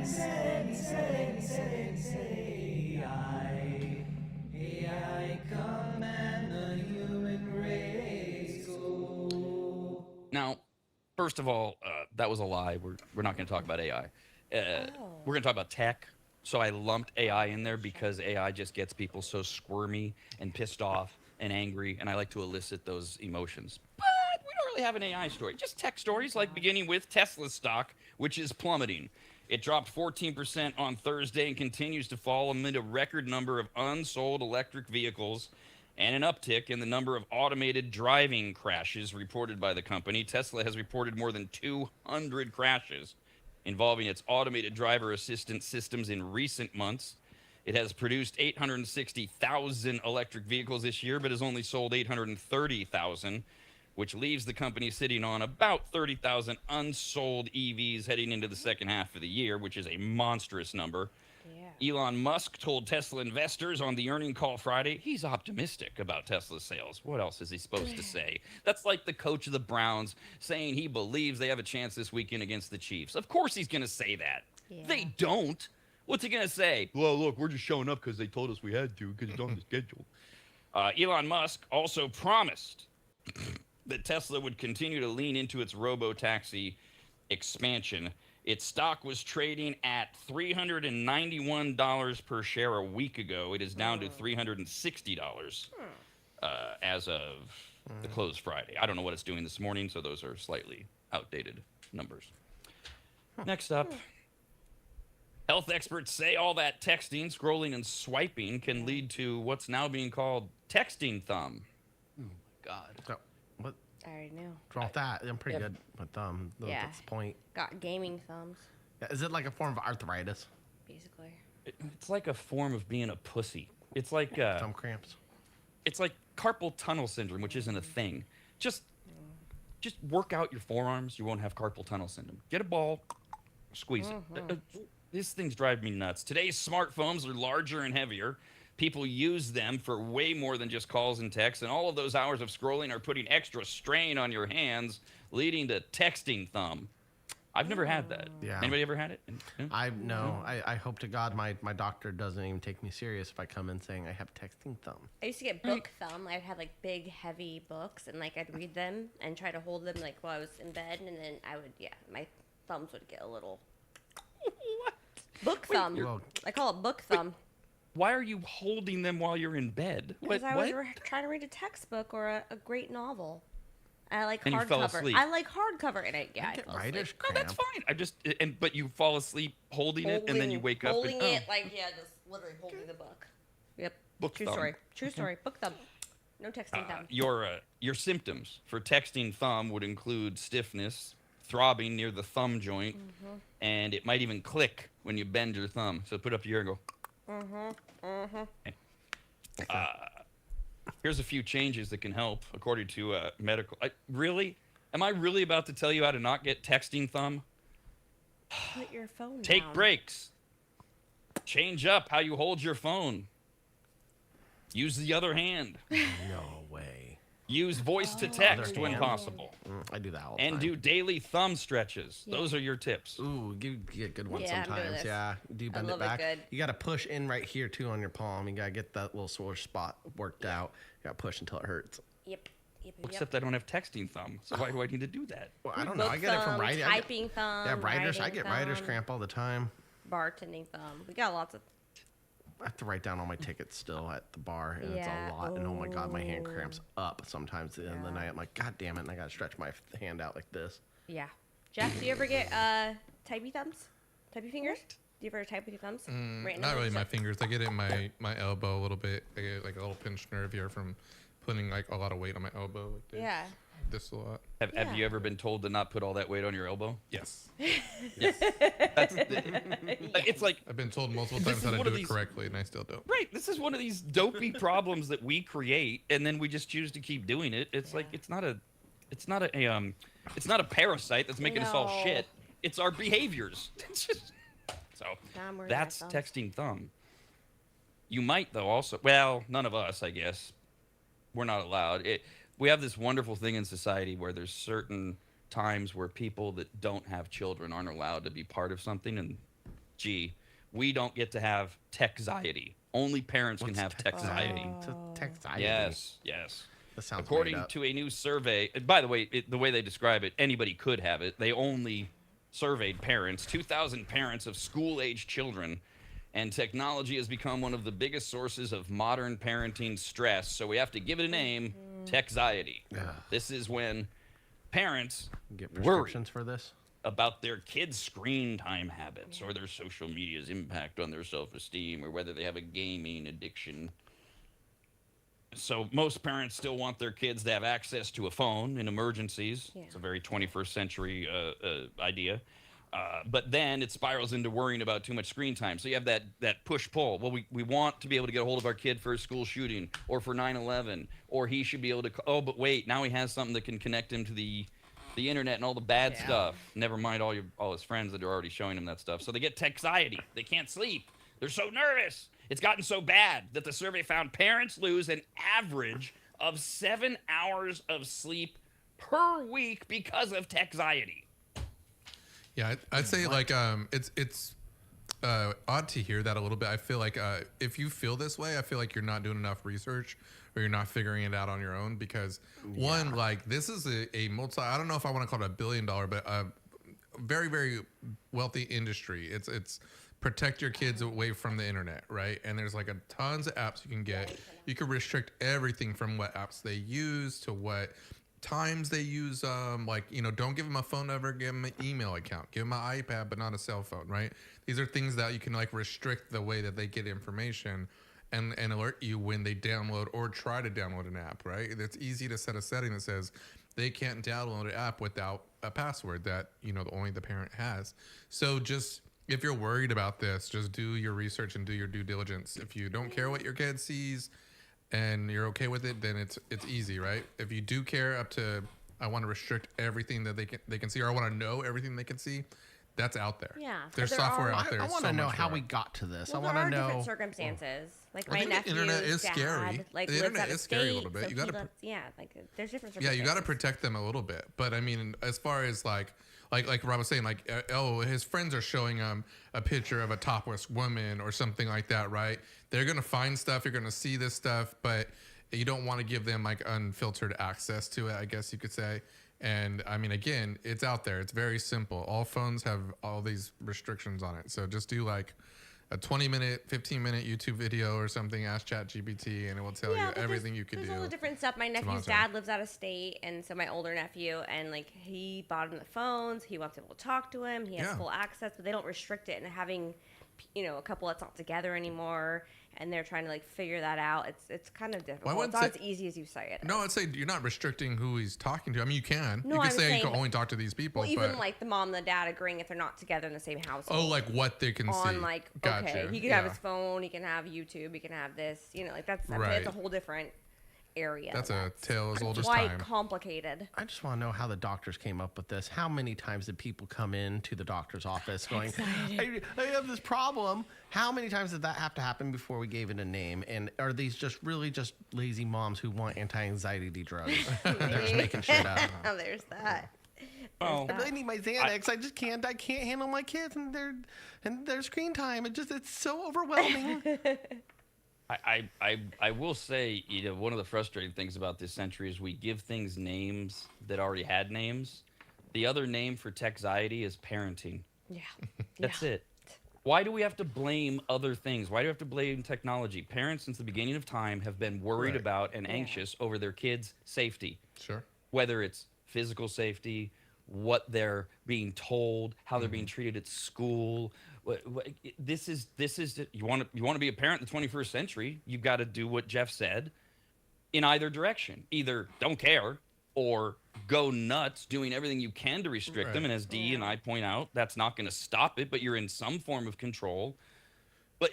F: AI, come and the human race go.
D: Now, first of all, that was a lie. We're not going to talk about AI. We're going to talk about tech. So I lumped AI in there because AI just gets people so squirmy and pissed off and angry, and I like to elicit those emotions. But we don't really have an AI story, just tech stories, like beginning with Tesla stock, which is plummeting. It dropped 14% on Thursday and continues to fall amid a record number of unsold electric vehicles and an uptick in the number of automated driving crashes reported by the company. Tesla has reported more than 200 crashes involving its automated driver assistance systems in recent months. It has produced 860,000 electric vehicles this year, but has only sold 830,000, which leaves the company sitting on about 30,000 unsold EVs heading into the second half of the year, which is a monstrous number. Yeah. Elon Musk told Tesla investors on the earnings call Friday he's optimistic about Tesla's sales. What else is he supposed to say? That's like the coach of the Browns saying he believes they have a chance this weekend against the Chiefs. Of course he's going to say that. Yeah. They don't. What's he going to say? Well, look, we're just showing up because they told us we had to because it's on the schedule. Elon Musk also promised that Tesla would continue to lean into its robo-taxi expansion. Its stock was trading at $391 per share a week ago. It is down to $360 as of the close Friday. I don't know what it's doing this morning, so those are slightly outdated numbers. Next up, health experts say all that texting, scrolling, and swiping can lead to what's now being called texting thumb. Oh, my God.
C: So, what?
B: I already knew.
C: Draw that. I'm pretty good with thumb. That's the point.
B: Got gaming thumbs.
C: Yeah, is it like a form of arthritis?
B: Basically.
D: It's like a form of being a pussy. It's like
C: thumb cramps.
D: It's like carpal tunnel syndrome, which isn't a thing. Just work out your forearms. You won't have carpal tunnel syndrome. Get a ball, squeeze it. These things drive me nuts. Today's smartphones are larger and heavier. People use them for way more than just calls and texts, and all of those hours of scrolling are putting extra strain on your hands, leading to texting thumb. I've never had that. Yeah. Anybody ever had it?
C: No. I hope to God my doctor doesn't even take me serious if I come in saying I have texting thumb.
B: I used to get book thumb. I'd have like big, heavy books, and like I'd read them and try to hold them like while I was in bed, and then I would, my thumbs would get a little.
D: What?
B: Book thumb. I call it book thumb.
D: Why are you holding them while you're in bed?
B: Because I was trying to read a textbook or a great novel. I like hardcover.
D: And you fell asleep.
B: I like hardcover, and I fell asleep.
D: No, that's fine. But you fall asleep holding it, and then you wake up.
B: Holding it, just literally holding the book. Yep. True story. True story. Book thumb. No texting thumb.
D: Your symptoms for texting thumb would include stiffness, throbbing near the thumb joint, and it might even click when you bend your thumb. So put up your ear and go. Here's a few changes that can help, according to medical. Am I really about to tell you how to not get texting thumb?
B: Put your phone
D: Take
B: down.
D: breaks. Change up how you hold your phone. Use the other hand.
C: No way.
D: Use voice to text when
C: hand.
D: possible.
C: I do that all the
D: And
C: time.
D: do daily thumb stretches. Those are your tips.
C: Ooh, you get good ones
B: Yeah, I'm doing
C: sometimes.
B: this.
C: Yeah, do you
B: I
C: bend it
B: love it
C: back?
B: good.
C: You got to push in right here too on your palm. You got to get that little sore spot worked out. You got to push until it hurts.
B: Yep.
D: Except I don't have texting thumb, so why do I need to do that?
C: Well, I don't know.
B: Book
C: I get it from
B: thumb,
C: writing.
B: typing thumb.
C: Yeah, writers. I
B: writing
C: get writer's
B: thumb,
C: cramp all the time.
B: Bartending thumb. We got lots of.
C: I have to write down all my tickets still at the bar, and
B: Yeah.
C: it's a lot. And oh my god, my hand cramps up sometimes at the end of the night. I'm like, god damn it, and I gotta stretch my hand out like this.
B: Yeah. Jeff, do you ever get typey thumbs? Typey fingers? Do you ever type with your thumbs?
E: Not really my fingers. I get it in my elbow a little bit. I get like a little pinched nerve here from putting like a lot of weight on my elbow. Like this.
B: Yeah.
E: This a lot.
D: Have you ever been told to not put all that weight on your elbow?
E: Yes.
D: It's like
E: I've been told multiple
D: This
E: times
D: is
E: how to
D: one
E: do
D: of
E: it
D: these-
E: correctly, and I still don't.
D: right. This is one of these dopey problems that we create, and then we just choose to keep doing it. It's like it's not a parasite that's making us all
B: No.
D: shit. It's our behaviors. It's just so
B: Now I'm worried
D: that's
B: about thumbs.
D: texting thumb. You might though also. Well, none of us, I guess. We're not allowed. We have this wonderful thing in society where there's certain times where people that don't have children aren't allowed to be part of something, and gee, we don't get to have tech-anxiety. Only parents can have tech-anxiety.
C: Tech-anxiety.
D: Yes.
C: That sounds
D: According
C: made up.
D: to a new survey, and by the way, the way they describe it, anybody could have it. They only surveyed parents, 2,000 parents of school-age children, and technology has become one of the biggest sources of modern parenting stress. So we have to give it a name, tech-anxiety. This is when parents
C: Get
D: worry
C: prescriptions for this.
D: about their kids' screen time habits or their social media's impact on their self-esteem or whether they have a gaming addiction. So most parents still want their kids to have access to a phone in emergencies.
B: Yeah.
D: It's a very 21st century idea. But then it spirals into worrying about too much screen time. So you have that push-pull. Well, we want to be able to get a hold of our kid for a school shooting or for 9/11, or he should be able to, oh, but wait, now he has something that can connect him to the internet and all the bad stuff. Never mind all his friends that are already showing him that stuff. So they get tech-anxiety. They can't sleep. They're so nervous. It's gotten so bad that the survey found parents lose an average of 7 hours of sleep per week because of tech-anxiety.
E: Yeah, I'd say like it's odd to hear that a little bit. I feel like if you feel this way, I feel like you're not doing enough research or you're not figuring it out on your own because one, like this is a multi, I don't know if I want to call it $1 billion, but a very, very wealthy industry. It's protect your kids away from the internet, right? And there's like tons of apps you can get. You can restrict everything from what apps they use to what times they use like, you know, don't give them a phone number, give them an email account, give them an iPad but not a cell phone, right? These are things that you can like restrict the way that they get information and alert you when they download or try to download an app, right? It's easy to set a setting that says they can't download an app without a password that, you know, only the parent has. So just if you're worried about this, just do your research and do your due diligence. If you don't care what your kid sees and you're okay with it, then it's easy, right? If you do care up to, I want to restrict everything that they can see, or I want to know everything they can see, that's out there.
B: Yeah,
E: There's
B: but there
E: software
B: are-
E: out there.
C: I want to
E: so
C: know
E: much
C: how
E: more.
C: we got to this.
B: Well,
C: I want
B: there
C: to
B: are
C: know.
B: different circumstances. Like
E: I
B: my
E: think the
B: nephew's
E: internet is
B: dad,
E: scary.
B: like
E: The
B: lives
E: internet
B: out of
E: is scary a
B: state,
E: little bit.
B: so
E: You gotta
B: he lives- yeah, like there's different
E: Yeah,
B: circumstances.
E: you got to protect them a little bit. But I mean, as far as like Rob was saying, like, oh, his friends are showing him a picture of a topless woman or something like that, right? They're going to find stuff. You're going to see this stuff, but you don't want to give them like unfiltered access to it, I guess you could say. And I mean, again, it's out there. It's very simple. All phones have all these restrictions on it. So just do like a 20-minute, 15-minute YouTube video or something, ask ChatGPT, and it will tell you
B: but
E: everything you could
B: there's
E: do.
B: all the different stuff. My nephew's
E: monitor.
B: dad lives out of state, and so my older nephew, and like he bought him the phones. He wants people to talk to him. He has
E: Yeah.
B: full access, but they don't restrict it. And having, you know, a couple that's not together anymore, and they're trying to like figure that out. It's kind of difficult.
E: wouldn't
B: It's not
E: say-
B: as easy as you say it.
E: No, I'd say you're not restricting who he's talking to. I mean, you can.
B: No,
E: you can
B: I'm
E: say you
B: saying-
E: can only talk to these people.
B: Well, even
E: but,
B: like the mom and the dad agreeing if they're not together in the same household.
E: oh, like what they can see.
B: On like,
E: Gotcha.
B: okay, he can have his phone, he can have YouTube, he can have this, you know, like that's
E: Right.
B: it's a whole different area.
E: That's a tale as old as
B: quite
E: time.
B: complicated.
C: I just want to know how the doctors came up with this. How many times did people come in to the doctor's office going, I have this problem? How many times did that have to happen before we gave it a name? And are these just really just lazy moms who want anti-anxiety drugs? They're just making shit up.
B: There's that.
D: Oh,
C: I really need my Xanax. I can't handle my kids and their screen time. It's so overwhelming.
D: I will say, one of the frustrating things about this century is we give things names that already had names. The other name for techxiety is parenting.
B: Yeah.
D: That's it. Why do we have to blame other things? Why do we have to blame technology? Parents, since the beginning of time, have been worried about and anxious over their kids' safety.
E: Sure.
D: Whether it's physical safety, what they're being told, how they're being treated at school. This is you want to be a parent in the 21st century, you've got to do what Jeff said in either direction. Either don't care or go nuts doing everything you can to restrict them. And as Dee and I point out, that's not going to stop it, but you're in some form of control.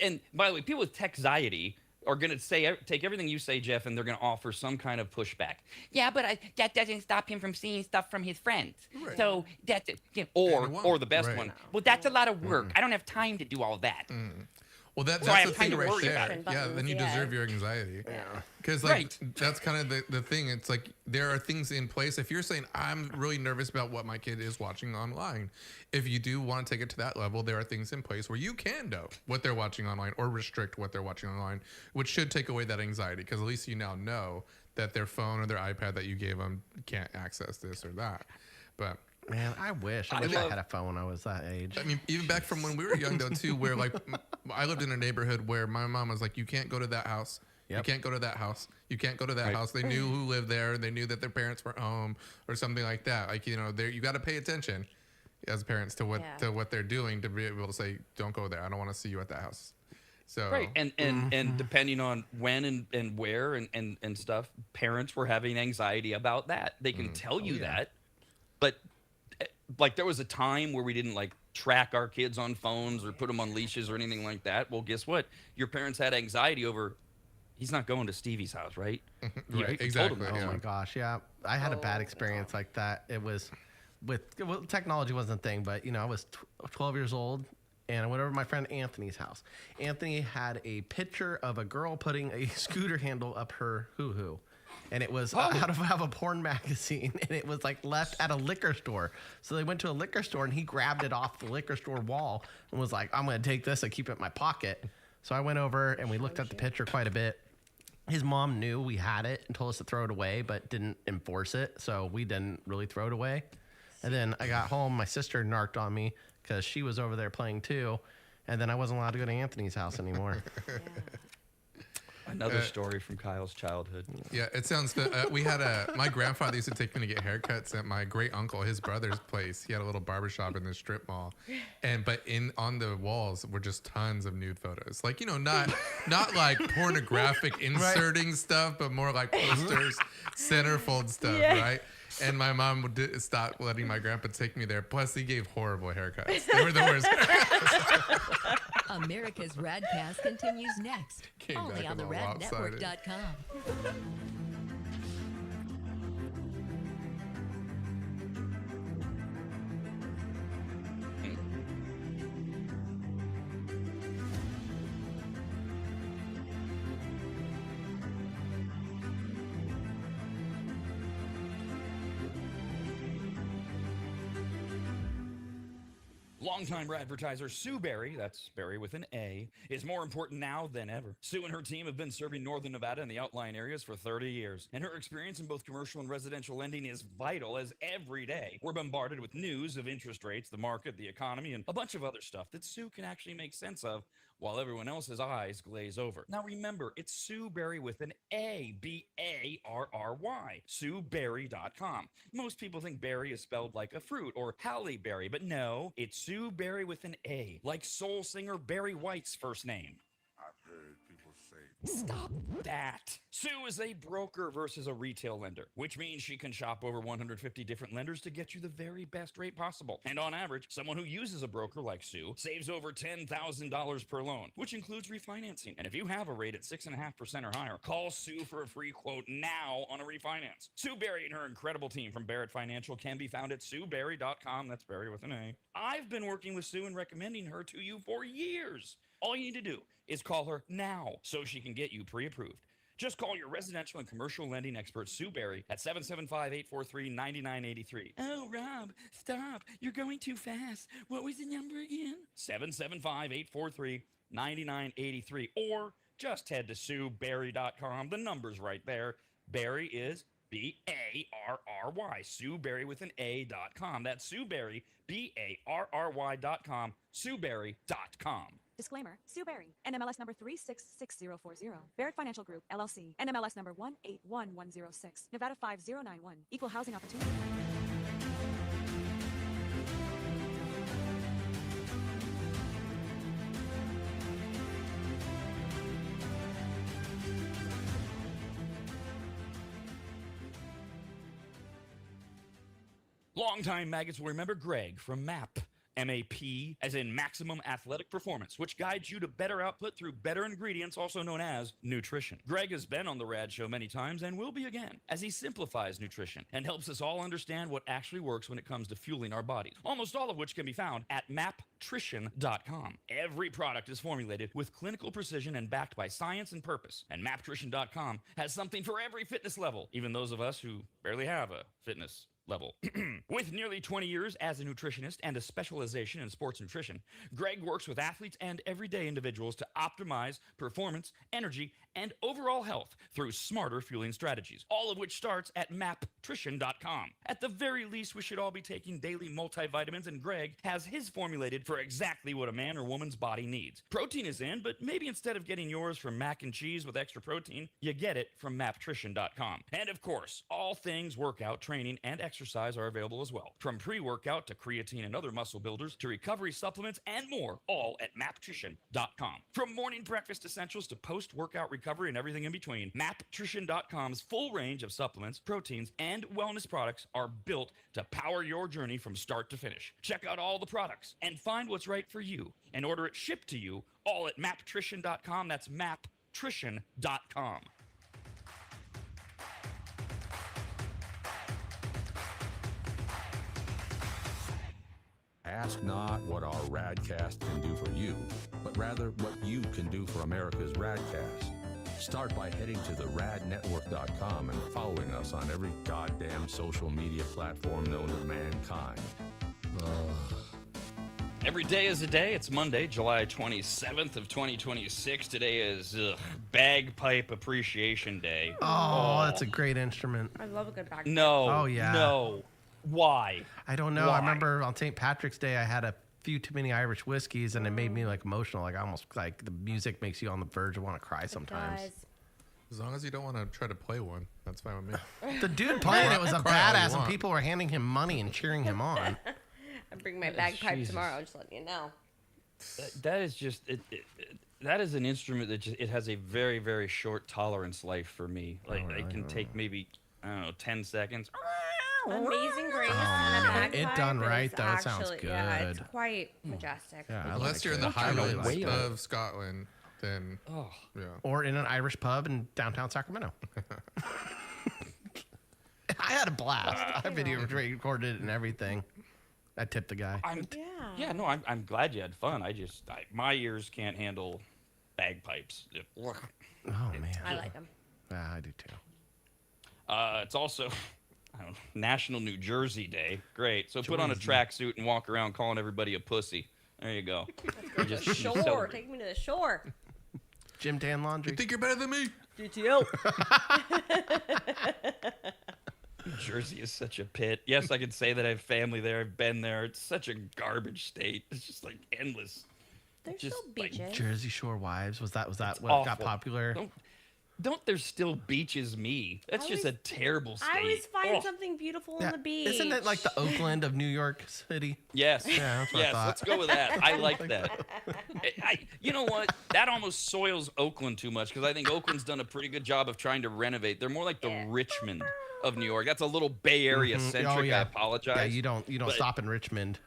D: And by the way, people with techxiety are going to take everything you say, Jeff, and they're going to offer some kind of pushback. Yeah, but that doesn't stop him from seeing stuff from his friends. Right. So that's or the best one. Well, that's a lot of work. I don't have time to do all that.
E: Well, that's the thing right there. Yeah, then you deserve your anxiety. Yeah. Because that's kind of the thing. It's like there are things in place. If you're saying, I'm really nervous about what my kid is watching online, if you do want to take it to that level, there are things in place where you can know what they're watching online or restrict what they're watching online, which should take away that anxiety because at least you now know that their phone or their iPad that you gave them can't access this or that. But
C: man, I wish I had a phone when I was that age.
E: I mean, even back from when we were young, though, too, where like I lived in a neighborhood where my mom was like, you can't go to that house. Yep. You can't go to that house. You can't go to that house. They knew who lived there. They knew that their parents were home or something like that. Like, you got to pay attention as parents to what they're doing to be able to say, don't go there. I don't want to see you at that house. So
D: and depending on when and where and stuff, parents were having anxiety about that. They can tell you that, but like there was a time where we didn't like track our kids on phones or put them on leashes or anything like that. Well, guess what? Your parents had anxiety over he's not going to Stevie's house, right?
E: Right, exactly.
C: Oh my gosh, yeah. I had a bad experience like that. It was technology wasn't a thing, but I was 12 years old and I went over to my friend Anthony's house. Anthony had a picture of a girl putting a scooter handle up her hoo-hoo. And it was out of a porn magazine, and it was like left at a liquor store. So they went to a liquor store, and he grabbed it off the liquor store wall and was like, I'm going to take this and keep it in my pocket. So I went over, and we looked at the picture quite a bit. His mom knew we had it and told us to throw it away, but didn't enforce it. So we didn't really throw it away. And then I got home. My sister narked on me because she was over there playing too. And then I wasn't allowed to go to Anthony's house anymore.
D: Another story from Kyle's childhood.
E: Yeah, it sounds that we had my grandfather used to take me to get haircuts at my great uncle, his brother's place. He had a little barbershop in the strip mall. But on the walls were just tons of nude photos. Like, not like pornographic inserting stuff, but more like posters, centerfold stuff, right? And my mom would stop letting my grandpa take me there. Plus, he gave horrible haircuts. They were the worst.
H: America's RAD Cast continues next, only on the radnetwork.com.
D: Longtime advertiser Sue Berry, that's Berry with an A, is more important now than ever. Sue and her team have been serving Northern Nevada and the outlying areas for 30 years, and her experience in both commercial and residential lending is vital as every day we're bombarded with news of interest rates, the market, the economy, and a bunch of other stuff that Sue can actually make sense of while everyone else's eyes glaze over. Now remember, it's Sue Berry with an A, B-A-R-R-Y, SueBerry.com. Most people think berry is spelled like a fruit or Halle Berry, but no, it's Sue Berry with an A, like soul singer Barry White's first name.
J: I've heard people save.
D: Stop that. Sue is a broker versus a retail lender, which means she can shop over 150 different lenders to get you the very best rate possible. And on average, someone who uses a broker like Sue saves over $10,000 per loan, which includes refinancing. And if you have a rate at 6.5% or higher, call Sue for a free quote now on a refinance. Sue Berry and her incredible team from Barrett Financial can be found at SueBerry.com. That's Barry with an A. I've been working with Sue and recommending her to you for years. All you need to do is call her now so she can get you pre-approved. Just call your residential and commercial lending expert, Sue Berry, at 775-843-9983. Oh, Rob, stop. You're going too fast. What was the number again? 775-843-9983. Or just head to SueBerry.com. The number's right there. Berry is B-A-R-R-Y. Sue Berry with an A.com. That's Sue Berry, B-A-R-R-Y.com. SueBerry.com.
I: Disclaimer. Sue Berry, NMLS number 366040. Barrett Financial Group, LLC. NMLS number 181106. Nevada 5091. Equal housing opportunity.
D: Longtime maggots will remember Greg from MAP. MAP, as in Maximum Athletic Performance, which guides you to better output through better ingredients, also known as nutrition. Greg has been on the RAD show many times and will be again, as he simplifies nutrition and helps us all understand what actually works when it comes to fueling our bodies, almost all of which can be found at maptrition.com. Every product is formulated with clinical precision and backed by science and purpose, and maptrition.com has something for every fitness level, even those of us who barely have a fitness level. With nearly 20 years as a nutritionist and a specialization in sports nutrition, Greg works with athletes and everyday individuals to optimize performance, energy, and overall health through smarter fueling strategies, all of which starts at maptrition.com. At the very least, we should all be taking daily multivitamins, and Greg has his formulated for exactly what a man or woman's body needs. Protein is in, but maybe instead of getting yours from mac and cheese with extra protein, you get it from maptrition.com. And of course, all things workout, training, and exercise are available as well. From pre-workout to creatine and other muscle builders to recovery supplements and more, all at maptrition.com. From morning breakfast essentials to post-workout recovery and everything in between, maptrition.com's full range of supplements, proteins, and wellness products are built to power your journey from start to finish. Check out all the products and find what's right for you and order it shipped to you, all at maptrition.com. That's maptrition.com.
A: Ask not what our RADcast can do for you, but rather what you can do for America's RADcast. Start by heading to the radnetwork.com and following us on every goddamn social media platform known to mankind.
D: Every day is a day. It's Monday, July 27th of 2026. Today is Bagpipe Appreciation Day.
C: Oh, that's a great instrument.
B: I love a good bagpipe.
D: No.
C: Oh, yeah.
D: No. Why?
C: I don't know.
D: Why?
C: I remember on St. Patrick's Day, I had a few too many Irish whiskeys, and it made me like emotional. Like I almost like the music makes you on the verge of want to cry sometimes.
E: As long as you don't want to try to play one, that's fine with me.
C: The dude playing it was a
E: Cry all you
C: badass, and
E: want.
C: people were handing him money and cheering him on.
B: I bring my bagpipe
D: Jesus.
B: tomorrow, just letting you know.
D: That is just that is an instrument that just, it has a very, very short tolerance life for me. Like it can take maybe, I don't know, 10 seconds.
B: Amazing Grace
C: Oh,
B: on a
C: man.
B: bagpipe.
C: It done right,
B: is
C: though. It sounds
B: actually- Yeah, it's
C: good.
B: quite majestic.
C: Yeah, I
E: Unless
C: like
E: you're in
C: it.
E: the
C: I really
E: Highlands
C: like it.
E: of Scotland, then
D: Oh,
E: yeah.
C: Or in an Irish pub in downtown Sacramento. I had a blast. I video recorded it and everything. I tipped the guy.
D: I'm glad you had fun. My ears can't handle bagpipes.
C: Oh, man.
B: I like them.
C: Yeah, I do too.
D: It's also I don't know, National New Jersey Day. Great. So put on a tracksuit and walk around calling everybody a pussy. There you go. You just you
B: Shore.
D: celebrate.
B: Take me to the shore.
C: Jim Tan Laundry.
E: You think you're better than me?
B: GTO.
D: New Jersey is such a pit. Yes, I can say that I have family there. I've been there. It's such a garbage state. It's just like endless.
B: There's
D: Just,
B: still
D: like,
B: beaches.
C: Jersey Shore Wives. Was that what got
D: awful.
C: popular?
D: Don't there still beaches me? That's just a terrible state.
B: I always find something beautiful on the beach.
C: Isn't it like the Oakland of New York City?
D: Yes.
C: Yeah, that's what I
D: yes.
C: thought.
D: Let's go with that. I like that. You know what? That almost soils Oakland too much because I think Oakland's done a pretty good job of trying to renovate. They're more like the Richmond of New York. That's a little Bay Area centric.
C: Oh, yeah.
D: I apologize.
C: Yeah, you don't stop in Richmond.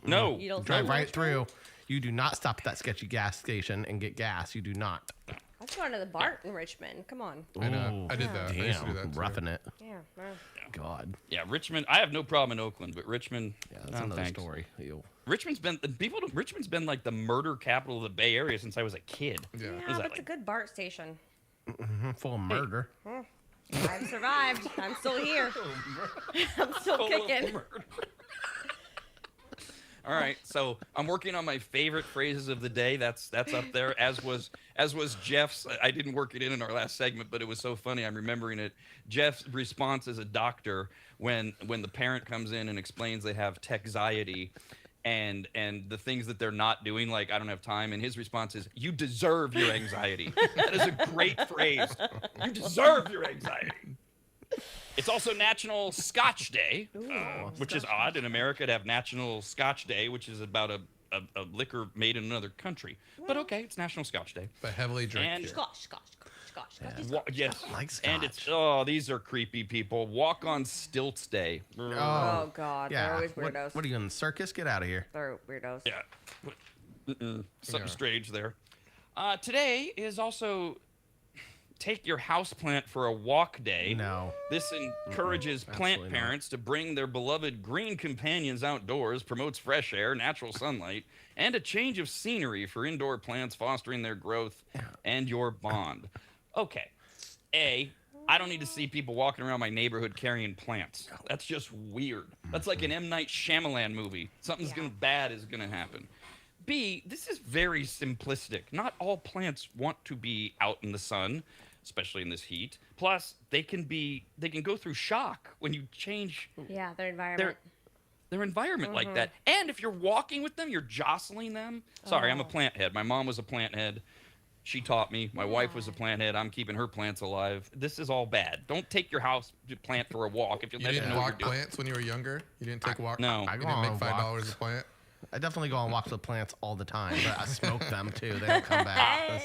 D: No.
B: You don't
C: Drive
B: stop
C: right
B: in
C: through. You do not stop at that sketchy gas station and get gas. You do not.
B: Let's go to the BART in Richmond. Come on.
E: I know. I did that. I used to do
C: Damn,
E: that too.
C: roughing it.
B: Yeah. no.
C: God.
D: Yeah, Richmond. I have no problem in Oakland, but Richmond.
C: Yeah, that's
D: no,
C: another
D: thanks.
C: story. Ew.
D: Richmond's been like the murder capital of the Bay Area since I was a kid.
E: Yeah.
B: Yeah,
D: What is
B: but
D: that,
B: it's a
D: like-
B: good BART station.
C: Full of murder.
B: I've survived. I'm still here. I'm still kicking.
D: All right, so I'm working on my favorite phrases of the day. That's up there, as was Jeff's. I didn't work it in our last segment, but it was so funny. I'm remembering it. Jeff's response as a doctor when the parent comes in and explains they have techxiety and the things that they're not doing, like I don't have time, and his response is, "You deserve your anxiety." That is a great phrase. You deserve your anxiety. It's also National Scotch Day, which is odd in America to have National Scotch Day, which is about a liquor made in another country. But okay, it's National Scotch Day.
E: But heavily drank
D: And
E: here.
B: Scotch.
D: Yes,
C: I like
D: and it's
C: scotch.
D: these are creepy people. Walk on Stilts Day.
B: Oh, God. They're
C: Yeah.
B: always
C: What,
B: weirdos.
C: what are you in the circus? Get out of here.
B: They're weirdos.
D: Yeah, something
E: Yeah.
D: strange there. Today is also Take Your Houseplant for a Walk Day.
C: No.
D: This encourages plant
C: absolutely not.
D: parents to bring their beloved green companions outdoors, promotes fresh air, natural sunlight, and a change of scenery for indoor plants, fostering their growth and your bond. Okay. I don't need to see people walking around my neighborhood carrying plants. That's just weird. That's like an M. Night Shyamalan movie. Something's bad is going to happen. B, this is very simplistic. Not all plants want to be out in the sun, especially in this heat. Plus, they can go through shock when you change
B: Yeah, their environment.
D: their environment like that. And if you're walking with them, you're jostling them. Sorry, I'm a plant head. My mom was a plant head. She taught me. My wife was a plant head. I'm keeping her plants alive. This is all bad. Don't take your house plant for a walk if you
E: You
D: let
E: didn't
D: know what
E: walk
D: you're doing.
E: plants when you were younger? You didn't take walk?
D: No.
E: You
C: I go
E: didn't make
C: on
E: $5
C: walks.
E: a plant?
C: I definitely go on walks with plants all the time, but I smoke them too. They don't come back.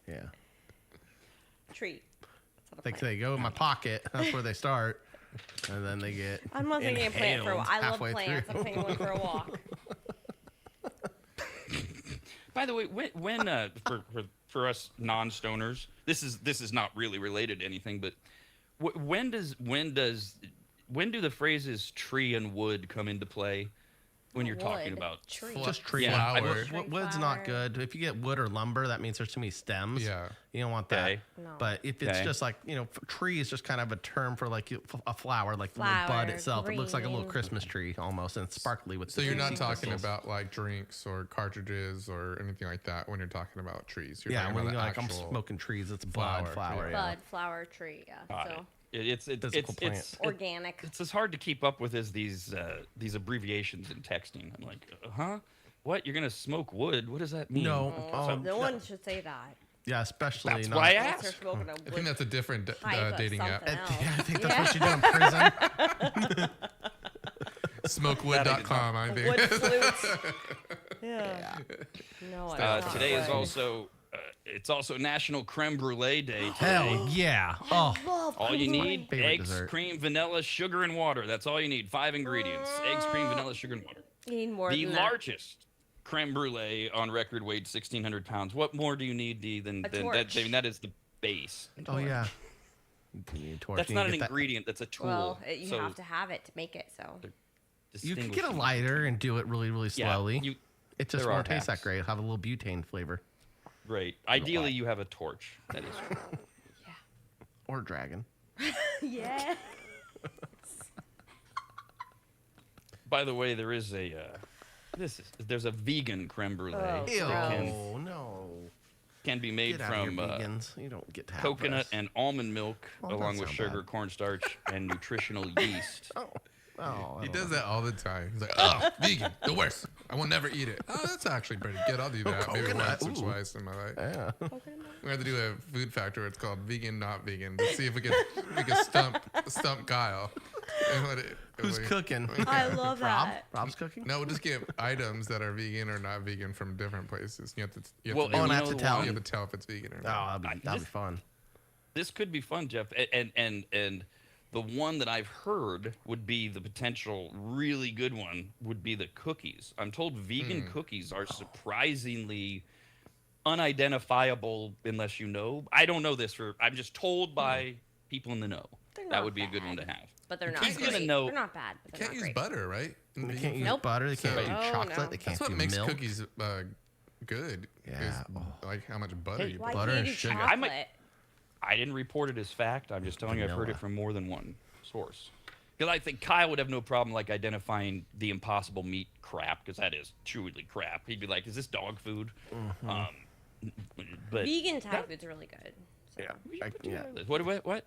C: Yeah.
B: Treat.
C: They go in my pocket. That's where they start. And then they get.
B: I'm not taking a plant for a walk. I love
C: halfway
B: plants.
C: through.
B: I'm taking one for a walk.
D: By the way, when for us non-stoners, this is not really related to anything, but when do the phrases tree and wood come into play when you're talking
B: Wood.
D: about
B: Tree.
C: Just tree
D: Yeah, I
C: flower.
D: don't-
C: Wood's not good. If you get wood or lumber, that means there's too many stems.
E: Yeah.
C: You don't want that.
D: Okay.
B: No.
C: But if it's
D: Okay.
C: just like, tree is just kind of a term for like a flower, like the little bud
B: Flower,
C: itself. It looks like a little
B: green.
C: Christmas tree almost, and it's sparkly with
E: So
C: the
E: you're not
C: green
E: talking
C: crystals.
E: about like drinks or cartridges or anything like that when you're talking about trees. You're
C: Yeah,
E: talking
C: when
E: about
C: you're
E: the
C: like, I'm
E: actual-
C: smoking trees, it's bud, flower. Yeah.
B: Bud, flower, tree. Yeah.
D: Got
B: So
D: It's
C: Physical plant.
B: organic.
D: It's as hard to keep up with as these abbreviations in texting. I'm like, huh? What? You're gonna smoke wood? What does that mean?
C: No.
B: No one should say that.
C: Yeah, especially
D: That's
C: not.
D: why I
B: Unless they're
D: asked.
B: smoking a
E: I think
B: wood
E: that's a different
B: type of
E: dating app.
B: something else.
C: Yeah, I think that's what you do in prison.
E: Smokewood.com, I think.
B: Wood flutes. Yeah. No, it's not
D: Today is
B: wood.
D: also it's also National Creme Brulee Day. Today.
C: Hell yeah. Oh,
D: All you need:
C: Favorite
D: eggs,
C: dessert.
D: cream, vanilla, sugar, and water. That's all you need. 5 ingredients: eggs, cream, vanilla, sugar, and water.
B: You need more
D: The
B: than
D: largest creme brulee on record weighed 1,600 pounds. What more do you need, Dee, than that?
B: torch.
D: I mean, that is the base.
C: oh yeah. You need a torch.
D: That's
C: You
D: not
C: need
D: an
C: to get that-
D: ingredient. That's a
B: that.
D: tool.
B: Well, you
D: So
B: have to have it to make it. So
C: You can get a
D: distinguishing-
C: lighter and do it really, really
D: Yeah,
C: slowly.
D: you-
C: It just
D: there
C: won't
D: are
C: taste that
D: hacks.
C: great. It'll have a little butane flavor.
D: Right. Ideally, you have a torch. That is true.
C: Or dragon.
B: yeah.
D: By the way, there is there's a vegan creme brulee.
B: Oh,
C: Ew.
B: gross.
C: No.
D: Can be made
C: Get out of
D: from
C: here, vegans. You don't get to have
D: coconut
C: this.
D: and almond milk,
C: Oh, that
D: along with
C: sound
D: sugar,
C: bad.
D: cornstarch, and nutritional yeast.
C: Oh. Oh,
E: He does that all the time. He's like, oh, vegan, the worst. I will never eat it. Oh, that's actually pretty good. I'll do that maybe
C: coconut.
E: once or
C: Ooh.
E: twice in my life.
C: Yeah.
E: We have to do a food factor. It's called Vegan Not Vegan to see if we can stump Kyle.
C: Who's cooking?
B: I love
C: Rob?
B: that.
C: Rob's cooking?
E: No, we'll just get items that are vegan or not vegan from different places. You have to.
D: Well,
E: to
C: and
E: you
C: I have to tell.
E: have to tell if it's vegan or
C: Oh,
E: not.
C: that'd be fun.
D: This could be fun, Jeff. And the one that I've heard would be the potential really good one would be the cookies. I'm told vegan cookies are surprisingly unidentifiable unless you know. I don't know this I'm just told by people in the know. That would be a good one to have.
B: But they're not
D: He's
B: great.
D: gonna know-
B: They're not bad, but
E: You
B: they're
E: can't
B: not
E: use
B: great.
E: butter, right?
C: They can't use
B: Nope.
C: butter. They can't
E: So-
C: do
B: Oh,
C: chocolate.
B: no.
C: They can't
E: That's what
C: do
E: makes
C: milk.
E: cookies good.
C: Yeah.
E: Is like how much butter you
B: Why
E: put.
C: Butter
B: can't
C: and
B: you do
C: sugar.
B: chocolate?
D: I didn't report it as fact. I'm just telling you I've heard
C: Vanilla.
D: it from more than one source. Because I think Kyle would have no problem like identifying the impossible meat crap, because that is truly crap. He'd be like, "Is this dog food?" But
B: Vegan Thai food's really good. So.
C: Yeah.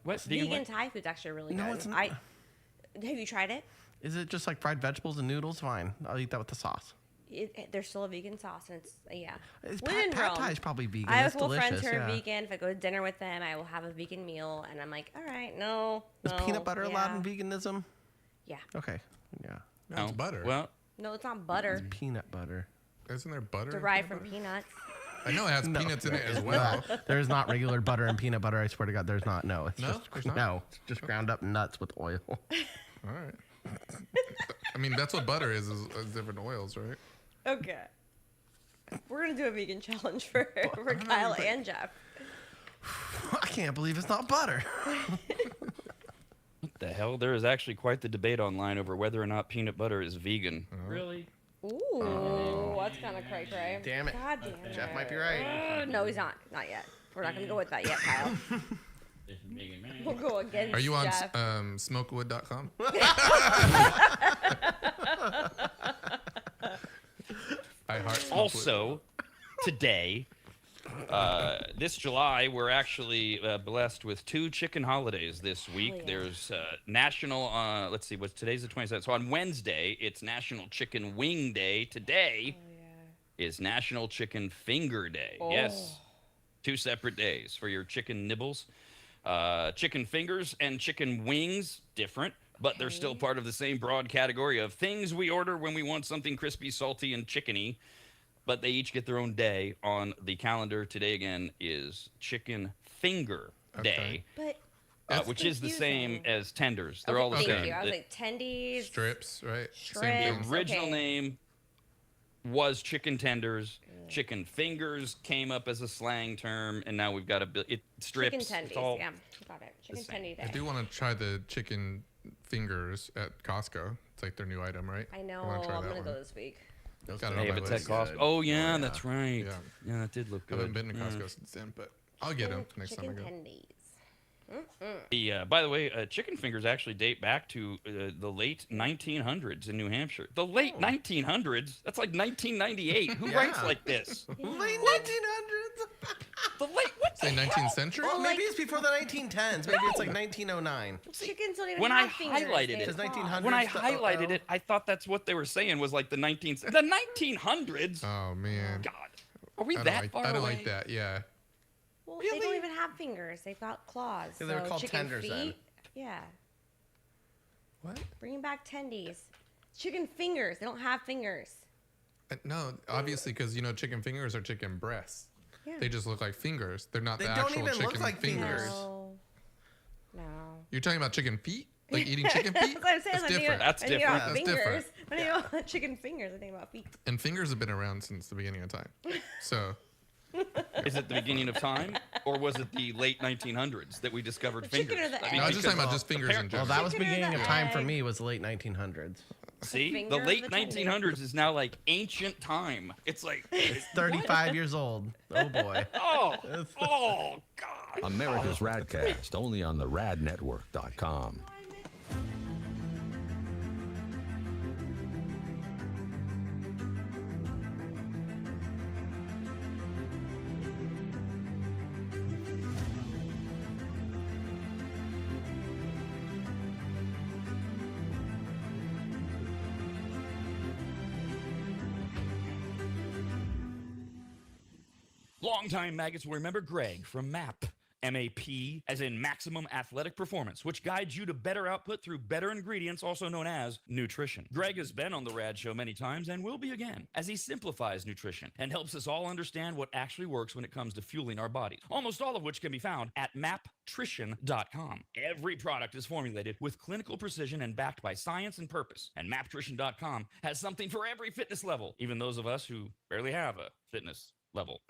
D: What?
B: Vegan Thai food's actually really
C: No,
B: good.
C: it's not.
B: Have you tried it?
C: Is it just like fried vegetables and noodles? Fine. I'll eat that with the sauce.
B: There's still a vegan sauce, and it's
C: It's
B: Within
C: pad
B: Rome.
C: Thai is probably vegan.
B: I have
C: It's
B: a couple friends
C: delicious.
B: who are
C: Yeah.
B: vegan. If I go to dinner with them, I will have a vegan meal, and I'm like, all right, no.
C: Is peanut butter allowed in
B: vegan?
C: veganism?
B: Yeah.
C: Okay. Yeah.
E: No, it's butter.
D: Well,
B: No, it's not butter.
C: Peanut butter.
E: Isn't there butter? in
B: Derived
E: peanut
B: from peanuts.
E: butter? I know it has peanuts in it as well.
C: There is not regular butter and peanut butter. I swear to God, there's not. No, it's
E: No?
C: just
E: There's not?
C: no. It's just ground up nuts with oil.
E: All right. I mean, that's what butter is different oils, right?
B: Okay. We're gonna do a vegan challenge for Kyle and Jeff.
C: I can't believe it's not butter.
D: what the hell? There is actually quite the debate online over whether or not peanut butter is vegan.
G: Really?
B: Ooh, that's kind of cray-cray.
C: Damn it.
B: God damn it.
C: Jeff might be right.
B: No, he's not. Not yet. We're not gonna go with that yet, Kyle. We'll go against
E: Are you on
B: Jeff.
E: smokewood.com? I heart Smokewood.
D: Also, today, this July, we're actually blessed with 2 chicken holidays this week.
B: yeah.
D: There's National, let's see, today's the 27th. So on Wednesday, it's National Chicken Wing Day. Today is National Chicken Finger Day. Yes. 2 separate days for your chicken nibbles. Chicken fingers and chicken wings, different, but they're still part of the same broad category of things we order when we want something crispy, salty, and chickeny. But they each get their own day on the calendar. Today, again, is Chicken Finger Day,
B: But
D: which is the same
B: confusing.
D: as tenders. They're
B: Okay,
D: all the
B: thank
D: same.
B: you. I was
D: The
B: like tendies.
E: Strips, right?
B: Strips.
E: Same thing.
D: original
B: okay.
D: name was chicken tenders. Chicken fingers came up as a slang term, and now we've got strips.
B: Chicken
D: It's
B: tendies.
D: all-
B: Yeah, got it. Chicken
D: same.
B: tendy
E: I
B: day.
E: do want to try the chicken fingers at Costco. It's like their new item, right?
B: I know.
E: wanna try
B: I'm
E: that
B: gonna
E: one.
B: go this week.
E: Got it
D: Hey,
E: on
D: if
E: my
D: it's
E: list.
D: at Costco. Oh yeah, that's right.
E: Yeah.
D: Yeah, that did look
E: I
D: good.
E: haven't been to
D: Yeah.
E: Costco since then, but I'll get them next time I
B: Chicken
E: go.
B: tendies.
D: By the way, chicken fingers actually date back to the late 1900s in New Hampshire. The late 1900s? That's like 1998. Who writes like this?
C: Late 1900s.
D: The late what?
E: Say 19th century?
C: Well, maybe it's before the 1910s. Maybe it's like 1909.
B: Chickens don't even
D: When I
B: have fingers.
D: highlighted
B: They
D: it-
B: have
C: Says 1900s.
B: claws.
D: When I
C: the
D: highlighted
C: OO.
D: it, I thought that's what they were saying was like the 1900s.
E: Oh man,
D: God, are we
E: I don't
D: that
E: like.
D: far
E: I don't
D: away?
E: like that. Yeah.
B: Well, they don't even have fingers. They've got claws.
C: Yeah, they were
B: so
C: called
B: chicken
C: tenders
B: feet.
C: then.
B: Yeah.
E: What?
B: Bringing back tendies. Chicken fingers. They don't have fingers.
E: No, obviously, because chicken fingers are chicken breasts.
B: Yeah.
E: They just look like fingers. They're not
C: They
E: the
C: don't
E: actual
C: even look
E: chicken
C: like fingers.
B: No. No.
E: You're talking about chicken feet? Like eating chicken
B: That's
E: feet?
B: what I'm saying.
E: That's
B: I think
E: different.
B: about-
D: That's
B: I think
D: different.
B: about
E: That's
B: fingers.
E: different.
B: When I think about chicken fingers, I think about feet.
E: And fingers have been around since the beginning of time. So
D: Is it the beginning of time, or was it the late 1900s that we discovered
B: chicken
D: fingers?
B: or the
D: I
B: egg?
E: no, I was just
D: because-
E: talking about just fingers in
C: Well,
E: general.
C: that was
B: Chicken or
C: beginning
B: the
C: of time for
B: egg?
C: me. Was the late 1900s.
D: See,
B: finger
D: the
B: of
D: late
B: the tendy.
D: 1900s is now like ancient time. It's like,
C: 35 years old. Oh boy.
D: oh God.
A: America's RAD Cast, only on the radnetwork.com.
D: Longtime maggots will remember Greg from MAP. MAP, as in Maximum Athletic Performance, which guides you to better output through better ingredients, also known as nutrition. Greg has been on the RAD show many times and will be again, as he simplifies nutrition and helps us all understand what actually works when it comes to fueling our bodies, almost all of which can be found at maptrition.com. Every product is formulated with clinical precision and backed by science and purpose, and maptrition.com has something for every fitness level, even those of us who barely have a fitness level.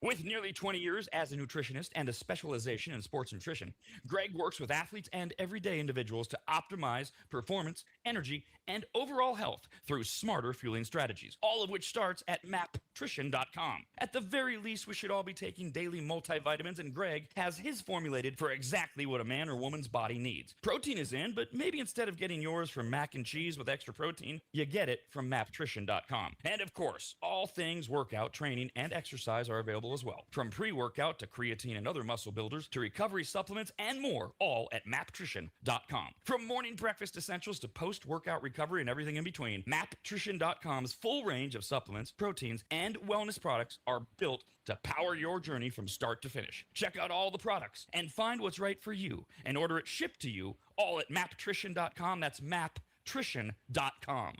D: With nearly 20 years as a nutritionist and a specialization in sports nutrition, Greg works with athletes and everyday individuals to optimize performance, energy, and overall health through smarter fueling strategies, all of which starts at maptrition.com. At the very least, we should all be taking daily multivitamins, and Greg has his formulated for exactly what a man or woman's body needs. Protein is in, but maybe instead of getting yours from mac and cheese with extra protein, you get it from maptrition.com. And of course, all things workout, training, and exercise are available as well. From pre-workout to creatine and other muscle builders to recovery supplements and more, all at maptrition.com. From morning breakfast essentials to post-workout recovery and everything in between, maptrition.com's full range of supplements, proteins, and wellness products are built to power your journey from start to finish. Check out all the products and find what's right for you and order it shipped to you all at maptrition.com. That's maptrition.com.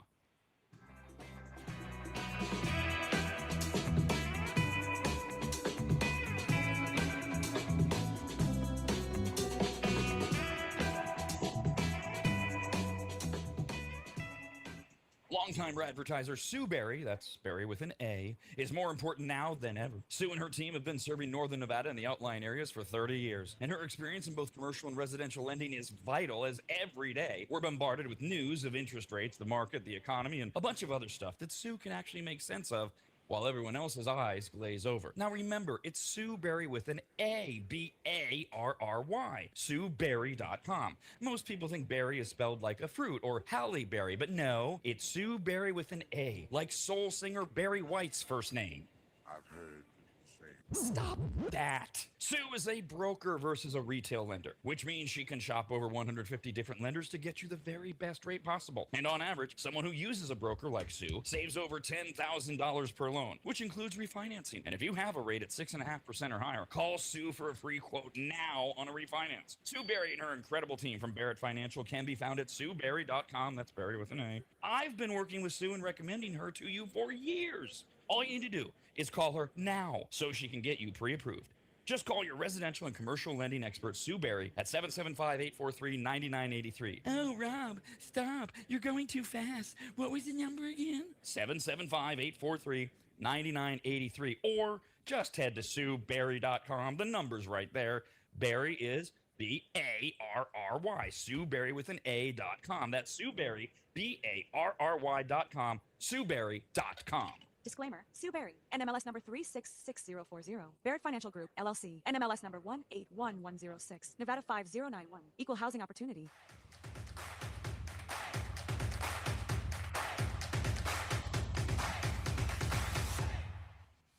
D: Longtime advertiser Sue Berry, that's Berry with an A, is more important now than ever. Sue and her team have been serving Northern Nevada and the outlying areas for 30 years, and her experience in both commercial and residential lending is vital, as every day we're bombarded with news of interest rates, the market, the economy, and a bunch of other stuff that Sue can actually make sense of while everyone else's eyes glaze over. Now remember, it's Sue Berry with an A, B-A-R-R-Y, SueBerry.com. Most people think berry is spelled like a fruit or Halle Berry, but no, it's Sue Berry with an A, like soul singer Barry White's first name.
J: I've heard people say.
D: Stop that. Sue is a broker versus a retail lender, which means she can shop over 150 different lenders to get you the very best rate possible. And on average, someone who uses a broker like Sue saves over $10,000 per loan, which includes refinancing. And if you have a rate at 6.5% or higher, call Sue for a free quote now on a refinance. Sue Berry and her incredible team from Barrett Financial can be found at SueBerry.com. That's Berry with an A. I've been working with Sue and recommending her to you for years. All you need to do is call her now so she can get you pre-approved. Just call your residential and commercial lending expert, Sue Berry, at 775-843-9983. Oh, Rob, stop. You're going too fast. What was the number again? 775-843-9983. Or just head to SueBerry.com. The number's right there. Berry is B-A-R-R-Y. Sue Berry with an A.com. That's Sue Berry, B-A-R-R-Y.com. SueBerry.com.
I: Disclaimer. Sue Berry, NMLS number 366040. Barrett Financial Group, LLC. NMLS number 181106. Nevada 5091. Equal housing opportunity.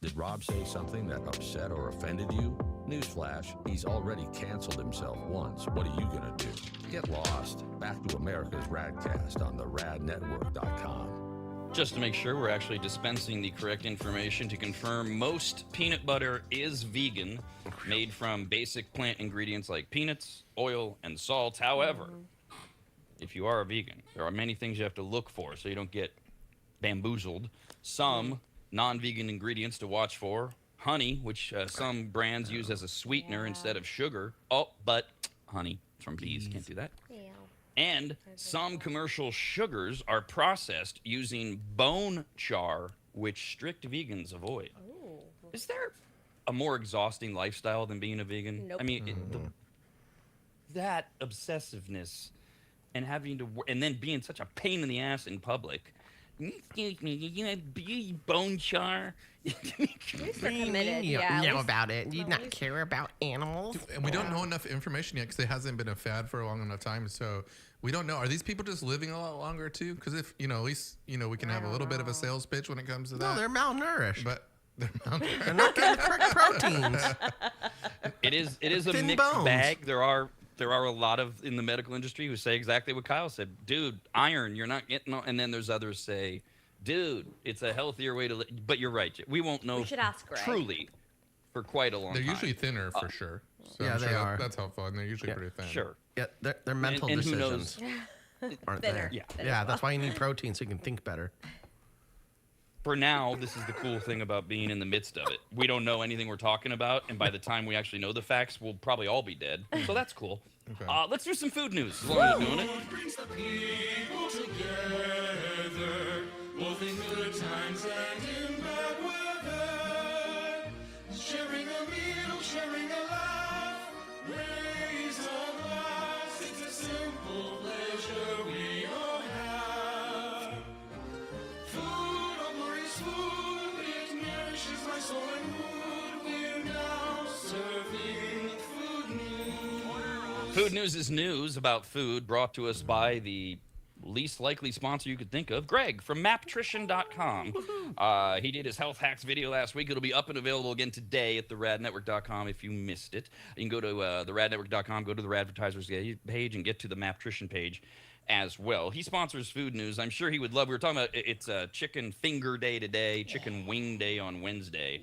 A: Did Rob say something that upset or offended you? Newsflash, he's already canceled himself once. What are you going to do? Get lost. Back to America's RAD Cast on the radnetwork.com.
D: Just to make sure we're actually dispensing the correct information, to confirm most peanut butter is vegan, made from basic plant ingredients like peanuts, oil, and salt. However, if you are a vegan, there are many things you have to look for so you don't get bamboozled. Some non-vegan ingredients to watch for: honey, which some brands use as a sweetener instead of sugar. Oh, but honey from bees, can't do that. And some commercial sugars are processed using bone char, which strict vegans avoid.
B: Oh.
D: Is there a more exhausting lifestyle than being a vegan?
B: Nope.
D: I mean, that obsessiveness and having to, and then being such a pain in the ass in public. Excuse me, you have bone char?
C: You know about it. You not care about animals.
E: And we don't know enough information yet because it hasn't been a fad for a long enough time. So we don't know. Are these people just living a lot longer too? Because if, at least, we can have a little bit of a sales pitch when it comes to that.
C: No, they're malnourished.
E: But they're malnourished.
C: They're not getting the correct proteins.
D: It is a
C: Thin
D: mixed
C: bones.
D: bag. There are a lot of in the medical industry who say exactly what Kyle said. Dude, iron, you're not getting on. And then there's others say, dude, it's a healthier way to live. But you're right. We won't know
B: We should ask Greg.
D: truly for quite a long
E: They're
D: time.
E: usually thinner for sure. So
C: Yeah,
E: I'm
C: they
E: sure
C: are.
E: That's helpful, and they're usually pretty thin.
D: Sure.
C: Yeah, they're mental
D: and who
C: decisions,
D: knows?
C: aren't
B: Thinner.
C: they?
D: Yeah.
C: Yeah, that's why you need protein so you can think better.
D: For now, this is the cool thing about being in the midst of it. We don't know anything we're talking about, and by the time we actually know the facts, we'll probably all be dead. So that's cool.
E: Okay.
D: Let's do some food news. As long as we're doing it.
F: Food brings the people together, both in good times and in bad weather. Sharing a meal, sharing a laugh, raise a glass. It's a simple pleasure we all have. Food, oh glorious food, it nourishes my soul and mood. We're now serving food news.
D: Food news is news about food brought to us by the least likely sponsor you could think of, Greg from maptrition.com. He did his health hacks video last week. It'll be up and available again today at theradnetwork.com if you missed it. You can go to theradnetwork.com, go to the Radvertisers page, and get to the Maptrition page as well. He sponsors food news. I'm sure he would love. We were talking about it's chicken finger day today, chicken wing day on Wednesday.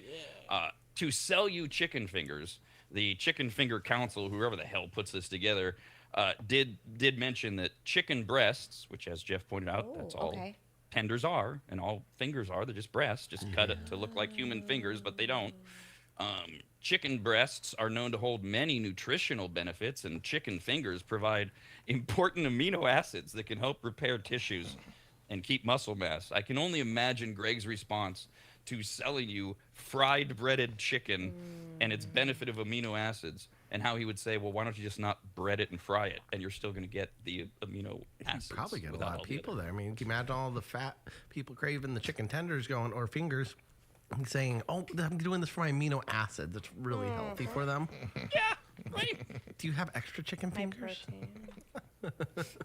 D: To sell you chicken fingers, the Chicken Finger Council, whoever the hell puts this together, did mention that chicken breasts, which as Jeff pointed out, that's all
B: okay.
D: tenders are and all fingers are. They're just breasts, just cut it to look like human fingers, but they don't. Chicken breasts are known to hold many nutritional benefits, and chicken fingers provide important amino acids that can help repair tissues and keep muscle mass. I can only imagine Greg's response to selling you fried breaded chicken and its benefit of amino acids, and how he would say, well, why don't you just not bread it and fry it, and you're still going to get the amino acids.
C: You probably get a
D: without
C: lot of
D: all the
C: people
D: other-
C: there. I mean, can you imagine all the fat people craving the chicken tenders going, or fingers, and saying, oh, I'm doing this for my amino acids. It's really healthy for them.
D: Yeah, right.
C: Do you have extra chicken
B: My
C: fingers?
B: protein.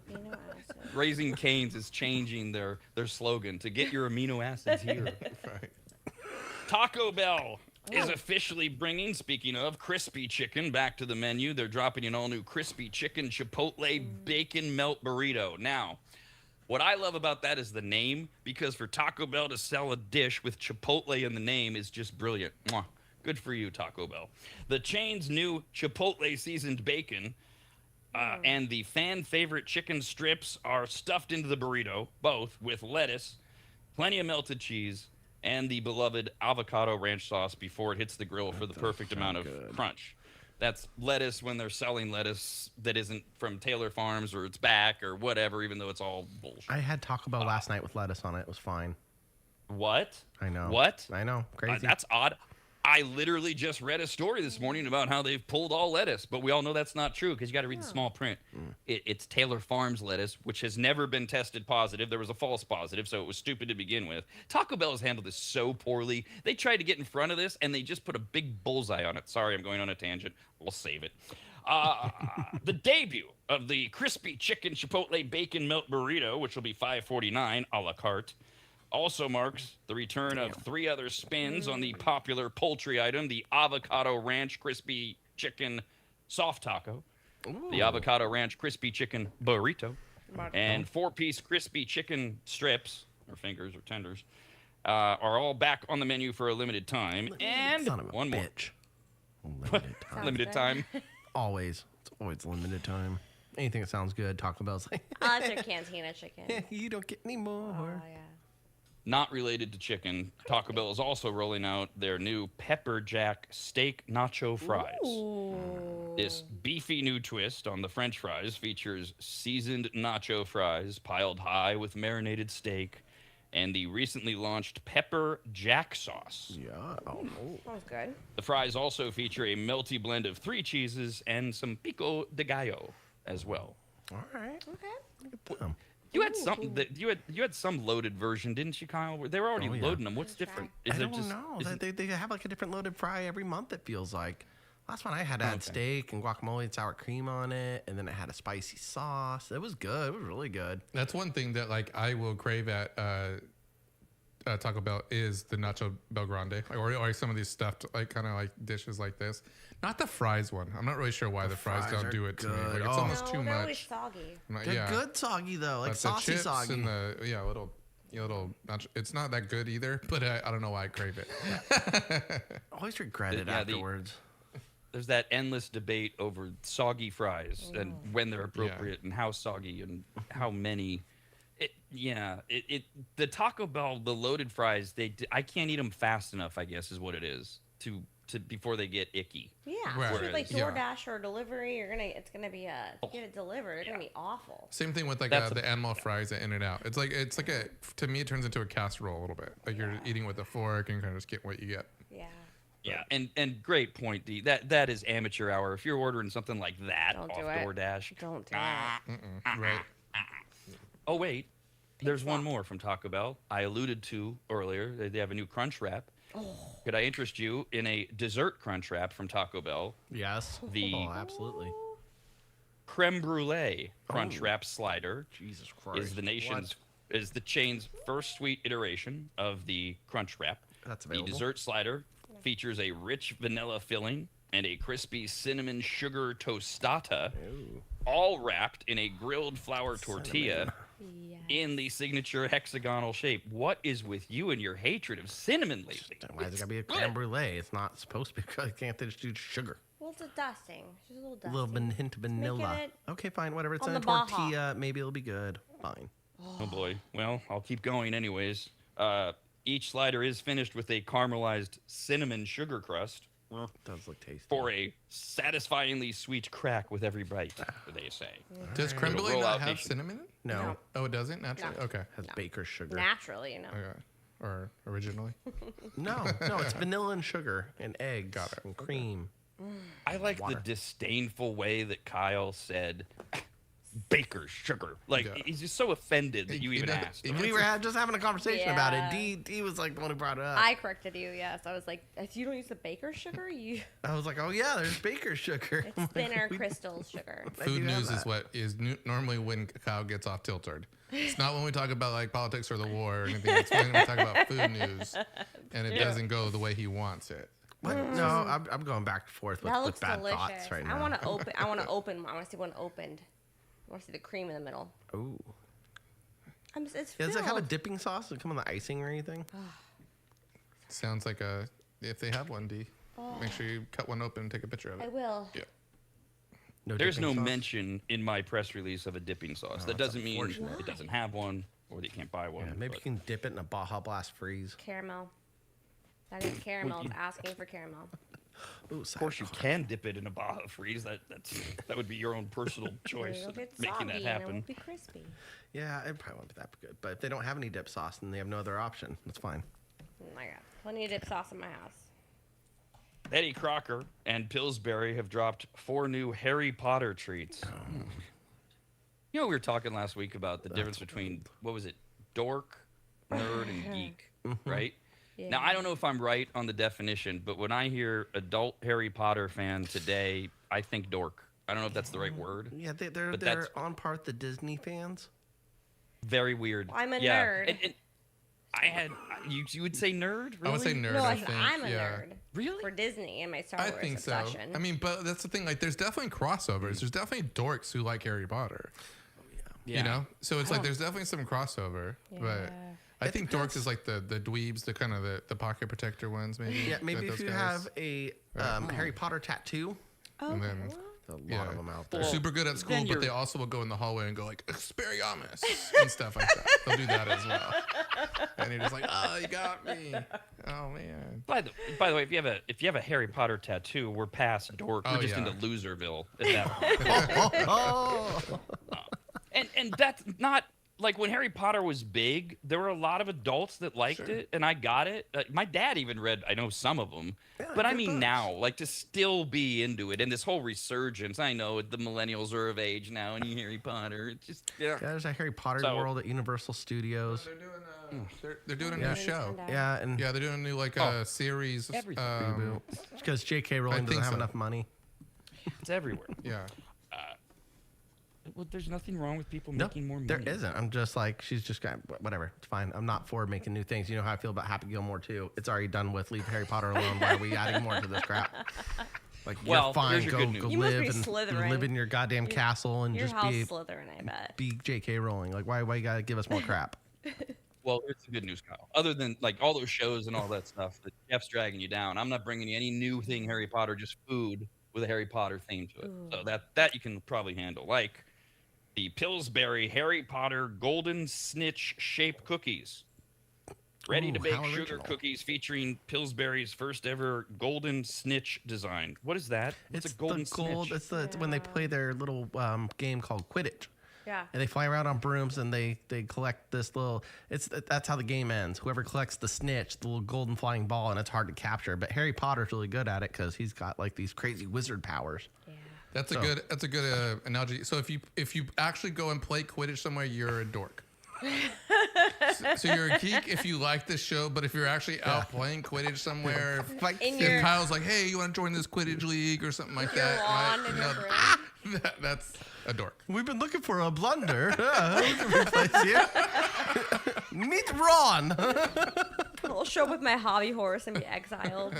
B: Amino acid.
D: Raising Cane's is changing their slogan to get your amino acids here.
E: Right.
D: Taco Bell is officially bringing, speaking of, crispy chicken back to the menu. They're dropping an all-new crispy chicken chipotle bacon melt burrito. Now, what I love about that is the name, because for Taco Bell to sell a dish with chipotle in the name is just brilliant. Mwah. Good for you, Taco Bell. The chain's new chipotle seasoned bacon and the fan favorite chicken strips are stuffed into the burrito, both with lettuce, plenty of melted cheese, and the beloved avocado ranch sauce before it hits the grill for the perfect amount of crunch. That's lettuce when they're selling lettuce that isn't from Taylor Farms or it's back or whatever, even though it's all bullshit.
C: I had Taco Bell last night with lettuce on it. It was fine.
D: What?
C: I know.
D: What?
C: I know. Crazy.
D: That's odd. I literally just read a story this morning about how they've pulled all lettuce, but we all know that's not true because you got to read the small print. It's Taylor Farms lettuce, which has never been tested positive. There was a false positive, so it was stupid to begin with. Taco Bell has handled this so poorly. They tried to get in front of this, and they just put a big bullseye on it. Sorry, I'm going on a tangent. We'll save it. The debut of the crispy chicken chipotle bacon melt burrito, which will be $5.49 a la carte, also marks the return of three other spins on the popular poultry item, the avocado ranch crispy chicken soft taco, the avocado ranch crispy chicken burrito, and four-piece crispy chicken strips, or fingers or tenders, are all back on the menu for a limited time. And
C: Son of a
D: one more.
C: bitch. Limited time.
D: Limited time.
C: Always. It's always limited time. Anything that sounds good, Taco Bell's like,
B: I like their cantina chicken.
C: you don't get any more.
B: Oh, yeah.
D: Not related to chicken, Taco Bell is also rolling out their new Pepper Jack steak nacho fries. This beefy new twist on the French fries features seasoned nacho fries piled high with marinated steak and the recently launched Pepper Jack sauce.
C: Yeah. Oh,
B: Sounds good.
D: The fries also feature a melty blend of 3 cheeses and some pico de gallo as well.
C: all right.
B: Okay.
C: Look at them.
D: You had something that you had some loaded version, didn't you, Kyle? They were already
C: yeah.
D: loading them. What's different?
C: I don't know. They have like a different loaded fry every month, it feels like. Last one I had steak and guacamole and sour cream on it, and then it had a spicy sauce. It was good. It was really good.
E: That's one thing that like I will crave at Taco Bell is the Nacho Bel Grande, or some of these stuffed like kind of like dishes like this. Not the fries one. I'm not really sure why the fries
C: fries
E: don't
C: are
E: do it to me.
C: good.
E: Like it's
C: Oh.
E: almost too
B: they're always
E: much.
B: soggy.
C: They're good soggy, though. Like
E: But
C: saucy
E: the chips
C: soggy.
E: and the little It's not that good either, but I don't know why I crave it.
C: Always regret it afterwards.
D: There's that endless debate over soggy fries and when they're appropriate and how soggy and how many. The Taco Bell, the loaded fries, I can't eat them fast enough, I guess is what it is, to before they get icky.
B: Yeah,
E: Right.
B: especially like DoorDash or delivery, it's gonna be get it delivered. It's gonna be awful.
E: Same thing with like the animal fries at In-N-Out. It's like to me it turns into a casserole a little bit. Like you're eating with a fork and kind of just get what you get.
B: Yeah.
D: Yeah, and great point, D. That is amateur hour. If you're ordering something like that off DoorDash,
B: don't do it.
E: Right.
D: Oh wait, there's one more from Taco Bell. I alluded to earlier. They have a new Crunch Wrap. Could I interest you in a dessert Crunch Wrap from Taco Bell?
C: Yes. Absolutely.
D: Creme Brulee Crunch Wrap Slider.
C: Jesus Christ.
D: Is the chain's first sweet iteration of the Crunch Wrap.
C: That's available.
D: The dessert slider features a rich vanilla filling and a crispy cinnamon sugar tostata, all wrapped in a grilled flour tortilla in the signature hexagonal shape. What is with you and your hatred of cinnamon lately?
C: Why is it gotta be a creme brulee? It's not supposed to be. Can't they just do sugar?
B: Well, it's a dusting. It's just a little dusting.
C: A little hint of vanilla. Okay, fine, whatever. It's in a tortilla. Maybe it'll be good. Fine.
D: Oh boy. Well, I'll keep going anyways. Each slider is finished with a caramelized cinnamon sugar crust.
C: Does look tasty.
D: For a satisfyingly sweet crack with every bite, they say.
E: Does creme brulee not have cinnamon in it?
C: No.
E: Oh, it doesn't? Naturally?
B: No.
E: Okay.
C: Has baker's sugar.
B: Naturally,
E: Okay. Or originally?
C: No, it's vanilla and sugar and eggs.
E: Got it.
C: And cream.
D: I like the disdainful way that Kyle said baker's sugar. Like, he's just so offended that you even asked.
C: We were just having a conversation about it. D was like the one who brought it up.
B: I corrected you, yes. I was like, if you don't use the baker's sugar,
C: I was like, oh yeah, there's baker's sugar.
B: It's thinner crystal sugar.
E: Food news is what is normally when Kyle gets off tilted. It's not when we talk about like politics or the war or anything. It's when we talk about food news and it doesn't go the way he wants it.
C: What? No, I'm going back and forth with bad
B: delicious.
C: thoughts right now.
B: I want to open. I want to see one opened. I want to see the cream in the middle.
C: Ooh.
B: It's
C: Does it have a dipping sauce? Does it come on the icing or anything?
E: Sounds like if they have one, D. Make sure you cut one open and take a picture of it.
B: I will.
E: Yeah.
D: There's no mention in my press release of a dipping sauce. That doesn't mean it doesn't have one or that you can't buy one.
C: Yeah, maybe you can dip it in a Baja Blast freeze.
B: Caramel. That is caramel. It's asking for caramel.
C: Ooh,
D: of course, you can dip it in a Baja freeze. That would be your own personal choice of making that happen.
B: It won't be crispy.
C: Yeah, it probably won't be that good. But if they don't have any dip sauce, then they have no other option. That's fine.
B: I got plenty of dip sauce in my house.
D: Eddie Crocker and Pillsbury have dropped 4 new Harry Potter treats. You know, we were talking last week about the difference between, what was it, dork, nerd, and geek, right? Yeah. Now, I don't know if I'm right on the definition, but when I hear adult Harry Potter fan today, I think dork. I don't know if that's the right word.
C: Yeah, they're on par with the Disney fans.
D: Very weird.
B: I'm a nerd.
D: And you would say nerd? Really?
E: I would say nerd.
B: No,
E: I think.
B: I'm a nerd.
D: Really?
B: For Disney and my Star Wars
E: think
B: obsession.
E: so. I mean, but that's the thing. Like, there's definitely crossovers. There's definitely dorks who like Harry Potter.
D: Yeah.
E: You know, so it's like there's definitely some crossover.
B: Yeah.
E: But I think dorks is like the dweebs, the kind of the pocket protector ones, maybe.
C: Yeah, maybe if you have a Harry Potter tattoo.
E: And then
C: a lot of them out there.
E: They're super good at school, but they also will go in the hallway and go like Expelliarmus and stuff like that. They'll do that as well. And you're just like, oh, you got me. Oh man.
D: By the way, if you have a Harry Potter tattoo, we're past dork. We're just into Loserville at that point. And that's not like when Harry Potter was big, there were a lot of adults that liked it, and I got it. My dad even read, I know some of them, but I mean now, like to still be into it, and this whole resurgence. I know the millennials are of age now, and you Harry Potter. It's just
C: there's a Harry Potter world at Universal Studios.
E: They're doing a new show.
C: Yeah, and
E: they're doing a new series.
C: Because J.K. Rowling doesn't have enough money.
D: It's everywhere.
E: Yeah.
D: Well, there's nothing wrong with people making more money.
C: There isn't. I'm just like, she's just got, whatever. It's fine. I'm not for making new things. You know how I feel about Happy Gilmore too. It's already done with. Leave Harry Potter alone. Why are we adding more to this crap? Like, you're fine. Go live in your goddamn castle and
B: your
C: just
B: house Slytherin, I bet.
C: be J.K. Rowling. Like, why you gotta give us more crap?
D: Well, here's the good news, Kyle. Other than like all those shows and all that stuff that Jeff's dragging you down, I'm not bringing you any new thing Harry Potter, just food with a Harry Potter theme to it. So that you can probably handle. Like the Pillsbury Harry Potter Golden Snitch Shape Cookies. Ready to bake sugar cookies featuring Pillsbury's first ever golden snitch design. What is that? It's a golden snitch.
C: It's when they play their little game called Quidditch.
B: Yeah.
C: And they fly around on brooms and they collect this little. That's how the game ends. Whoever collects the snitch, the little golden flying ball, and it's hard to capture. But Harry Potter's really good at it because he's got like these crazy wizard powers.
B: Yeah.
E: That's a good analogy. So if you actually go and play Quidditch somewhere, you're a dork. So you're a geek if you like this show, but if you're actually out playing Quidditch somewhere, if Kyle's like, "Hey, you want to join this Quidditch league or something like that?" Right? That's a dork.
C: We've been looking for a blunder. We can replace you. Meet Ron.
B: I'll show up with my hobby horse and be exiled.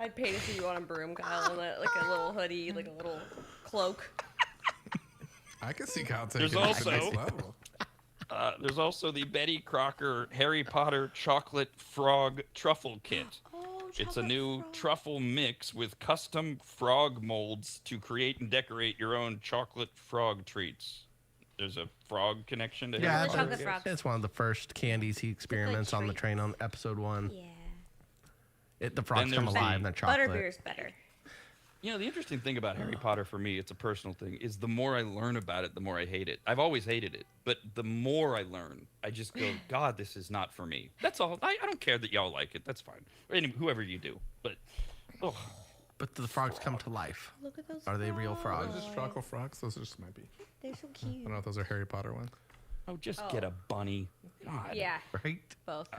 B: I'd pay to see you on a broom, Kyle, in like a little hoodie, like a little cloak.
E: I can see Kyle taking it to the next level.
D: There's also the Betty Crocker Harry Potter Chocolate Frog Truffle Kit. It's a new truffle mix with custom frog molds to create and decorate your own chocolate frog treats. There's a frog connection to Harry Potter.
C: It's one of the first candies he experiments on the train on episode 1.
B: Yeah.
C: The frogs come alive and they're chocolate.
B: Butterbeer's better.
D: You know, the interesting thing about Harry Potter for me, it's a personal thing, is the more I learn about it, the more I hate it. I've always hated it, but the more I learn, I just go, God, this is not for me. That's all. I don't care that y'all like it. That's fine. Or whoever you do. But,
C: But the frogs come to life.
B: Look at those.
C: Are they real frogs?
E: Those are chocolate frogs. Those just might be.
B: They're so cute.
E: I don't know if those are Harry Potter ones.
D: Oh, just get a bunny. God.
B: Yeah.
C: Right?
B: Both.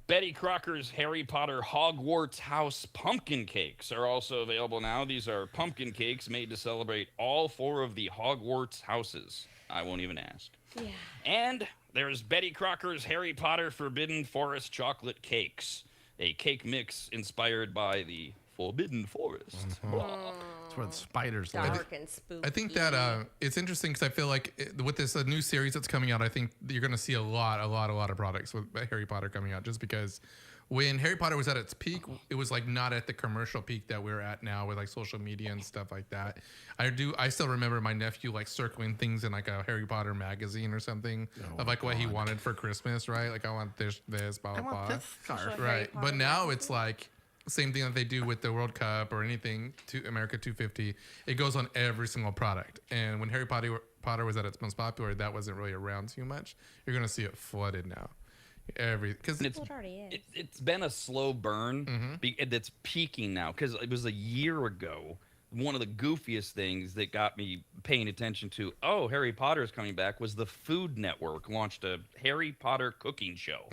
D: Betty Crocker's Harry Potter Hogwarts House pumpkin cakes are also available now. These are pumpkin cakes made to celebrate all 4 of the Hogwarts houses. I won't even ask.
B: Yeah.
D: And there's Betty Crocker's Harry Potter Forbidden Forest chocolate cakes, a cake mix inspired by the Forbidden Forest.
C: That's where the spiders live.
B: Dark and spooky.
E: I think that it's interesting because I feel like with this new series that's coming out, I think you're going to see a lot of products with Harry Potter coming out. Just because when Harry Potter was at its peak, it was like not at the commercial peak that we're at now with like social media and stuff like that. I still remember my nephew like circling things in like a Harry Potter magazine or something of like what he wanted for Christmas, right? Like I want this, blah blah blah.
C: This scarf.
E: Right, but now it's like. Same thing that they do with the World Cup or anything to America 250. It goes on every single product. And when Harry Potter was at its most popular, that wasn't really around too much. You're going to see it flooded now. Because
D: it's been a slow burn that's peaking now. Because it was a year ago, one of the goofiest things that got me paying attention to, Harry Potter is coming back, was the Food Network launched a Harry Potter cooking show.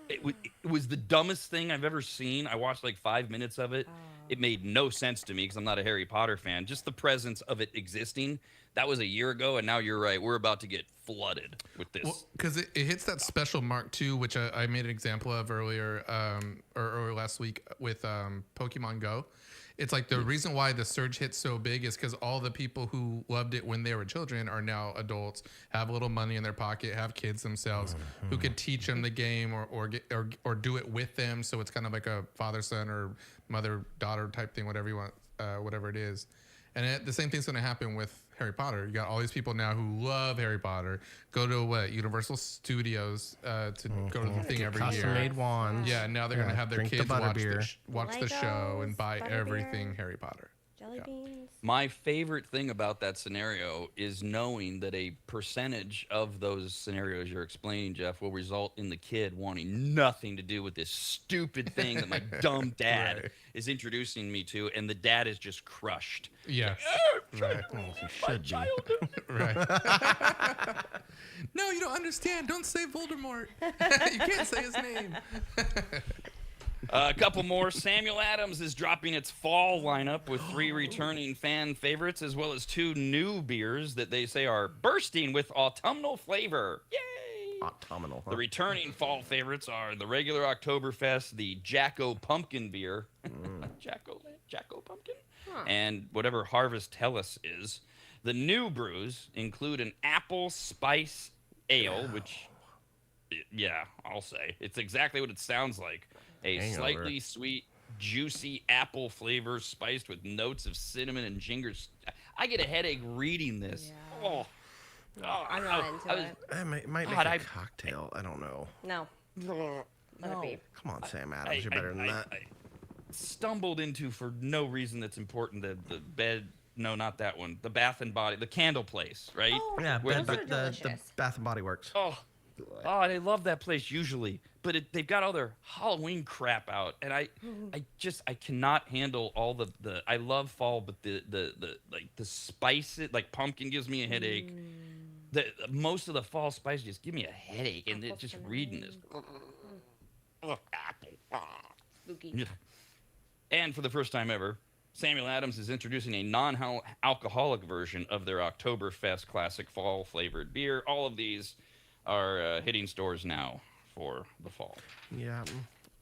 D: It was the dumbest thing I've ever seen. I watched like 5 minutes of it. It made no sense to me because I'm not a Harry Potter fan. Just the presence of it existing. That was a year ago, and now you're right. We're about to get flooded with this.
E: Well, because it hits that special mark too, which I made an example of earlier or last week with Pokemon Go. It's like the reason why the surge hit so big is because all the people who loved it when they were children are now adults, have a little money in their pocket, have kids themselves who could teach them the game or do it with them. So it's kind of like a father-son or mother-daughter type thing, whatever you want, whatever it is. And the same thing's going to happen with Harry Potter. You got all these people now who love Harry Potter, go to Universal Studios to go to the thing every year.
C: Custom-made wands.
E: Yeah, now they're going to have their kids watch the show and buy
B: Butterbeer.
E: everything Harry Potter.
B: Jelly beans.
D: My favorite thing about that scenario is knowing that a percentage of those scenarios you're explaining, Jeff, will result in the kid wanting nothing to do with this stupid thing that my dumb dad is introducing me to, and the dad is just crushed.
E: Yeah. Right.
C: Should be.
E: Right. No, you don't understand. Don't say Voldemort. You can't say his name.
D: A couple more. Samuel Adams is dropping its fall lineup with 3 returning fan favorites, as well as 2 new beers that they say are bursting with autumnal flavor. Yay!
C: Autumnal. Huh?
D: The returning fall favorites are the regular Oktoberfest, the Jacko Pumpkin beer, Jacko Pumpkin, and whatever Harvest Helles is. The new brews include an apple spice ale, which Yeah, I'll say. It's exactly what it sounds like. A
C: Hangover.
D: slightly sweet, juicy apple flavor spiced with notes of cinnamon and ginger. I get a headache reading this.
B: Yeah.
D: Oh.
B: I'm not into it.
C: It might make
D: God,
C: a cocktail. I don't know.
B: No. Let it be.
C: Come on, Sam Adams. You're better than that.
D: I stumbled into, for no reason that's important, the bed. No, not that one. The Bath and Body, the candle place, right?
B: Oh,
C: Yeah,
D: Where-
B: those
C: but
B: are
C: the
B: delicious.
C: Bath and Body Works.
D: Oh, they love that place usually, but they've got all their Halloween crap out, and I cannot handle all the. I love fall, but the like the spices, like pumpkin gives me a headache. Most of the fall spices just give me a headache, and it's just reading this. Apple.
B: Spooky.
D: Yeah. And for the first time ever, Samuel Adams is introducing a non-alcoholic version of their Oktoberfest classic fall flavored beer. All of these are hitting stores now for the fall.
C: Yeah,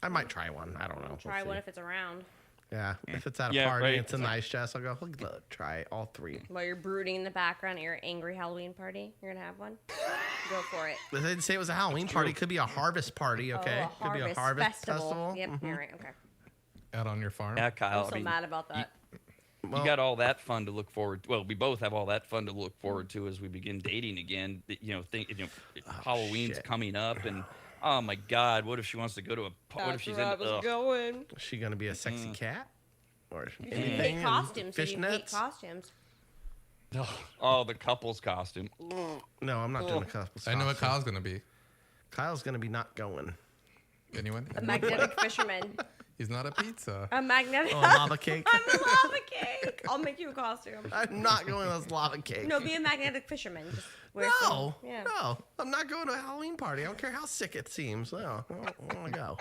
C: I might try one. I don't know.
B: Try
C: We'll
B: one
C: see.
B: if it's around.
C: Yeah, if it's at a
D: Yeah,
C: party,
D: right.
C: it's in the ice chest. I'll go. Look, try all three.
B: While you're brooding in the background at your angry Halloween party, you're gonna have one. Go for it.
C: They didn't say it was a Halloween party. It could be a harvest party. Okay,
B: Oh,
C: could be a harvest festival.
B: Yep,
C: Mhm.
B: you're right. Okay.
E: Out on your farm.
D: Yeah, Kyle.
B: I'm so mad about that.
C: Well,
D: You got all that fun to look forward. Well, we both have all that fun to look forward to as we begin dating again. Halloween's
C: shit.
D: coming up, and oh my God, what if she wants to go to a? What if she's
B: where I
D: into?
B: was
D: Ugh.
B: going.
C: is she gonna be a sexy cat or
B: You
C: anything?
B: hate costumes. So you hate
C: Fishnets?
B: costumes.
D: Oh, the couple's costume.
C: No, I'm not doing a couple.
E: I know what Kyle's gonna be.
C: Kyle's gonna be not going.
E: Anyone?
B: A magnetic fisherman.
E: He's not a pizza.
B: A magnetic.
C: Oh, lava cake.
B: I'm a lava cake. I'll make you a costume.
C: I'm not going to this lava cake.
B: No, be a magnetic fisherman. Just wear
C: No,
B: some- yeah.
C: no, I'm not going to a Halloween party. I don't care how sick it seems. No, I don't want to go.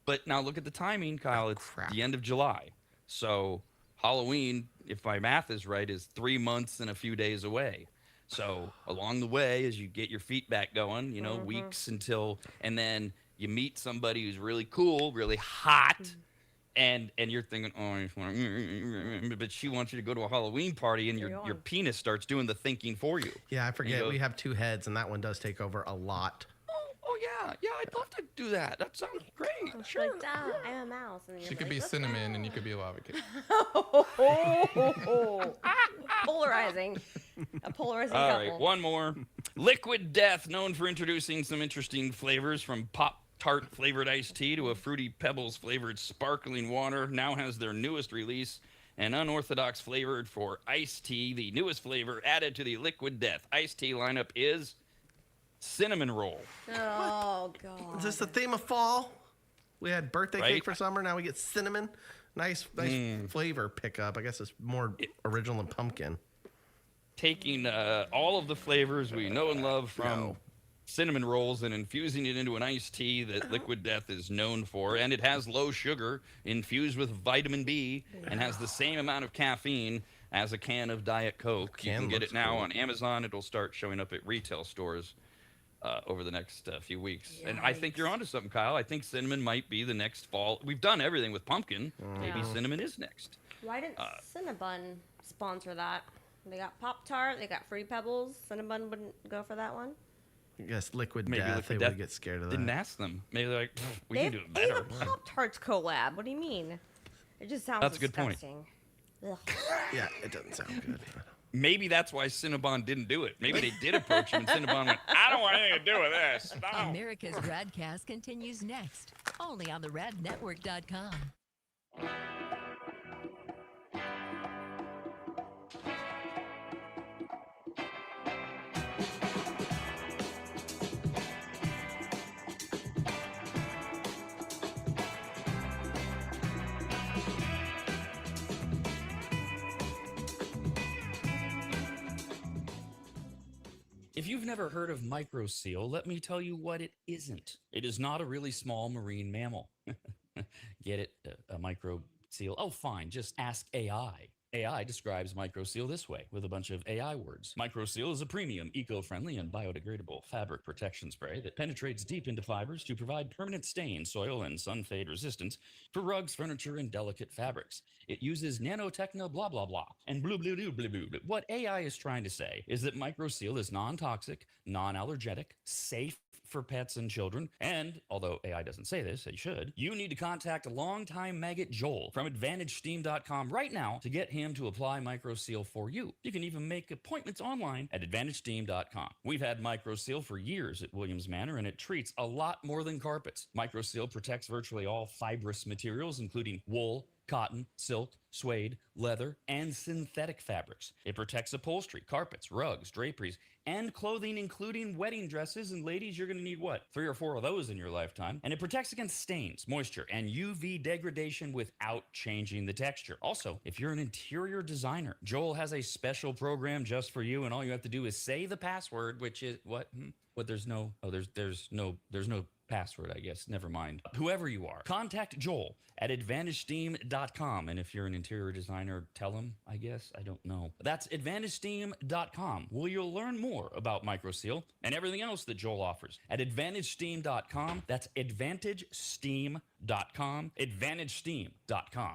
D: But now look at the timing, Kyle. It's
C: crap.
D: the end of July, so Halloween, if my math is right, is 3 months and a few days away. So along the way, as you get your feet back going, weeks until, and then you meet somebody who's really cool, really hot, and you're thinking, oh, I just want but she wants you to go to a Halloween party, and your penis starts doing the thinking for you.
C: Yeah, I forget.
D: go-
C: We have two heads, and that one does take over a lot.
D: Oh yeah, I'd love to do that. That sounds great. Sure.
B: Like, "Dad, I'm a mouse." And
E: She could be cinnamon and you could be a lava cake.
B: Polarizing. A polarizing
D: All
B: couple.
D: right, one more. Liquid Death, known for introducing some interesting flavors from Pop-Tart flavored iced tea to a Fruity Pebbles flavored sparkling water, now has their newest release, an unorthodox flavored for iced tea. The newest flavor added to the Liquid Death iced tea lineup is cinnamon roll.
B: Oh god.
C: Is this the theme of fall? We had birthday
D: Right.
C: cake for summer. Now we get cinnamon. Nice flavor pickup. I guess it's more original than pumpkin.
D: Taking all of the flavors we know and love from cinnamon rolls and infusing it into an iced tea that Liquid Death is known for. And it has low sugar, infused with vitamin B, and has the same amount of caffeine as a can of Diet Coke. You
C: can
D: can get
C: looks
D: it now
C: cool.
D: on Amazon. It'll start showing up at retail stores over the next few weeks. And I think you're onto something, Kyle. I think cinnamon might be the next fall. We've done everything with pumpkin. Maybe
B: Yeah.
D: cinnamon is next.
B: Why didn't Cinnabon sponsor that? They got Pop Tart, they got Fruity Pebbles. Cinnabon wouldn't go for that one.
C: I guess liquid
D: Maybe
C: death.
D: Liquid
C: They
D: Death
C: would get scared of that.
D: Didn't ask them. Maybe they're like, "Pfft, we
B: They
D: can do it
B: ate
D: better.
B: a Pop Tarts collab. What do you mean? It just sounds
D: That's a good point.
B: disgusting. Ugh.
C: Yeah, it doesn't sound good.
D: Maybe that's why Cinnabon didn't do it. Maybe they did approach him, and Cinnabon went, I don't want anything to do with this. No.
H: America's Radcast continues next, only on the radnetwork.com.
D: If you've never heard of microseal, let me tell you what it isn't. It is not a really small marine mammal. Get it? A micro seal? Oh, fine. Just ask AI. AI describes microseal this way with a bunch of AI words. Microseal is a premium, eco-friendly, and biodegradable fabric protection spray that penetrates deep into fibers to provide permanent stain, soil, and sun fade resistance for rugs, furniture, and delicate fabrics. It uses nanotechno blah blah blah and blue blue blue blue blue. What AI is trying to say is that microseal is non-toxic, non-allergenic, safe for pets and children. And although AI doesn't say this, it should, you need to contact longtime maggot Joel from AdvantageSteam.com right now to get him to apply MicroSeal for you. You can even make appointments online at AdvantageSteam.com. We've had MicroSeal for years at Williams Manor, and it treats a lot more than carpets. MicroSeal protects virtually all fibrous materials, including wool, cotton, silk, suede, leather, and synthetic fabrics. It protects upholstery, carpets, rugs, draperies, and clothing, including wedding dresses. And ladies, you're going to need what? 3 or 4 of those in your lifetime. And it protects against stains, moisture, and UV degradation without changing the texture. Also, if you're an interior designer, Joel has a special program just for you, and all you have to do is say the password, which is what? What? There's no password, I guess. Never mind. Whoever you are, contact Joel at AdvantageSteam.com. And if you're an interior designer, tell him, I guess. I don't know. That's AdvantageSteam.com, where you'll learn more about MicroSeal and everything else that Joel offers. At AdvantageSteam.com, that's AdvantageSteam.com, AdvantageSteam.com.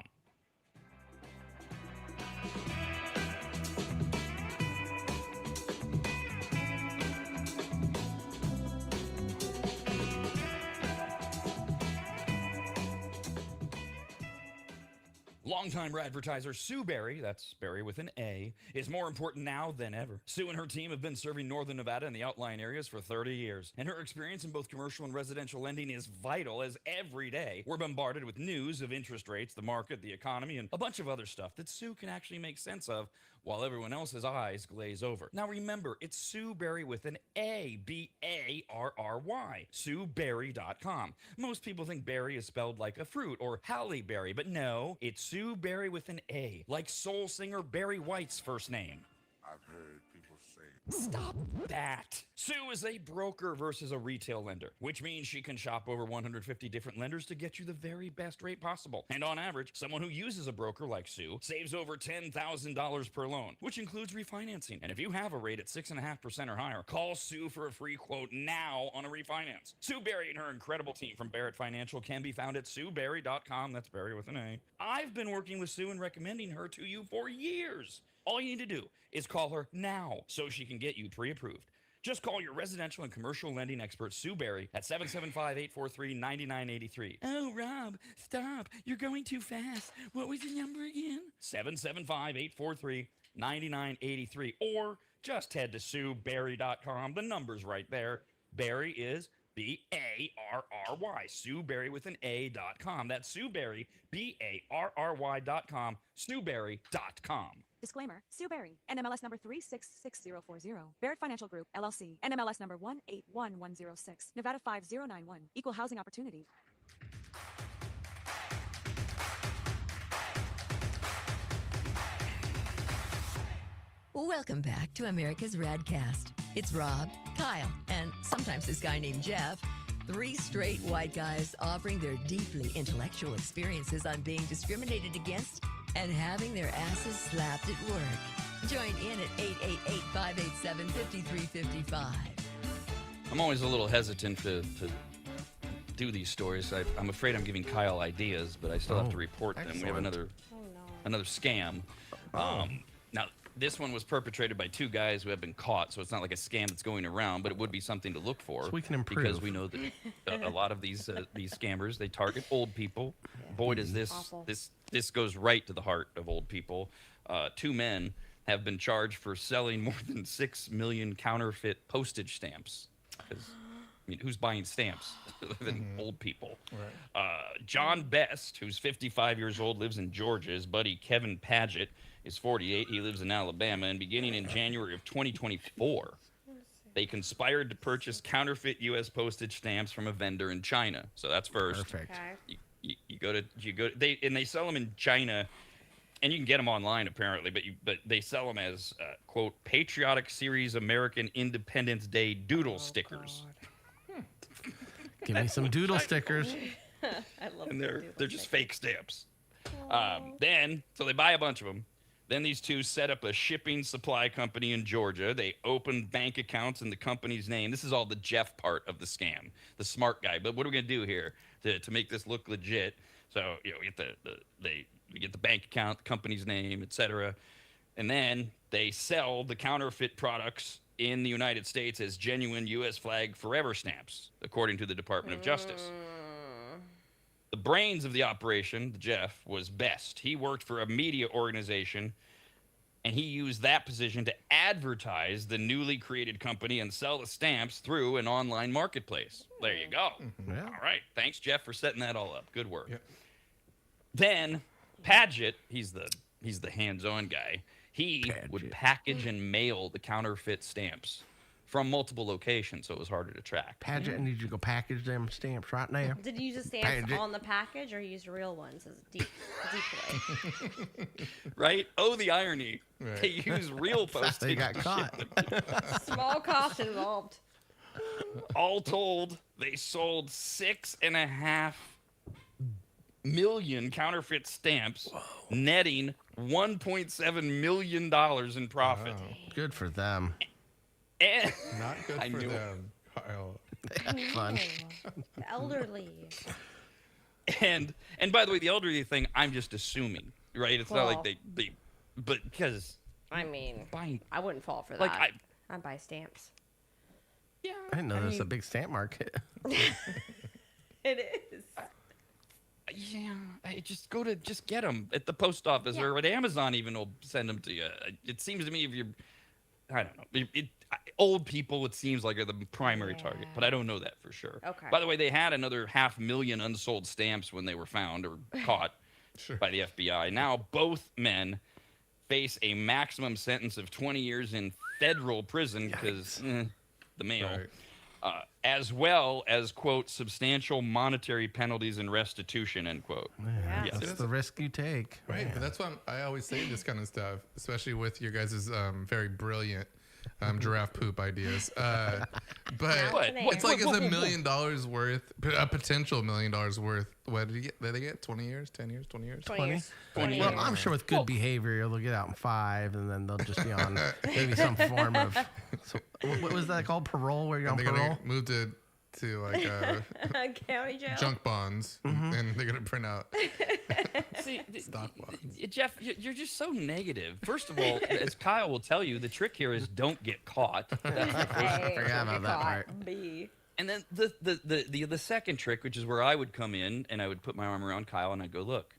D: Longtime advertiser Sue Berry, that's Berry with an A, is more important now than ever. Sue and her team have been serving Northern Nevada and the outlying areas for 30 years, and her experience in both commercial and residential lending is vital, as every day we're bombarded with news of interest rates, the market, the economy, and a bunch of other stuff that Sue can actually make sense of while everyone else's eyes glaze over. Now remember, it's Sue Berry with an A, B-A-R-R-Y, SueBerry.com. Most people think berry is spelled like a fruit or Halle Berry, but no, it's Sue Berry with an A, like soul singer Barry White's first name.
J: I've heard people say.
D: Stop that. Sue is a broker versus a retail lender, which means she can shop over 150 different lenders to get you the very best rate possible. And on average, someone who uses a broker like Sue saves over $10,000 per loan, which includes refinancing. And if you have a rate at 6.5% or higher, call Sue for a free quote now on a refinance. Sue Berry and her incredible team from Barrett Financial can be found at SueBerry.com. That's Berry with an A. I've been working with Sue and recommending her to you for years. All you need to do is call her now so she can get you pre-approved. Just call your residential and commercial lending expert, Sue Berry, at 775-843-9983. Oh, Rob, stop. You're going too fast. What was the number again? 775-843-9983. Or just head to SueBerry.com. The number's right there. Berry is B-A-R-R-Y. Sue Berry with an A.com. That's Sue Berry, B-A-R-R-Y.com, SueBerry.com.
I: Disclaimer, Sue Berry, NMLS number 366040. Barrett Financial Group, LLC, NMLS number 181106, Nevada 5091, Equal Housing Opportunity.
H: Welcome back to America's RAD Cast. It's Rob, Kyle, and sometimes this guy named Jeff. 3 straight white guys offering their deeply intellectual experiences on being discriminated against and having their asses slapped at work. Join in at 888-587-5355.
D: I'm always a little hesitant to do these stories. I'm afraid I'm giving Kyle ideas, but I still have to report them. We have another scam. Now, this one was perpetrated by 2 guys who have been caught, so it's not like a scam that's going around, but it would be something to look for.
C: So we can improve.
D: Because we know that a lot of these scammers, they target old people. Boy, does this goes right to the heart of old people. 2 men have been charged for selling more than 6 million counterfeit postage stamps. I mean, who's buying stamps other than old people? Right. John Best, who's 55 years old, lives in Georgia. His buddy Kevin Paget is 48. He lives in Alabama. And beginning in January of 2024, they conspired to purchase counterfeit U.S. postage stamps from a vendor in China. So that's first.
C: Perfect.
B: Okay.
D: They sell them in China, and you can get them online apparently, but they sell them as quote Patriotic Series American Independence Day doodle stickers.
C: Give me some doodle stickers.
B: I love
D: And they're just fake stamps. Then they buy a bunch of them. Then these 2 set up a shipping supply company in Georgia. They opened bank accounts in the company's name. This is all the Jeff part of the scam, the smart guy. But what are we gonna do here to make this look legit? So we get the bank account, the company's name, etc. And then they sell the counterfeit products in the United States as genuine U.S. flag forever stamps, according to the Department of Justice. The brains of the operation, Jeff, was Best. He worked for a media organization, and he used that position to advertise the newly created company and sell the stamps through an online marketplace. There you go.
C: Yeah.
D: All right. Thanks, Jeff, for setting that all up. Good work.
E: Yep.
D: Then Paget, he's the hands-on guy. He would package and mail the counterfeit stamps from multiple locations, so it was harder to track.
C: Paget, I need you to go package them stamps right now.
B: Did you use the stamps on the package or use real ones as decoy?
D: Right? Oh, the irony.
E: Right.
D: They use real postage.
C: They got caught.
B: Small cost involved.
D: All told, they sold 6.5 million counterfeit stamps, netting $1.7 million in profit.
E: Wow.
C: Good for them.
D: And
E: Not good
D: I
E: for
D: knew it.
E: them, Kyle.
C: Fun.
B: The elderly.
D: And by the way, the elderly thing, I'm just assuming, right? It's not like
B: Well.
D: they but because
B: I mean,
D: buying,
B: I wouldn't fall for that.
D: like
B: I buy stamps.
D: yeah,
C: I didn't know there's a big stamp market.
B: It is.
D: yeah, I just get them at the post office or at Amazon. Even will send them to you. It seems to me if you're, I don't know, old people, it seems like are the primary target, but I don't know that for sure.
B: Okay.
D: By the way, they had another 500,000 unsold stamps when they were found or caught by the FBI. Now both men face a maximum sentence of 20 years in federal prison because the mail.
E: Right.
D: As well as, quote, substantial monetary penalties and restitution, end quote.
B: Yeah.
C: That's the risk you take.
E: Right, but that's why I always say this kind of stuff, especially with your guys' very brilliant giraffe poop ideas. But it's like it's $1 million worth, a potential $1 million worth. What did he get? Did they get 20 years, 10 years, 20 years?
B: 20 years.
C: 20 well, I'm sure with good behavior, they'll get out in 5, and then they'll just be on maybe some form of. So, what was that called? Parole? Where you're on
E: And they're
C: parole?
E: gonna move to like
B: County jail.
E: junk bonds, and they're gonna print out.
D: See,
E: Stock bonds.
D: Jeff, you're just so negative. First of all, as Kyle will tell you, the trick here is don't get caught. That's the first.
B: Hey,
C: forgot about that part.
B: B.
D: And then the second trick, which is where I would come in and I would put my arm around Kyle and I'd go, look,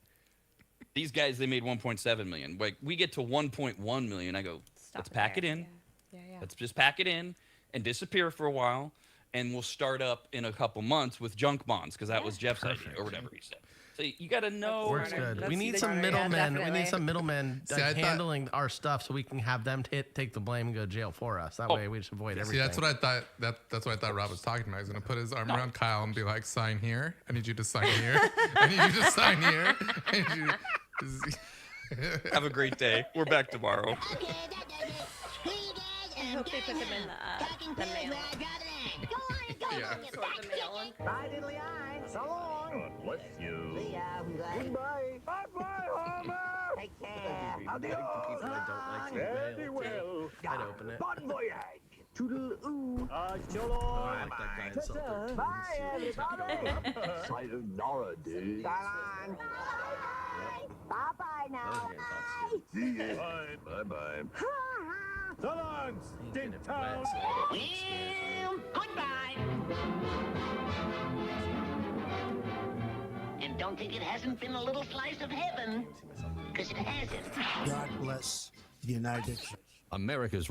D: these guys, they made 1.7 million. Like we get to 1.1 million. I go, let's pack it in.
B: Yeah.
D: Let's just pack it in and disappear for a while. And we'll start up in a couple months with junk bonds because that was Jeff's idea or whatever he said. So you got to know.
C: Works good.
B: That's
C: We need
B: the
C: some
B: smarter.
C: middlemen.
B: Yeah,
C: We need some middlemen
E: See, I thought-
C: handling our stuff so we can have them take the blame and go to jail for us. That way we just avoid everything.
E: See, that's what I thought. That's what I thought Rob was talking about. He's gonna put his arm around Kyle and be like, "Sign here. I need you to sign here. I need you to sign here. I need you to-"
D: Have a great day. We're back tomorrow.
B: I hope they put them in the mail.
E: Yeah.
B: Sort the mail in.
K: Bye, diddly eye. So long. God bless you. See ya. Goodbye. Bye-bye, Homer. Take care. Adios.
C: Very well. I'd open it.
K: Bon voyage. Toodle-oo. So long. Bye, everybody. Sayonara, dude. Bye. Bye-bye now. See ya. Bye-bye. So long, Stink Town.
L: Well, goodbye. And don't think it hasn't been a little slice of heaven, because it hasn't.
M: God bless the United States.
A: America's